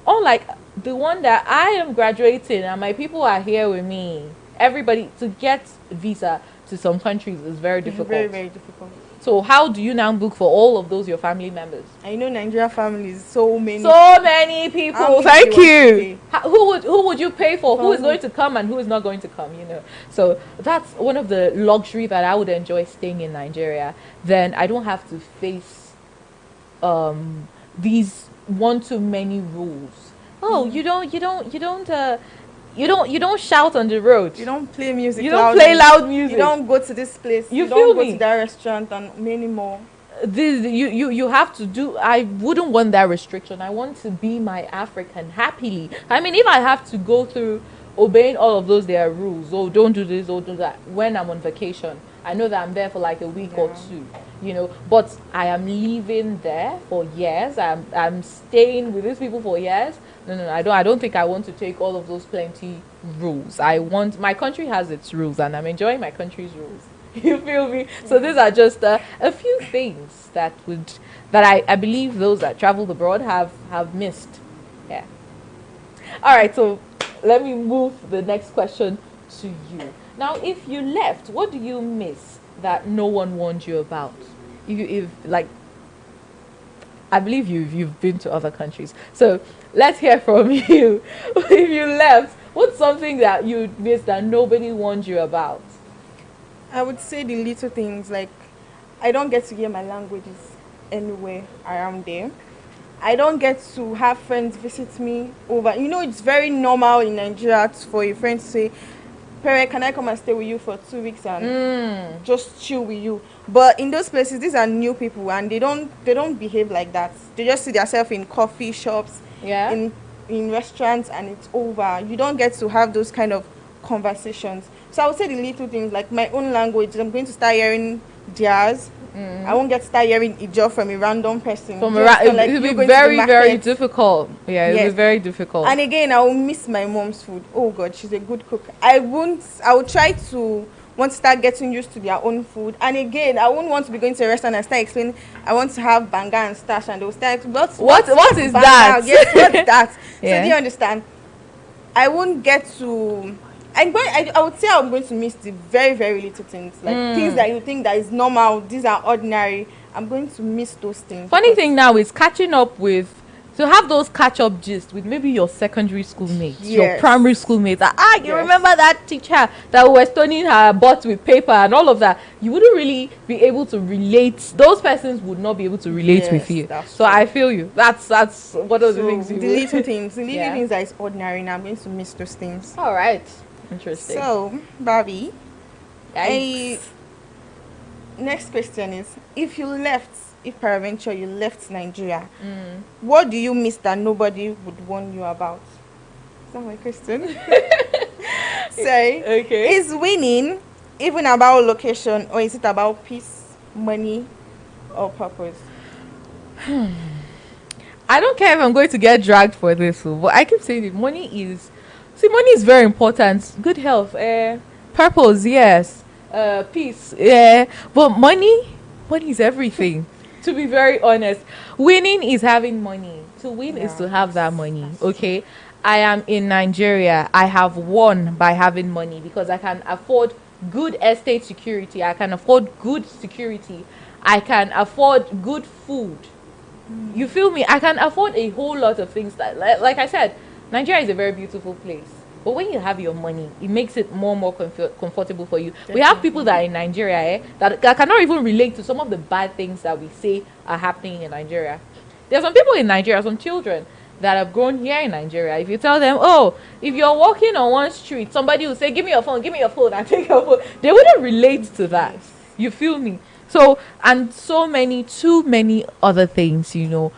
unlike the one that I am graduating and my people are here with me. Everybody, to get visa to some countries is very difficult. Very, very difficult. So how do you now book for all of those your family members? I know Nigeria families, so many. So many people. How many Thank do you want to you. pay? Who would you pay for? Who is For going to come and who is not going to come? You know. So that's one of the luxury that I would enjoy staying in Nigeria. Then I don't have to face these one too many rules. Oh, you don't shout on the road. You don't play music. You don't loudly. play loud music. You don't go to this place. You don't feel go me? to that restaurant and many more. You have to do. I wouldn't want that restriction. I want to be my African happily. I mean, if I have to go through obeying all of those their rules, oh, don't do this, oh, do that, when I'm on vacation, I know that I'm there for like a week or two, you know, but I am living there for years. I'm staying with these people for years. No, I don't think I want to take all of those plenty rules. I want, my country has its rules and I'm enjoying my country's rules. You feel me? So these are just a few things that I believe those that travel abroad have missed. Yeah. All right, so let me move the next question to you. Now, if you left, what do you miss that no one warned you about? If like, I believe you've been to other countries, so let's hear from you. If you left, what's something that you miss that nobody warned you about? I would say the little things, like I don't get to hear my languages anywhere around there. I don't get to have friends visit me over. You know, it's very normal in Nigeria for a friend to say, Pere, can I come and stay with you for 2 weeks and just chill with you? But in those places, these are new people and they don't behave like that. They just see themselves in coffee shops, in restaurants, and it's over. You don't get to have those kind of conversations. So I would say the little things, like my own language. I'm going to start hearing jazz. I won't get to start hearing Ijo from a random person. It'll be very, very difficult. Yeah, it'll be very difficult. And again, I will miss my mom's food. Oh God, she's a good cook. I will try to want to start getting used to their own food. And again, I won't want to be going to a restaurant and start explaining, I want to have banga and stash, and they'll start, what is banga? That? Yes, what's that? So do you understand? I won't get to... I would say I'm going to miss the very, very little things, like things that you think that is normal, these are ordinary. I'm going to miss those things. Funny thing now is catching up with, to have those catch-up gist with maybe your secondary school mates, your primary school mates. You remember that teacher that was stoning her butt with paper and all of that? You wouldn't really be able to relate. Those persons would not be able to relate with you. So I feel you. That's what are the things you the little things, the little things that is ordinary, and I'm going to miss those things. All right. Interesting. So, Barbie, next question is, if peradventure you left Nigeria, what do you miss that nobody would warn you about? Is that my question? Say, okay. Is winning even about location, or is it about peace, money, or purpose? I don't care if I'm going to get dragged for this, but I keep saying it. Money is very important. Good health, purpose, yes, peace, yeah. But money is everything. To be very honest, winning is having money. To win is to have that money. Okay, I am in Nigeria. I have won by having money because I can afford good estate security. I can afford good security. I can afford good food. You feel me? I can afford a whole lot of things. That, like I said, Nigeria is a very beautiful place. But when you have your money, it makes it more comfortable for you. Definitely. We have people that are in Nigeria that cannot even relate to some of the bad things that we say are happening in Nigeria. There are some people in Nigeria, some children that have grown here in Nigeria. If you tell them, oh, if you're walking on one street, somebody will say, give me your phone, and take your phone. They wouldn't relate to that. Yes. You feel me? So, and too many other things, you know.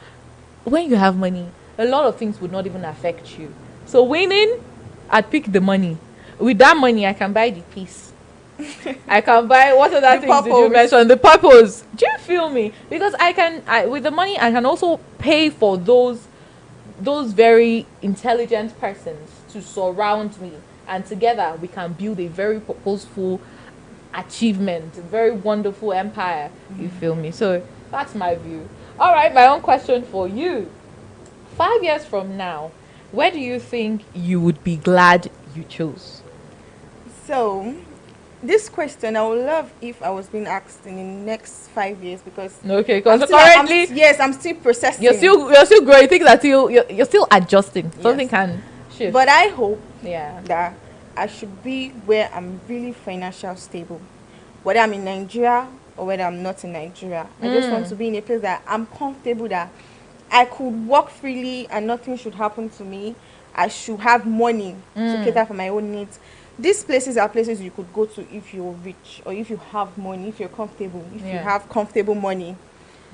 When you have money, a lot of things would not even affect you. So winning, I'd pick the money. With that money, I can buy the peace. I can buy, what other things did you mention? The purpose. Do you feel me? Because with the money, I can also pay for those very intelligent persons to surround me. And together, we can build a very purposeful achievement, a very wonderful empire. You feel me? So that's my view. All right, my own question for you. 5 years from now, where do you think you would be glad you chose? So, this question I would love if I was being asked in the next 5 years, because Okay, because I'm currently yes, I'm still processing. you're still growing. Think that you're still adjusting. Something can shift. But I hope yeah. that I should be where I'm really financially stable, whether I'm in Nigeria or whether I'm not in Nigeria. I just want to be in a place that I'm comfortable, that I could walk freely and nothing should happen to me. I should have money to cater for my own needs. These places are places you could go to if you're rich, or if you have money, if you're comfortable, if you have comfortable money.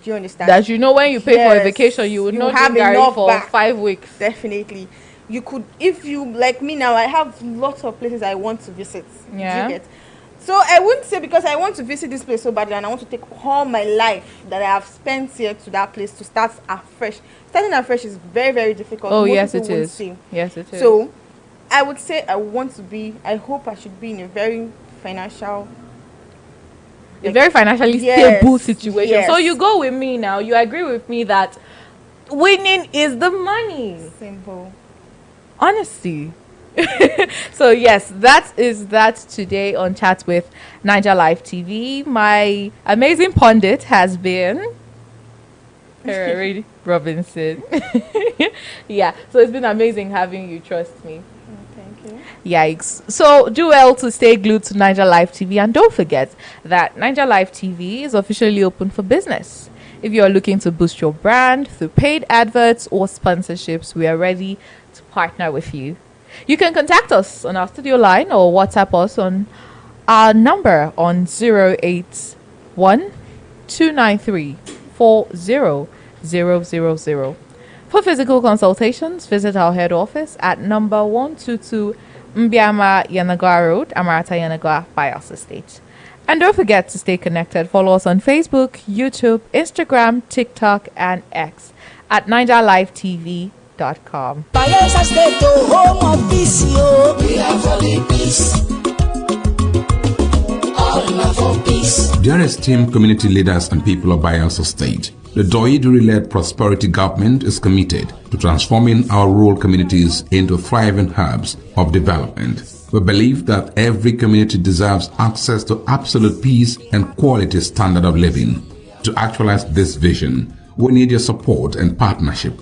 Do you understand? That when you pay for a vacation, you would not have drink enough for back. 5 weeks. Definitely. You could, if you, like me now, I have lots of places I want to visit. Yeah. Do you get? So I wouldn't say because I want to visit this place so badly and I want to take all my life that I have spent here to that place to start afresh. Starting afresh is very, very difficult. Oh, Most yes, people it won't is. see. Yes, it is. So I would say I hope I should be in a very financial, a very financially yes, stable situation. yes. So you go with me now. You agree with me that winning is the money. simple. Honesty. So yes, that is that today on Chat with Naija Live TV. My amazing pundit has been Perry Robinson. Yeah, so it's been amazing having you, trust me. Thank you. Yikes. So do well to stay glued to Naija Live TV, and don't forget that Naija Live TV is officially open for business. If you are looking to boost your brand through paid adverts or sponsorships, we are ready to partner with you. You can contact us on our studio line or WhatsApp us on our number on 081-293-40000. For physical consultations, visit our head office at number 122 Mbiama Yanagwa Road, Amarata Yanagwa, Bios Estate. And don't forget to stay connected. Follow us on Facebook, YouTube, Instagram, TikTok, and X at NaijaLiveTV.com. Bayelsa State, home of peace, we are for the peace. All for peace. Dear esteemed community leaders and people of Bayelsa State, the Doyiduri-led prosperity government is committed to transforming our rural communities into thriving hubs of development. We believe that every community deserves access to absolute peace and quality standard of living. To actualize this vision, we need your support and partnership.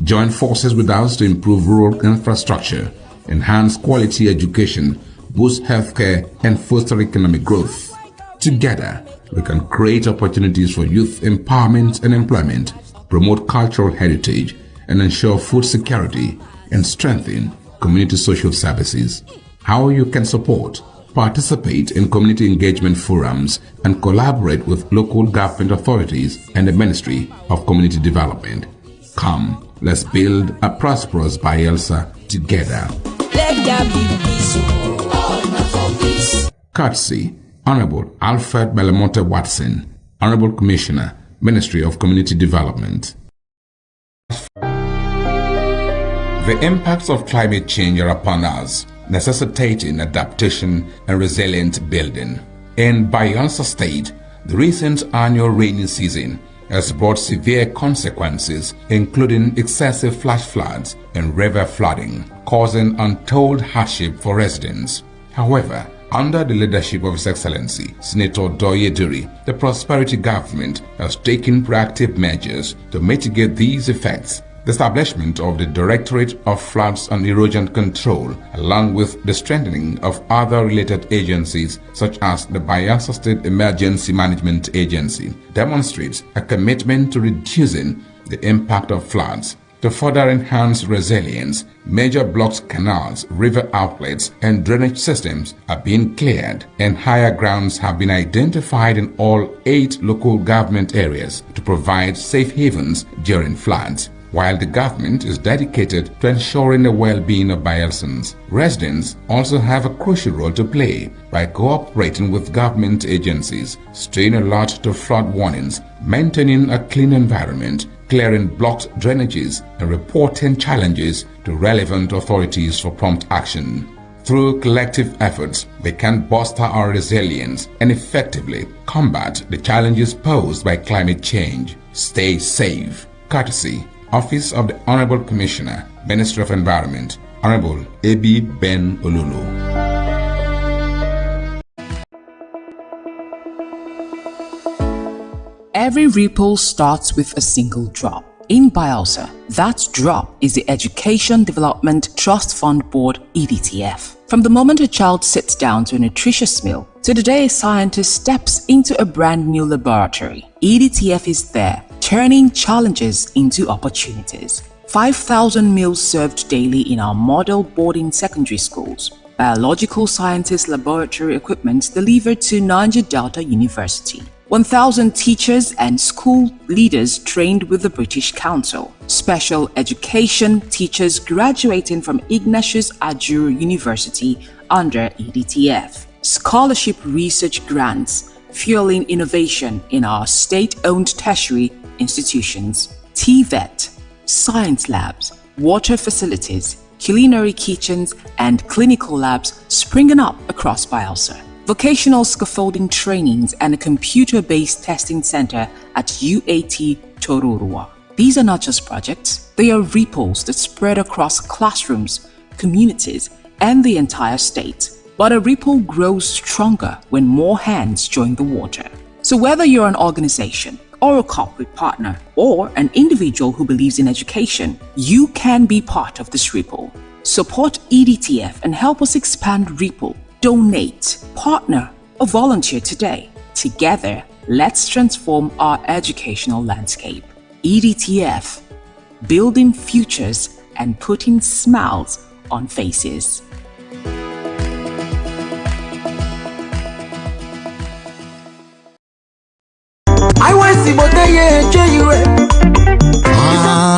Join forces with us to improve rural infrastructure, enhance quality education, boost healthcare, and foster economic growth. Together, we can create opportunities for youth empowerment and employment, promote cultural heritage, and ensure food security and strengthen community social services. How you can support: participate in community engagement forums and collaborate with local government authorities and the Ministry of Community Development. Come, let's build a prosperous Bayelsa together. Let there be peace, all for peace. Courtesy, Honorable Alfred Belamonte Watson, Honorable Commissioner, Ministry of Community Development. The impacts of climate change are upon us, necessitating adaptation and resilient building. In Bayelsa State, the recent annual rainy season has brought severe consequences, including excessive flash floods and river flooding, causing untold hardship for residents. However, under the leadership of His Excellency Senator Doyiduri, the prosperity government has taken proactive measures to mitigate these effects. The establishment of the Directorate of Floods and Erosion Control, along with the strengthening of other related agencies such as the Bayelsa State Emergency Management Agency, demonstrates a commitment to reducing the impact of floods. To further enhance resilience, major blocked canals, river outlets, and drainage systems are being cleared, and higher grounds have been identified in all 8 local government areas to provide safe havens during floods. While the government is dedicated to ensuring the well-being of Bayelsans, residents also have a crucial role to play by cooperating with government agencies, staying alert to flood warnings, maintaining a clean environment, clearing blocked drainages, and reporting challenges to relevant authorities for prompt action. Through collective efforts, we can bolster our resilience and effectively combat the challenges posed by climate change. Stay safe. Courtesy, Office of the Honorable Commissioner, Ministry of Environment, Honorable A.B. Ben Olulu. Every ripple starts with a single drop. In Bielsa, that drop is the Education Development Trust Fund Board (EDTF). From the moment a child sits down to a nutritious meal to the day a scientist steps into a brand new laboratory, EDTF is there, turning challenges into opportunities. 5,000 meals served daily in our model boarding secondary schools. Biological sciences laboratory equipment delivered to Niger Delta University. 1,000 teachers and school leaders trained with the British Council. Special education teachers graduating from Ignatius Ajuru University under EDTF. Scholarship research grants fueling innovation in our state-owned tertiary institutions. TVET, science labs, water facilities, culinary kitchens, and clinical labs springing up across Bielsa. Vocational scaffolding trainings and a computer-based testing center at UAT Tororua. These are not just projects, they are ripples that spread across classrooms, communities, and the entire state. But a ripple grows stronger when more hands join the water. So whether you're an organization, or a corporate partner, or an individual who believes in education, you can be part of this ripple. Support EDTF and help us expand Ripple. Donate, partner, or volunteer today. Together, let's transform our educational landscape. EDTF, building futures and putting smiles on faces.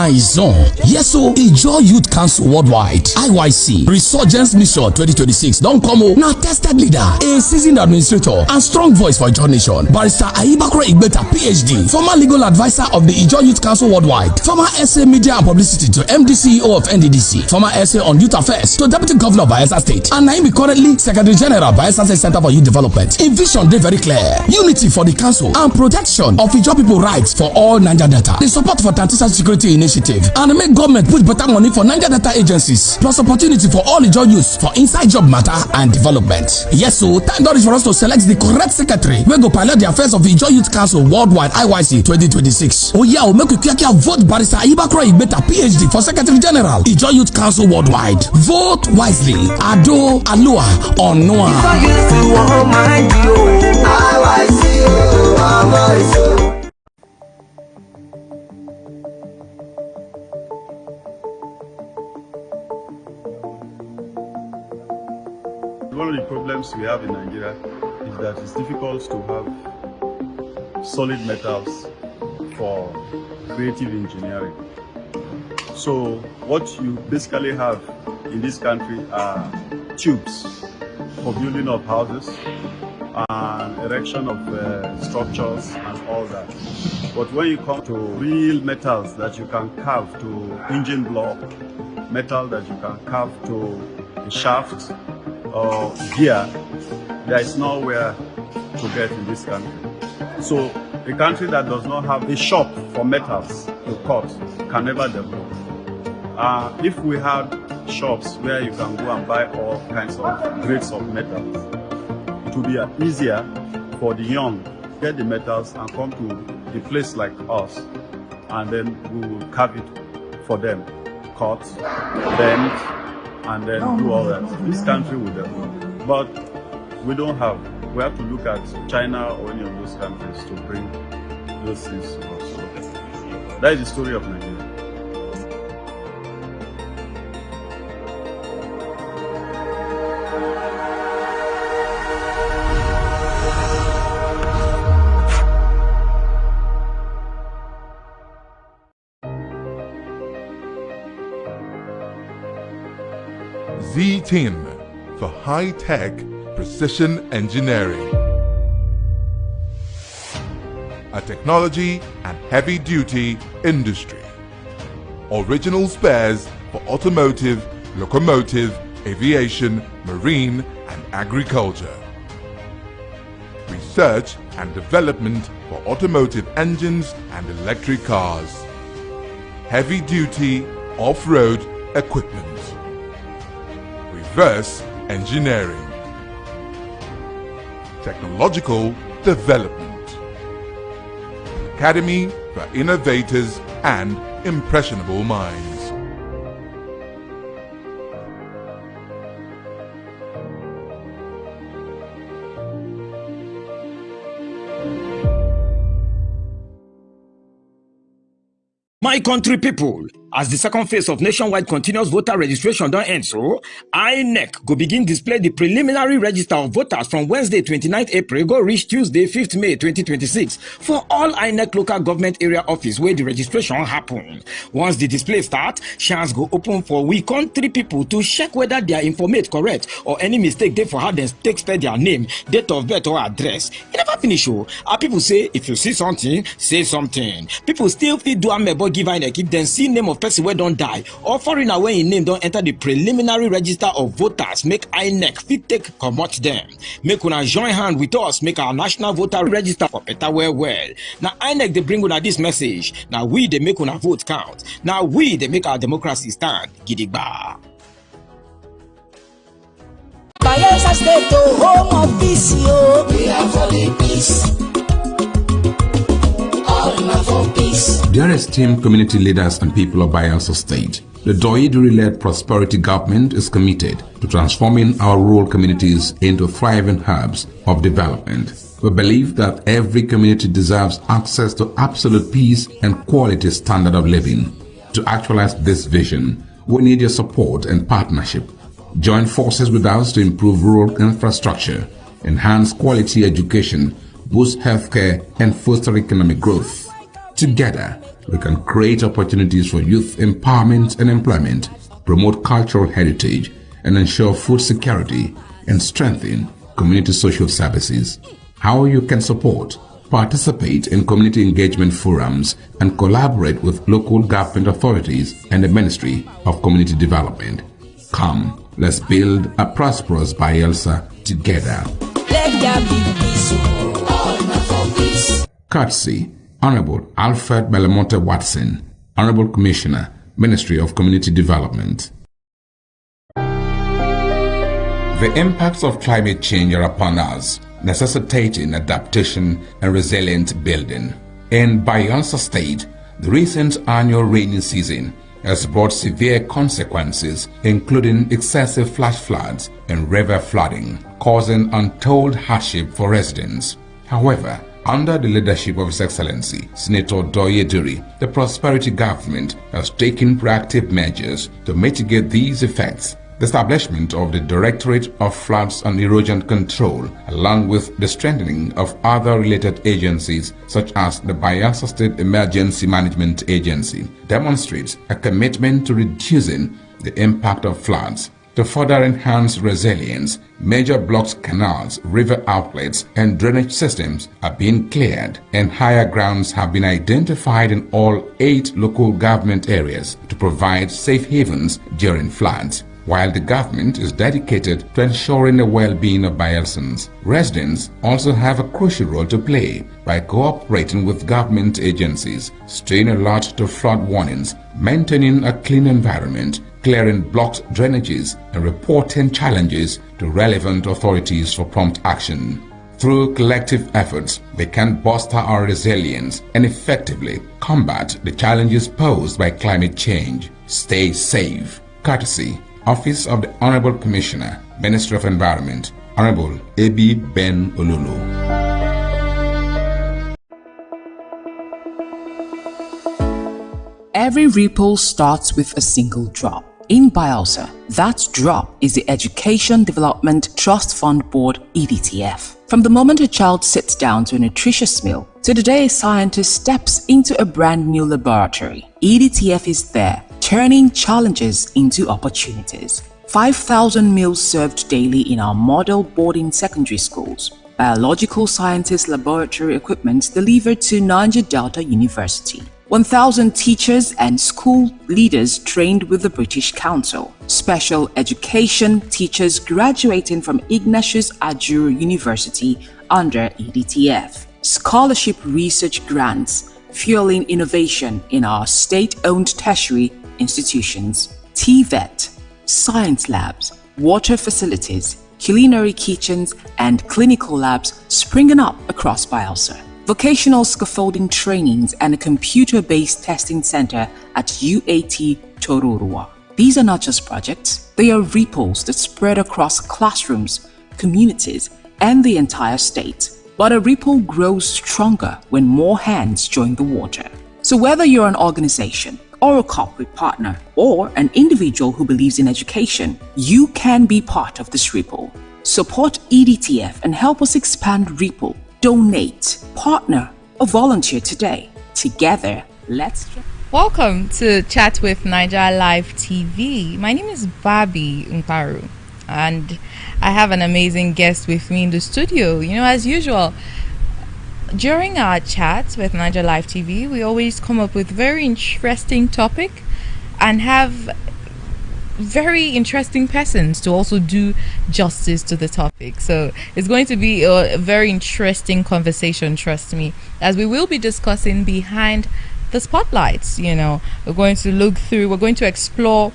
It's on. Yes, so Ijaw Youth Council Worldwide (IYC) Resurgence Mission 2026 don't come o. Now tested leader, a seasoned administrator, and strong voice for Ijaw Nation. Barrister Ayibakura Igbeta, PhD, former legal advisor of the Ijaw Youth Council Worldwide, former SA Media and Publicity to MD CEO of NDDC, former SA on Youth Affairs to Deputy Governor of Bayelsa State, and Naimi currently Secretary General Bayelsa State Center for Youth Development. In vision, they very clear: unity for the council and protection of Ijaw people rights for all Niger Delta. The support for Tantisa Security Initiative and make government put better money for Niger Delta agencies, plus opportunity for all Ijaw youth for inside job matter and development. Yes, so time is for us to select the correct secretary. We go pilot the affairs of the Ijaw Youth Council Worldwide (IYC) 2026. Oh yeah, we make a vote Barrister Ayibakura Igbeta, PhD, for Secretary General Ijaw Youth Council Worldwide. Vote wisely. Ado Alua Onua. One of the problems we have in Nigeria is that it's difficult to have solid metals for creative engineering. So what you basically have in this country are tubes for building of houses and erection of structures and all that. But when you come to real metals that you can carve to engine block, metal that you can carve to a shaft or gear, there is nowhere to get in this country. So a country that does not have a shop for metals to cut can never develop. If we had shops where you can go and buy all kinds of grades of metals, it would be easier for the young to get the metals and come to a place like us, and then we will carve it for them, cut, bend, and then do all that. This country will develop, but we don't have. We have to look at China or any of those countries to bring those things to us. So that is the story of Nigeria. Z10 for high-tech precision engineering. A technology and heavy-duty industry. Original spares for automotive, locomotive, aviation, marine and agriculture. Research and development for automotive engines and electric cars. Heavy-duty off-road equipment. Reverse engineering. Technological development. academy for innovators and impressionable minds. My country people, as the second phase of nationwide continuous voter registration don't end so, INEC go begin display the preliminary register of voters from Wednesday 29th April go reach Tuesday 5th May 2026 for all INEC local government area office where the registration happen. Once the display start, chance go open for we country people to check whether their informate correct or any mistake they for how they take spell their name, date of birth or address. It never finish oh. Our people say if you see something, say something. People still fit do amebo give INEC if then see name of person wey don die or foreigner wey im name don enter the preliminary register of voters, make INEC fit take comot them. Make una join hand with us, make our national voter register for better well. Now INEC they bring una this message. Now we they make una vote count. Now we they make our democracy stand gidigba. Bayelsa State, home of peace, yo. We are for the peace. Dear esteemed community leaders and people of Bayelsa State, the Doyiduri-led prosperity government is committed to transforming our rural communities into thriving hubs of development. We believe that every community deserves access to absolute peace and quality standard of living. To actualize this vision, we need your support and partnership. Join forces with us to improve rural infrastructure, enhance quality education, boost healthcare, and foster economic growth. Together, we can create opportunities for youth empowerment and employment, promote cultural heritage, and ensure food security and strengthen community social services. How you can support, participate in community engagement forums, and collaborate with local government authorities and the Ministry of Community Development. Come, let's build a prosperous Bayelsa together. Let there be peace, all for peace. Courtesy, Honorable Alfred Belamonte Watson, Honorable Commissioner, Ministry of Community Development. The impacts of climate change are upon us, necessitating adaptation and resilient building. In Bayelsa State, the recent annual rainy season has brought severe consequences, including excessive flash floods and river flooding, causing untold hardship for residents. However, under the leadership of His Excellency, Senator Doyiduri, the prosperity government has taken proactive measures to mitigate these effects. The establishment of the Directorate of Floods and Erosion Control, along with the strengthening of other related agencies such as the Bayelsa State Emergency Management Agency, demonstrates a commitment to reducing the impact of floods. To further enhance resilience, major blocks, canals, river outlets, and drainage systems are being cleared, and higher grounds have been identified in all 8 local government areas to provide safe havens during floods. While the government is dedicated to ensuring the well-being of Bayelsans, residents also have a crucial role to play by cooperating with government agencies, staying alert to flood warnings, maintaining a clean environment, clearing blocked drainages, and reporting challenges to relevant authorities for prompt action. Through collective efforts, we can bolster our resilience and effectively combat the challenges posed by climate change. Stay safe. Courtesy, Office of the Honorable Commissioner, Ministry of Environment, Honorable A.B. Ben Olulu. Every ripple starts with a single drop. In Bayelsa, that drop is the Education Development Trust Fund Board (EDTF). From the moment a child sits down to a nutritious meal to the day a scientist steps into a brand new laboratory, EDTF is there, turning challenges into opportunities. 5,000 meals served daily in our model boarding secondary schools. Biological sciences laboratory equipment delivered to Naija Delta University. 1,000 teachers and school leaders trained with the British Council. Special education teachers graduating from Ignatius Ajuru University under EDTF. Scholarship research grants fueling innovation in our state-owned tertiary institutions. TVET, science labs, water facilities, culinary kitchens, and clinical labs springing up across Bayelsa. vocational scaffolding trainings, and a computer-based testing center at UAT Tororua. These are not just projects, they are ripples that spread across classrooms, communities, and the entire state. But a ripple grows stronger when more hands join the water. So whether you're an organization, or a corporate partner, or an individual who believes in education, you can be part of this ripple. Support EDTF and help us expand Ripple. Donate, partner, or volunteer today. Together, let's... Welcome to Chat with Naija Live TV. My name is Barbie Mparu, and I have an amazing guest with me in the studio. You know, as usual, during our chats with Naija Live TV, we always come up with very interesting topic and have very interesting persons to also do justice to the topic. So it's going to be a very interesting conversation, trust me, as we will be discussing behind the spotlights. You know, we're going to explore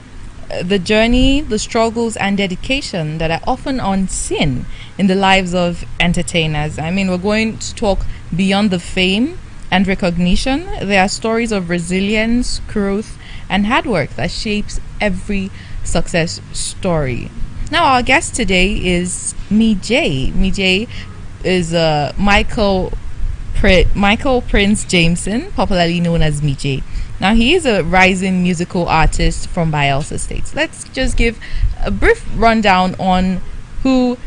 the journey, the struggles and dedication that are often unseen in the lives of entertainers. I mean, we're going to talk beyond the fame and recognition. There are stories of resilience, growth, and hard work that shapes every success story. Now, our guest today is Mijay. Mijay is Michael Prince Jameson, popularly known as Mijay. Now, he is a rising musical artist from Bayelsa State. Let's just give a brief rundown on who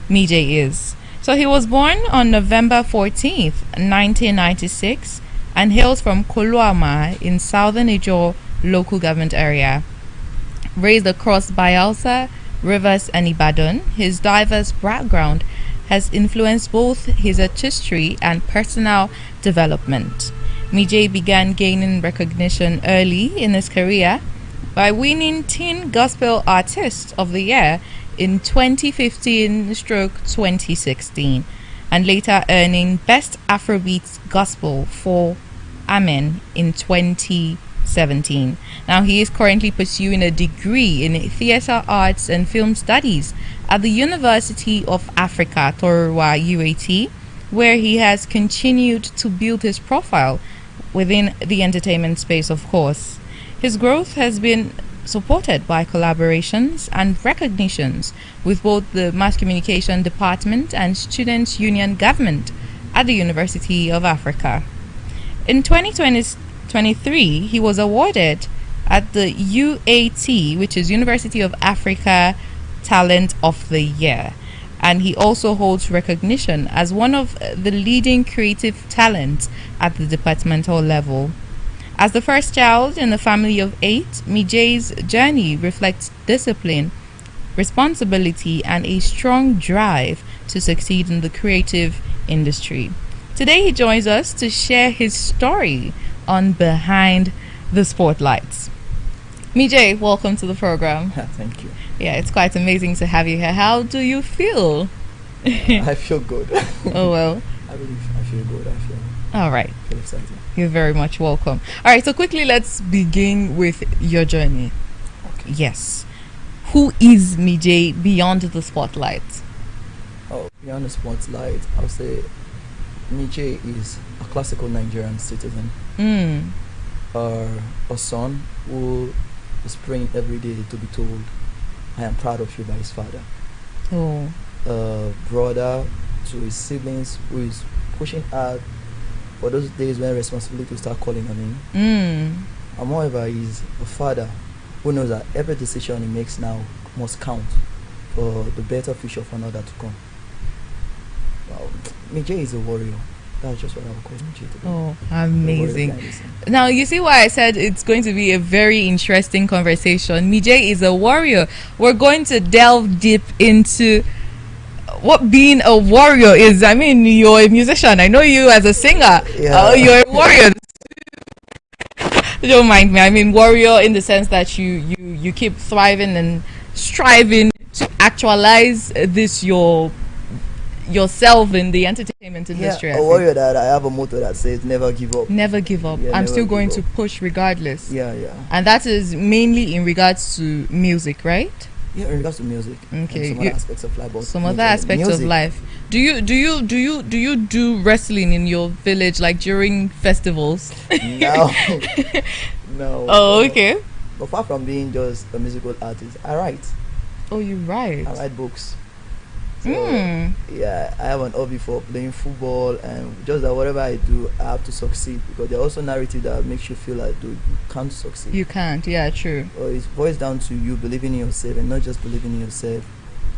Mijay is. So he was born on November 14th, 1996, and hails from Koluama in southern Ijo local government area. Raised across Bayelsa, Rivers, and Ibadan, his diverse background has influenced both his artistry and personal development. Mijay began gaining recognition early in his career by winning Teen Gospel Artist of the Year in 2015/2016, and later earning Best Afrobeat Gospel for Amen in 2017. Now, he is currently pursuing a degree in Theatre Arts and Film Studies at the University of Africa, Tororua, UAT, where he has continued to build his profile within the entertainment space, of course. His growth has been supported by collaborations and recognitions with both the Mass Communication Department and Students' Union Government at the University of Africa. In 2023, he was awarded at the UAT, which is University of Africa Talent of the Year, and he also holds recognition as one of the leading creative talents at the departmental level. As the first child in a family of 8, Mijay's journey reflects discipline, responsibility, and a strong drive to succeed in the creative industry. Today he joins us to share his story on Behind the Spotlights. Mijay, welcome to the program. Thank you. Yeah, it's quite amazing to have you here. How do you feel? I feel good. Oh, well. I feel good. All right. I feel excited. You're very much welcome. All right, so quickly, let's begin with your journey. Okay. Yes. Who is Mijay beyond the spotlight? Oh, beyond the spotlight, I'll say Mijay is a classical Nigerian citizen. A son who is praying every day to be told, I am proud of you by his father. Oh. A brother to his siblings who is pushing hard for those days when responsibility start calling on him. And moreover, he's a father who knows that every decision he makes now must count for the better future for another to come. Wow. Mijay is a warrior. That's just what I would call Mijay today. Oh, amazing. Now, you see why I said it's going to be a very interesting conversation. Mijay is a warrior. We're going to delve deep into what being a warrior is. I mean, you're a musician. I know you as a singer. Yeah. You're a warrior. Don't mind me. I mean, warrior in the sense that you keep thriving and striving to actualize this yourself in the entertainment industry. Yeah, a warrior that I have a motto that says never give up. Never give up. Yeah, I'm still going to push regardless. Yeah. And that is mainly in regards to music, right? Yeah, in regards to music. Okay. And some other aspects of life. But some other aspects of life. Do you do wrestling in your village, like during festivals? No. No. Oh, okay. But apart from being just a musical artist, I write. Oh, you write? I write books. So, yeah, I have an hobby for playing football, and just that whatever I do, I have to succeed, because there are also narrative that makes you feel like, dude, you can't succeed. You can't, yeah, true. Or it boils down to you believing in yourself, and not just believing in yourself,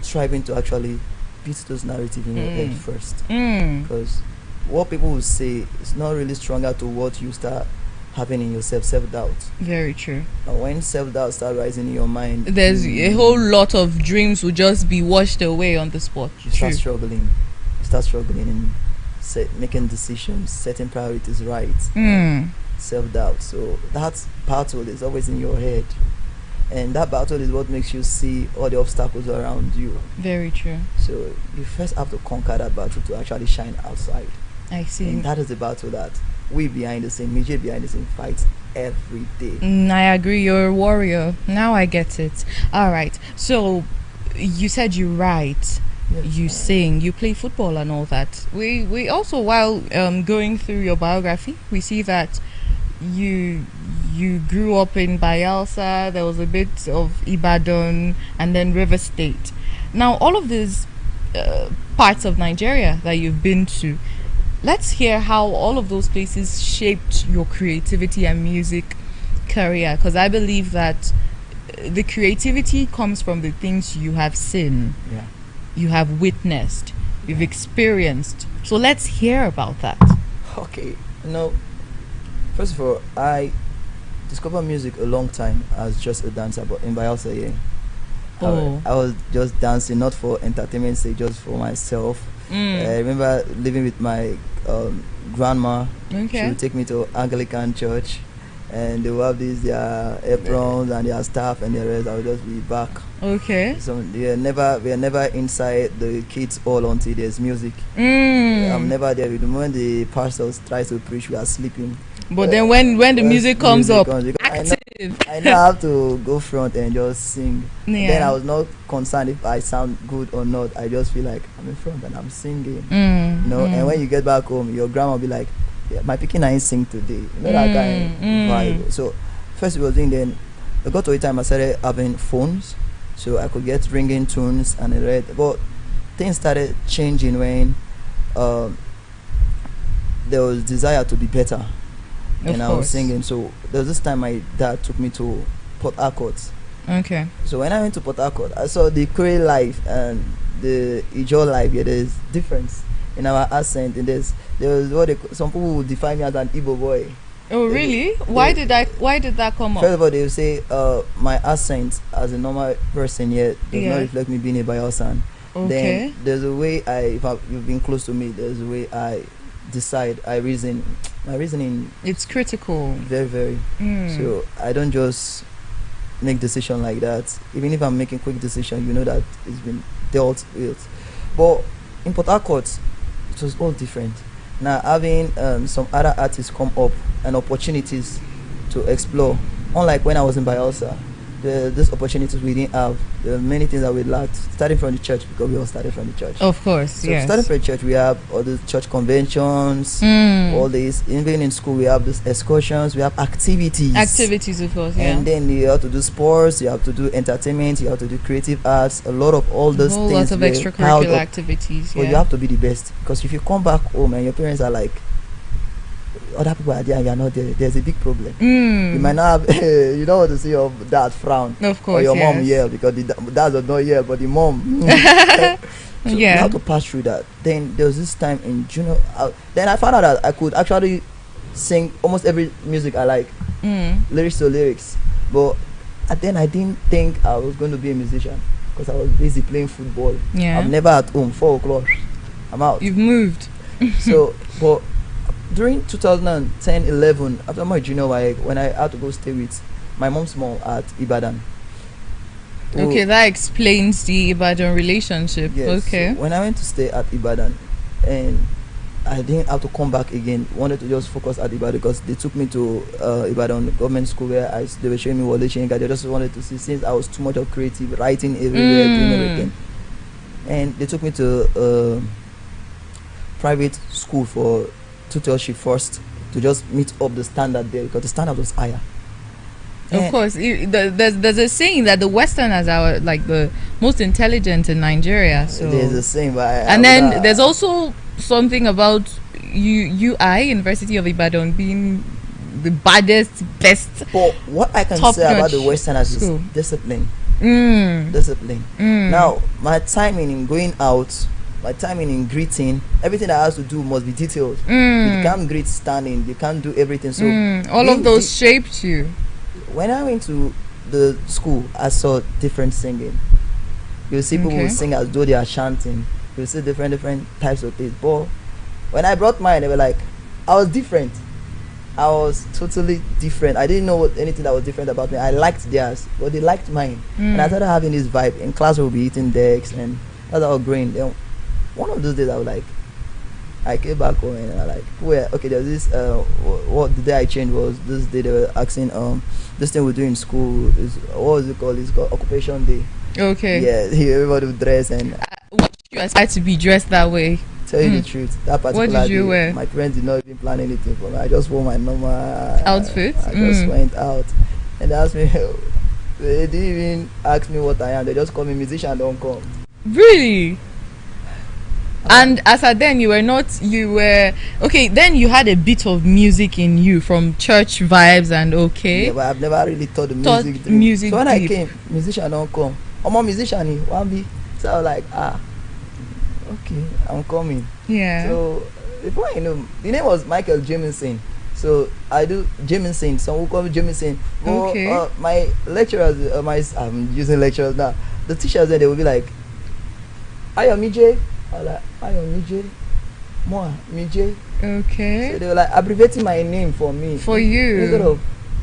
striving to actually beat those narratives in your head first. Because what people will say is not really stronger to what you start having in yourself, self-doubt. Very true. And when self-doubt starts rising in your mind, there's a whole lot of dreams will just be washed away on the spot. You start struggling. You start struggling in making decisions, setting priorities right. Self-doubt. So that battle is always in your head. And that battle is what makes you see all the obstacles around you. Very true. So you first have to conquer that battle to actually shine outside. I see. And that is the battle that we behind the scene, Naija behind the scene, fight every day. I agree. You're a warrior. Now I get it. All right. So you said you write, you sing, you play football and all that. We also, while going through your biography, we see that you grew up in Bayelsa. There was a bit of Ibadan and then River State. Now all of these parts of Nigeria that you've been to, let's hear how all of those places shaped your creativity and music career, because I believe that the creativity comes from the things you have seen, you have witnessed, you've experienced. So let's hear about that. Okay, first of all, I discovered music a long time as just a dancer, but in Bayelsa, I was just dancing, not for entertainment sake, just for myself. I remember living with my grandma. She would take me to Anglican church, and they will have their aprons and their staff and the rest. I would just be back. Okay. So we are never inside the kids hall until there's music. I'm never there. The moment the pastor tries to preach, we are sleeping. But then when the music comes up, active. I know I have to go front and just sing. Then I was not concerned if I sound good or not. I just feel like I'm in front and I'm singing. And when you get back home, your grandma will be like, my picking ain't sing today. That kind of vibe. So first it was doing, then I got to a time I started having phones, so I could get ringing tunes and the rest. But things started changing when there was desire to be better. And I was singing. So there was this time my dad took me to Port Harcourt. Okay. So when I went to Port Harcourt, I saw the Korean life and the Ijaw life. There's difference in our accent. And there was some people would define me as an Igbo boy. Oh really? Why did that come up? First of all, they will say my accent as a normal person here does not reflect me being a Bayelsan. Okay. Then there's a way you've been close to me. There's a way I decide. My reasoning. It's critical. Very, very. So I don't just make decision like that. Even if I'm making quick decision, you know that it's been dealt with. But in Port Harcourt, it was all different. Now having some other artists come up and opportunities to explore, unlike when I was in Bayelsa, these opportunities we didn't have. There are many things that we lacked, starting from the church, because we all started from the church. Of course, so starting from the church, we have all the church conventions, all this. Even in school, we have these excursions, we have activities. Activities, of course, and then you have to do sports, you have to do entertainment, you have to do creative arts, a lot of all those things. Lots of extracurricular activities. But you have to be the best, because if you come back home and your parents are like, other people are there and you're not there, there's a big problem. You might not have you don't want to see your dad frown, of course, or your mom yell, because the dad does not yell, but the mom so you have to pass through that. Then there was this time in junior, then I found out that I could actually sing almost every music I like, lyrics to lyrics. But then I didn't think I was going to be a musician, because I was busy playing football. I'm never at home. 4 o'clock I'm out. You've moved. So but during 2010-11, after my junior YEC, when I had to go stay with my mom's mom at Ibadan. Okay, that explains the Ibadan relationship. Yes, okay. So when I went to stay at Ibadan, and I didn't have to come back again. Wanted to just focus at Ibadan because they took me to Ibadan government school where they were showing me Wale Soyinka. They just wanted to see, since I was too much of creative, writing everywhere, doing everything. And they took me to private school for tutorship first to just meet up the standard there because the standard was higher. Of course, there's a saying that the Westerners are like the most intelligent in Nigeria. So there's a saying, but there's also something about UI University of Ibadan being the baddest, best. But what I can say about the Westerners is discipline. Discipline. Now, my timing in going out, my timing in greeting, everything I have to do must be detailed. You can't greet standing. You can't do everything. So all of those shaped you. When I went to the school, I saw different singing. You see people who sing as though they are chanting. You see different types of things. But when I brought mine, they were like, I was different. I was totally different. I didn't know anything that was different about me. I liked theirs, but they liked mine. And I started having this vibe. In class, we'll be eating decks, and that's how growing. Then one of those days, I came back home and I like, there's this what the day I changed was this day they were asking this thing we do in school is, what was it called? It's called Occupation Day. Okay. Yeah, everybody would dress and you aspired to be dressed that way. Tell you the truth, that particular what did you day, wear? My parents did not even plan anything for me. I just wore my normal outfit. I just went out and they asked me they didn't even ask me what I am. They just call me musician, don't come. Really? And as at then you were okay, then you had a bit of music in you from church vibes and yeah, but I've never really taught the music. So when I came, musician don't come. I'm a musician, one be. So I was like, okay, I'm coming. Yeah. So before you know, the name was Michael Jamison. So I do Jamison. Some will call me Jamison. Okay. My lecturers, I'm using lecturers now. The teachers then they will be like, Ayo Mije. I was like, Ayo Mije. Moi Mije. Okay. So they were like abbreviating my name for me. For you. Instead of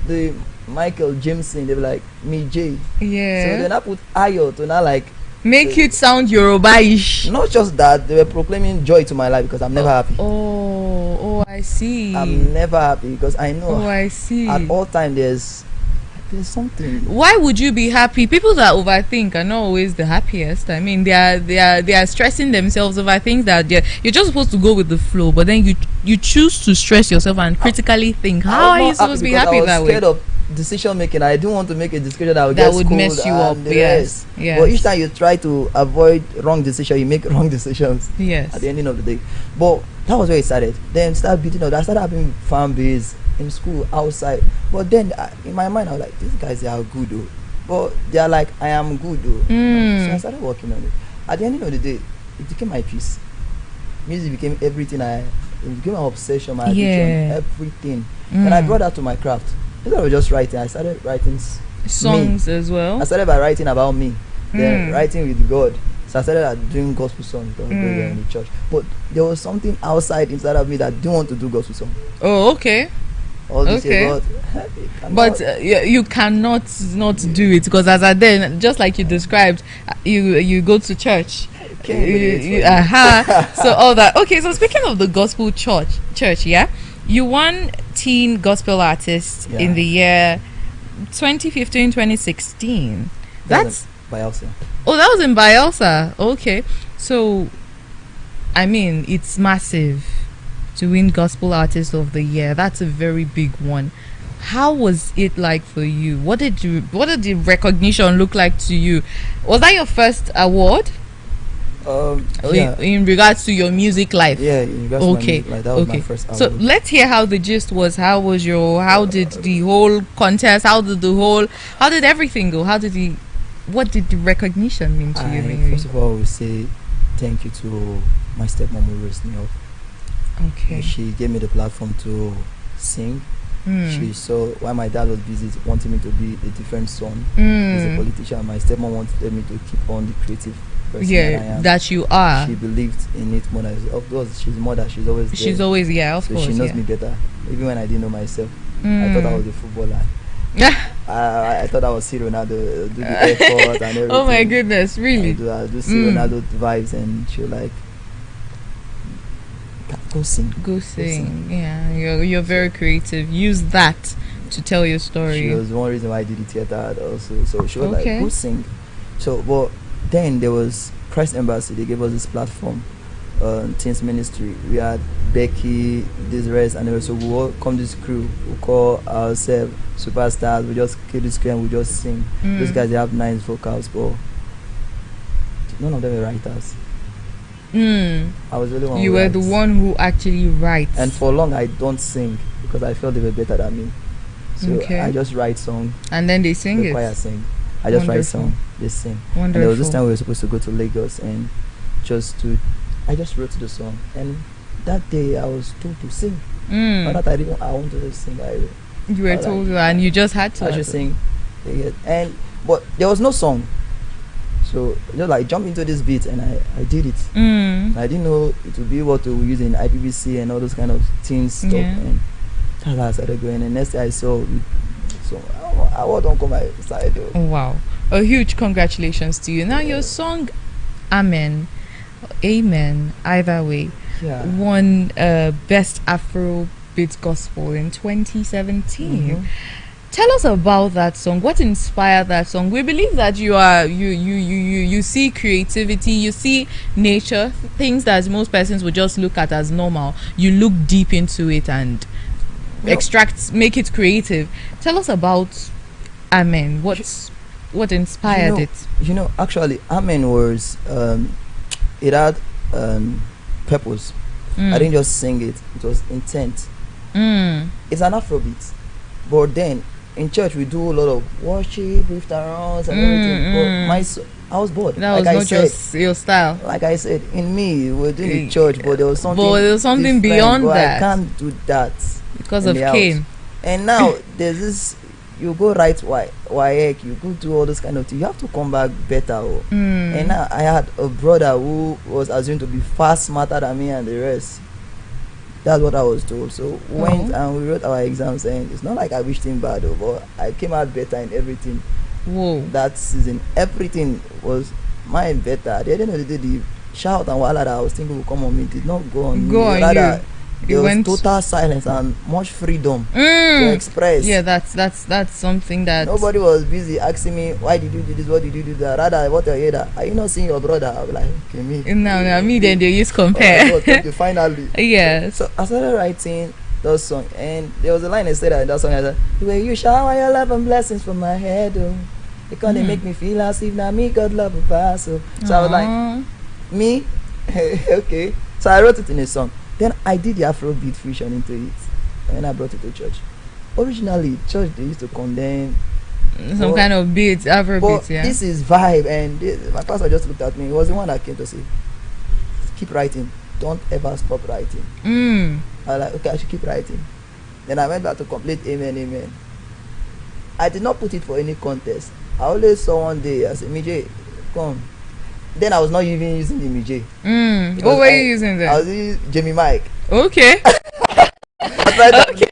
the Michael Jameson, they were like Mije. Yeah. So then I put Ayo to now like make it sound Yoruba-ish. Not just that, they were proclaiming joy to my life because I'm never happy. Oh, I see. I'm never happy because I know. Oh, I see. At all time, there's something. Why would you be happy? People that overthink are not always the happiest. I mean, they are stressing themselves over things that you're just supposed to go with the flow, but then you choose to stress yourself and critically think. How are you supposed to be happy that way? I was scared of decision making. I didn't want to make a decision that would mess you up. Yes. But each time you try to avoid wrong decision, you make wrong decisions. Yes. At the ending of the day. But that was where it started. Then start beating up. I started having fan base in school, outside. But then in my mind I was like, these guys, they are good though. But they are like, I am good though. So I started working on it. At the ending of the day, it became my peace. Music became everything. It became my obsession, my addiction, everything. And I brought that to my craft. Instead of just writing, I started writing songs as well. I started by writing about me, then writing with God. So I started doing gospel songs because we were in the church. But there was something inside of me that didn't want to do gospel songs. Oh, okay. Okay. But you cannot not do it because as I then, just like you described, you go to church. So all that. Okay, so speaking of the gospel church, yeah, you won Teen Gospel Artist in the year 2015-2016. That's Bielsa. Oh, that was in Bielsa. Okay, so I mean, it's massive to win Gospel Artist of the Year. That's a very big one. How was it like for you? What did the recognition look like to you? Was that your first award? In regards to your music life? Yeah, in regards to my music life. That was my first award. So let's hear how the gist was. How did the whole contest, how did everything go? What did the recognition mean to you? First of all, we say thank you to my stepmom who raised me up. Okay. She gave me the platform to sing. She saw while my dad was busy wanting me to be a different son. As a politician, my stepmom wanted me to keep on the creative person that I am. That you are. She believed in it more than, of course, she's mother. She's always there. She's always, of course. She knows me better. Even when I didn't know myself, I thought I was a footballer. I thought I was see Ronaldo do the effort and everything. Oh my goodness, really? I do see Ronaldo vibes, and she was like, go sing. Go sing. Yeah, you're very creative. Use that to tell your story. She was one reason why I did the theater also. So she was like, go sing. So, but then there was Christ Embassy. They gave us this platform, Teens Ministry. We had Becky, this rest, and also we all come this crew. We call ourselves superstars. We just kill this crew and we just sing. Those guys, they have nice vocals, but none of them were writers. I was really one. You were the one who actually writes. And for long, I don't sing because I felt they were better than me. So I just write song. And then they sing the choir sing. I just write song. They sing. Wonderful. And there was this time we were supposed to go to Lagos and I just wrote the song. And that day I was told to sing. Not that I wanted to sing. You were told and you just had to. I should sing. But there was no song. So just like jump into this beat and I did it. I didn't know it would be able to use in IPBC and all those kind of things stuff. And that's how I started going. And next day I saw so I don't come outside though. Wow. A huge congratulations to you. Now your song Amen, either way, won Best Afro Beat Gospel in 2017. Tell us about that song. What inspired that song? We believe that you see creativity, you see nature, things that most persons would just look at as normal. You look deep into it and make it creative. Tell us about Amen. What inspired it? Actually, Amen was it had purpose. I didn't just sing it; it was intent. It's an Afrobeat, but then in church we do a lot of worship, lift around and everything. But I was bored. That was not just your style. Like I said, in me, we're doing the church, but there was something. But there was something beyond that. I can't do that because of Cain. And now there's this. You go write WAEC, you go do all this kind of thing. You have to come back better. And now I had a brother who was assumed to be far smarter than me and the rest. That's what I was told. So we went and we wrote our exams, and it's not like I wished him bad, but I came out better in everything. That season, everything was mine better. At the end of the day, the shout and wala that I was thinking would come on me did not go on me. Rather, there was total silence and much freedom to express. Yeah, that's something that nobody was busy asking me why did you do this, what did you do that. Rather, what I hear that, are you not seeing your brother? I'll be like, okay, me. No, me then they use compare. Finally. Yeah. So I started writing those songs, and there was a line I said that in that song. I said, "Where you shower your love and blessings from my head, because they make me feel as if now me God love a pass." So I was like, me, okay. So I wrote it in a song. Then I did the Afrobeat fusion into it, and I brought it to church. Originally, church they used to condemn some kind of beat, Afrobeat. Yeah. This is vibe, and my pastor just looked at me. He was the one that came to say, "Keep writing. Don't ever stop writing." I was like, okay, I should keep writing. Then I went back to complete Amen. I did not put it for any contest. I always saw one day, I said, "Mijay, come." Then I was not even using the Mijay. What were you using then? I was using Jamie Mike. Okay. Okay.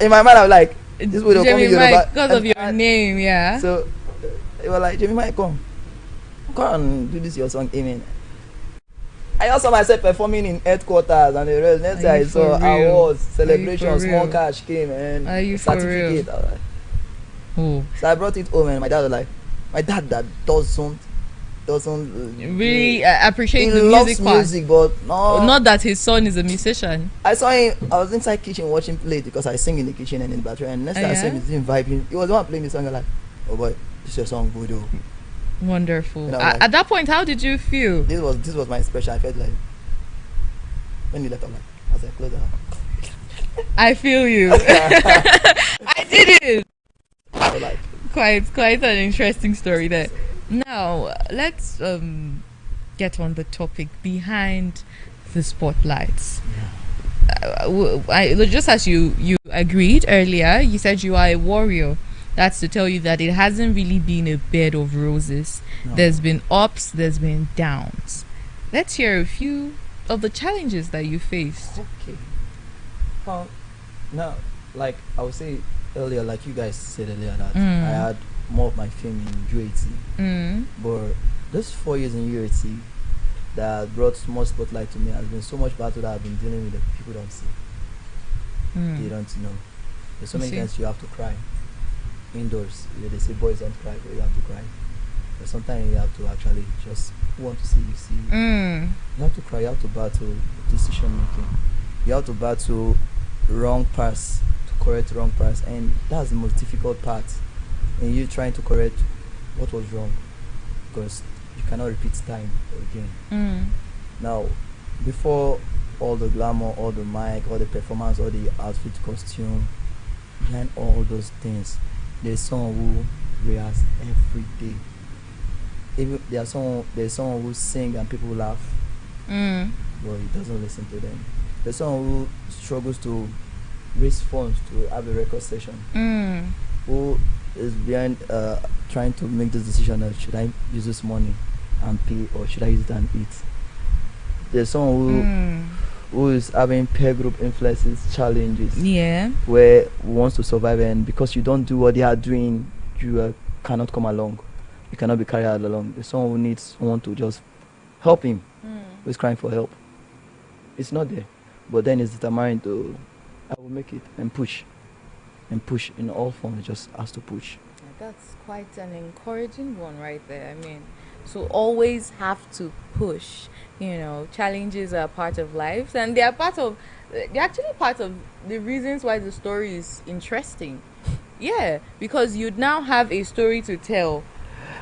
In my mind, I was like, this would Jamie Mike because of your name, yeah. So they were like, Jamie Mike, come and do this your song, Amen. I also myself performing in headquarters and the rest. Next day I saw awards, celebrations, small cash came and certificate. I was like, so I brought it home and my dad was like, my dad that doesn't really appreciate the music part. Music, but no, not that his son is a musician. I saw him. I was inside kitchen watching play because I sing in the kitchen and in the bathroom. And next time I saw him, he's vibing. He was the one playing the song. I'm like, oh boy, this is your song, good. Wonderful. You know, like, at that point, how did you feel? This was my expression. I felt like when you left, I'm like, I was like, close down. I feel you. I did it. Like, quite an interesting story there. Now let's get on the topic behind the spotlights. Just as you agreed earlier, you said you are a warrior. That's to tell you that it hasn't really been a bed of roses. No. There's been ups, there's been downs. Let's hear a few of the challenges that you faced. Okay. Now, like I was saying earlier, like you guys said earlier, that I had more of my fame in UAT. But those 4 years in UAT, that brought more spotlight to me has been so much battle that I've been dealing with that people don't see. They don't know. There's so many times you have to cry. Indoors, they say boys don't cry, but you have to cry. But sometimes you have to actually just want to see you see. You have to cry, you have to battle decision making. You have to battle wrong pass to correct wrong pass, and that's the most difficult part in you trying to correct what was wrong, because you cannot repeat time again. Now, before all the glamour, all the mic, all the performance, all the outfit, costume, behind all those things, there's someone who rehearse every day. Even there's someone who sing and people laugh, but he doesn't listen to them. There's someone who struggles to raise funds to have a record session, who is behind trying to make this decision of should I use this money and pay or should I use it and eat. There's someone who is having peer group influences challenges, where wants to survive, and because you don't do what they are doing, you cannot come along. You cannot be carried along. There's someone who needs someone to just help him, who's crying for help. It's not there, but then it's determined to, I will make it, and push in all forms. Just has to push. That's quite an encouraging one right there. I mean, so always have to push. You know, challenges are part of life, and they're actually part of the reasons why the story is interesting. Yeah, because you'd now have a story to tell.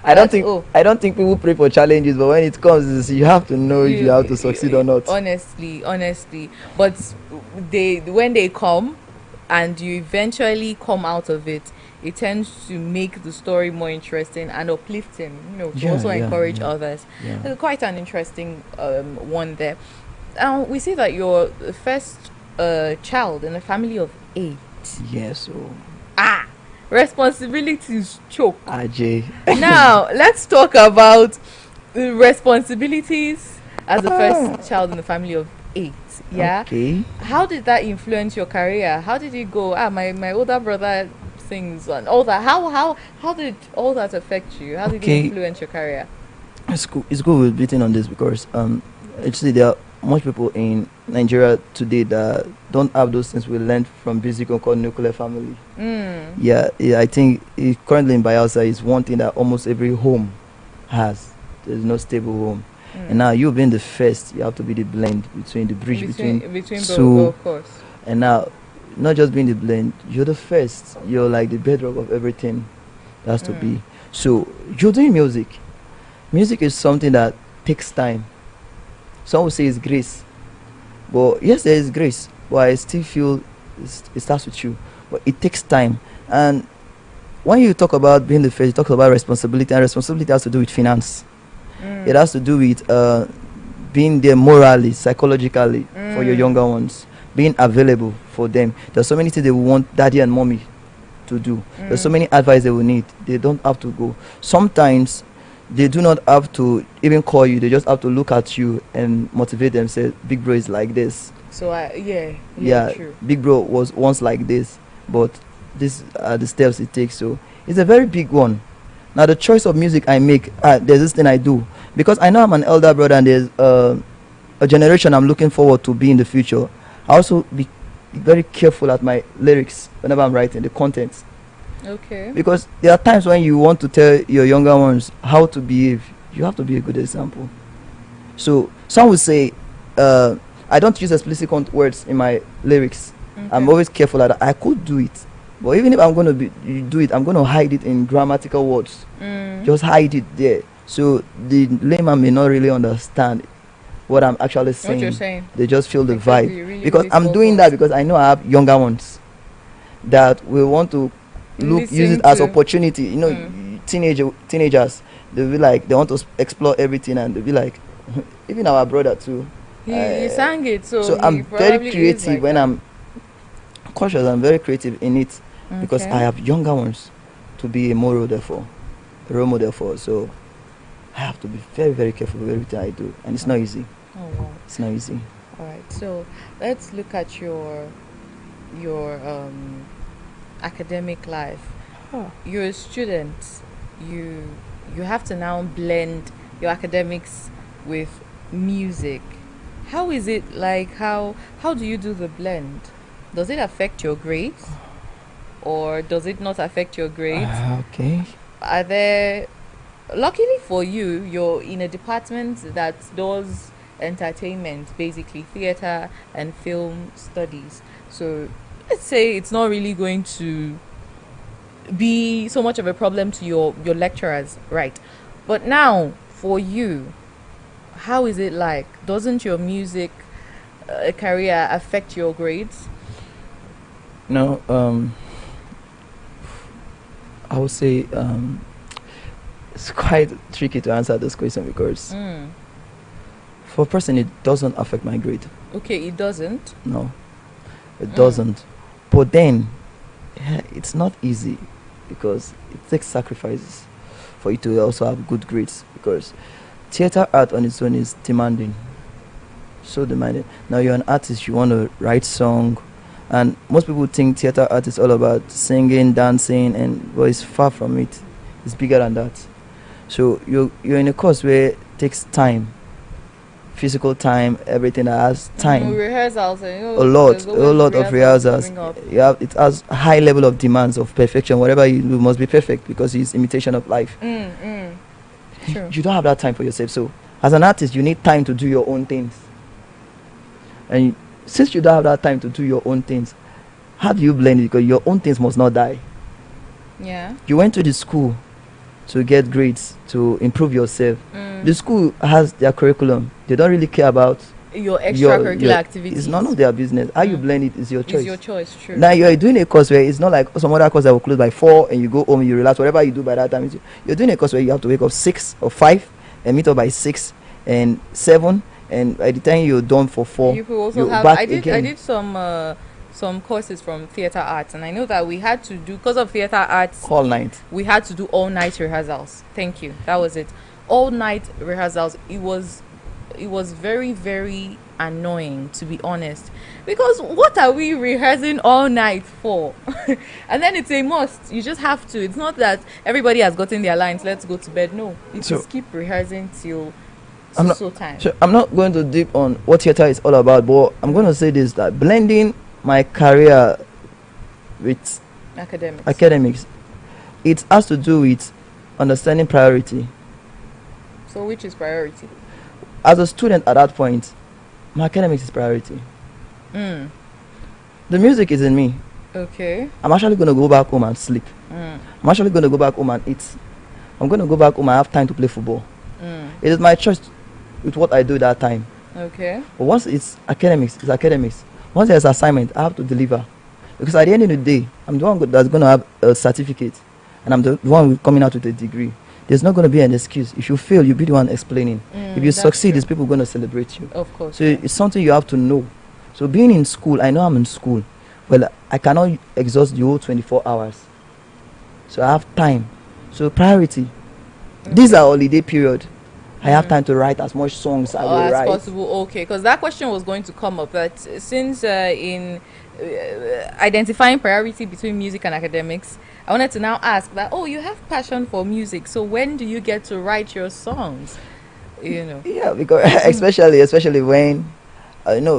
I don't think people pray for challenges, but when it comes, you have to know if you have to succeed or not. Honestly, but when they come, and you eventually come out of it, it tends to make the story more interesting and uplifting, to also encourage others. It's quite an interesting one there. We see that you're the first child in a family of 8. Yes. Responsibilities choke. Ajay. Now, let's talk about the responsibilities as the first child in the family of 8. Yeah. Okay. How did that influence your career? How did you go? My older brother sings and all that. How did all that affect you? How did it influence your career? It's good with beating on this because actually there are much people in Nigeria today that don't have those things we learned from basic called nuclear family. I think currently in Bayelsa is one thing that almost every home has. There's no stable home. And now you being the first, you have to be the blend between the bridge between two. Of course. And now, not just being the blend, you're the first. You're like the bedrock of everything that has to be. So you're doing music. Music is something that takes time. Some will say it's grace, but yes, there is grace. But I still feel it starts with you. But it takes time. And when you talk about being the first, you talk about responsibility, and responsibility has to do with finance. It has to do with being there morally, psychologically for your younger ones, being available for them. There's so many things they will want daddy and mommy to do. There's so many advice they will need. They don't have to go. Sometimes they do not have to even call you. They just have to look at you and motivate them. Say, big bro is like this. So true. Big bro was once like this, but these are the steps it takes. So it's a very big one. Now the choice of music I make, there's this thing I do because I know I'm an elder brother and there's a generation I'm looking forward to be in the future. I also be very careful at my lyrics whenever I'm writing the content. Okay. Because there are times when you want to tell your younger ones how to behave, you have to be a good example. So some will say, I don't use explicit words in my lyrics. Okay. I'm always careful that I could do it. But even if I'm going to do it, I'm going to hide it in grammatical words. Just hide it there. So the layman may not really understand what I'm actually saying. What you're saying. They just feel the vibe. Really, because really I'm doing that because I know I have younger ones that will want to use it as opportunity. Teenagers, they'll be like, they want to explore everything and they'll be like, even our brother too. He sang it. So I'm very creative when I'm conscious. I'm very creative in it. Because I have younger ones to be a role model for. So I have to be very, very careful with everything I do, and it's not easy. Oh wow, it's not easy. All right, so let's look at your academic life. You're a student. You have to now blend your academics with music, how is it like? How do you do the blend? Does it affect your grades, or does it not affect your grades? Okay. Are there, luckily for you, you're in a department that does entertainment, basically theater and film studies. So let's say it's not really going to be so much of a problem to your lecturers, right? But now for you, how is it like? Doesn't your music career affect your grades? No, I would say it's quite tricky to answer this question because for a person it doesn't affect my grade. Okay, it doesn't? No, it doesn't. But then it's not easy because it takes sacrifices for you to also have good grades, because theater art on its own is demanding, so demanding. Now you're an artist, you want to write song, and most people think theater art is all about singing, dancing, and but it's far from it. It's bigger than that. So you're in a course where it takes time, physical time, everything that has time. Rehearsals, a lot of rehearsals. It has a high level of demands of perfection. Whatever you do must be perfect because it's imitation of life. True. You don't have that time for yourself. So as an artist, you need time to do your own things. And since you don't have that time to do your own things, how do you blend it? Because your own things must not die. Yeah. You went to the school to get grades, to improve yourself. The school has their curriculum. They don't really care about your extracurricular activities. It's none of their business. How you blend it is your choice. It's your choice, true. Now you are doing a course where it's not like some other course that will close by 4 and you go home, you relax. Whatever you do by that time, you're doing a course where you have to wake up 6 or 5 and meet up by 6 and 7, and by the time you're done for 4, you could also have. I did some courses from theater arts, and I know that we had to do, because of theater arts, all night. We had to do all night rehearsals. Thank you. That was it. All night rehearsals. It was very, very annoying, to be honest, because what are we rehearsing all night for? And then it's a must. You just have to. It's not that everybody has gotten their lines, let's go to bed. No, you just keep rehearsing till time. So I'm not going to deep on what theater is all about, but I'm going to say this, that blending my career with academics, it has to do with understanding priority. So which is priority? As a student at that point, my academics is priority. The music is in me. Okay. I'm actually going to go back home and sleep. I'm actually going to go back home and eat. I'm going to go back home and have time to play football. It is my choice with what I do that time. Okay. But once it's academics, it's academics. Once there's assignment, I have to deliver. Because at the end of the day, I'm the one that's going to have a certificate. And I'm the one coming out with a degree. There's not going to be an excuse. If you fail, you'll be the one explaining. If you succeed, there's people going to celebrate you. Of course. So it's something you have to know. So being in school, I know I'm in school. Well, I cannot exhaust the whole 24 hours. So I have time. So priority. These are holiday period. I have time to write as much songs as I will write. As possible, okay. Because that question was going to come up. That since in identifying priority between music and academics, I wanted to now ask that, you have passion for music. So when do you get to write your songs? You know. Yeah, because especially when,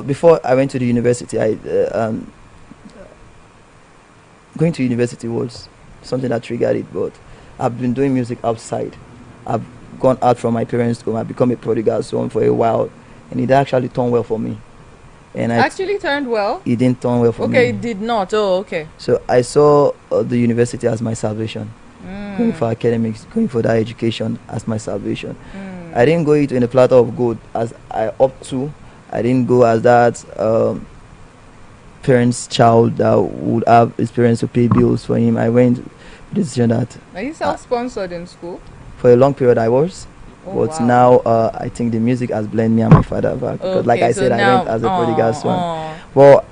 before I went to the university, going to university was something that triggered it. But I've been doing music outside. I've gone out from my parents' home. I've become a prodigal son for a while, and it actually turned well for me. And actually turned well? It didn't turn well for me. Okay, it did not. Oh, okay. So I saw the university as my salvation. Going for academics, going for that education as my salvation. I didn't go into in a platter of gold as I opt to. I didn't go as that parent's child that would have his parents to pay bills for him. I went with the decision that... Are you self-sponsored in school? For a long period I was. But now I think the music has blended me and my father back. Because like I said, I went as a prodigal son. Well,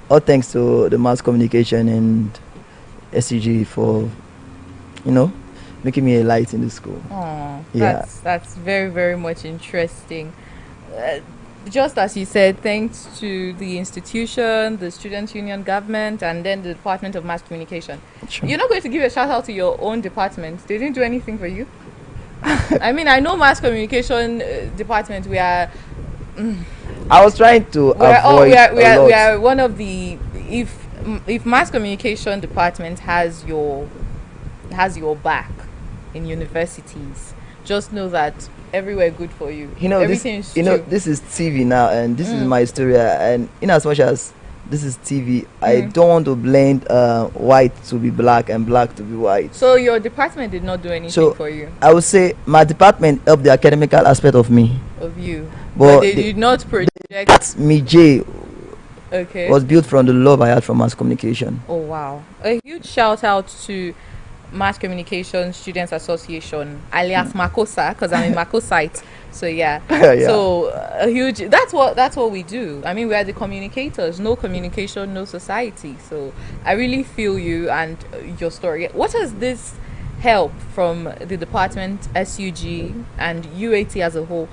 all thanks to the mass communication and SCG for, making me a light in the school. That's very, very much interesting. Just as you said, thanks to the institution, the student union government, and then the Department of Mass Communication. Sure. You're not going to give a shout out to your own department. They didn't do anything for you? I mean, I know mass communication department. We are. I was trying to avoid we are one of the if mass communication department has your back in universities, just know that everywhere good for you. You know, this is TV now, and this is my story. And in as much as this is TV, I don't want to blend white to be black and black to be white. So your department did not do anything for you? I would say my department helped the academical aspect of me. Of you. But they did not project. Me J Okay. was built from the love I had for mass communication. Oh wow. A huge shout out to Mass Communication Students Association, alias Makosa, because I'm a Makosite. So yeah. So a huge. That's what we do. I mean, we are the communicators. No communication, no society. So I really feel you and your story. What has this help from the department, SUG, and UAT as a whole?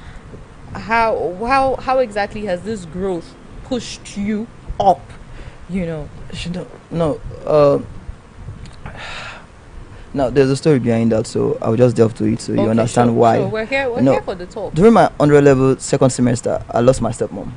How exactly has this growth pushed you up? You know. Now, there's a story behind that, so I'll just delve to it so you understand why. Sure. We're here for the talk. During my underlevel second semester, I lost my stepmom.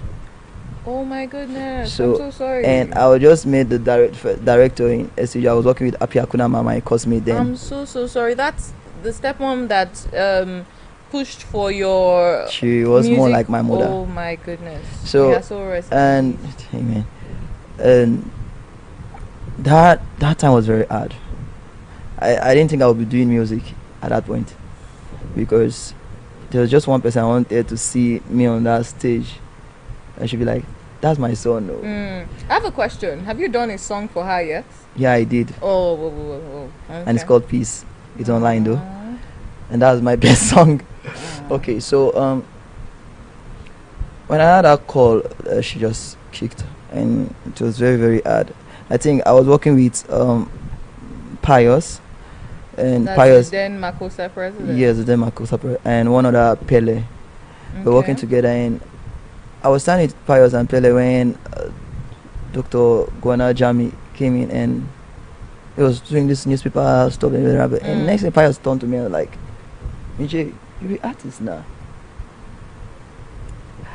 Oh my goodness, I'm so sorry. And I was just made the director in SUG. I was working with Apia Kunama, my classmate then. I'm so sorry. That's the stepmom that pushed for your She was music. more like my mother. Oh my goodness. So, and amen. And that time was very hard. I didn't think I would be doing music at that point, because there was just one person I wanted to see me on that stage, and she'd be like, "That's my son." No. I have a question. Have you done a song for her yet? Yeah, I did. Oh. Okay. And it's called Peace. It's online though, and that was my best song. Okay, so when I had that call, she just kicked, and it was very, very hard. I think I was working with Pius. And That's Pius, the then Makosa president. yes, the then Makosa president, and one other Pele. We're working together, and I was standing with Pius and Pele when Dr. Guana Jami came in, and he was doing this newspaper stuff, and next thing Pius turned to me and was like, "Mijay, you're an artist now."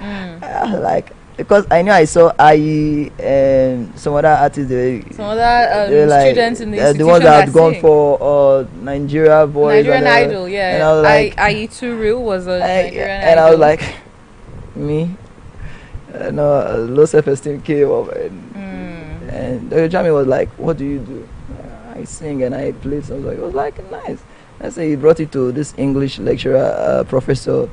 I was like, because I knew I saw IE and some other artists, some other students in the institution, the ones that had gone for Nigeria Boys, Nigerian Idol, yeah. And I was like, IE Too Real was a Nigerian Idol. And I was like, me, low self-esteem came up, and Dr. Jami was like, "What do you do?" I sing and I play songs. It was like nice. I say he brought it to this English lecturer, Professor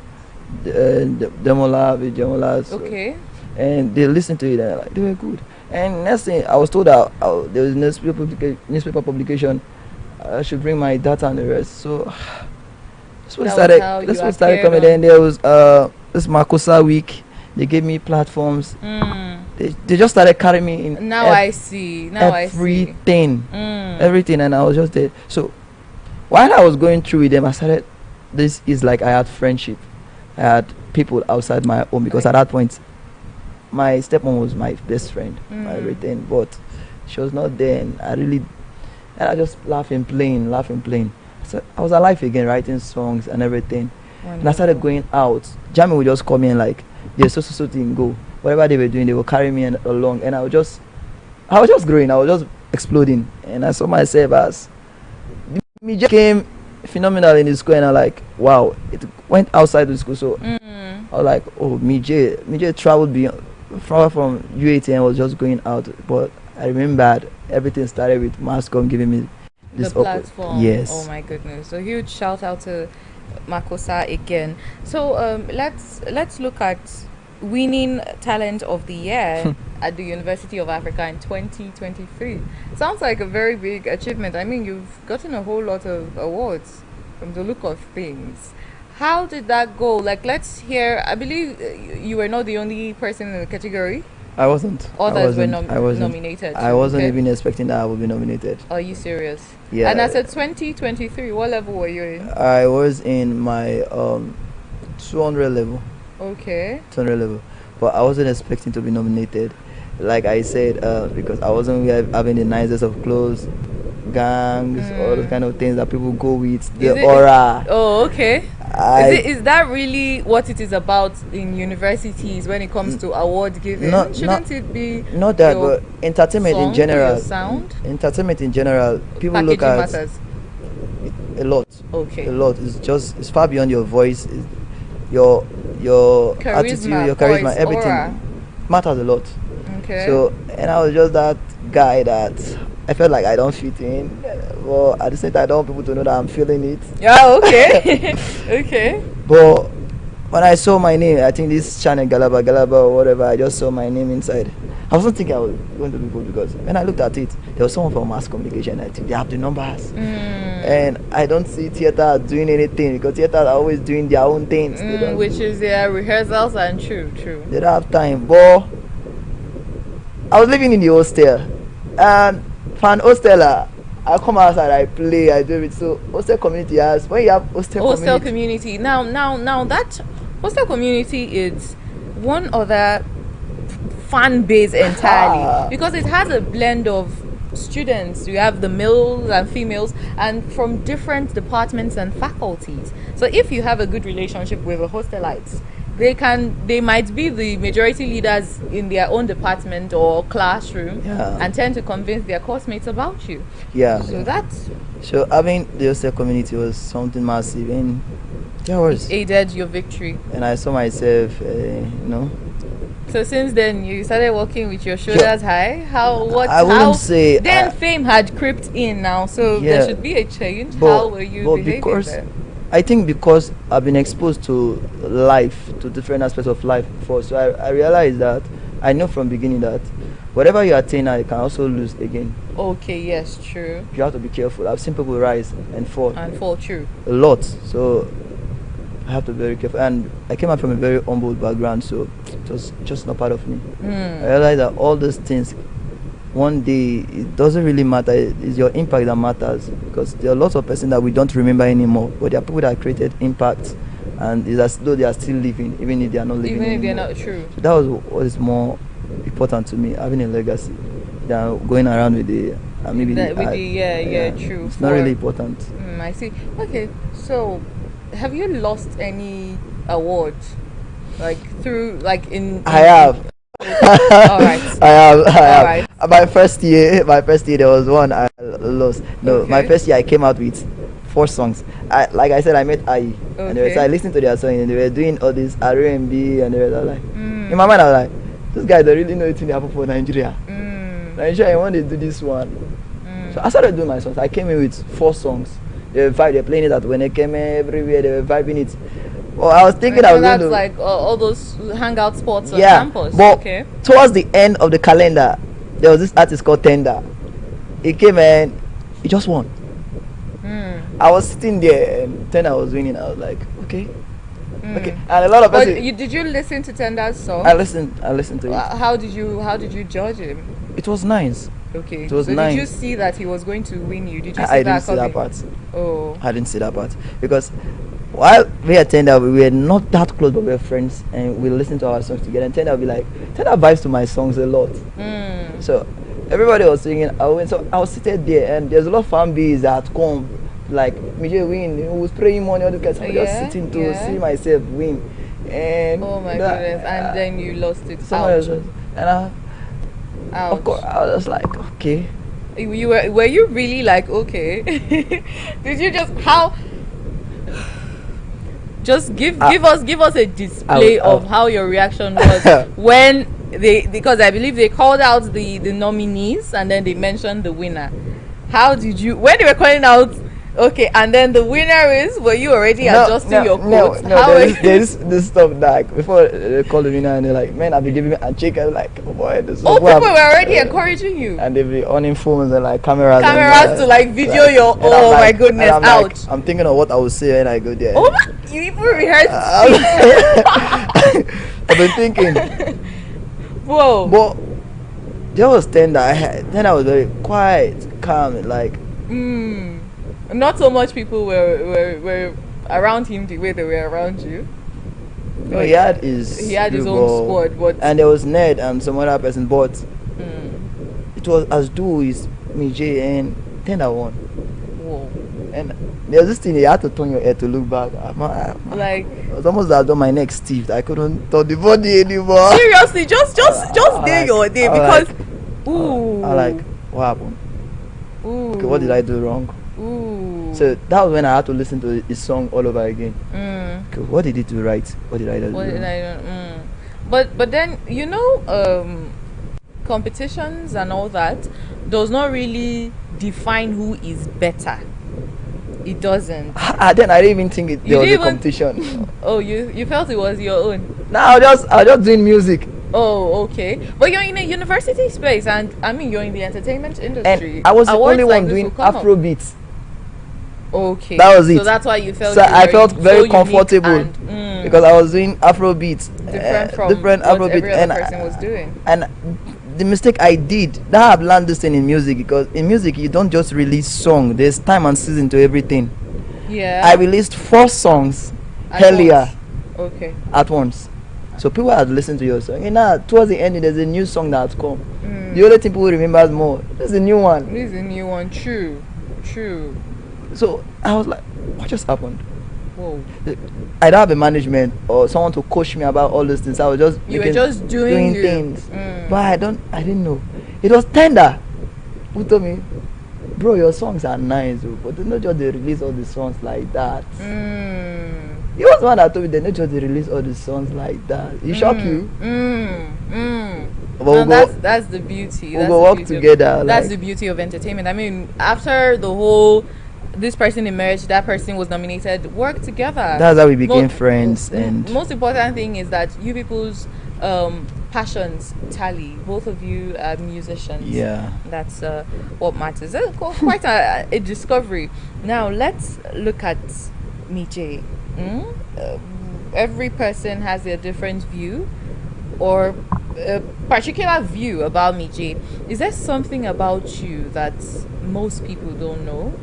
Demola. So, okay. And they listened to it and they were good. And next thing I was told that there was newspaper publication. I should bring my data and the rest. So that's what started coming. Then there was this Makosa week. They gave me platforms. They just started carrying me in. Now I see. Everything, and I was just there. So while I was going through with them, I started. This is like I had friendship. I had people outside my home, because at that point, my stepmom was my best friend, my everything, but she was not there, and I just laughing, playing. So I was alive again, writing songs and everything. Wonderful. And I started going out. Jamie would just call me and like, "There's so thing, go." Whatever they were doing, they would carry me along, and I was just growing. I was just exploding, and I saw myself as me just came phenomenal in the school, and I like, wow, it went outside the school. So I was like, oh, Mijay traveled beyond, far from UAT, and was just going out. But I remember everything started with Mascom giving me this the platform. Yes. Oh my goodness! A huge shout out to Makosa again. So let's look at winning talent of the year at the University of Africa in 2023. Sounds like a very big achievement. I mean, you've gotten a whole lot of awards from the look of things. How did that go? Like, let's hear. I believe you were not the only person in the category. I wasn't. Others were nominated. I wasn't even expecting that I would be nominated. Are you serious? Yeah. And I said 2023. What level were you in? I was in my 200 level. Okay. 200 level, but I wasn't expecting to be nominated. Like I said, because I wasn't having the nicest of clothes. gangs, all those kind of things that people go with. Is The it- aura. Oh, okay. Is that really what it is about in universities when it comes to award giving? Shouldn't it be not that, your but entertainment in song, general. your sound? Entertainment in general, people look Packaging at matters. a lot. Okay. A lot. It's far beyond your voice. Your attitude, your charisma, voice, everything aura. matters a lot. Okay. So, and I was just that guy that I felt like I don't fit in. Well, at the same time, I don't want people to know that I'm feeling it. Yeah, okay. Okay. But when I saw my name, I think this channel Galaba or whatever, I just saw my name inside. I wasn't thinking I was going to be good, because when I looked at it, there was someone from mass communication. I think they have the numbers. And I don't see theater doing anything, because theater are always doing their own things. Which is their rehearsals, and true. They don't have time. But I was living in the hostel, and for an hosteler, I come outside, I play, I do it. So hostel community has, when you have hostel community. Now that hostel community is one other fan base entirely, because it has a blend of students. You have the males and females, and from different departments and faculties. So if you have a good relationship with the hostelites, they might be the majority leaders in their own department or classroom, and tend to convince their course-mates about you. So having the hostel community was something massive, and it aided your victory. And I saw myself, So since then you started walking with your shoulders high. Then fame had crept in now, so there should be a change. How were you behaving then? I think because I've been exposed to life, to different aspects of life before, so I realized that I know from beginning that whatever you attain now, you can also lose again. Okay, yes, true. You have to be careful. I've seen people rise and fall. True. A lot. So I have to be very careful. And I came out from a very humble background, so it was just not part of me. I realized that all those things, one day, it doesn't really matter. It's your impact that matters, because there are lots of persons that we don't remember anymore, but there are people that created impact, and it's as though they are still living, even if they are not living anymore. Even if they're not true. So that was what is more important to me, having a legacy, than going around with the true. It's not really important. I see. Okay, so have you lost any awards, I have. All right. I have. My first year there was one I lost. My first year I came out with 4 songs. Like I said, I met IE, and so I listened to their song, and they were doing all this R&B, and they were like, in my mind I was like, those guys don't really know anything happened for Nigeria. Nigeria, I want to do this one. So I started doing my songs. I came in with 4 songs. They were playing it at when they came everywhere. They were vibing it. Well, I was thinking I was going to... like all those hangout spots on campus. But towards the end of the calendar, there was this artist called Tender. He came and he just won. I was sitting there, and Tender was winning. I was like, okay. And a lot of people... Did you listen to Tender's song? I listened to it. How did you judge him? It was nice. Okay. It was nice. Did you see that he was going to win you? Did you see I didn't see that part. Oh. I didn't see that part, because while we at Tender, we were not that close, but we were friends, and we listened to our songs together. And Tender would be like, Tender vibes to my songs a lot. So everybody was singing. I was seated there, and there's a lot of fan base that come, like Mijay win, who was praying money, all the guys. I'm just sitting to see myself win. And oh my goodness! And then you lost it. Of course, I was just like, okay. Were you really like, okay? Did you just give us a display of how your reaction was when because I believe they called out the nominees, and then they mentioned the winner. How did you, when they were calling out, okay, and then the winner is, were you already adjusting your quotes? There's this stuff like before they call the winner, and they're like, man, I'll be giving me a check. I'm like, oh boy, this is people were already encouraging you, and they'll be on phones and like cameras to like video your. Oh my goodness, ouch! Like, I'm thinking of what I will say when I go there. Oh, you even rehearsed. I've been thinking. Whoa! But there was Tender. I was very quiet, calm, like. Not so much people were around him the way they were around you. No, he had his own squad, but and there was Ned and some other person, but it was as though it's Mijay and tender one. Whoa. And there's this thing you had to turn your head to look back. Like, it was almost as though my neck stiffed. I couldn't turn the body anymore. Seriously, just day your day because. Ooh. I like, what happened? Ooh. Okay, what did I do wrong? Ooh. So that was when I had to listen to his song all over again. Okay, what did he do right? What did I do wrong? But then competitions and all that does not really define who is better. It doesn't. Then I didn't even think there was a competition. Oh, you felt it was your own. No, I was just doing music. Oh, okay. But you're in a university space, and I mean you're in the entertainment industry. And I was the only one doing Afrobeats. Okay. That was it. So that's why you felt. So I felt very so comfortable because I was doing Afrobeats, different from what every other person was doing. And the mistake I did, that I've learned this thing in music, because in music you don't just release song. There's time and season to everything. Yeah. I released 4 songs earlier. Okay. At once. So people had listened to your song. And now towards the end there's a new song that's come. The only thing people remember more. There's a new one. This is a new one. True. So I was like, what just happened? Whoa. I don't have a management or someone to coach me about all these things. I was just doing things. But I didn't know. It was Tender who told me, bro, your songs are nice, but they're not just they release all the songs like that. He was the one that told me they're not just they release all the songs like that. It shocked you? No, that's the beauty. We'll work together. That's the beauty of entertainment. I mean, after the whole this person emerged, that person was nominated, work together. That's how we became friends. And most important thing is that you people's passions tally. Both of you are musicians. Yeah, that's what matters. Quite a discovery. Now let's look at Mijay. Every person has a different view or a particular view about Mijay. Is there something about you that most people don't know?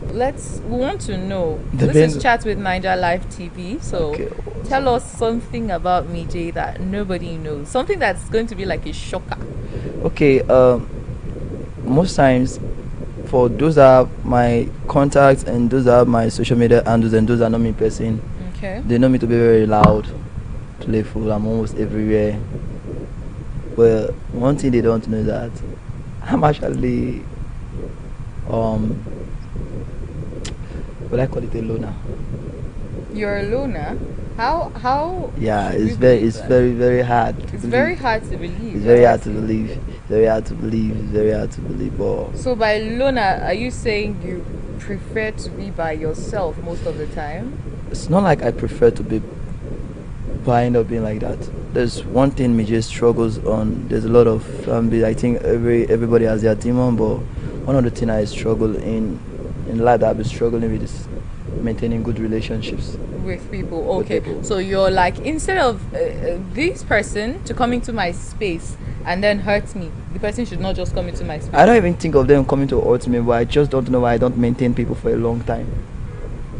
We want to know. This is Chat with Naija Live TV. So tell us something about Mijay that nobody knows. Something that's going to be like a shocker. Okay, most times for those that have my contacts and those that have my social media handles and those that know me in person, they know me to be very loud, playful. I'm almost everywhere. Well, one thing they don't know is that I'm actually but I call it a loner. You're a loner? How? Yeah, it's very hard. It's very hard to believe. It's very hard to believe. Very hard to believe. It's very hard to believe. So by loner, are you saying you prefer to be by yourself most of the time? It's not like I prefer to be by end up being like that. There's one thing Mijay struggles on. There's a lot of I think everybody has their demon, but one of the things I struggle in life that I've been struggling with is maintaining good relationships with people. Okay, so you're like, instead of this person to come into my space and then hurt me, the person should not just come into my space. I don't even think of them coming to hurt me, but I just don't know why I don't maintain people for a long time.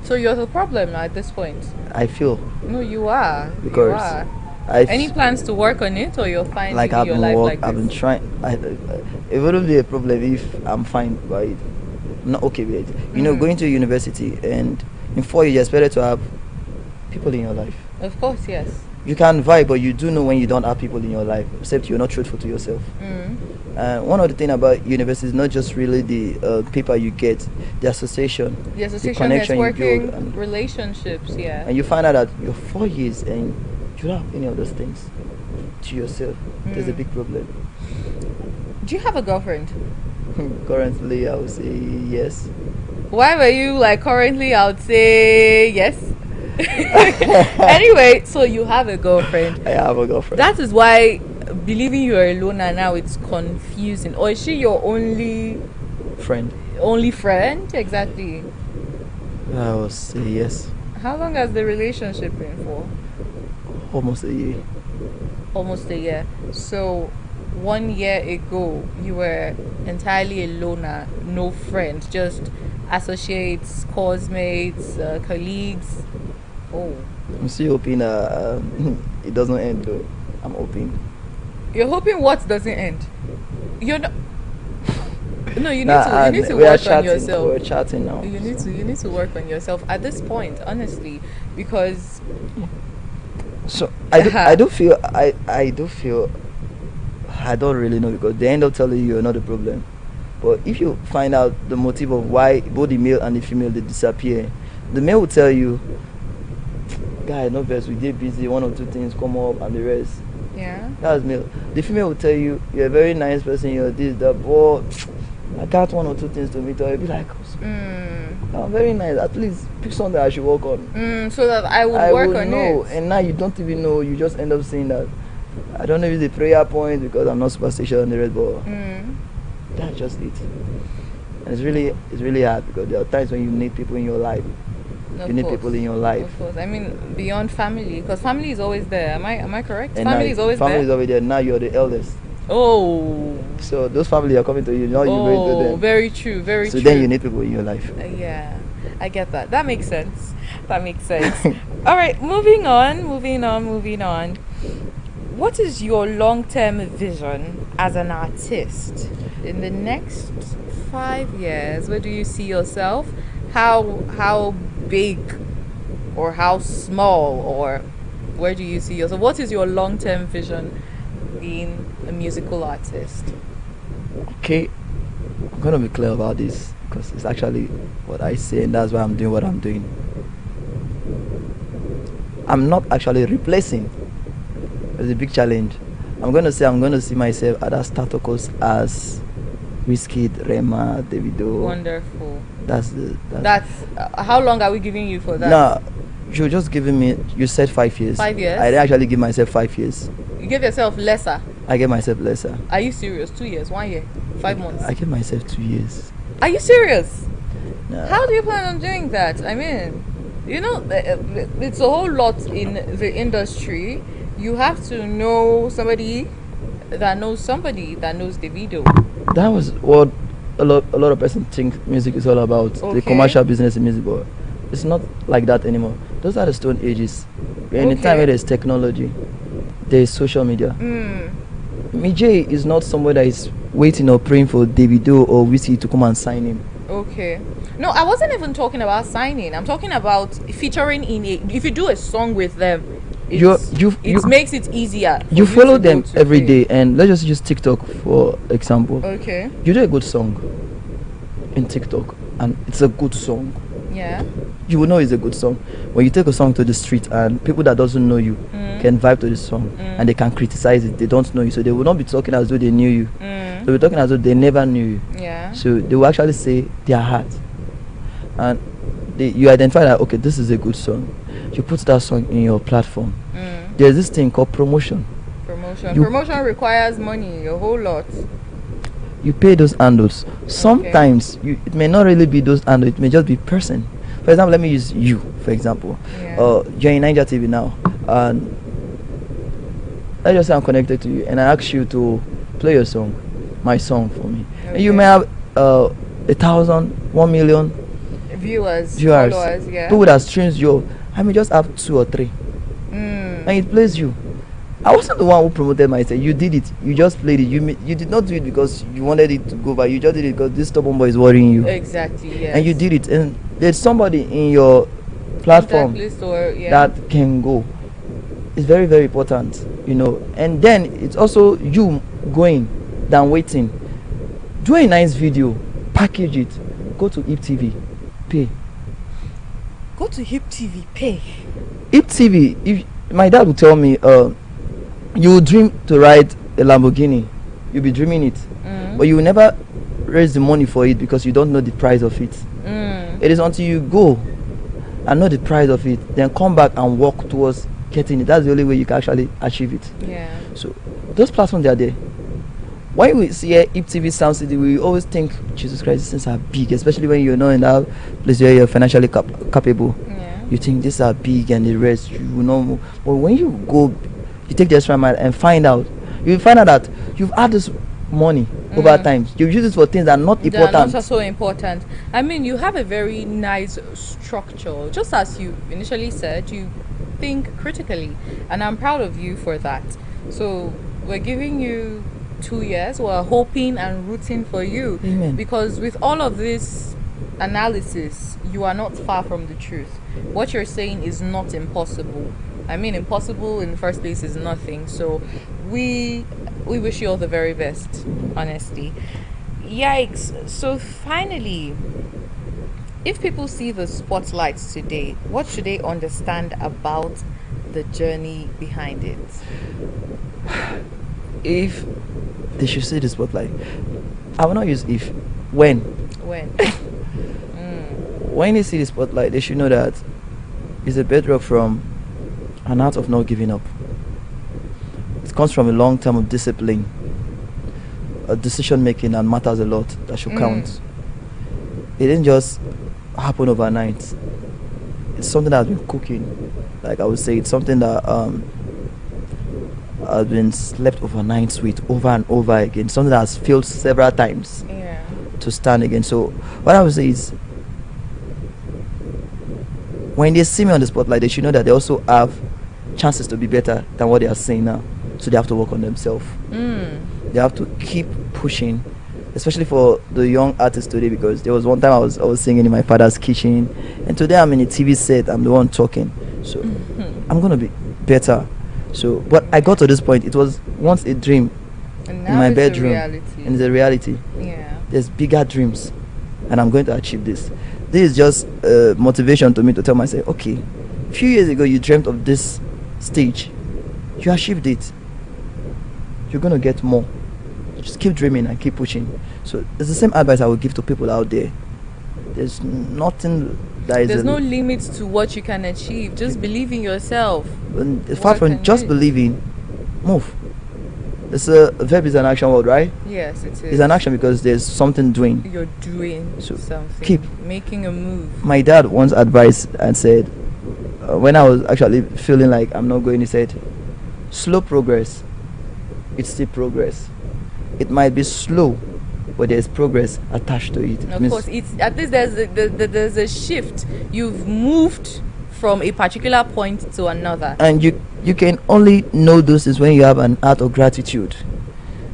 So you're the problem at this point? I feel. No, you are. Because you are. Any plans to work on it, or you're fine like living your life like this? I've been trying. It wouldn't be a problem if I'm fine by it. I'm not okay with it. You know, going to university and in 4 years you're expected to have people in your life. Of course, yes. You can vibe, but you do know when you don't have people in your life, except you're not truthful to yourself. One of the things about university is not just really the paper you get, the association, the connection networking, you build, and relationships, and you find out that you're 4 years and you don't have any of those things to yourself. There's a big problem. Do you have a girlfriend? Currently, I would say yes. Why were you like currently? I would say yes. Anyway, so you have a girlfriend. I have a girlfriend. That is why believing you're alone and now it's confusing. Or is she your only friend? Only friend? Exactly. I would say yes. How long has the relationship been for? Almost a year. Almost a year. So 1 year ago you were entirely a loner, no friends, just associates, course mates, colleagues. Oh, I'm still hoping it doesn't end though. I'm hoping. You're hoping what doesn't end? You're not. No, you need to work on yourself. We're chatting now. You need to work on yourself at this point, honestly, because. So I do feel I don't really know, because they end up telling you you're not the problem. But if you find out the motive of why both the male and the female they disappear, the male will tell you, guy, no best, we did busy, one or two things come up and the rest. Yeah. That's male. The female will tell you, you're a very nice person, you're this, that, but I got one or two things to meet, or you'll be like, oh, very nice, at least pick something I should work on. So that I will work on know. it. And now you don't even know, you just end up saying that. I don't know if it's a prayer point because I'm not superstitious and the rest, but that's just it. And it's really hard, because there are times when you need people in your life. Of you need course. people in your life. Of course. I mean, beyond family, because family is always there. Am I correct? And family is always there. Family is always there. Now you're the eldest. Oh. So those family are coming to you. Now you're going to them. Very true. Very true. So then you need people in your life. Yeah, I get that. That makes sense. All right, moving on. What is your long-term vision as an artist in the next 5 years? Where do you see yourself? How big or how small, or where do you see yourself? What is your long-term vision being a musical artist? Okay, I'm gonna be clear about this, because it's actually what I say, and that's why I'm doing what I'm doing. I'm not actually replacing. It's a big challenge. I'm gonna see myself at that status as Wizkid, Rema, Davido. Wonderful. That's how long are we giving you for that? No, you're just giving me. You said 5 years. 5 years. I actually give myself 5 years. You give yourself lesser. I give myself lesser. Are you serious? 2 years, 1 year, 5 months. I give myself 2 years. Are you serious? No. How do you plan on doing that? I mean, you know, it's a whole lot in the industry. You have to know somebody that knows Davido. That was what a lot of person think music is all about. The commercial business in music, but it's not like that anymore. Those are the stone ages. In the time where there's technology, there's social media. Mijay is not somebody that is waiting or praying for Davido or Wizkid to come and sign him. Okay. No, I wasn't even talking about signing. I'm talking about featuring in a. If you do a song with them, it makes it easier. You follow them every day, and let's just use TikTok for example. Okay. You do a good song in TikTok, and it's a good song. Yeah. You will know it's a good song when you take a song to the street, and people that doesn't know you can vibe to the song, and they can criticize it. They don't know you, so they will not be talking as though they knew you. They'll be talking as though they never knew you. Yeah. So they will actually say their heart, and you identify that, okay, this is a good song. You put that song in your platform. There's this thing called promotion. Promotion requires money, a whole lot. You pay those handles. Sometimes it may not really be those handles, it may just be person. For example, let me use you, for example. You're in Naija TV now, and let's just say I'm connected to you, and I ask you to play your song, my song for me. And you may have 1,000, 1 million viewers, followers, yeah. People that streams you. I may just have 2 or 3, and it plays you. I wasn't the one who promoted myself. You did it. You just played it. You did not do it because you wanted it to go by. You just did it because this stubborn boy is worrying you. Exactly. Yes. And you did it. And there's somebody in your platform that can go. It's very, very important, you know. And then it's also you going than waiting. Do a nice video, package it, go to Hip TV, pay. Go to Hip TV, pay. Hip TV. If my dad would tell me, you dream to ride a Lamborghini, you'll be dreaming it, but you will never raise the money for it because you don't know the price of it. It is until you go and know the price of it, then come back and walk towards getting it. That's the only way you can actually achieve it. Yeah. So those platforms are there. When we see Hip TV Sound City, we always think, Jesus Christ, these things are big, especially when you're not in that place where you're financially capable. Yeah. You think these are big and the rest, you will not move. But when you go, you take the extra mile and find out, you will find out that you've had this money over time. You use it for things that are not important. That are not so important. I mean, you have a very nice structure. Just as you initially said, you think critically, and I'm proud of you for that. So we're giving you 2 years. We're hoping and rooting for you. Amen. Because with all of this analysis, you are not far from the truth. What you're saying is not impossible. I mean, impossible in the first place is nothing. So we wish you all the very best, honestly. Yikes. So finally, if people see the spotlights today, what should they understand about the journey behind it? If they should see the spotlight, I will not use if. When when they see the spotlight, they should know that it's a bedrock from an art of not giving up. It comes from a long time of discipline, a decision making, and matters a lot that should count. It didn't just happen overnight. It's something that's been cooking. Like I would say, it's something that has been slept overnight with over and over again. Something that has failed several times to stand again. So what I would say is, when they see me on the spotlight, they should know that they also have chances to be better than what they are saying now. So they have to work on themselves. They have to keep pushing, especially for the young artists today, because there was one time I was singing in my father's kitchen, and today I'm in a TV set, I'm the one talking. So I'm gonna be better. So, but I got to this point. It was once a dream in my bedroom, and it's a reality. There's bigger dreams, and I'm going to achieve this. This is just motivation to me to tell myself, okay, a few years ago you dreamt of this stage, you achieved it. You're gonna get more. Just keep dreaming and keep pushing. So it's the same advice I would give to people out there. There's nothing that is. There's no limits to what you can achieve. Just believe in yourself. And apart from just believing, move. It's a verb is an action word, right? Yes, it is. It's an action because there's something doing. You're doing something. Keep making a move. My dad once advised and said, when I was actually feeling like I'm not going, he said, slow progress, it's still progress. It might be slow, but there's progress attached to it. Of course, it's at least there's a shift. You've moved from a particular point to another. And you can only know those is when you have an heart of gratitude,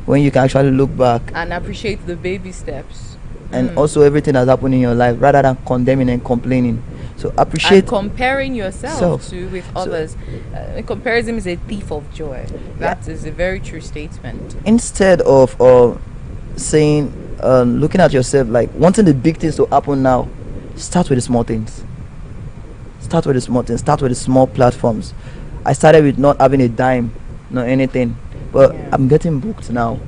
when you can actually look back and appreciate the baby steps. And also everything that's happened in your life, rather than condemning and complaining. So appreciate and comparing yourself with others. Comparison is a thief of joy. That is a very true statement. Instead of saying, looking at yourself like wanting the big things to happen now, start with the small things. Start with the small things. Start with the small platforms. I started with not having a dime, not anything, but I'm getting booked now.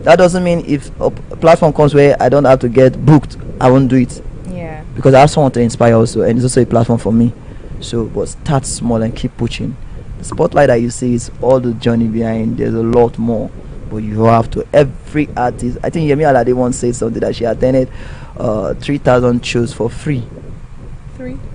That doesn't mean if a platform comes where I don't have to get booked, I won't do it. Yeah. Because I have someone to inspire also, and it's also a platform for me. So, but start small and keep pushing. The spotlight that you see is all the journey behind. There's a lot more, but you have to. Every artist, I think Yemi Alade once said something that she attended 3,000 shows for free. 3,000.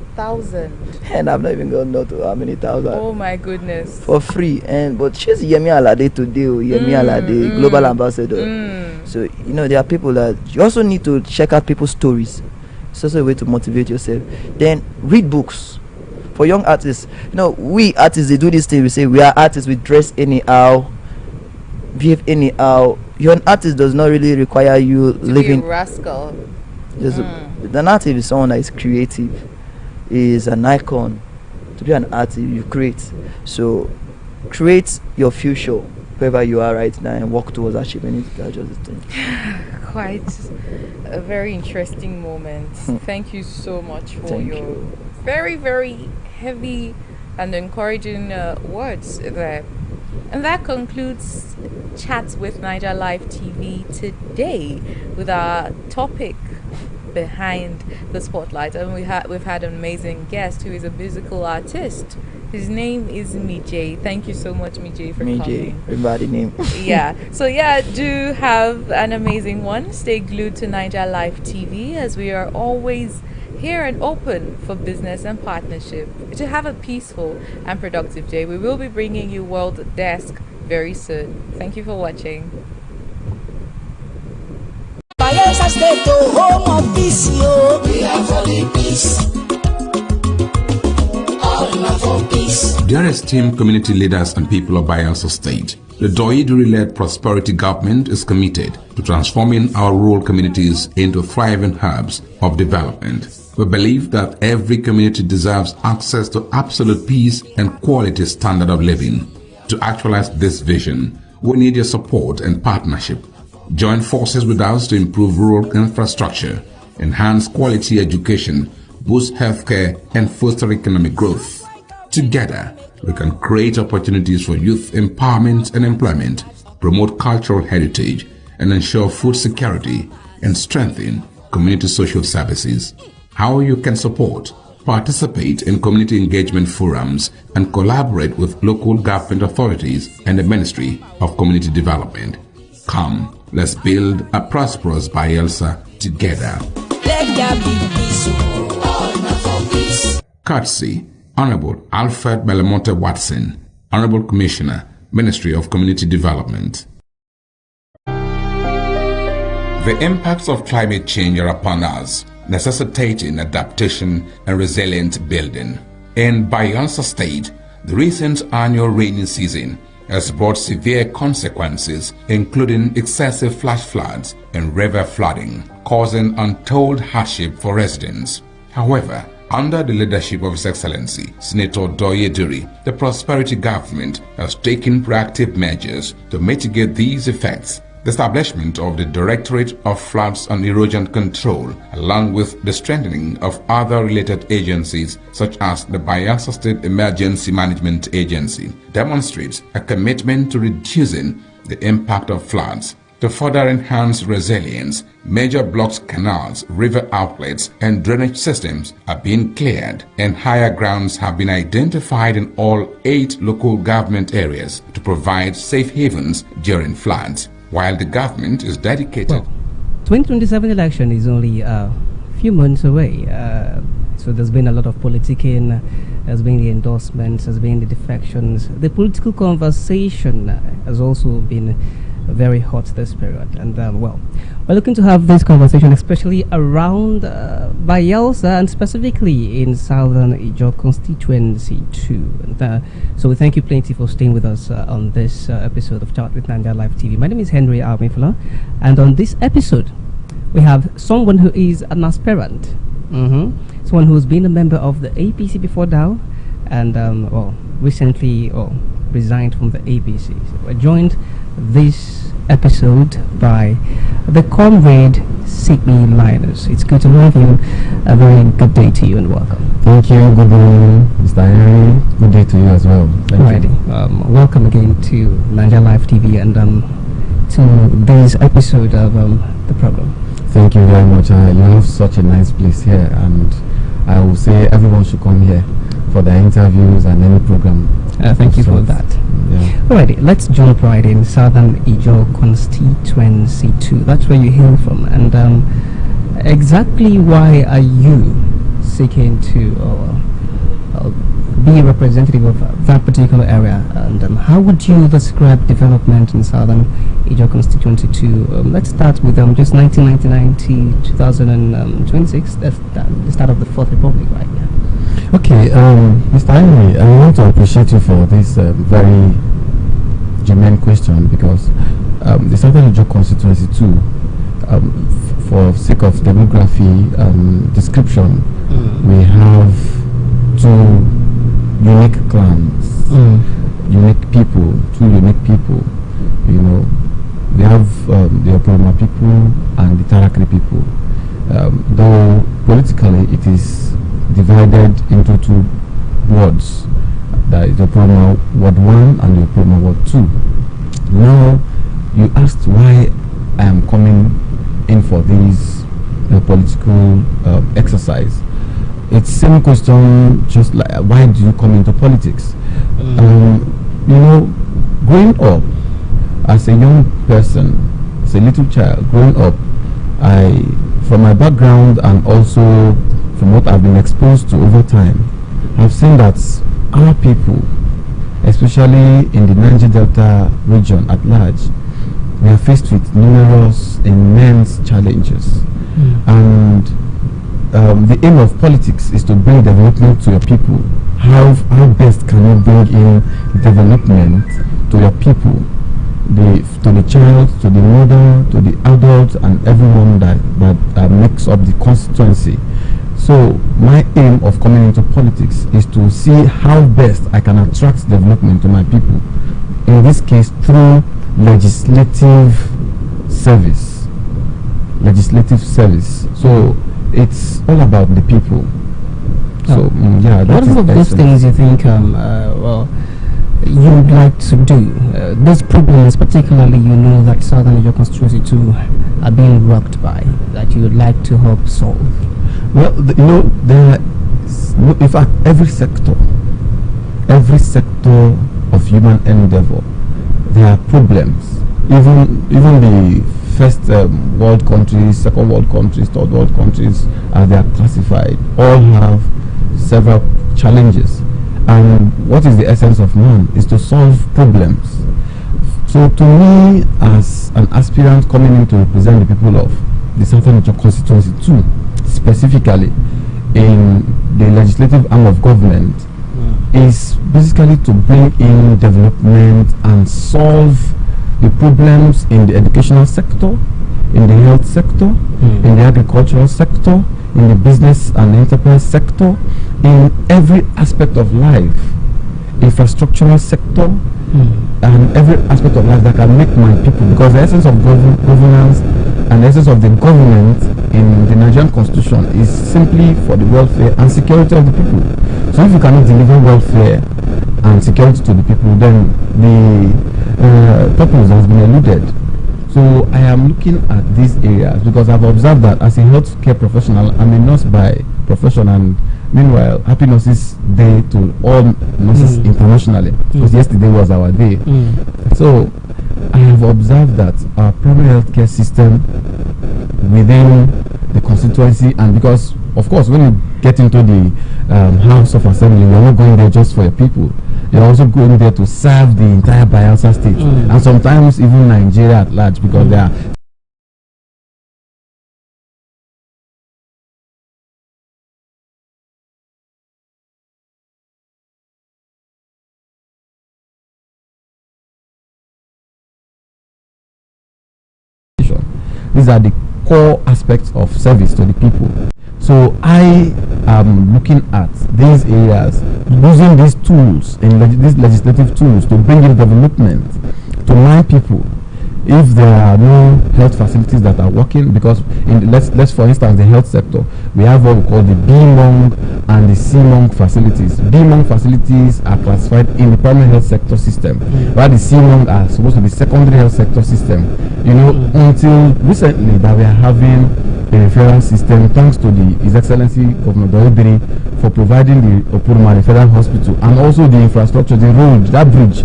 And I've not even gone know to how many thousand. Oh my goodness. For free. But she's Yemi Alade today. Yemi Alade, global ambassador. So you know there are people that you also need to check out people's stories. It's also a way to motivate yourself. Then read books. For young artists, you know, we artists, they do this thing. We say we are artists. We dress anyhow, behave anyhow. You're an artist does not really require you living. Be a rascal. An artist is someone that is creative. Is an icon. To be an artist, you create. So create your future wherever you are right now and work towards achieving it. That's just the thing. Quite a very interesting moment. Thank you so much for your very, very heavy and encouraging words there. And that concludes Chats with Naija Live TV today with our topic behind the spotlight, and we've had an amazing guest who is a musical artist. His name is Mijay. Thank you so much, Mijay, for coming. Everybody name. So do have an amazing one. Stay glued to Naija Live TV, as we are always here and open for business and partnership to have a peaceful and productive day. We will be bringing you World Desk very soon. Thank you for watching. Bayelsa State, home of peace, yo. We are for the peace. All for peace. Dear esteemed community leaders and people of Bayelsa State, The Doiduri-led prosperity government is committed to transforming our rural communities into thriving hubs of development. We believe that every community deserves access to absolute peace and quality standard of living. To actualize this vision, we need your support and partnership. Join forces with us to improve rural infrastructure, enhance quality education, boost healthcare, and foster economic growth. Together, we can create opportunities for youth empowerment and employment, promote cultural heritage, and ensure food security and strengthen community social services. How you can support: participate in community engagement forums and collaborate with local government authorities and the Ministry of Community Development. Come, let's build a prosperous Bayelsa together. Courtesy, Honorable Alfred Belamonte Watson, Honorable Commissioner, Ministry of Community Development. The impacts of climate change are upon us, necessitating adaptation and resilient building. In Bayelsa State, the recent annual rainy season has brought severe consequences, including excessive flash floods and river flooding, causing untold hardship for residents. However, under the leadership of His Excellency Senator Doiduri, the prosperity government has taken proactive measures to mitigate these effects. The establishment of the Directorate of Floods and Erosion Control, along with the strengthening of other related agencies such as the Bayelsa State Emergency Management Agency, demonstrates a commitment to reducing the impact of floods. To further enhance resilience, major blocks, canals, river outlets, and drainage systems are being cleared, and higher grounds have been identified in all 8 local government areas to provide safe havens during floods. While the government is dedicated. Well, 2027 election is only a few months away, so there's been a lot of politicking, there's been the endorsements, there's been the defections. The political conversation has also been very hot this period, and well, we're looking to have this conversation especially around Bayelsa and specifically in Southern Ijaw constituency too. And, so we thank you plenty for staying with us on this episode of Chat with Naija Live TV. My name is Henry Armifula, and on this episode we have someone who is an aspirant, someone who's been a member of the APC before now, and well, recently resigned from the APC. So we're joined this episode by the comrade Sydney Linus. It's good to have you. A very good day to you and welcome. Thank you. Good morning, Mr. Henry. Good day to you as well. Alrighty. Welcome again to Naija Live TV and to this episode of The Problem. Thank you very much. You have such a nice place here, and I will say everyone should come here for the interviews and any program. Thank you for that. Yeah. Alrighty, let's jump right in. Southern Ijaw constituency 2. That's where you hail from. And exactly why are you seeking to be a representative of that particular area? And how would you describe development in Southern Ijaw constituency 2? Let's start with just 1999 to 2026. That's the start of the Fourth Republic, right? Yeah. Okay, Mr. Henry, I want to appreciate you for this very germane question, because the Southern Ijaw constituency 2, for sake of demography and description, we have 2 unique clans, unique people, 2 unique people. You know, we have the Oproma people and the Tarakri people. Though politically it is divided into 2 wards, that is the Oproma Ward 1 and the Oproma Ward 2. Now, you asked why I am coming in for this political exercise. It's same question, just like why do you come into politics? You know, growing up as a young person, as a little child, growing up, from my background and also from what I've been exposed to over time, I've seen that our people, especially in the Niger Delta region at large, we are faced with numerous immense challenges. And the aim of politics is to bring development to your people. How best can you bring in development to your people? to the child, to the mother, to the adult, and everyone that makes up the constituency. So my aim of coming into politics is to see how best I can attract development to my people. In this case, through legislative service. So it's all about the people. So yeah, what are some of those things you think you'd like to do? Those problems, particularly, you know that Southern Niger constituency too are being rocked by, that you would like to help solve. Well, in fact, every sector of human endeavor, there are problems. Even the first world countries, second world countries, third world countries, as they are classified, all have several challenges. And what is the essence of man is to solve problems. So to me, as an aspirant coming in to represent the people of the Southern Niger constituency too, specifically in the legislative arm of government, is basically to bring in development and solve the problems in the educational sector, in the health sector, in the agricultural sector, in the business and enterprise sector, in every aspect of life, infrastructural sector, and every aspect of life that can make my people, because the essence of governance and the essence of the government in the Nigerian constitution is simply for the welfare and security of the people. So if you cannot deliver welfare and security to the people, then the purpose has been eluded. So I am looking at these areas because I've observed that as a healthcare professional, I'm a nurse by profession, and meanwhile, Happy Nurses Day to all nurses internationally, because yesterday was our day. So I have observed that our primary healthcare system within the constituency, and because of course when you get into the House of Assembly, you're not going there just for your people. You're also going there to serve the entire Bayelsa state, and sometimes even Nigeria at large, because there are these are the core aspects of service to the people. So I am looking at these areas, using these tools, these legislative tools, to bring in development to my people. If there are no health facilities that are working, because let's for instance the health sector, we have what we call the B-Mong and the C-Mong facilities. B-Mong facilities are classified in the primary health sector system, while the C-Mong are supposed to be secondary health sector system. You know, until recently that we are having a referral system, thanks to His Excellency Governor Doyebiri for providing the Opuruma Referral Hospital, and also the infrastructure, the road, that bridge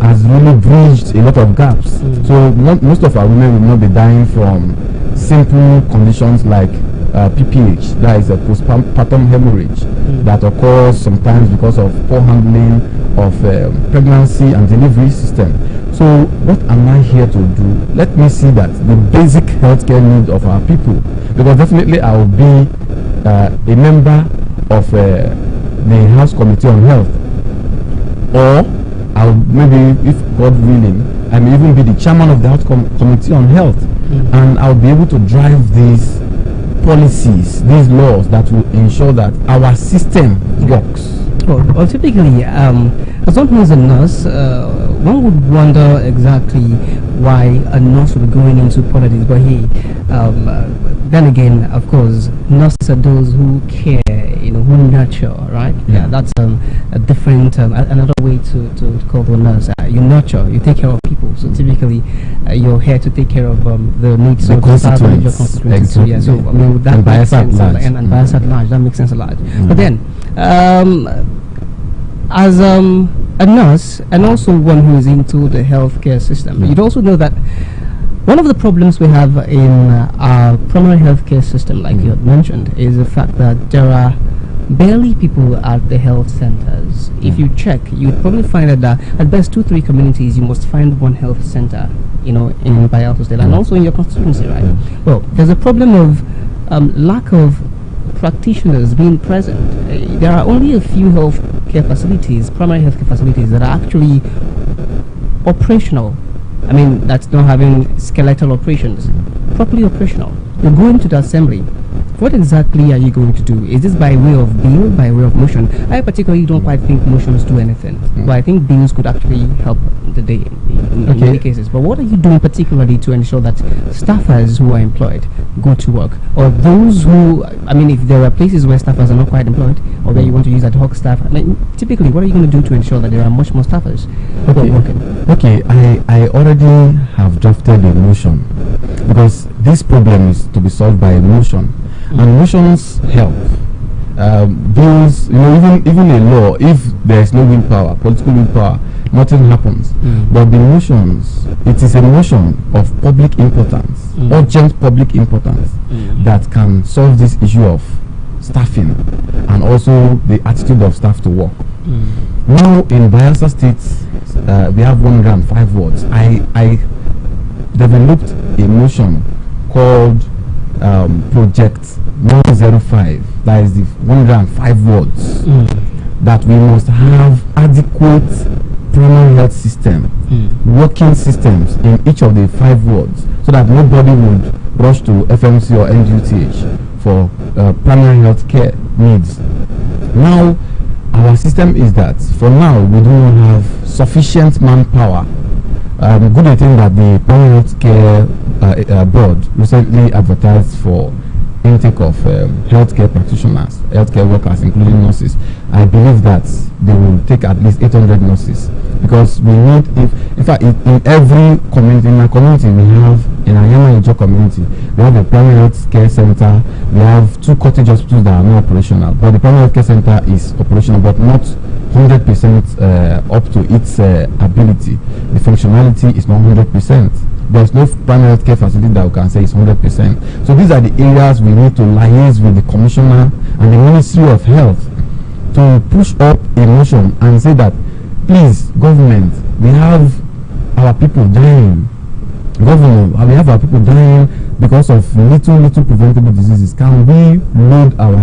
has really bridged a lot of gaps. So most of our women will not be dying from simple conditions like PPH, that is a postpartum hemorrhage that occurs sometimes because of poor handling of pregnancy and delivery system. So what am I here to do? Let me see that the basic healthcare needs of our people, because definitely I will be a member of the House Committee on Health, or I'll maybe, if God willing, I may even be the chairman of the House Committee on Health, and I'll be able to drive these policies, these laws that will ensure that our system works. Well, typically, as one who is a nurse, one would wonder exactly why a nurse would be going into politics. But then again, of course, nurses are those who care, who nurture, right? Yeah, that's a different, another way to call the nurse. You nurture, you take care of people. So typically, you're here to take care of the needs of the constituents. Exactly. So yeah, so I mean that makes sense, and bias at large, that makes sense a lot. But then, as a nurse and also one who is into the healthcare system, you'd also know that one of the problems we have in our primary healthcare system, like you had mentioned, is the fact that there are barely people at the health centers. If you check, you'd probably find that at best 2-3 communities, you must find one health center, in Bayelsa State, and also in your constituency, right? Well, there's a problem of lack of practitioners being present. There are only a few healthcare facilities, primary healthcare facilities, that are actually operational I mean, that's not having skeletal operations, properly operational. You're going to the assembly. What exactly are you going to do? Is this by way of bill, by way of motion? I particularly don't quite think motions do anything, but I think bills could actually help the day in many cases. But what are you doing particularly to ensure that staffers who are employed go to work? Or those who, I mean, if there are places where staffers are not quite employed, or where you want to use ad hoc staff, I mean, typically, what are you going to do to ensure that there are much more staffers who are working? Okay, I already have drafted a motion because this problem is to be solved by motion. And motions help. Bills, even a law, if there is no willpower, political willpower, nothing happens. But the motions, it is a motion of public importance, urgent public importance, that can solve this issue of staffing and also the attitude of staff to work. Now in Bayelsa State, we have 105 wards. I developed a motion called Project 105, that is the 105 wards, that we must have adequate primary health system, working systems in each of the 5 wards, so that nobody would rush to FMC or NUTH for primary health care needs. Now, our system is that for now we do not have sufficient manpower. Good thing that the primary health care board recently advertised for intake of healthcare practitioners, healthcare workers, including nurses. I believe that they will take at least 800 nurses, because we need, in fact, in every community, in my community, we have, in our Yama community, we have a primary health care center. We have 2 cottage hospitals that are not operational, but the primary health care center is operational, but not 100% up to its ability. The functionality is not 100%. There's no primary health care facility that we can say is 100%. So these are the areas we need to liaise with the commissioner and the Ministry of Health to push up a motion and say that, please, government, we have our people dying. Government, we have our people dying because of little preventable diseases. Can we load our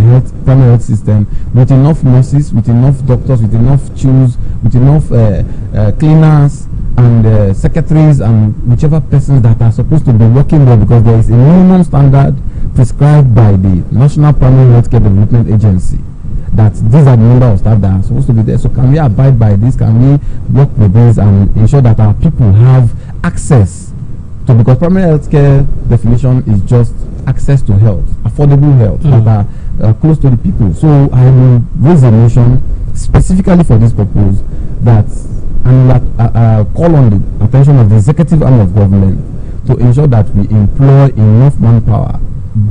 primary health system with enough nurses, with enough doctors, with enough CHUs, with enough cleaners and secretaries and whichever persons that are supposed to be working there, because there is a minimum standard prescribed by the National Primary Healthcare Development Agency, that these are the number of staff that are supposed to be there. So can we abide by this? Can we work with this and ensure that our people have access to, because primary healthcare definition is just access to health, affordable health, that are close to the people. So I will raise a motion specifically for this purpose, that and call on the attention of the executive arm of government to ensure that we employ enough manpower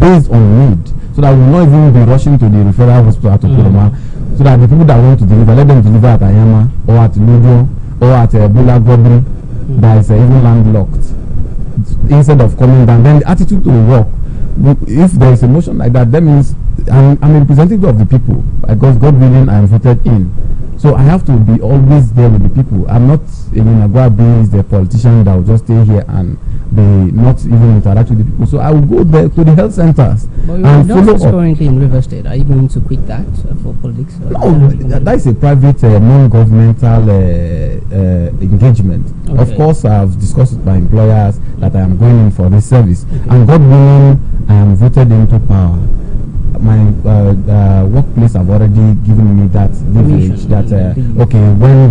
based on need, so that we will not even be rushing to the referral hospital at Okoroma, so that the people that want to deliver, let them deliver at Ayama or at Ludo or at Bula Godri, that is even landlocked, instead of coming down. Then the attitude to work, if there is a motion like that, that means I'm a representative of the people, because God willing I am voted in. So I have to be always there with the people. I'm not in Nagua being the politician that will just stay here and be not even interact with the people. So I will go there to the health centers and follow up. Currently in River State, are you going to quit that for politics? No, that is a private, non-governmental engagement. Okay. Of course, I've discussed with my employers that I am going in for this service, and God willing, I am voted into power. My workplace have already given me that leverage that okay, when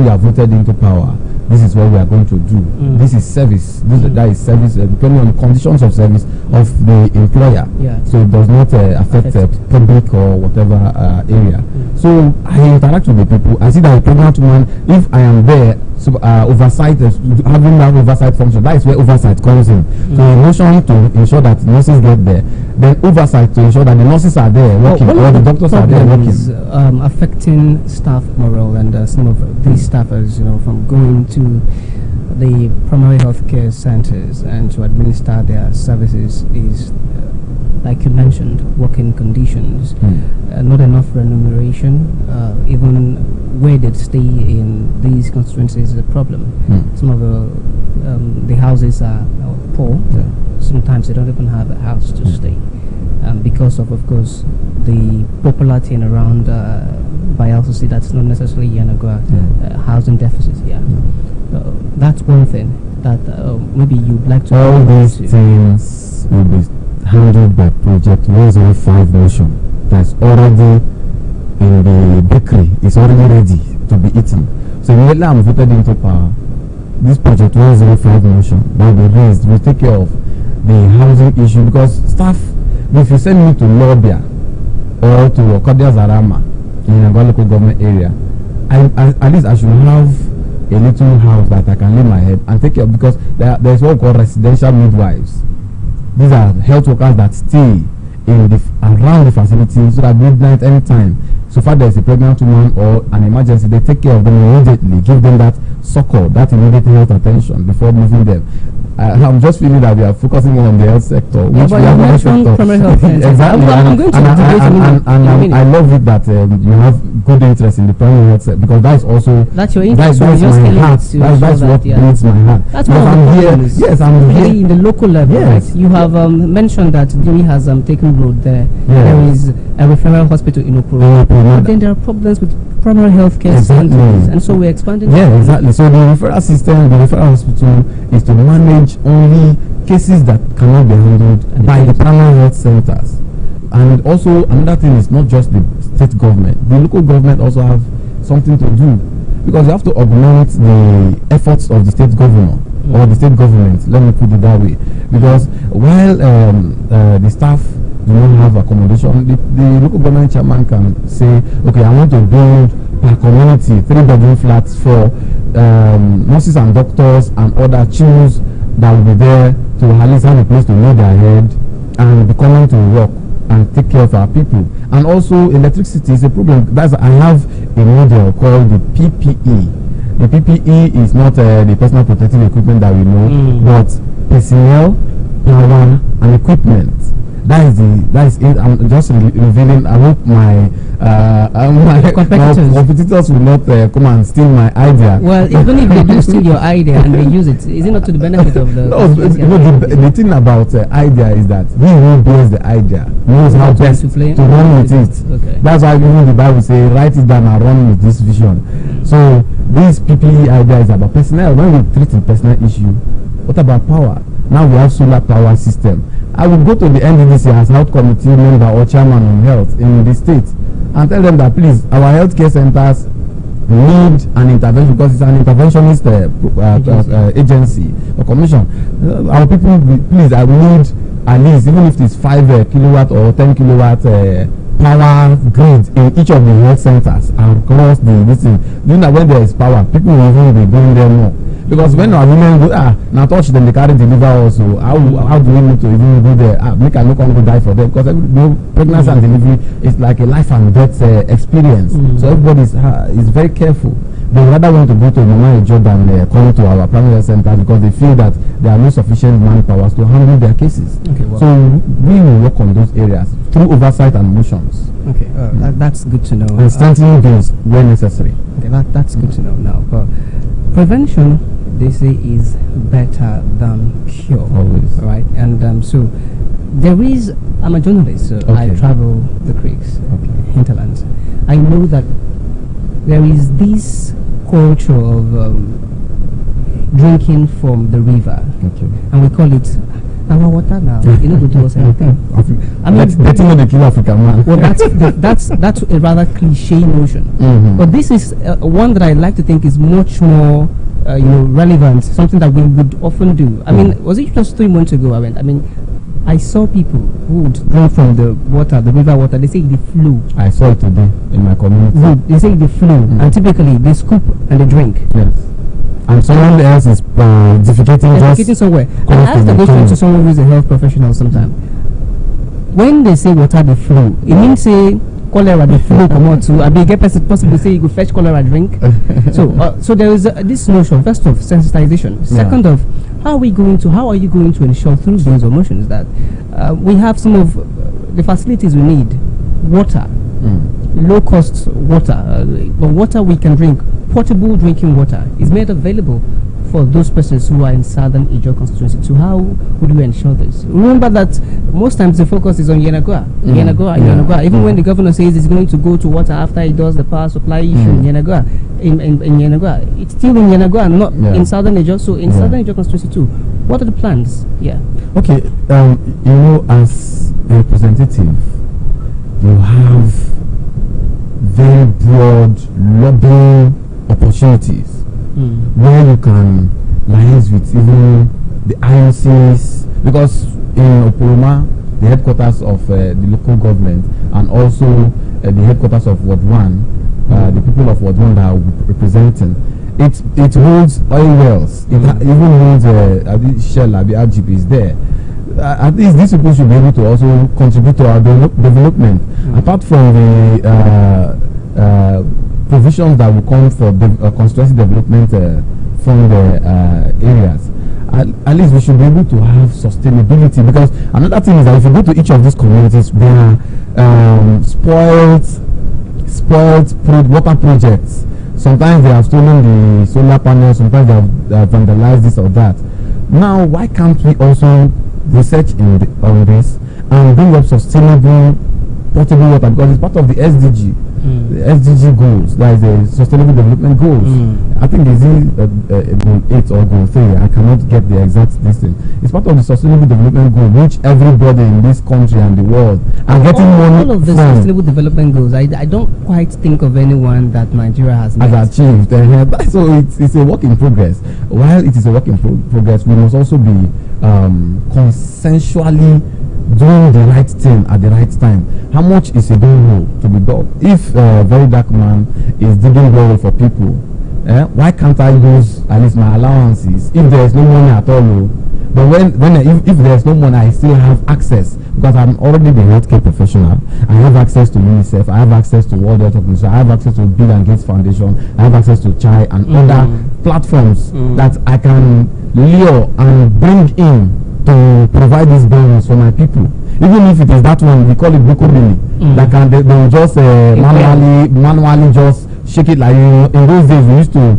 you are voted into power, this is what we are going to do. This is service. That is service, depending on the conditions of service of the employer. So it does not affect public or whatever area. So I interact with the people. I see that a pregnant woman, if I am there, oversight, having that oversight function, that is where oversight comes in. So a motion to ensure that nurses get there, then oversight to ensure that the nurses are there working, or the doctors are there working. Affecting staff morale and some of these staffers, from going to the primary health care centers and to administer their services is, like you mentioned, working conditions, not enough remuneration, even where they stay in these constituencies is a problem. Some of the houses are poor. Sometimes they don't even have a house to stay, because of course, the popularity and around Bielsa see that's not necessarily Yanagua housing deficit. That's one thing that maybe you'd like to. All these things will be handled by Project 105 motion that's already in the bakery. It's already ready to be eaten. So immediately I'm voted into power, this Project 105 motion that will be raised will take care of the housing issue, because staff, if you send me to Lobia or to Okodia Zarama in a local government area, at least I should have a little house that I can lay my head and take care of, because there's what we call residential midwives. These are health workers that stay around the facility, so at midnight anytime, so far there is a pregnant woman or an emergency, they take care of them immediately, give them that succor, that immediate health attention before moving them. I'm just feeling that we are focusing on the health sector, which we have one sector. Exactly, and I love it that you have good interest in the primary health sector, because that is also that's your interest. That's my heart. That's what brings my heart. That's what I'm here. Yes, I'm here in the local level. Yes. Right? You have mentioned that Dewey has taken road there. Yes. There is a referral hospital in Okoro, but then there are problems with primary health care centers, and so we're expanding. Yeah, exactly. So the referral system, the referral hospital, is to manage only cases that cannot be handled by the primary health centers. And also another thing is not just the state government, the local government also have something to do, because you have to augment the efforts of the state governor or the state government, let me put it that way, because while the staff do not have accommodation, the local government chairman can say, okay, I want to build per community 3-bedroom flats for nurses and doctors and other children that will be there to at least have a place to lay their head and be coming to work and take care of our people. And also electricity is a problem. That's, I have a model called the PPE. The PPE is not the personal protective equipment that we know, but personnel, power, and equipment. That is it. I'm just revealing. I hope my competitors will not come and steal my idea. Well, even if they do steal your idea and they use it, is it not to the benefit of the? No, the thing about idea is that he who bears the idea knows how best to run with it. Okay. That's why even the Bible says, write it down and run with this vision. So this PPE idea is about personnel. When we treat the personal issue, what about power? Now we have solar power system. I will go to the NDDC as health committee member or chairman on health in the state and tell them that please, our healthcare centers need an intervention, because it's an interventionist agency or commission. Our people, please, I need at least, even if it's 5 kilowatt or 10 kilowatt power grid in each of the health centers across the distance. You know, when there is power, people will even be going there more. Because when our women go, now touch them, they carry deliver also. How do we need to even go there? Make a no come go die for them, because pregnancy and delivery is like a life and death experience. So everybody is very careful. They rather want to go to a job than come to our primary health center, because they feel that there are no sufficient manpower to handle their cases. Okay, well, so we will work on those areas through oversight and motions. Okay, that's good to know. And strengthening those where necessary. Okay, that's good to know now. But prevention, they say, is better than cure. Always. Right? And so there is, I'm a journalist, so I travel the creeks, hinterlands. I know that there is this culture of drinking from the river, and we call it our water now. You know, to do us anything. I mean, betting on the kill African man. Well, that's a rather cliche notion, but this is one that I like to think is much more relevant. Something that we would often do. I mean, was it just 3 months ago? I saw people who would drink from the water, the river water. They say the flu. I saw it today in my community. They say the flu, and typically they scoop and they drink. Yes. And someone else is defecating somewhere. I asked the question to someone who is a health professional sometime. When they say water the flu, it means say cholera the flu come out too. I mean, get possible say you go fetch cholera drink. So there is this notion, first of sensitization, second of how are you going to ensure through those emotions that we have some of the facilities we need, water, low cost water, but water we can drink, portable drinking water is made available for those persons who are in Southern Ijaw constituency too? How would we ensure this? Remember that most times the focus is on Yenagoa. Yenagoa. Even when the governor says he's going to go to water after he does the power supply issue in Yenagoa, in Yenagoa, it's still in Yenagoa, not in Southern Ijaw. So in Southern Ijaw constituency too, what are the plans? Okay, as a representative, you have very broad lobbying opportunities where you can liaise with even the IOCs, because in Oporoma, the headquarters of the local government, and also the headquarters of Ward 1, the people of Ward 1 that are representing, it holds oil wells, it even holds Shell, the RGB is there. At least these people should be able to also contribute to our development, apart from the provisions that will come for constituency development from the areas. At least we should be able to have sustainability, because another thing is that if you go to each of these communities, there are spoiled water projects. Sometimes they have stolen the solar panels, sometimes they have vandalized this or that. Now, why can't we also research on this and bring up sustainable potable water, because it's part of the SDG. The SDG goals, that is the Sustainable Development Goals. I think it's goal 8 or goal 3. I cannot get the exact listing. It's part of the Sustainable Development Goal, which everybody in this country and the world are getting money all of the from. Sustainable Development Goals, I don't quite think of anyone that Nigeria has achieved. So it's a work in progress. While it is a work in progress, we must also be consensually doing the right thing at the right time. How much is a borehole to be dug? If a very dark man is digging borehole for people, why can't I use at least my allowances if there is no money at all? But if there is no money, I still have access, because I'm already the healthcare professional. I have access to UNICEF, I have access to World Health Organization, I have access to Bill and Gates Foundation, I have access to CHAI and other platforms that I can lure and bring in to provide these boreholes for my people. Even if it is that one, we call it Bukobili, that they will just manually just shake it. Like in those days we used to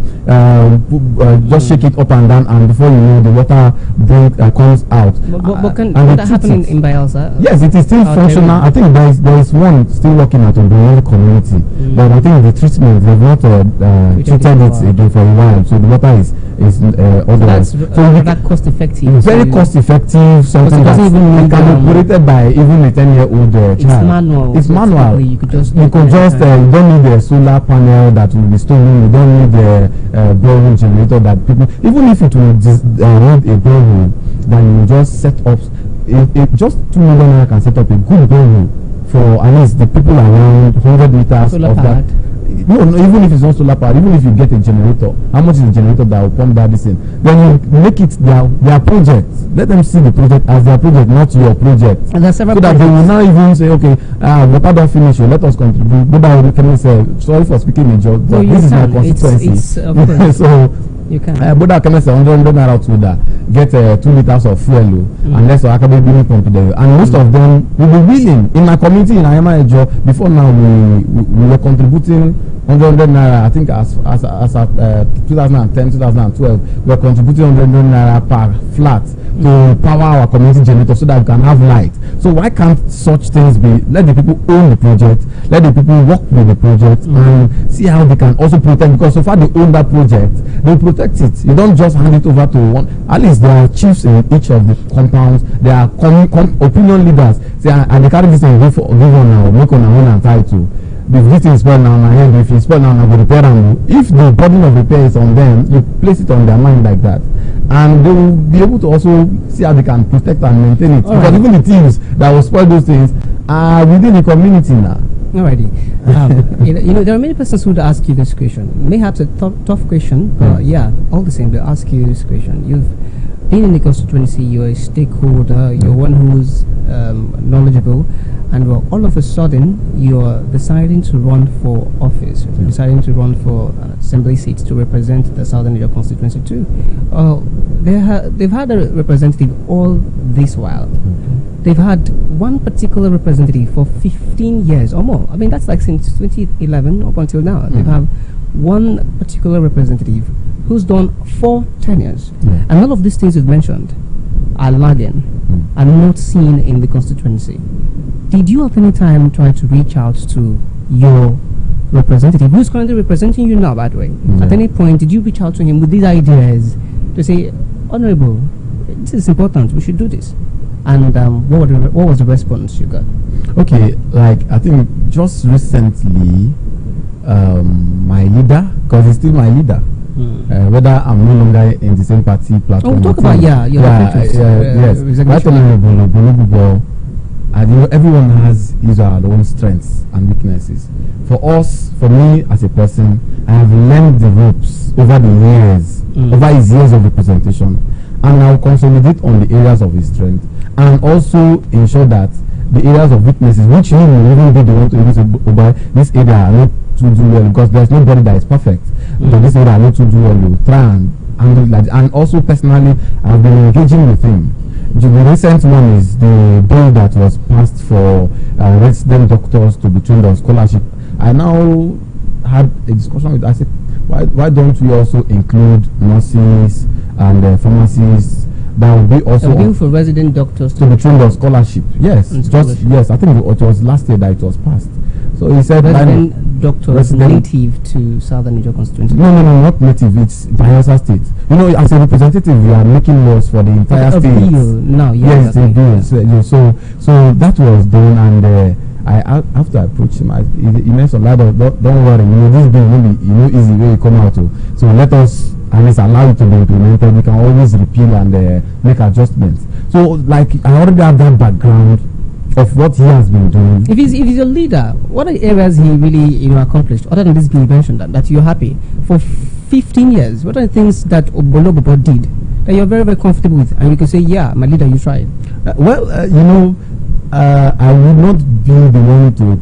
just shake it up and down, and before you know, the water comes out. But can that happen in Bayelsa? Yes, it is still functional. I think there is one still working at the community, but I think the treatment, they've not treated it again for a while, so the water is otherwise. So that's cost effective. Very cost effective. Something that can be operated by even a 10-year-old child. It's manual. You could just you don't need a solar panel that will be stolen. You don't need a borehole generator that people. Even if it will need a borehole, then you just set up. Just 2 million can set up a good borehole for at least the people around 100 meters solar of that. No, even if it's not solar powered, even if you get a generator, how much is the generator that will pump that this in? Then you make it their project. Let them see the project as their project, not your project. And there's several so that they will now even say, okay, water don't finish, let us contribute. But I can say, sorry for speaking in joke, but this is my constituency. So you can. But I can say 100 naira to that, get 2 liters of fuel, and that's what I can be willing to do. And most of them will be willing. In my community in Ayama Ejo, before now we were contributing 100 naira. I think as at 2010, 2012, we were contributing 100 naira per flat to power our community generator so that we can have light. So why can't such things be? Let the people own the project, let the people work with the project, and see how they can also protect, because so far they own that project, they protect it. You don't just hand it over to one. At least there are chiefs in each of the compounds, there are opinion leaders, and they carry this and give on now, make on our own and title. If this is spoiled now, if it's spoiled now, I will repair them. If the burden of repair is on them, you place it on their mind like that, and they will be able to also see how they can protect and maintain it. Because even the thieves that will spoil those things are within the community now. Alrighty. There are many persons who would ask you this question. Perhaps a tough question, but all the same, they ask you this question. You've been in the constituency, you're a stakeholder, you're one who's knowledgeable, and all of a sudden you're deciding to run for office, deciding to run for an assembly seat to represent the Southern Niger constituency too. They've had a representative all this while. They've had one particular representative for 15 years or more. I mean, that's like since 2011 up until now. They've had one particular representative who's done 4 tenures. Yeah. And all of these things you've mentioned are lagging, are not seen in the constituency. Did you at any time try to reach out to your representative, who's currently representing you now, by the way? At any point, did you reach out to him with these ideas to say, Honorable, this is important, we should do this? And what was the response you got? Okay, like I think just recently, my leader, because he's still my leader, whether I'm no longer in the same party platform. Talk about yes. Right, Honorable, and you know, everyone has his or her own strengths and weaknesses. For us, for me as a person, I have learned the ropes over the years, over his years of representation, and I'll consolidate on the areas of his strength, and also ensure that the areas of weaknesses, which he will even be the one to able to over this area are not to do well, because there's nobody that is perfect. So this area are not to do well, you try and handle that. And also personally, I've been engaging with him. The recent one is the bill that was passed for resident doctors to be trained on scholarship. I now had a discussion with, I said, why don't we also include nurses and pharmacists? That will be also a bill for resident doctors to be trained on scholarship. Yes, yes. I think it was last year that it was passed. So he said resident doctors native to Southern Niger constituency. No, not native. It's Bayelsa State. You know, as a representative, you are making laws for the entire state. No, yes, they do. So that was done, and after I approached him, he mentioned, don't worry, you know, this bill will be easy way you come out to. So let us at least allow it to be implemented. We can always repeal and make adjustments. So like I already have that background of what he has been doing. If he's a leader, what are the areas he really accomplished other than this bill you mentioned that you're happy for 15 years? What are the things that Obolobobo did that you're very, very comfortable with, and you can say, yeah, my leader, you tried? I would not be the one to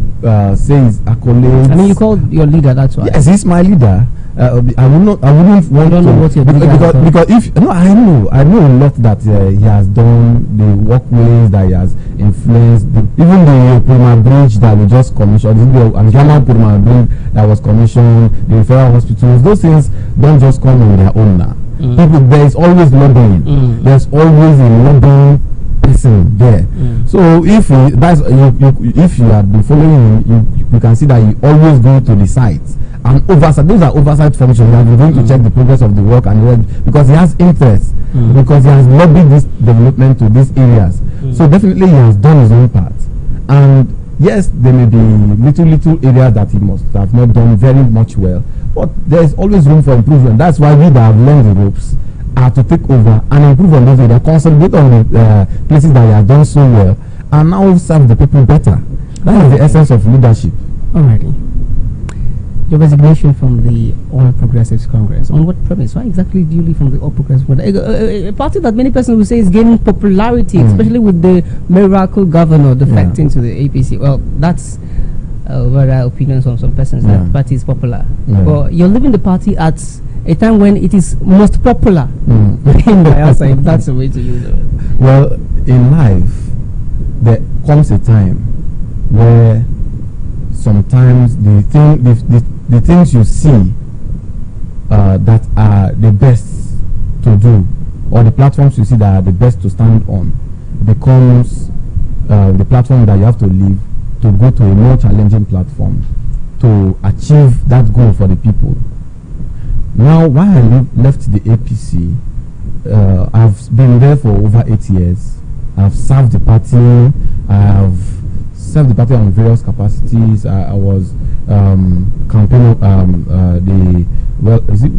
say his accolades. I mean, you called your leader, that's why. Yes, he's my leader. I wouldn't want to know what you're doing because if I know a lot that he has done, the walkways that he has influenced, even the Purma Bridge that we just commissioned, the Anjama Purma Bridge that was commissioned, the referral hospitals. Those things don't just come on their own now. People, there is always lobbying. There's always a lobbying person there. So if you have been following him, you can see that he always go to the sites and oversight. Those are oversight functions. He has been going to check the progress of the work and because he has interest, because he has lobbied this development to these areas. So definitely he has done his own part. And yes, there may be little areas that he must have not done very much well, but there is always room for improvement. That's why we that have learned the ropes are to take over and improve on those areas, consolidate on the places that he has done so well, and now serve the people better. That is the essence of leadership. Alrighty. Your resignation from the All Progressives Congress, on what premise? Why exactly do you leave from the All Progressives Congress? A party that many persons will say is gaining popularity, especially with the miracle governor defecting to the APC. Well, that's opinions from some persons that the party is popular. But you're leaving the party at a time when it is most popular in Bayelsa, if that's the way to use it. Well, in life, there comes a time where sometimes the things you see that are the best to do, or the platforms you see that are the best to stand on, becomes the platform that you have to leave to go to a more challenging platform to achieve that goal for the people. Now, why I left the APC, I've been there for over 8 years. I've served the party. I have served the party on various capacities. I was campaigning is it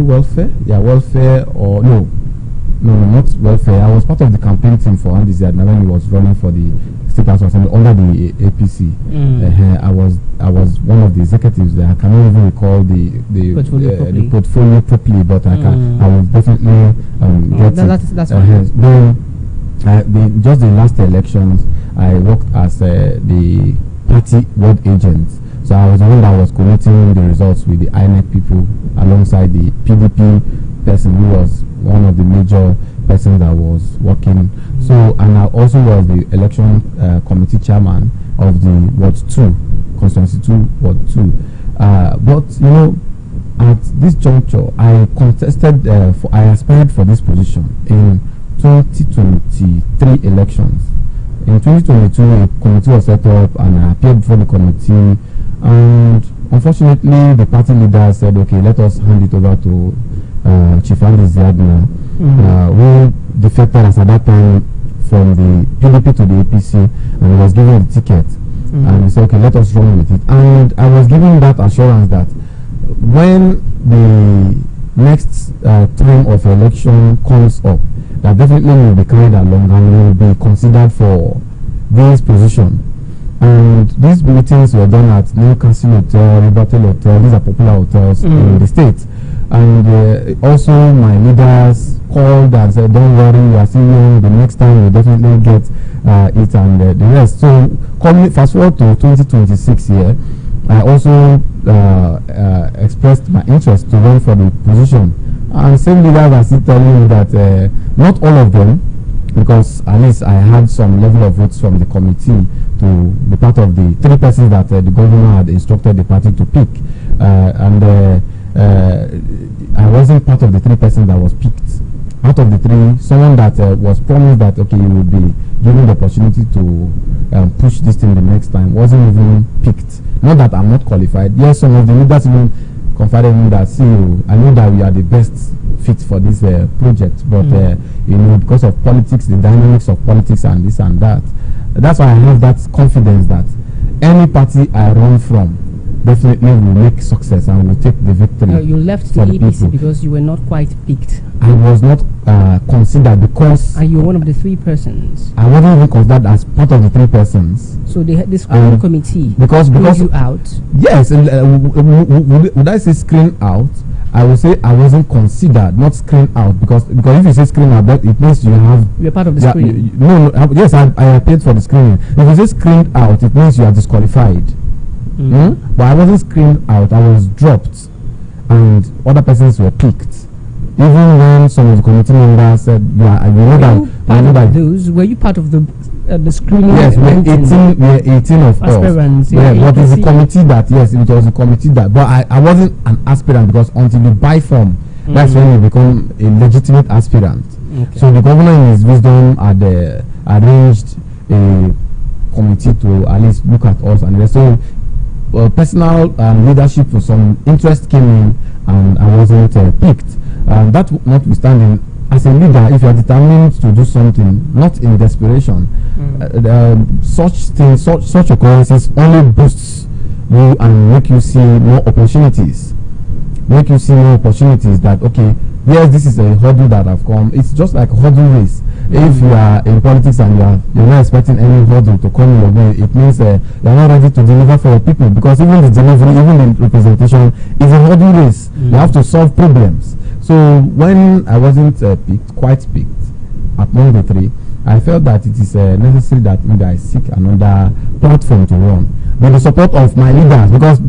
welfare? Yeah, welfare or no, not welfare. I was part of the campaign team for Andy Ziadna when he was running for the State House Assembly under the APC. I was one of the executives there. I cannot even recall the portfolio properly, but I will definitely get it. That's fine. Just the last elections, I worked as the party ward agent. So I was the one that was collating the results with the INEC people alongside the PDP person who was one of the major persons that was working. So, and I also was the election committee chairman of the Ward 2, Constituency 2, Ward 2. But, at this juncture, I contested, I aspired for this position in 2023 elections. In 2022, a committee was set up and I appeared before the committee, and unfortunately the party leader said, okay, let us hand it over to Chief Andy Ziadna, who defected us at that time from the PDP to the APC, and he was given the ticket. And he said, okay, let us run with it. And I was given that assurance that when the next time of election comes up, that definitely will be carried along and will be considered for this position. And these meetings were done at Newcastle Hotel, Rivertel Hotel. These are popular hotels in the state. And also my leaders called and said, don't worry, we are still young, the next time we'll definitely get it and the rest. So fast forward to 2026 here, I also expressed my interest to run for the position. And same leaders are still telling me that not all of them, because at least I had some level of votes from the committee to be part of the 3 persons that the governor had instructed the party to pick. I wasn't part of the 3 persons that was picked. Out of the 3, someone that was promised that, okay, you would be given the opportunity to push this thing the next time, wasn't even picked. Not that I'm not qualified. Yes, some of the leaders even confided in me that, see, I know that we are the best fit for this project, but because of politics, the dynamics of politics and this and that, that's why I have that confidence that any party I run from definitely will make success and will take the victory. You left the APC because you were not quite picked. I was not considered because... And you were one of the 3 persons. I wasn't even considered as part of the 3 persons. So the screening committee because you out? Yes. Would I say screen out? I would say I wasn't considered, not screen out, because if you say screen out, that it means you have... You're part of the screening. Yes, I appeared for the screening. If you say screened out, it means you are disqualified. But I wasn't screened out, I was dropped, and other persons were picked. Even when some of the committee members said, were you part of the screening? Yes, we are 18 of aspirants. us. But it's the committee that, yes, it was the committee that, but I wasn't an aspirant, because until you buy form, that's when you become a legitimate aspirant. Okay. So the governor in his wisdom had arranged a committee to at least look at us, and so personal leadership for some interest came in, and I wasn't picked. That notwithstanding, as a leader, if you are determined to do something, not in desperation, such occurrences only boosts you and make you see more opportunities. That, okay, yes, this is a hurdle that I've come. It's just like a hurdle race. If you are in politics and you're not expecting any hurdle to come your way, it means you're not ready to deliver for your people, because even the delivery, even the representation is a hurdle race. You have to solve problems. So when I wasn't quite picked among the 3, I felt that it is necessary that maybe I seek another platform to run with the support of my leaders, because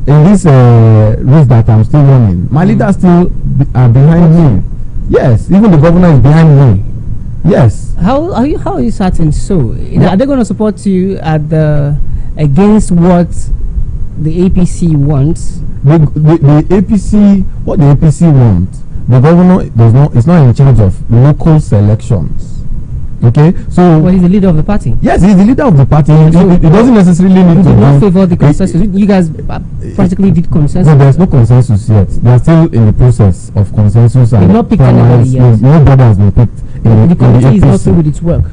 in this race that I'm still running, my leaders still are behind me. Yes, even the governor is behind me. Yes. How are you certain so? Are they going to support you against what the APC wants? The APC, what the APC wants, the governor is not in charge of local selections. Okay, so he's the leader of the party. Yes, he's the leader of the party. He doesn't necessarily need to. You did not favor the consensus. You guys practically did consensus. No, there's no consensus yet. They are still in the process of consensus. They've not picked anybody yet. Nobody has been picked. The committee is not through with its work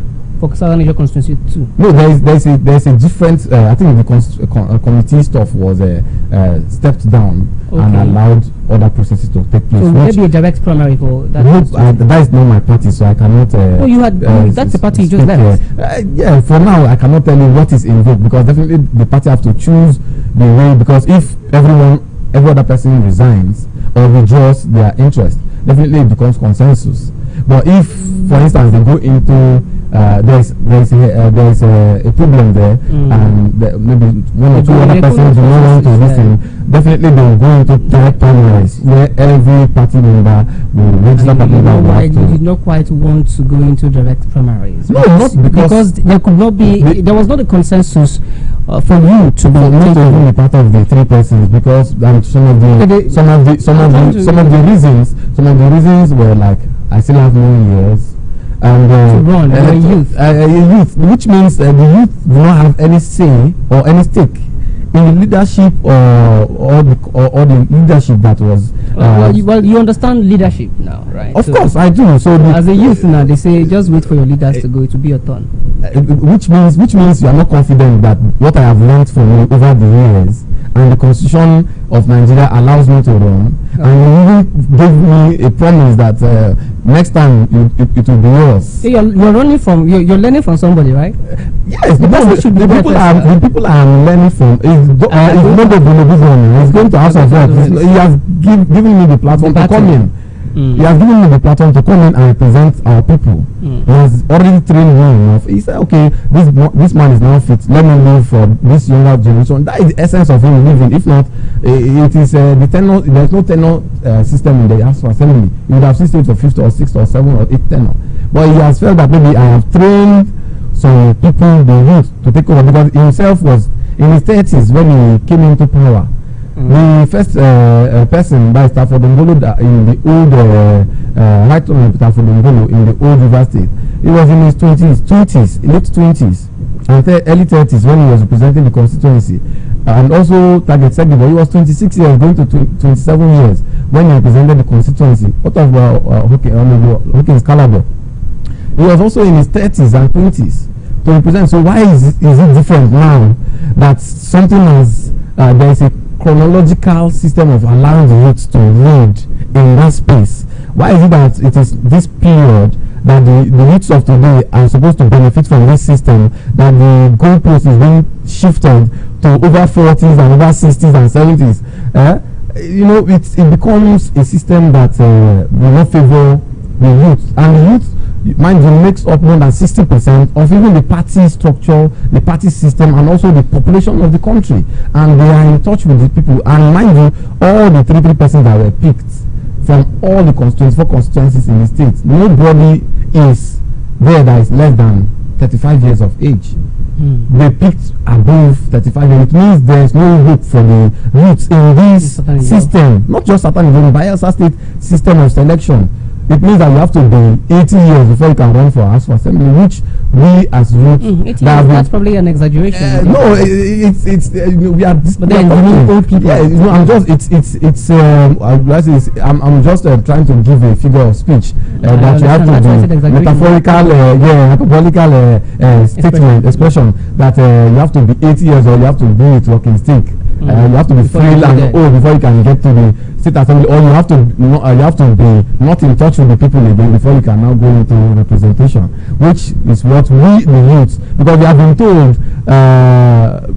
for Southern Naija constituency too. No, there's a different. I think the committee stuff was stepped down and allowed other processes to take place. So maybe a direct primary for that. No, that is not my party, so I cannot. No, you had. That's the party you just left. Yeah, for now I cannot tell you what is involved, because definitely the party have to choose the way. Because if every other person resigns or withdraws their interest, definitely it becomes consensus. But if, for instance, they go into there's a problem there, and maybe one or two other persons do not want to listen, definitely they will go into direct primaries where every party member will register party member. You did not quite want to go into direct primaries. No, not because there could not be. There was not a consensus for you to be not to be part of the three persons, because some of the reasons were like, I still have more years, and to run, youth, which means the youth do not have any say or any stake in the leadership or the leadership that was. Well, you understand leadership now, right? Of course, I do. So as a youth now, they say just wait for your leaders to go. It will be your turn. Which means you are not confident that what I have learned from you over the years and the Constitution of Nigeria allows me to run, and you even gave me a promise that next time it will be yours. So you're running from you're learning from somebody, right? Yes, the people I am learning from is not he's going to House of Reps. He has given me the platform to come in. He has given me the platform to come in and represent our people. He has already trained me enough. He said, okay, this man is now fit. Let me live for this younger generation. That is the essence of him living. If not, it is the tenure. There's no tenure system in the House of Assembly. You would have systems of 5th or 6th or 7th or 8th tenure. But he has felt that maybe I have trained some people, the youth, to take over, because himself was in his 30s when he came into power. The first person by Stafford Ngolo in the old right on Stafford Ngolo in the old River State, he was in his late 20s and early 30s when he was representing the constituency, and also target segment. He was 26 years going to 27 years when he represented the constituency out of Hawkins Calabar. He was also in his 30s and 20s to represent. So why is it different now that something has there is a chronological system of allowing the youth to lead in that space? Why is it that it is this period that the youths of today are supposed to benefit from this system, that the goalpost is being shifted to over 40s and over 60s and 70s? It becomes a system that will not favor the youth, and the youth, mind you, makes up more than 60% of even the party structure, the party system, and also the population of the country. And they are in touch with the people. And mind you, all the 3 persons that were picked from all the 24 constituencies in the state, nobody is there that is less than 35 years of age. They picked above 35 years. It means there is no hope for the youth in this system, not just Satan, but the Bayelsa State system of selection. It means that you have to be 80 years before you can run for House of Assembly, which we as youth... that's probably an exaggeration. No, it's we are... But then you need old people. Yeah, I'm just trying to give a figure of speech that you have to do metaphorical, hyperbolical expression that you have to be 80 years old, you have to do it walking stick. You have to be frail and old before you can get to the state assembly, or you have to be not in touch with the people again before you can now go into representation, which is what we the youths, because we have been told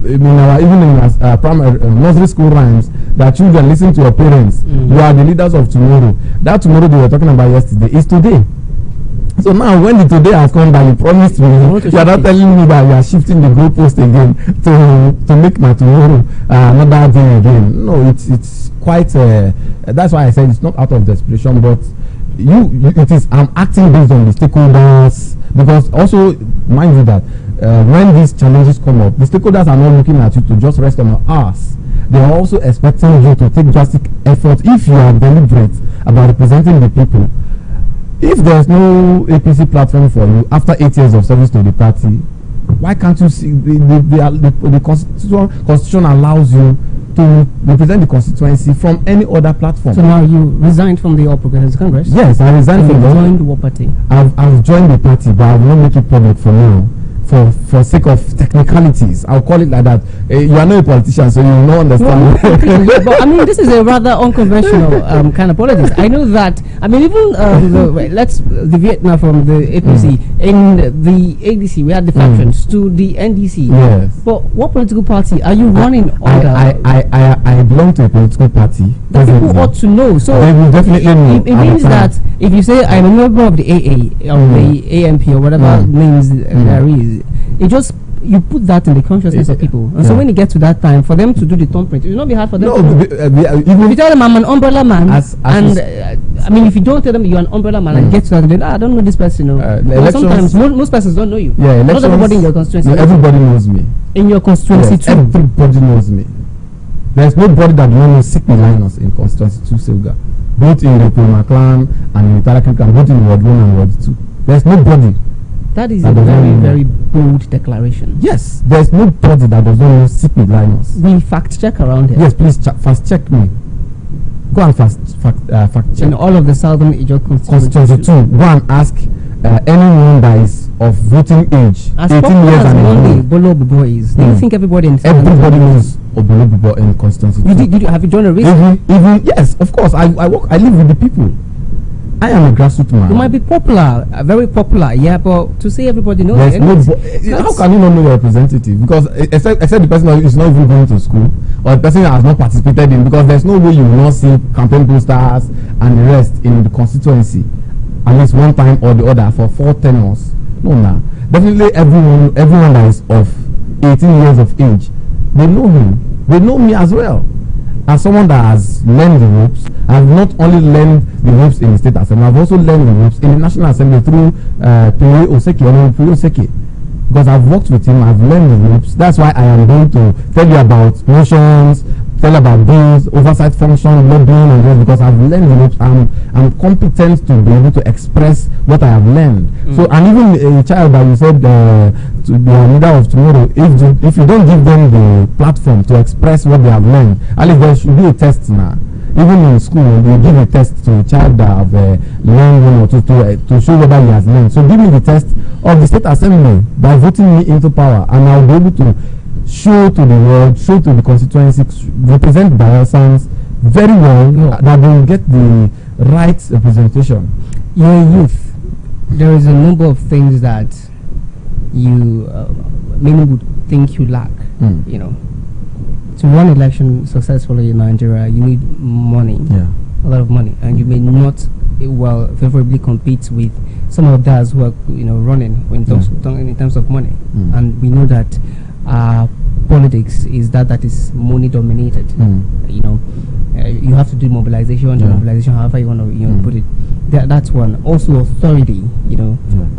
even in primary nursery school rhymes that children, listen to your parents. You are the leaders of tomorrow. That tomorrow they were talking about yesterday is today. So now when the today has come that you promised me, you are not telling me that you are shifting the goalpost again to make my tomorrow another day again. No, it's quite that's why I said it's not out of desperation, but it is. I'm acting based on the stakeholders, because also mind you that when these challenges come up, the stakeholders are not looking at you to just rest on your ass. They are also expecting you to take drastic effort if you are deliberate about representing the people. If there's no APC platform for you after 8 years of service to the party, why can't you see the constitution allows you to represent the constituency from any other platform? So now you resigned from the All Progressives Congress? Yes, I resigned from joined what party? I've joined the party, but I will not make it public for now. For sake of technicalities, I'll call it like that. You are not a politician, so you will not understand. No, but I mean, this is a rather unconventional kind of politics. I know that. I mean, even let's deviate now from the APC. In the ADC, we had the factions to the NDC. Yes. But what political party are you running under? I belong to a political party. The people ought to know. So they will definitely know. It means that if you say I'm a member of the AA or the AMP or whatever names there is, it just you put that in the consciousness of people, and so when you get to that time, for them to do the thumbprint, it will not be hard for them. If you tell them I'm an umbrella man, I mean, if you don't tell them you're an umbrella man and get to that, I don't know this person. Sometimes most persons don't know you. Yeah, not everybody in your constituency. No, everybody knows me. In your constituency too. Everybody knows me. There's nobody that don't know Sikmi Linus in constituency 2 Silga, both in the Puma clan and in the Tarakil clan, both in Ward 1 and Ward 2. There's nobody. That is a very, very bold declaration. Yes, there's nobody that doesn't know Sikmi Linus. We fact check around here. Yes, please fast check me. Go and fact check. In all of the Southern Ijaw constituency 2, go and ask anyone that is of voting age, as 18 years and above. Bolo Bubo is. Do you think everybody in everybody knows Bolo Bubo in constituency 2? Have you done a research? Even yes, of course. I live with the people. I am a grassroots man. You might be popular, very popular, yeah, but to say everybody knows how can you not know your representative? Because except the person that is not even going to school, or the person that has not participated in, because there's no way you will not see campaign posters and the rest in the constituency at least one time or the other for 4 tenures. No, nah. Definitely everyone that is of 18 years of age, they know him. They know me as well. As someone that has learned the ropes, I've not only learned the ropes in the state assembly, I've also learned the ropes in the national assembly through Piri Oseki. Because I've worked with him, I've learned the ropes. That's why I am going to tell you about motions, tell about bills, oversight function, lobbying, and all, because I've learned the ropes. I'm competent to be able to express what I have learned. So, and even a child that you said to be a leader of tomorrow, if you don't give them the platform to express what they have learned, at least there should be a test now. Even in school, they give a test to a child that have learned one or two to show whether he has learned. So give me the test of the state assembly by voting me into power, and I'll be able to show to the world, show to the constituency, represent Bayelsans very well, that they will get the right representation. You're a youth. There is a number of things that you many would think you lack. You know, to run election successfully in Nigeria, you need money, a lot of money, and you may not favorably compete with some of those who are running in terms of money. And we know that politics is that is money dominated. You have to do mobilization, however you want to put it. That's one. Also authority.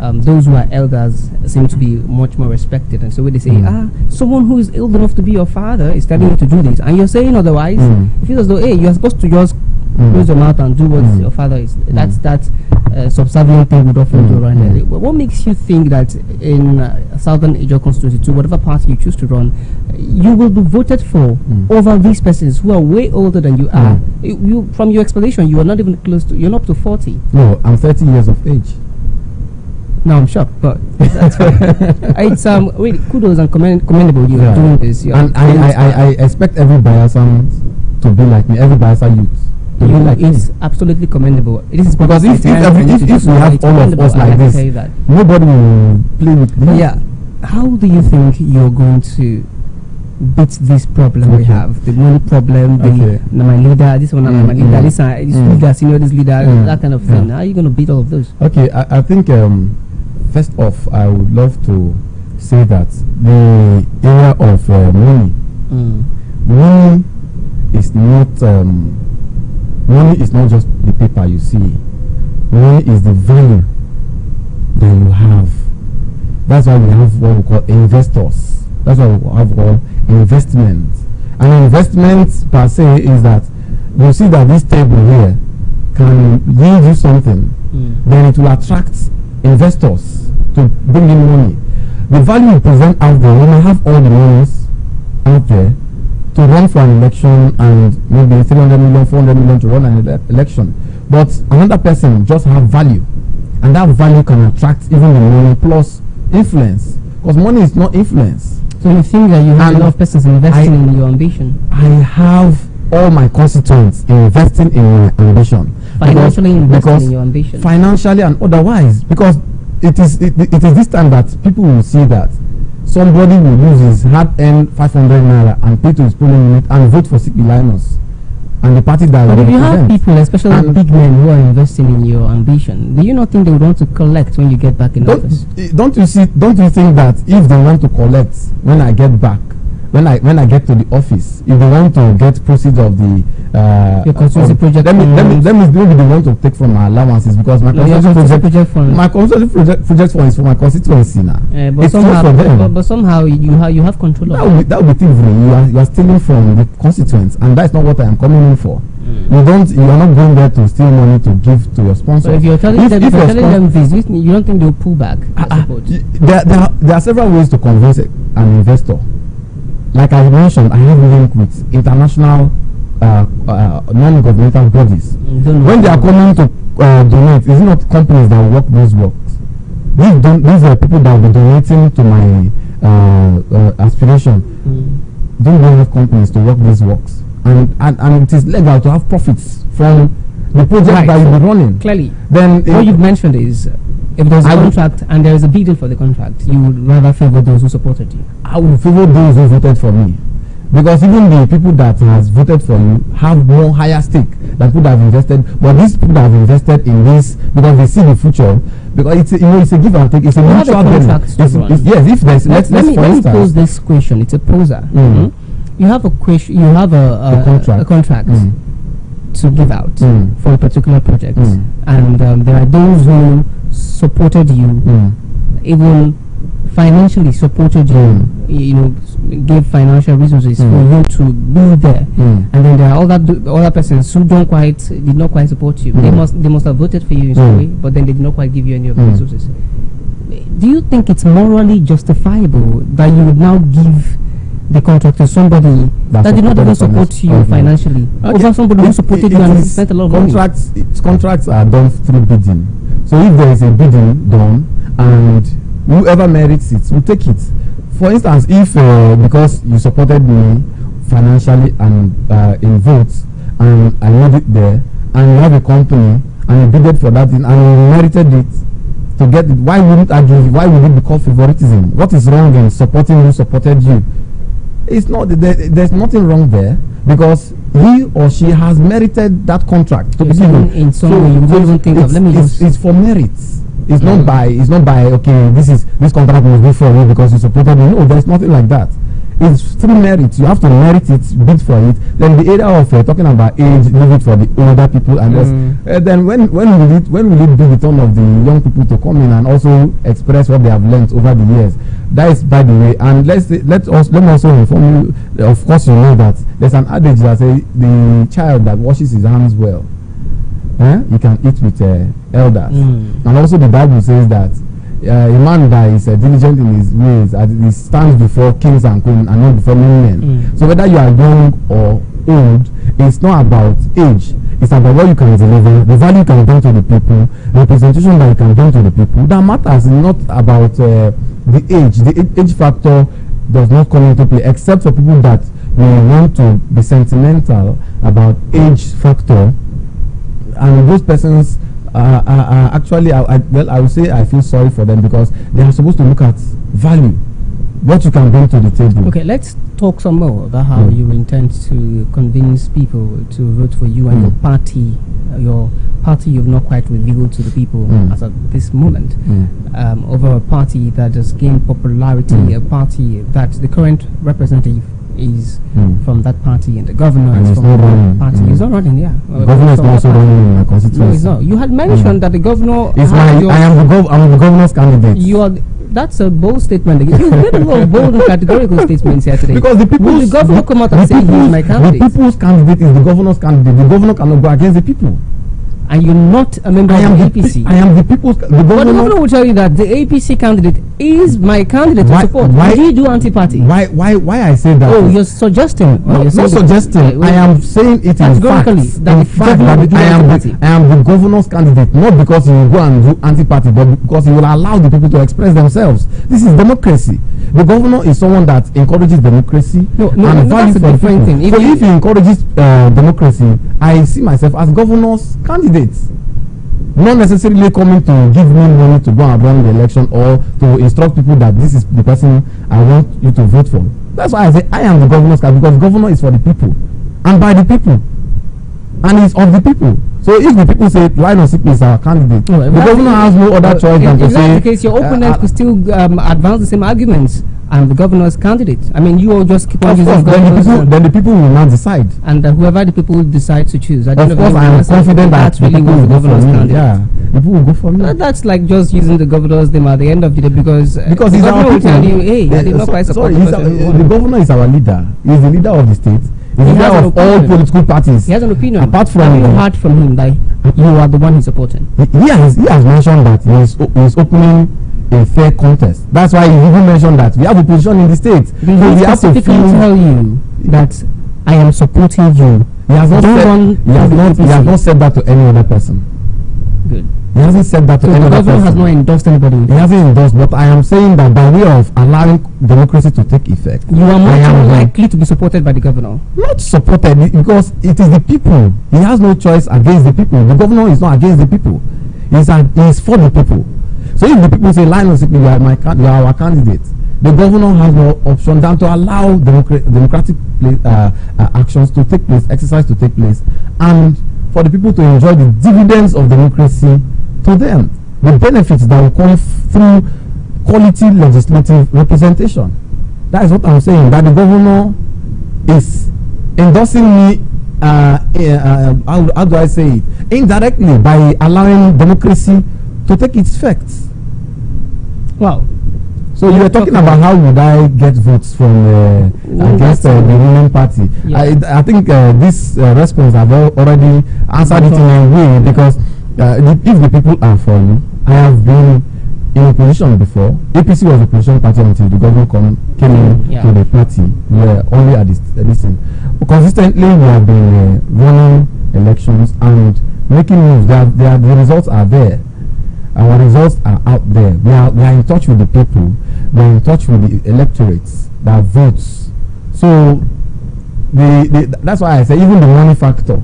Those who are elders seem to be much more respected, and so when they say someone who is old enough to be your father is telling you to do this, and you're saying otherwise, it feels as though you're supposed to just close your mouth and do what your father is. That's subservient thing would often do around there. What makes you think that in Southern Ijaw constituency, to whatever party you choose to run, you will be voted for over these persons who are way older than you are? From your explanation, you are not even close to. You're not up to 40. No, I'm 30 years of age. No, I'm shocked, but that's it's really kudos and commendable you're doing this. And I expect every Bayelsan to be like me, every Bayelsa youth. It's absolutely commendable. This is because if we have all of us like this, nobody will play with this. Yeah. How do you think you're going to beat this problem we have? The money problem, my leader, this one, my leader, this leader, senior, this leader, that kind of thing. How are you going to beat all of those? Okay, I think first off, I would love to say that the area of money is not. Money is not just the paper you see. Money is the value that you have. That's why we have what we call investors. That's why we have called investment. And investment per se is that you see that this table here can yield you something, then it will attract investors to bring in money. The value you present out there, when I have all the monies out there, to run for an election and maybe 300 million, 400 million to run an election. But another person just have value. And that value can attract even the money plus influence. Because money is not influence. So you think that you have a lot of persons investing in your ambition? I have all my constituents investing in my ambition. Financially investing in your ambition? Financially and otherwise. Because it is this time that people will see that somebody will use his hard-earned 500 naira and pay to his polling unit and vote for Sikmi Linus. and the party that But if you have people, especially big men, who are investing in your ambition, do you not think they would want to collect when you get back in office? Don't you think that if they want to collect when I get back, when I get to the office, if they want to get proceeds of the your constituency project, let me maybe they want to take from my allowances, because my constituency project fund is for my constituency now. But somehow you have control of it. That would be thievery. You are stealing from the constituents, and that's not what I am coming in for. You are not going there to steal money to give to your sponsor. So if you're telling them this, you don't think they'll pull back? There are several ways to convince an investor. Like I mentioned, I have a link with international non-governmental bodies. When they are coming to donate, is it not companies that work these works? These are people that will be donating to my aspiration. Don't they have companies to work these works? And it is legal to have profits from the project that you'll be running. Clearly. Then what you've mentioned is, if there's a contract and there is a bidding for the contract, you would rather favor those who supported you. I would favor those who voted for me, because even the people that has voted for you have more higher stake than people that have invested. But these people that have invested in this because they see the future, because it's a give and take. It's a mutual benefit. Yes, if there's let me pose this question. It's a poser. You have a question. You have a contract. To give out for a particular project, and there are those who supported you, even financially supported you, gave financial resources for you to be there, and then there are other persons who did not quite support you. They must have voted for you in some way, but then they did not quite give you any of the resources. Do you think it's morally justifiable that you would now give the contract to somebody that did not even support you financially, over somebody who supported you and spent a lot of money? Contracts are done through bidding. So if there is a bidding done and whoever merits it will take it. For instance, if because you supported me financially and in votes, and I made it there, and you have a company and you bidded for that thing and you merited it to get it, why wouldn't I give you? Why would it be called favoritism? What is wrong in supporting who supported you? It's not. There's nothing wrong there, because he or she has merited that contract to be given. In some way, you don't even think of. Let me it's for merits. It's not by. Okay. This contract must be for you because you supported me. No, there's nothing like that. It's through merit. You have to merit it, bid for it. Then the area of talking about age, leave it for the older people, and then when will it be the turn of the young people to come in and also express what they have learned over the years? That is by the way. And let me also inform you. Of course, you know that there's an adage that says the child that washes his hands well, he can eat with elders. And also the Bible says that a man that is diligent in his ways, he stands before kings and queens and not before many men. So whether you are young or old, it's not about age. It's about what you can deliver, the value you can bring to the people, representation that you can bring to the people. That matters, not about the age. The age factor does not come into play, except for people that may want to be sentimental about age factor, and those persons actually, I would say I feel sorry for them, because they are supposed to look at value, what you can bring to the table. Okay, let's talk some more about how you intend to convince people to vote for you and your party. Your party you've not quite revealed to the people as at this moment, over a party that has gained popularity, a party that the current representative is from that party, and the governor is from that party. He's not running, the governor is also running in my constituency. No, he's not. You had mentioned that the governor I'm the governor's candidate. That's a bold statement. You made a lot of bold and categorical statements here today. Because the governor come out and say he's my candidate? The people's candidate is the governor's candidate. The governor cannot go against the people. And you're not a member of the APC. I am the people's. But the governor will tell you that the APC candidate is my candidate to support. Why do you do anti-party? Why I say that? Oh, you're suggesting. No, not suggesting. I am saying it in fact. In fact, I am the governor's candidate, not because he will go and do anti-party, but because he will allow the people to express themselves. This is democracy. The governor is someone that encourages democracy and values for the people. So if he encourages democracy, I see myself as governor's candidate. Not necessarily coming to give me money to go and run the election, or to instruct people that this is the person I want you to vote for. That's why I say I am the governor's candidate, because governor is for the people and by the people. and it's of the people. So if the people say Lion Osipi is our candidate, the governor has no other choice than to say. In that case, your opponent could still advance the same arguments, and the governor's candidate. I mean, you all just keep on using governors. Then the people will not decide. And whoever the people decide to choose. Of course, I am confident that really was the governor's candidate. Yeah, the people will go for me. That's like just using the governor's name at the end of the day because he's our people. Tell you, hey, I did not quite support the governor is our leader. He's the leader of the state. He's the leader of all political parties. He has an opinion. Apart from, have you heard from him that you are the one he's supporting? He has mentioned that he's opening a fair contest. That's why he even mentioned that we have opposition in the state. So we have to tell you that I am supporting you. He has not said that to any other person. Good. He hasn't said that to any other person. The governor has not endorsed anybody. He hasn't endorsed, but I am saying that by way of allowing democracy to take effect, you are much more likely to be supported by the governor. Not supported because it is the people. He has no choice against the people. The governor is not against the people. He's for the people. So if the people say, Lion Osipi, you are our candidate, the governor has no option than to allow democratic actions to take place, exercise to take place, and for the people to enjoy the dividends of democracy to them, the benefits that will come through quality legislative representation. That is what I'm saying, that the governor is endorsing me, how do I say it, indirectly by allowing democracy to take its effect. Wow. So you were talking about how would I get votes from against the ruling party. Yeah. I think this response have already answered it in a way because if the people are for you, I have been in opposition before. APC was opposition party until the government came in to the party. We were only at this thing. Consistently, we have been running elections and making moves. The results are there. Our results are out there. We are in touch with the people. We are in touch with the electorates that votes. So that's why I say even the money factor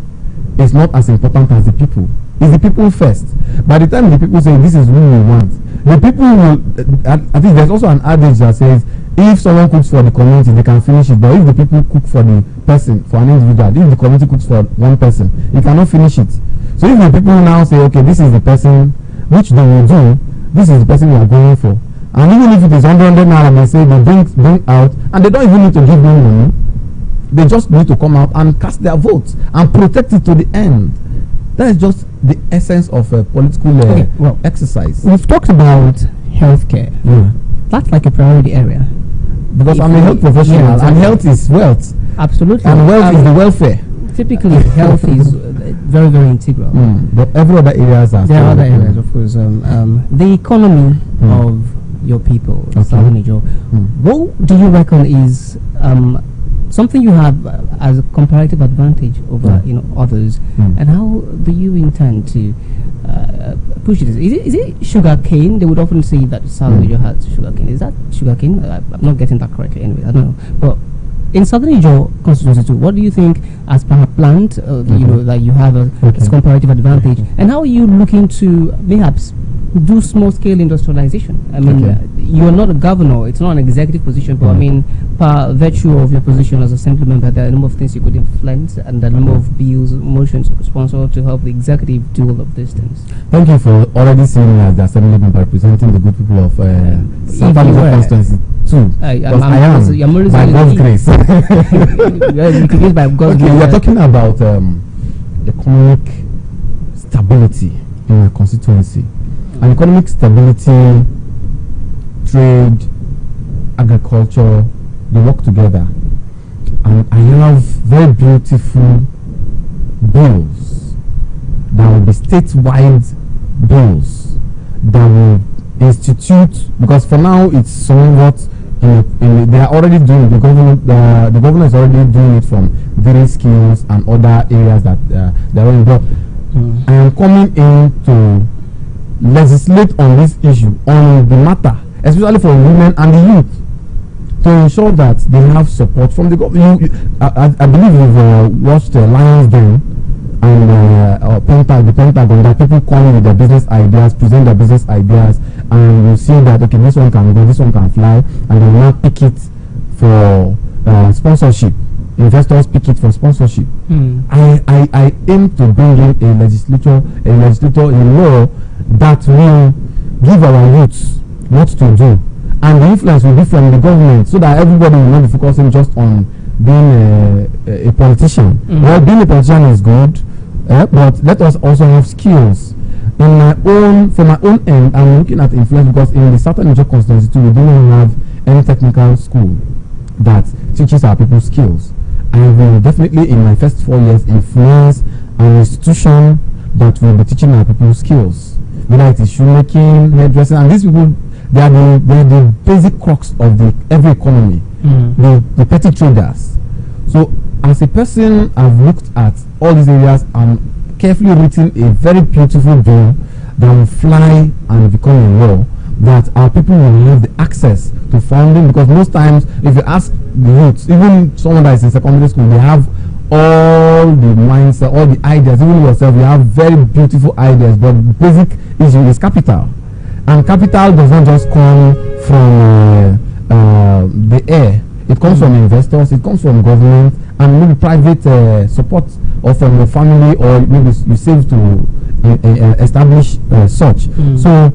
is not as important as the people. It's the people first. By the time the people say this is who we want, the people will. I think there's also an adage that says if someone cooks for the community, they can finish it. But if the people cook for the person, for an individual, if the community cooks for one person, he cannot finish it. So if the people now say, okay, this is the person which they will do, this is the person we are going for. And even if it is 100 naira, they say they bring out, and they don't even need to give them money. They just need to come out and cast their votes and protect it to the end. That is just the essence of a political exercise. We've talked about healthcare. Yeah. That's like a priority area. Because I'm a health professional, and health is wealth. Absolutely. And wealth is the welfare. Typically, health is very, very integral. But every other areas are. There are other areas, of course. The economy of your people, Southern Naija. What do you reckon is something you have as a comparative advantage over others, and how do you intend to push it? Is it sugar cane? They would often say that Southern Naija has sugar cane. Is that sugar cane? I'm not getting that correctly. Anyway, I don't know, but. In Southern Naija constituency too, what do you think as per plant, that you have this comparative advantage, and how are you looking to perhaps do small-scale industrialization? I mean, you are not a governor; it's not an executive position, but I mean, by virtue of your position as assembly member, there are a number of things you could influence, and a number of bills, motions you could sponsor to help the executive do all of these things. Thank you for already seeing me as the assembly member representing the good people of Southern Naija constituency too. I am by God's grace. By God's grace. We are talking about economic stability in a constituency. And economic stability, trade, agriculture, they work together. And I have very beautiful bills that will be statewide bills that will institute, because for now it's somewhat they are already doing the governor is already doing it from various skills and other areas that they are in. But I am coming in to legislate on this issue, on the matter, especially for women and the youth, to ensure that they have support from the government. I believe you've watched Lions Den and the Pentagon, that people come with their business ideas, present their business ideas, and you see that, okay, this one can go, this one can fly, and they will now pick it for sponsorship. investors pick it for sponsorship. I aim to bring in a legislator in law that will give our youths what to do, and the influence will be from the government, so that everybody will not be focusing just on being a politician. Well, being a politician is good, but let us also have skills. For my own end, I'm looking at influence because in the Southern Naija constituency we don't have any technical school that teaches our people skills. I will definitely, in my first 4 years, influence an institution that will be teaching our people skills, whether it is shoemaking, hairdressing, and these people, they are the basic crux of every economy, the petty traders. So as a person, I've looked at all these areas and carefully written a very beautiful bill that will fly and become a law, that our people will have the access to funding, because most times if you ask the youths, even someone that is in secondary school, they have all the mindset, all the ideas. Even yourself, you have very beautiful ideas, but the basic issue is capital, and capital does not just come from the air. It comes from investors, it comes from government, and maybe private support, or from your family, or maybe you save to establish such. So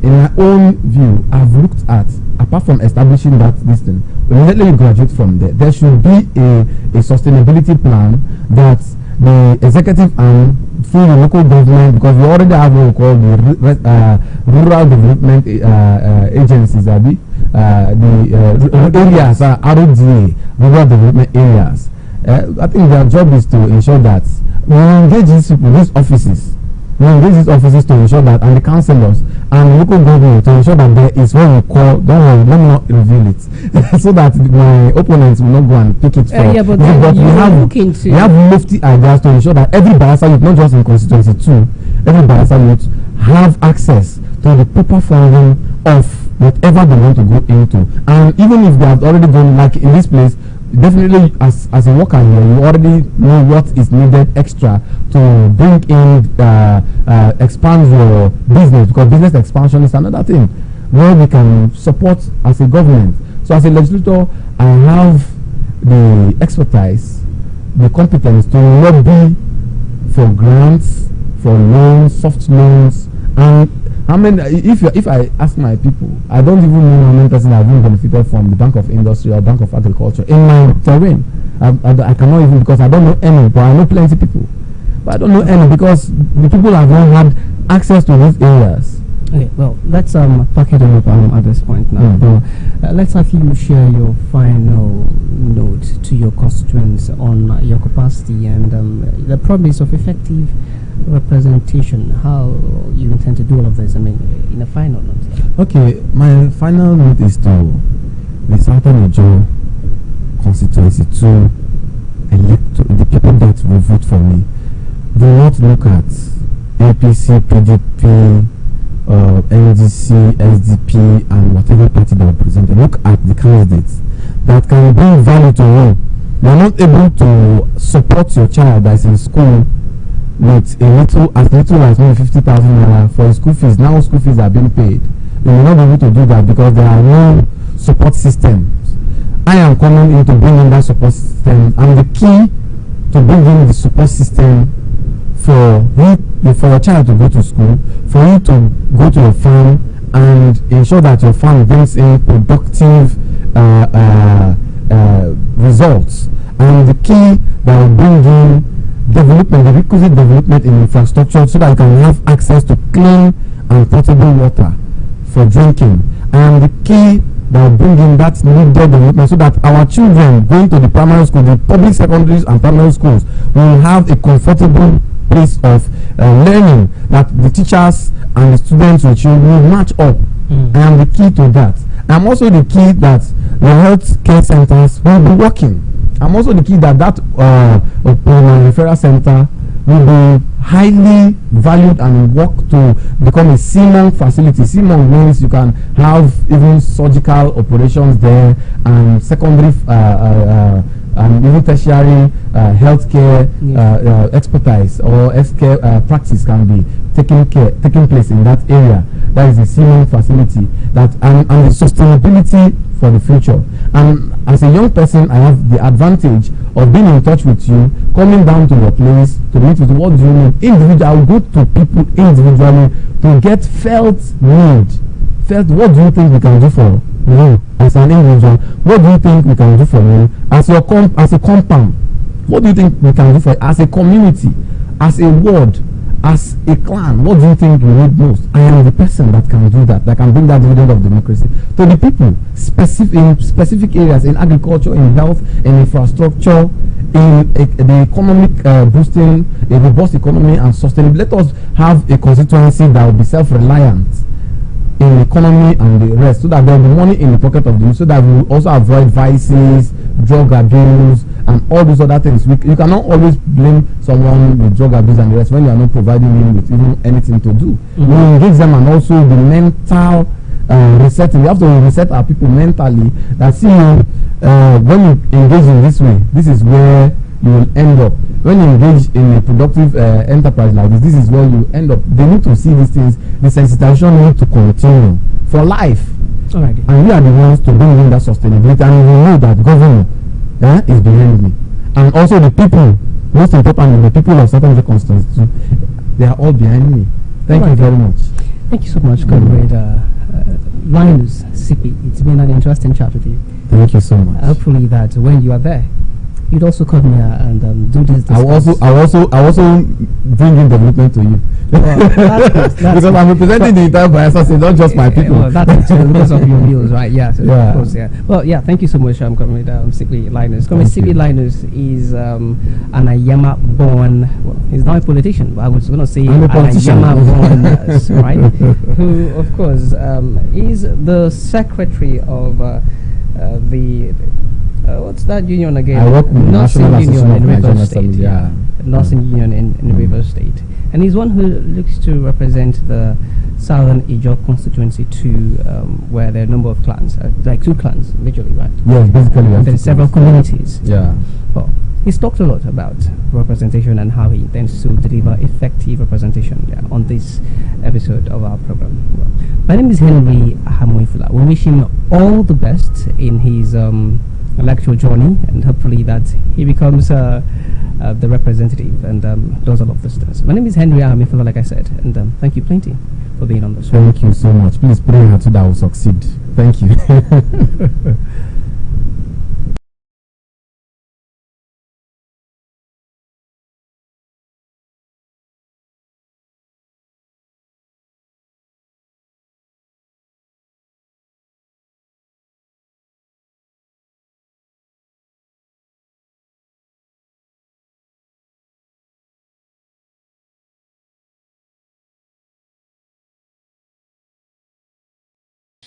in my own view, I've looked at, apart from establishing this thing, immediately you graduate from there should be a sustainability plan that the executive and through the local government, because we already have what we call the rural development agencies, the areas are RODA, rural development areas. I think their job is to ensure that we engage these offices. We engage these offices to ensure that, and the councillors and local government, to ensure that there is what we call, don't worry, let me not reveal it, so that my opponents will not go and pick it for. But we have lofty ideas to ensure that every Bayelsa youth, not just in constituency 2, every Bayelsa youth have access to the proper funding of whatever they want to go into. And even if they have already gone, like in this place, definitely as a worker here, you already know what is needed extra to bring in, expand your business, because business expansion is another thing where we can support as a government. So as a legislator, I have the expertise, the competence to lobby for grants, for loans, soft loans, and if I ask my people, I don't even know how many persons have been benefited from the Bank of Industry or Bank of Agriculture in my terrain. I cannot even, because I don't know any, but I know plenty of people. But I don't know any because the people have not had access to these areas. Okay, well, let's pack it up at this point now. Let's have you share your final note to your constituents on your capacity and the promise of effective representation, how you intend to do all of this, in a final note. Okay, my final note is to the Southern Naija constituency to elect the people that will vote for me. Do not look at APC, PDP, NDC, SDP, and whatever party that represent. Look at the candidates that can bring value to you. You are not able to support your child that is in school with as little as maybe 50,000 naira for school fees. Now school fees are being paid. You will not be able to do that because there are no support systems. I am coming in to bring in that support system, and the key to bring in the support system for your child to go to school, for you to go to your farm and ensure that your farm brings in productive results, and the key that will bring in development, the requisite development in infrastructure, so that you can have access to clean and potable water for drinking, and the key that will bring in that needed development so that our children going to the primary school, the public secondaries and primary schools, will have a comfortable place of learning, that the teachers and the students will match up. I am the key to that. I'm also the key that the health care centers will be working. I'm also the key that primary referral center will be highly valued and work to become a CMON facility. CMON means you can have even surgical operations there, and secondary and even tertiary healthcare expertise or healthcare practice can be taking place in that area. That is a CMON facility. And the sustainability for the future. And as a young person, I have the advantage of being in touch with you, coming down to your place to meet with you. What do you need? Individually, I will go to people individually to get felt need. What do you think we can do for you as an individual? What do you think we can do for you as your as a compound? What do you think we can do for as a community, as a ward, as a clan? What do you think we need most? I am the person that can do that can bring that dividend of democracy to the people, in specific areas, in agriculture, in health, in infrastructure, in the economic boosting, a robust economy and sustainable. Let us have a constituency that will be self-reliant in the economy and the rest, so that there will be money in the pocket of the youth, so that we will also avoid vices, drug abuse, and all these other things. You cannot always blame someone with drug abuse and the rest when you are not providing him with even anything to do. We engage them, and also the mental resetting. We have to reset our people mentally. That when you engage in this way, this is where you will end up. When you engage in a productive enterprise like this is where you end up. They need to see these things. The sensitization need to continue for life. Alrighty. And we are the ones to bring in that sustainability. And we know that government is behind me. And also the people, most importantly, the people of certain constituencies, they are all behind me. Thank you very much. Thank you so much, Comrade Linus Sipi. It's been an interesting chat with you. Thank you so much. Hopefully that when you are there, you'd also come here and do this. I also bring in development to you. That's because I'm representing the entire Bayelsa State, not just my people. Well, that's because of your views, right? Yeah, so yeah. Of course, yeah. Well, yeah. Thank you so much, Comrade Sipi Linus. Comrade Sipi Linus is an Ayama-born. Well, he's not a politician, but I was going to say an Ayama-born, right? Who, of course, is the secretary of the. What's that union again? I work with Nursing Union in Rivers State. Yeah. Nursing Union in Rivers State. And he's one who looks to represent the Southern Ijaw constituency too, where there are a number of clans, like 2 clans, literally, right? Yes, basically. And there are several communities. Yeah. Well, he's talked a lot about representation and how he intends to deliver effective representation on this episode of our program. Well, my name is Henry Ahamuifula. We wish him all the best in his electoral journey, and hopefully that he becomes the representative and does all of these things. My name is Henry Ahamuifula, like I said, and thank you plenty for being on the show. Thank you so much. Please pray hard so that I will succeed. Thank you.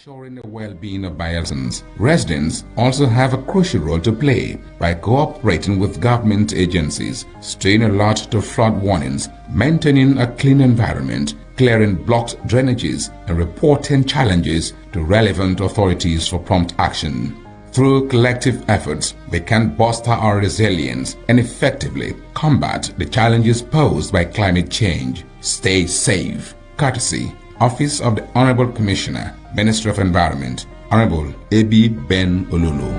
Ensuring the well-being of Bayelsans, residents also have a crucial role to play by cooperating with government agencies, staying alert to flood warnings, maintaining a clean environment, clearing blocked drainages, and reporting challenges to relevant authorities for prompt action. Through collective efforts, we can bolster our resilience and effectively combat the challenges posed by climate change. Stay safe. Courtesy, Office of the Honorable Commissioner, Ministry of Environment, Honorable A.B. Ben Olulu.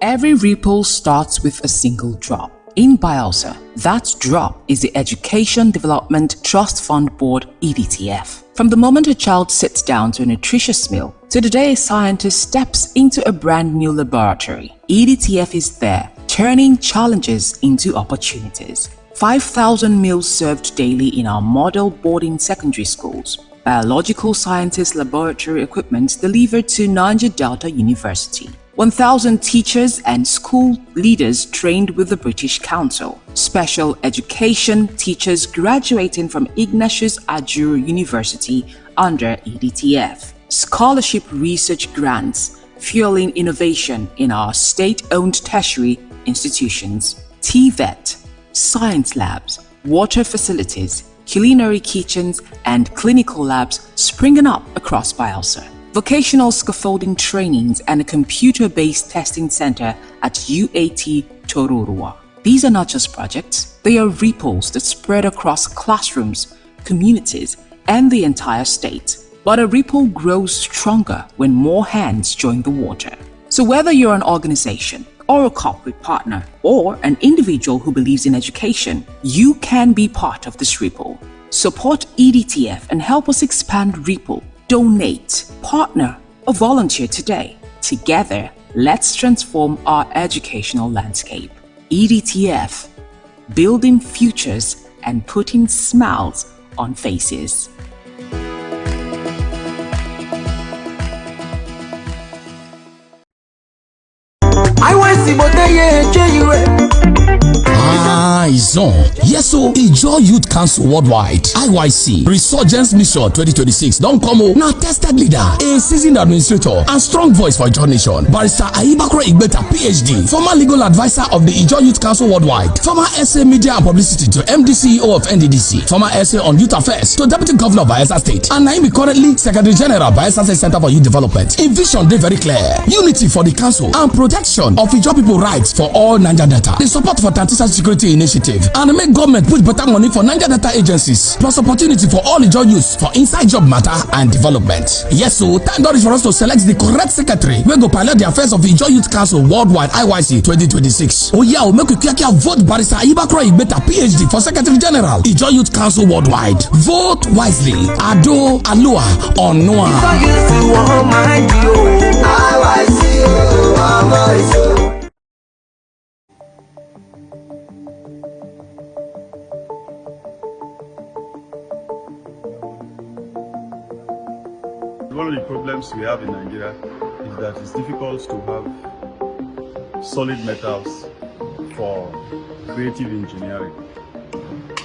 Every ripple starts with a single drop. In Bayelsa, that drop is the Education Development Trust Fund Board (EDTF). From the moment a child sits down to a nutritious meal to the day a scientist steps into a brand new laboratory, EDTF is there, turning challenges into opportunities. 5,000 meals served daily in our model boarding secondary schools. Biological sciences laboratory equipment delivered to Niger Delta University. 1,000 teachers and school leaders trained with the British Council. Special education teachers graduating from Ignatius Ajuru University under EDTF. Scholarship research grants fueling innovation in our state-owned tertiary institutions. TVET, science labs, water facilities, culinary kitchens, and clinical labs springing up across Bayelsa. Vocational scaffolding trainings and a computer-based testing center at UAT Tororua. These are not just projects, they are ripples that spread across classrooms, communities, and the entire state. But a ripple grows stronger when more hands join the water. So whether you're an organization or a corporate partner or an individual who believes in education, you can be part of this ripple. Support EDTF and help us expand Ripple. Donate, partner, or volunteer today. Together, let's transform our educational landscape. EDTF, building futures and putting smiles on faces. I want to see what Eyes on. Yes, so Ijaw Youth Council Worldwide (IYC) Resurgence Mission 2026 don't come o. Now tested leader, a seasoned administrator, and strong voice for Ijaw Nation. Barrister Ayibakro Igbeta, PhD, former legal advisor of the Ijaw Youth Council Worldwide, former SA Media and Publicity to MD CEO of NDDC, former SA on Youth Affairs to Deputy Governor of Bayelsa State, and Naimi currently Secretary General Bayelsa State Center for Youth Development. In vision, they very clear: unity for the council and protection of Ijaw people rights for all Naija data. The support for Tantisa Security Initiative and make government put better money for Naija data agencies, plus opportunity for all Ijaw youths for inside job matter and development. Yes, so time is for us to select the correct secretary. We go pilot the affairs of Ijaw Youth Council Worldwide (IYC) 2026. Oh yeah, we make we vote Barrister Ayibakro Igbeta, PhD, for Secretary General Ijaw Youth Council Worldwide. Vote wisely. Ado Alua Onua. One of the problems we have in Nigeria is that it's difficult to have solid metals for creative engineering.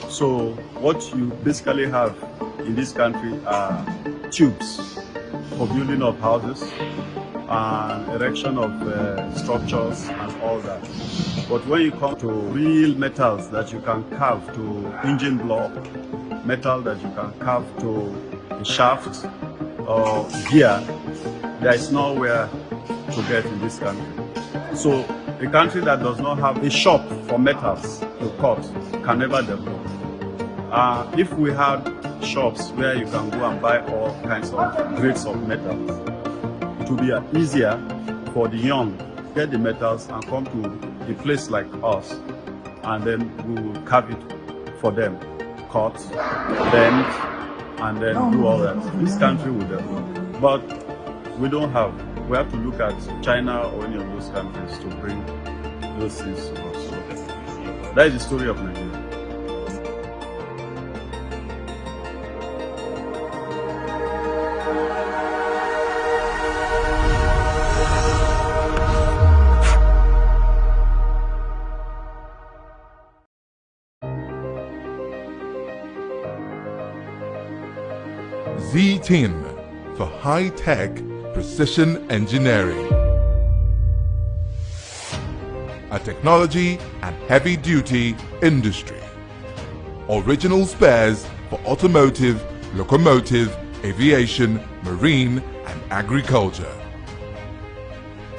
So what you basically have in this country are tubes for building of houses and erection of structures and all that. But when you come to real metals that you can carve to engine block, metal that you can carve to a shaft or gear, there is nowhere to get in this country. So a country that does not have a shop for metals to cut can never develop. If we had shops where you can go and buy all kinds of grades of metals, it would be easier for the young to get the metals and come to a place like us, and then we will carve it for them, cut, bend, and then do all that. This country will develop, but we don't have. We have to look at China or any of those countries to bring those things to us. So that is the story of Nigeria. Z10 for high-tech precision engineering. A technology and heavy-duty industry. Original spares for automotive, locomotive, aviation, marine and agriculture.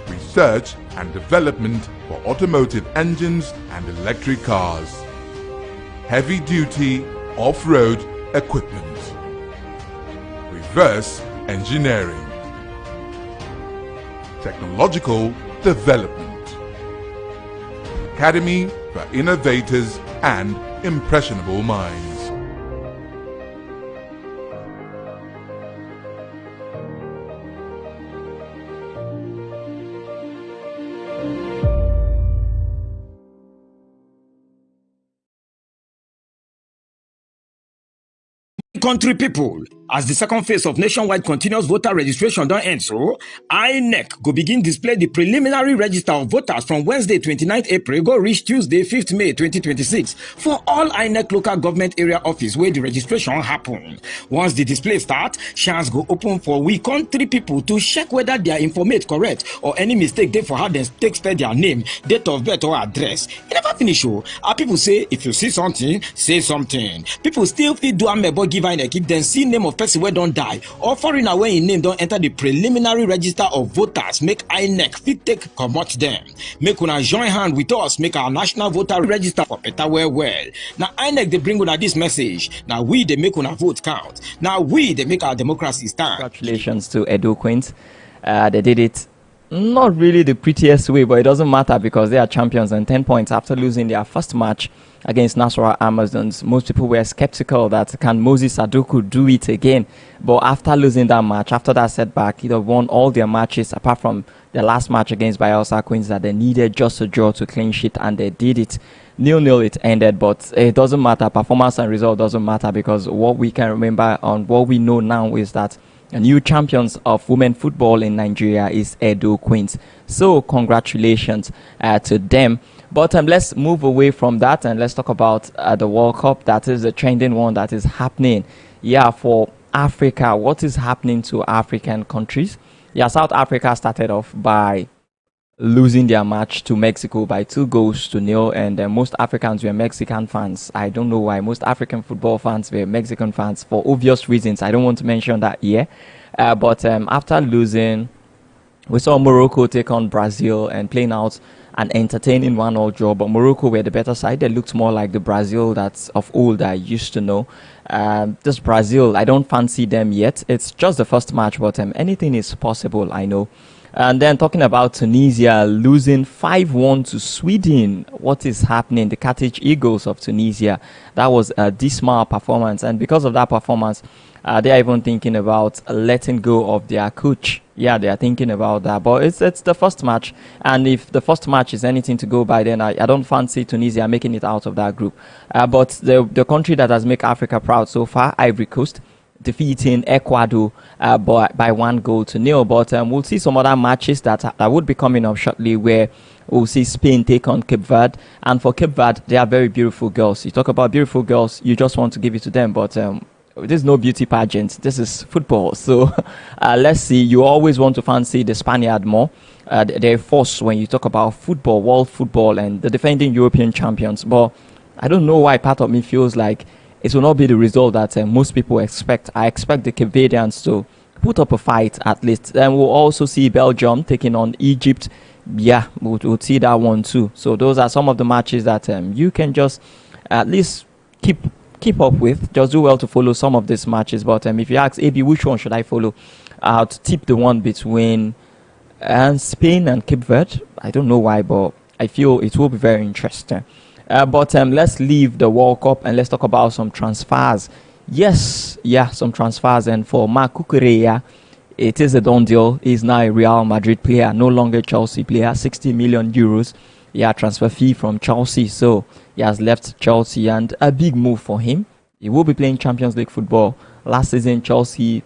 Research and development for automotive engines and electric cars. Heavy-duty off-road equipment. Reverse engineering. Technological development. Academy for innovators and impressionable minds. Country people, as the second phase of nationwide continuous voter registration don't end so, INEC go begin display the preliminary register of voters from Wednesday 29th April go reach Tuesday 5th May 2026 for all INEC local government area office where the registration happen. Once the display start, chance go open for we country people to check whether their informate correct or any mistake they for how they take spell their name, date of birth or address. It never finish. Our people say if you see something, say something. People still fit do amebo give INEC if dem see name of person wey don die or foreigner wey im name don enter the preliminary register of voters, make INEC fit take comot dem. Make una join hand with us make our national voter register for better well. Na INEC dey bring una this message. Na we dey make una vote count. Na we dey make our democracy stand. Congratulations to Edo Queens. They did it not really the prettiest way, but it doesn't matter because they are champions and 10 points after losing their first match against Nasarawa Amazons. Most people were skeptical that can Moses Adoku do it again, but after losing that match, after that setback, he won all their matches apart from the last match against Bayelsa Queens that they needed just a draw to clean sheet, and they did it. 0-0 it ended, but it doesn't matter. Performance and result doesn't matter because what we can remember and what we know now is that the new champions of women football in Nigeria is Edo Queens. So congratulations to them. But let's move away from that and let's talk about the World Cup. That is the trending one that is happening. Yeah, for Africa, what is happening to African countries? Yeah, South Africa started off by losing their match to Mexico by 2-0, and most Africans were Mexican fans. I don't know why. Most African football fans were Mexican fans for obvious reasons. I don't want to mention that here. But after losing, we saw Morocco take on Brazil and playing out an entertaining 1-1 draw. But Morocco were the better side. They looked more like the Brazil that's of old I used to know. This Brazil, I don't fancy them yet. It's just the first match, but anything is possible, I know. And then talking about Tunisia losing 5-1 to Sweden. What is happening? The Carthage Eagles of Tunisia. That was a dismal performance. And because of that performance, they are even thinking about letting go of their coach. Yeah, they are thinking about that. But it's the first match. And if the first match is anything to go by, then I don't fancy Tunisia making it out of that group. But the country that has made Africa proud so far, Ivory Coast, defeating Ecuador by 1-0. But we'll see some other matches that would be coming up shortly where we'll see Spain take on Cape Verde. And for Cape Verde, they are very beautiful girls. You talk about beautiful girls, you just want to give it to them. But there's no beauty pageant. This is football. So let's see. You always want to fancy the Spaniard more. They're forced when you talk about football, world football, and the defending European champions. But I don't know why part of me feels like it will not be the result that most people expect. I expect the Cape Verdeans to put up a fight at least. Then we'll also see Belgium taking on Egypt. Yeah, we'll see that one too. So those are some of the matches that you can just at least keep up with. Just do well to follow some of these matches. But if you ask AB, which one should I follow? I'll tip the one between Spain and Cape Verde. I don't know why, but I feel it will be very interesting. But let's leave the World Cup and let's talk about some transfers. Yes, some transfers. And for Marc Cucurella, it is a done deal. He's now a Real Madrid player, no longer Chelsea player. 60 million euros. Yeah, transfer fee from Chelsea. So he has left Chelsea, and a big move for him. He will be playing Champions League football. Last season, Chelsea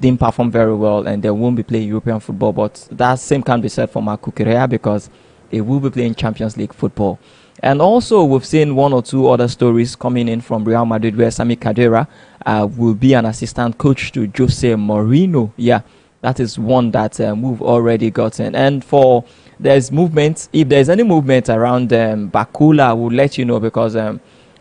didn't perform very well, and they won't be playing European football. But that same can be said for Marc Cucurella because he will be playing Champions League football. And also, we've seen one or two other stories coming in from Real Madrid where Sami Khedira will be an assistant coach to Jose Mourinho. Yeah, that is one that we've already gotten. And for there's movement, if there's any movement around Bakula, we'll let you know because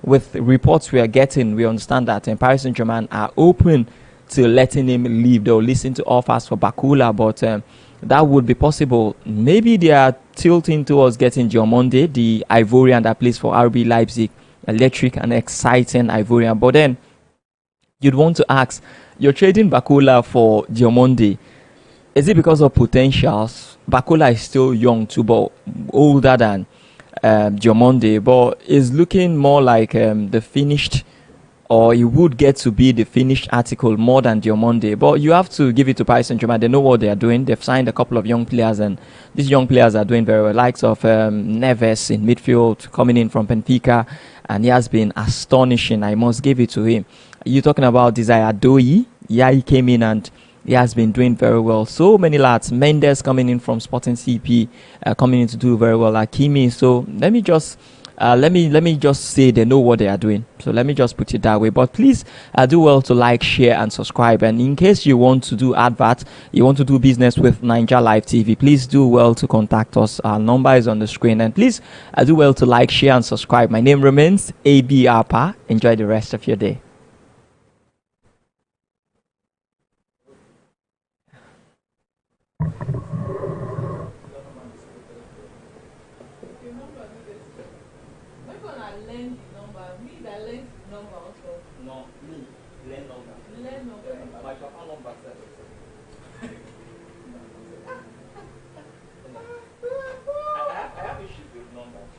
with reports we are getting, we understand that Paris Saint-Germain are open to letting him leave. They'll listen to offers for Bakula, but that would be possible. Maybe they are tilting towards getting Diomande, the Ivorian that plays for RB Leipzig, electric and exciting Ivorian. But then you'd want to ask, you're trading Bakula for Diomande. Is it because of potentials? Bakula is still young too, but older than Diomande, but is looking more like the finished, or he would get to be the finished article more than Diomande. But you have to give it to Paris Saint-Germain. They know what they are doing. They've signed a couple of young players, and these young players are doing very well. Likes of Neves in midfield coming in from Benfica, and he has been astonishing. I must give it to him. You're talking about Desire Doyi. Yeah, he came in and he has been doing very well. So many lads. Mendes coming in from Sporting CP, coming in to do very well. Hakimi. So let me just say they know what they are doing. So let me just put it that way. But please do well to like, share, and subscribe. And in case you want to do advert, you want to do business with Naija Live TV, please do well to contact us. Our number is on the screen. And please do well to like, share, and subscribe. My name remains AB Apa. Enjoy the rest of your day. Learn the number. Me that learn the number also. No, me learn number. Learn number. My papa number said I have issues with numbers.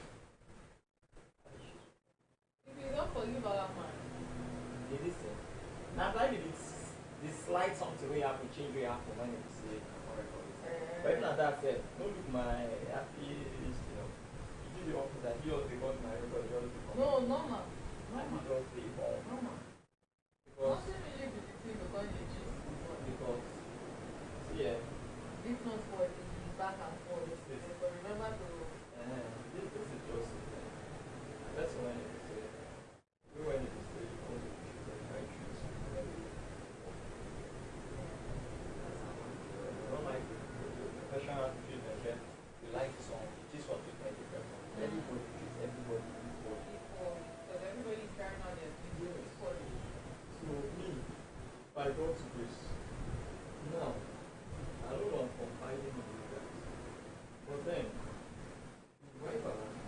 If you don't forgive our man. It is so. Now, I did this slight something we have to change we have to when you see it. But even at that said, don't look my happy list, you know. You do the opposite. He also got my record. No, normal. Normal just the ball. Normal. Because nothing really be the thing because they choose because yeah. If not for the back and forth, but remember to this is just that's when it is when it is don't like professional attitude and then you like the song, this what you make it better. Everybody treats everybody equal. Because everybody is carrying out their things equally. So me, by God's grace, now I don't want confiding in you guys. But then right around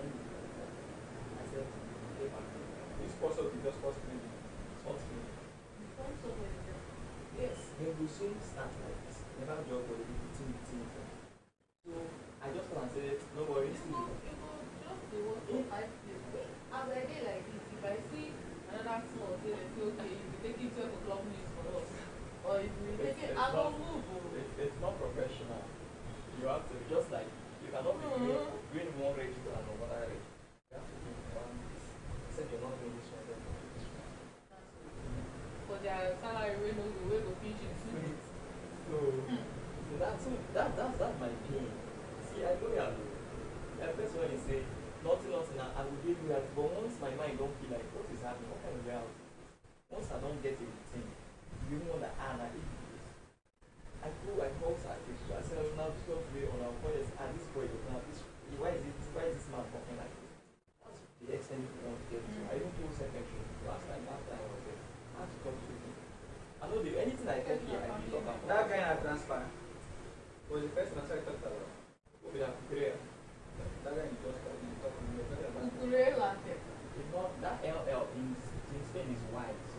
I said, hey man, this person will just cost me something. Yes, they will soon start like this. Never job for the team. So I just come and say, no worries. Just the work for 5 days. As I did like this, if I see another small say, okay, you be taking 12 o'clock news for us. Or if you be taking, I will move. It's not professional. You have to, just like, you cannot be doing one rate to another rate. You have to do one. You said you're not doing this one, then this one. For their salary, we know the way to pitch in 2 minutes. So that's my pain. See, I know you're low. At first when you say, nothing, I will give you that. But once my mind don't feel like, what is happening? What kind of reality? Once I don't get a routine, you know that I eat this. I call Saturday. I said, now this goes way on our points. At this point, why is this man talking like this? That's the extent you want to get to. I even told secretary last time after I was there. I had to talk to him. I know anything I talk here, I do talk about. That guy I transfer was the first person I talked about. Who be that prayer? That guy you just talking about. Ukure lante. It's not that LL in Spain is white, so